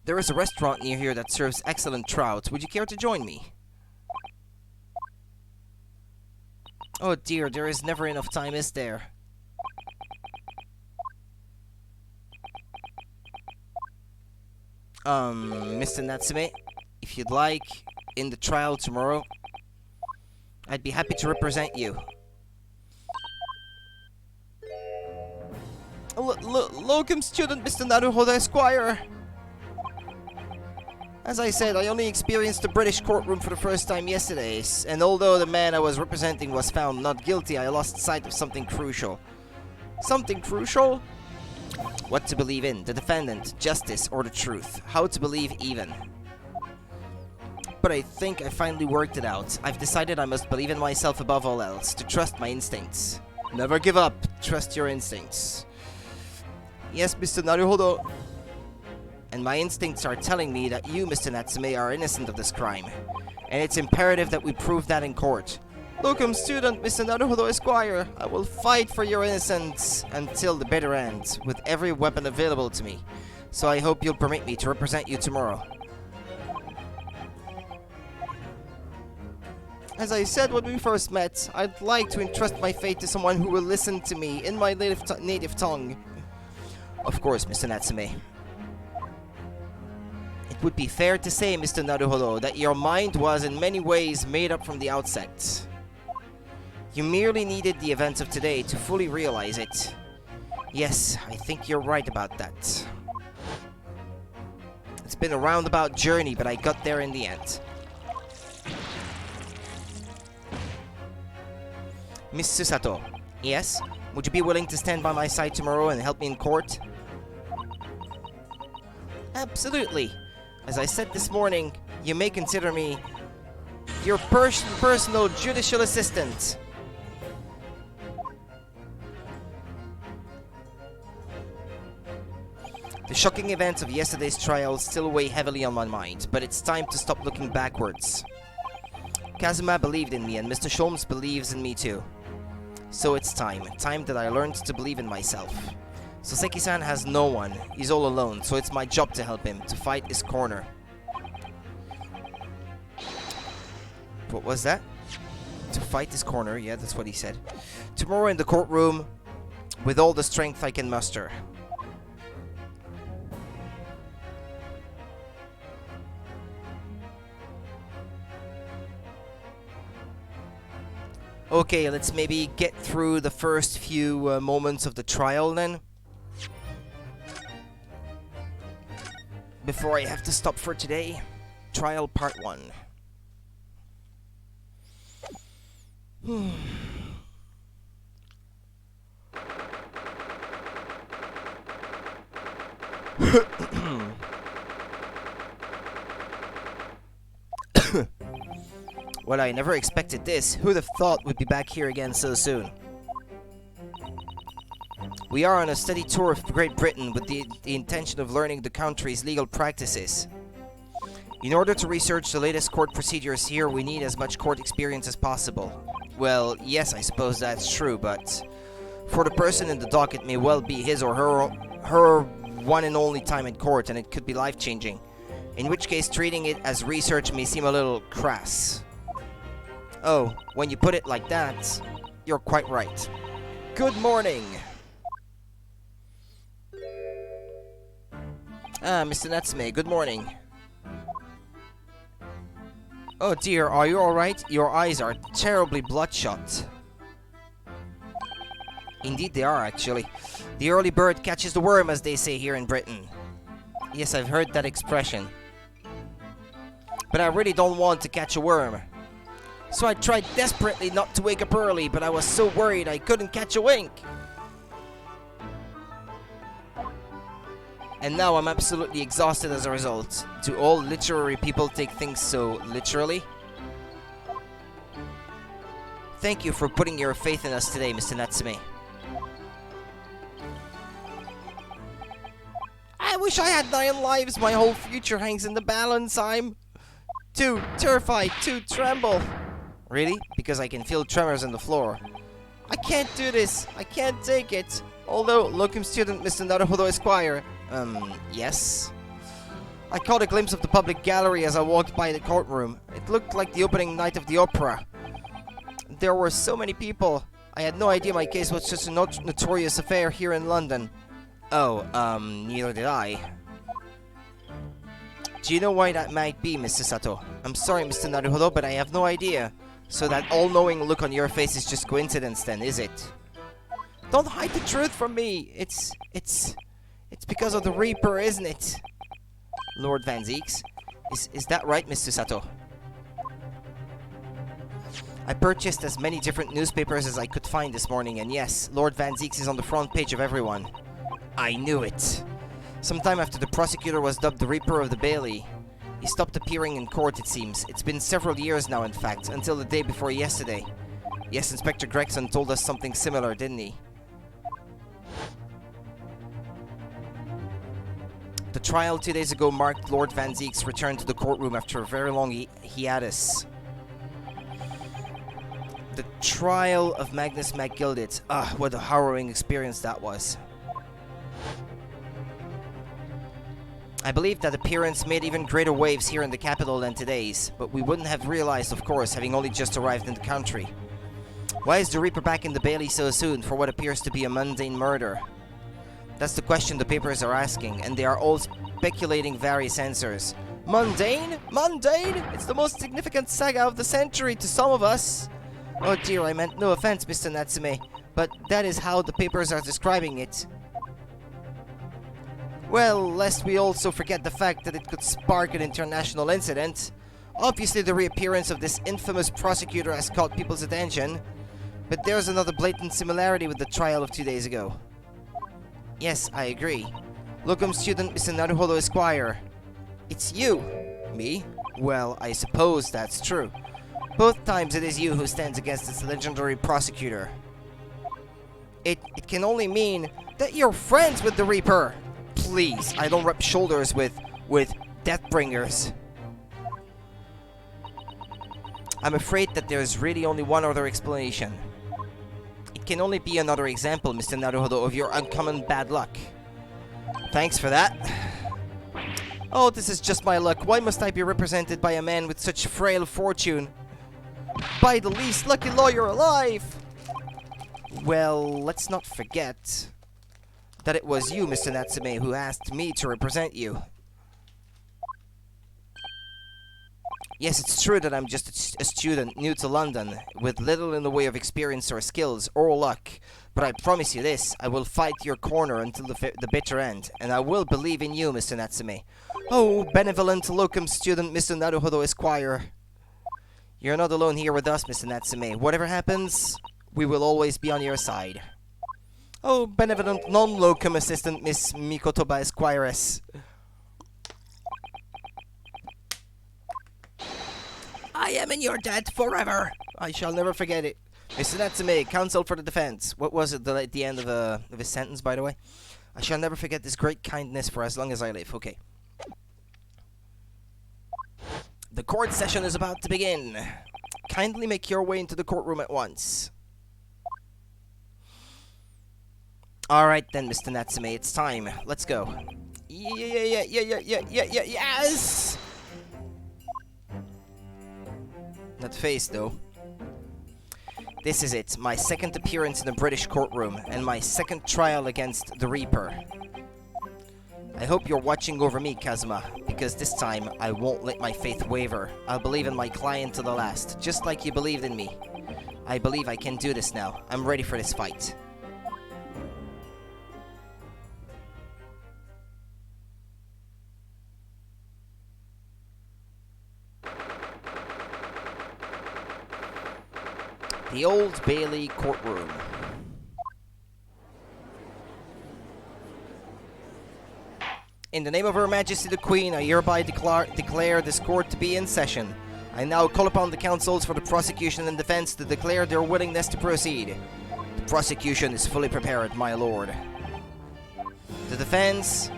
There is a restaurant near here that serves excellent trout. Would you care to join me? Oh dear, there is never enough time, is there? Mr. Natsume, if you'd like, in the trial tomorrow, I'd be happy to represent you. Locum student, Mr. Naruhodo Esquire! As I said, I only experienced the British courtroom for the first time yesterday, and although the man I was representing was found not guilty, I lost sight of something crucial. Something crucial? What to believe in, the defendant, justice, or the truth. How to believe even. But I think I finally worked it out. I've decided I must believe in myself above all else, to trust my instincts. Never give up, trust your instincts. Yes, Mr. Naruhodo. And my instincts are telling me that you, Mr. Natsume, are innocent of this crime. And it's imperative that we prove that in court. Locum student, Mr. Naruhodo Esquire, I will fight for your innocence until the bitter end, with every weapon available to me. So I hope you'll permit me to represent you tomorrow. As I said when we first met, I'd like to entrust my fate to someone who will listen to me in my native tongue. Of course, Mr. Natsume. It would be fair to say, Mr. Naruhodo, that your mind was in many ways made up from the outset. You merely needed the events of today to fully realize it. Yes, I think you're right about that. It's been a roundabout journey, but I got there in the end. Miss Susato, yes? Would you be willing to stand by my side tomorrow and help me in court? Absolutely. As I said this morning, you may consider me your personal judicial assistant. The shocking events of yesterday's trial still weigh heavily on my mind, but it's time to stop looking backwards. Kazuma believed in me, and Mr. Sholmes believes in me too. So it's time that I learned to believe in myself. Soseki-san has no one, he's all alone, so it's my job to help him, to fight his corner. What was that? To fight his corner, yeah, that's what he said. Tomorrow in the courtroom, with all the strength I can muster. Okay, let's maybe get through the first few moments of the trial then. Before I have to stop for today. Trial part 1. Well, I never expected this. Who'd have thought we'd be back here again so soon? We are on a study tour of Great Britain with the intention of learning the country's legal practices. In order to research the latest court procedures here, we need as much court experience as possible. Well, yes, I suppose that's true, but for the person in the dock, it may well be his or her one and only time in court, and it could be life-changing. In which case, treating it as research may seem a little crass. Oh, when you put it like that, you're quite right. Good morning! Ah, Mr. Natsume, good morning. Oh dear, are you alright? Your eyes are terribly bloodshot. Indeed they are, actually. The early bird catches the worm, as they say here in Britain. Yes, I've heard that expression. But I really don't want to catch a worm. So I tried desperately not to wake up early, but I was so worried I couldn't catch a wink. And now I'm absolutely exhausted as a result. Do all literary people take things so literally? Thank you for putting your faith in us today, Mr. Natsume. I wish I had 9 lives. My whole future hangs in the balance. I'm too terrified to tremble. Really? Because I can feel tremors on the floor. I can't do this. I can't take it. Although, locum student Mr. Naruhodo Esquire. Yes? I caught a glimpse of the public gallery as I walked by the courtroom. It looked like the opening night of the opera. There were so many people. I had no idea my case was such a notorious affair here in London. Oh, neither did I. Do you know why that might be, Mr. Sato? I'm sorry, Mr. Naruhodo, but I have no idea. So that all-knowing look on your face is just coincidence then, is it? Don't hide the truth from me! It's because of the Reaper, isn't it? Lord Van Zeeks? Is that right, Mr. Sato? I purchased as many different newspapers as I could find this morning, and yes, Lord Van Zeeks is on the front page of everyone. I knew it. Sometime after the prosecutor was dubbed the Reaper of the Bailey, he stopped appearing in court, it seems. It's been several years now, in fact, until the day before yesterday. Yes, Inspector Gregson told us something similar, didn't he? The trial 2 days ago marked Lord Van Zeek's return to the courtroom after a very long hiatus. The trial of Magnus MacGilded. Ah, what a harrowing experience that was. I believe that appearance made even greater waves here in the capital than today's, but we wouldn't have realized, of course, having only just arrived in the country. Why is the Reaper back in the Bailey so soon for what appears to be a mundane murder? That's the question the papers are asking, and they are all speculating various answers. Mundane? Mundane? It's the most significant saga of the century to some of us. Oh dear, I meant no offense, Mr. Natsume, but that is how the papers are describing it. Well, lest we also forget the fact that it could spark an international incident. Obviously, the reappearance of this infamous prosecutor has caught people's attention, but there's another blatant similarity with the trial of 2 days ago. Yes, I agree. Locum student Mr. Naruhodo Esquire. It's you. Me? Well, I suppose that's true. Both times it is you who stands against this legendary prosecutor. It can only mean that you're friends with the Reaper. Please, I don't rub shoulders with Deathbringers. I'm afraid that there's really only one other explanation. It can only be another example, Mr. Naruhodo, of your uncommon bad luck. Thanks for that. Oh, this is just my luck. Why must I be represented by a man with such frail fortune? By the least lucky lawyer alive! Well, let's not forget that it was you, Mr. Natsume, who asked me to represent you. Yes, it's true that I'm just a student new to London, with little in the way of experience or skills or luck, but I promise you this, I will fight your corner until the bitter end, and I will believe in you, Mr. Natsume. Oh, benevolent locum student Mr. Naruhodo Esquire. You're not alone here with us, Mr. Natsume. Whatever happens, we will always be on your side. Oh, benevolent non-locum assistant Miss Mikotoba Esquires. I am in your debt forever. I shall never forget it. Mr. Natsume, counsel for the defense. What was it at the end of his sentence, by the way? I shall never forget this great kindness for as long as I live. Okay. The court session is about to begin. Kindly make your way into the courtroom at once. Alright then, Mr. Natsume, it's time. Let's go. Yes! Not face, though. This is it, my second appearance in a British courtroom, and my second trial against the Reaper. I hope you're watching over me, Kazuma, because this time, I won't let my faith waver. I'll believe in my client to the last, just like you believed in me. I believe I can do this now. I'm ready for this fight. The Old Bailey courtroom. In the name of Her Majesty the Queen, I hereby declare this court to be in session. I now call upon the counsels for the prosecution and defense to declare their willingness to proceed. The prosecution is fully prepared, my lord. The defense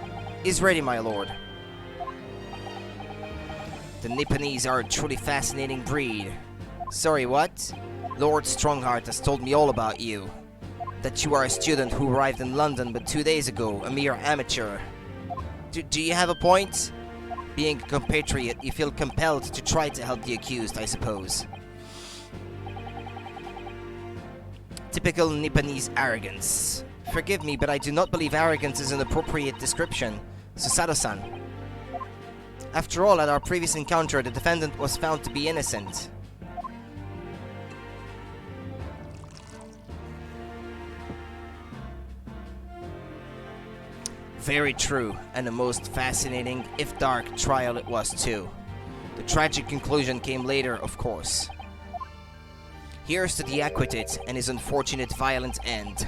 is ready, my lord. The Nipponese are a truly fascinating breed. Sorry, what? Lord Strongheart has told me all about you. That you are a student who arrived in London but 2 days ago, a mere amateur. Do you have a point? Being a compatriot, you feel compelled to try to help the accused, I suppose. Typical Nipponese arrogance. Forgive me, but I do not believe arrogance is an appropriate description. Susato-san. After all, at our previous encounter, the defendant was found to be innocent. Very true, and a most fascinating, if dark, trial it was too. The tragic conclusion came later, of course. Here's to the acquitted and his unfortunate violent end.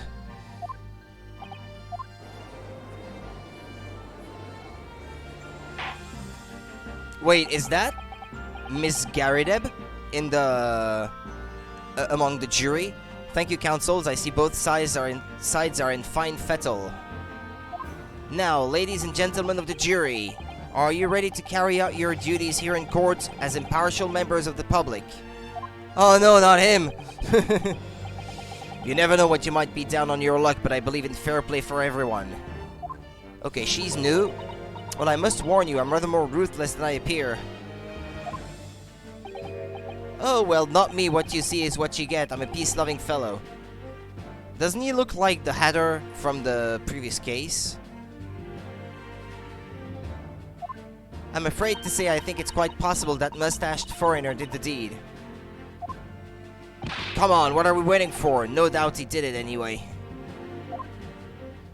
Wait, is that Miss Garideb in the among the jury? Thank you, counsels. I see both sides are in fine fettle. Now, ladies and gentlemen of the jury, are you ready to carry out your duties here in court as impartial members of the public? Oh no, not him! You never know what you might be down on your luck, but I believe in fair play for everyone. Okay, she's new. Well, I must warn you, I'm rather more ruthless than I appear. Oh, well, not me. What you see is what you get. I'm a peace-loving fellow. Doesn't he look like the Hatter from the previous case? I'm afraid to say I think it's quite possible that mustached foreigner did the deed. Come on, what are we waiting for? No doubt he did it anyway.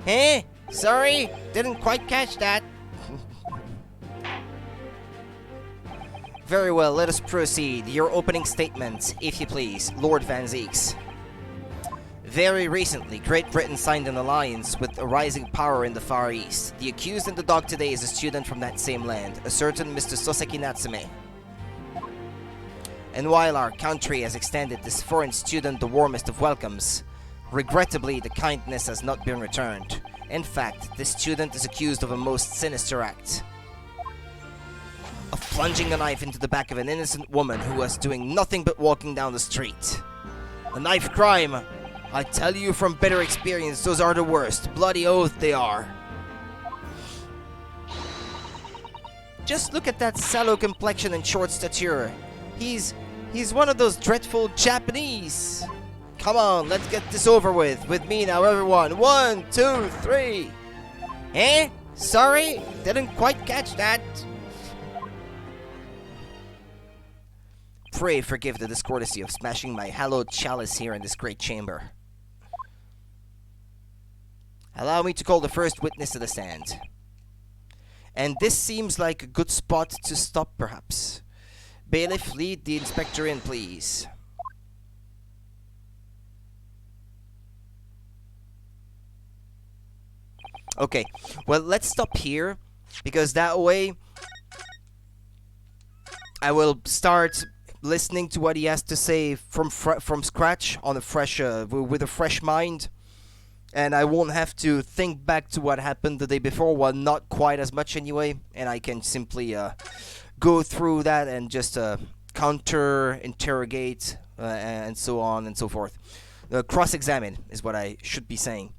Eh? Sorry? Didn't quite catch that. Very well, let us proceed. Your opening statement, if you please, Lord Van Zeeks. Very recently, Great Britain signed an alliance with a rising power in the Far East. The accused in the dock today is a student from that same land, a certain Mr. Soseki Natsume. And while our country has extended this foreign student the warmest of welcomes, regrettably the kindness has not been returned. In fact, this student is accused of a most sinister act. Of plunging a knife into the back of an innocent woman who was doing nothing but walking down the street. A knife crime! I tell you from bitter experience, those are the worst. Bloody oath they are. Just look at that sallow complexion and short stature. He's one of those dreadful Japanese. Come on, let's get this over with. With me now, everyone. 1, 2, 3. Eh? Sorry? Didn't quite catch that. Pray forgive the discourtesy of smashing my hallowed chalice here in this great chamber. Allow me to call the first witness to the stand. And this seems like a good spot to stop, perhaps. Bailiff, lead the inspector in, please. Okay, well, let's stop here, because that way I will start listening to what he has to say from scratch on a fresh with a fresh mind, and I won't have to think back to what happened the day before. Well, not quite as much anyway, and I can simply go through that and just counter interrogate and so on and so forth. Cross-examine is what I should be saying.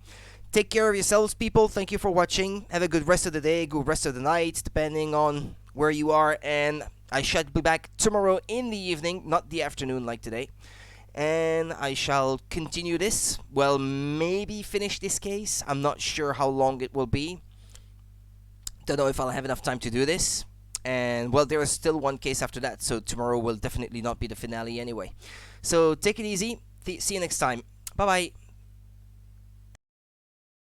Take care of yourselves, people. Thank you for watching. Have a good rest of the day, good rest of the night, depending on where you are, and I shall be back tomorrow in the evening, not the afternoon like today. And I shall continue this. Well, maybe finish this case. I'm not sure how long it will be. Don't know if I'll have enough time to do this. And, well, there is still one case after that, so tomorrow will definitely not be the finale anyway. So, take it easy. See you next time. Bye-bye.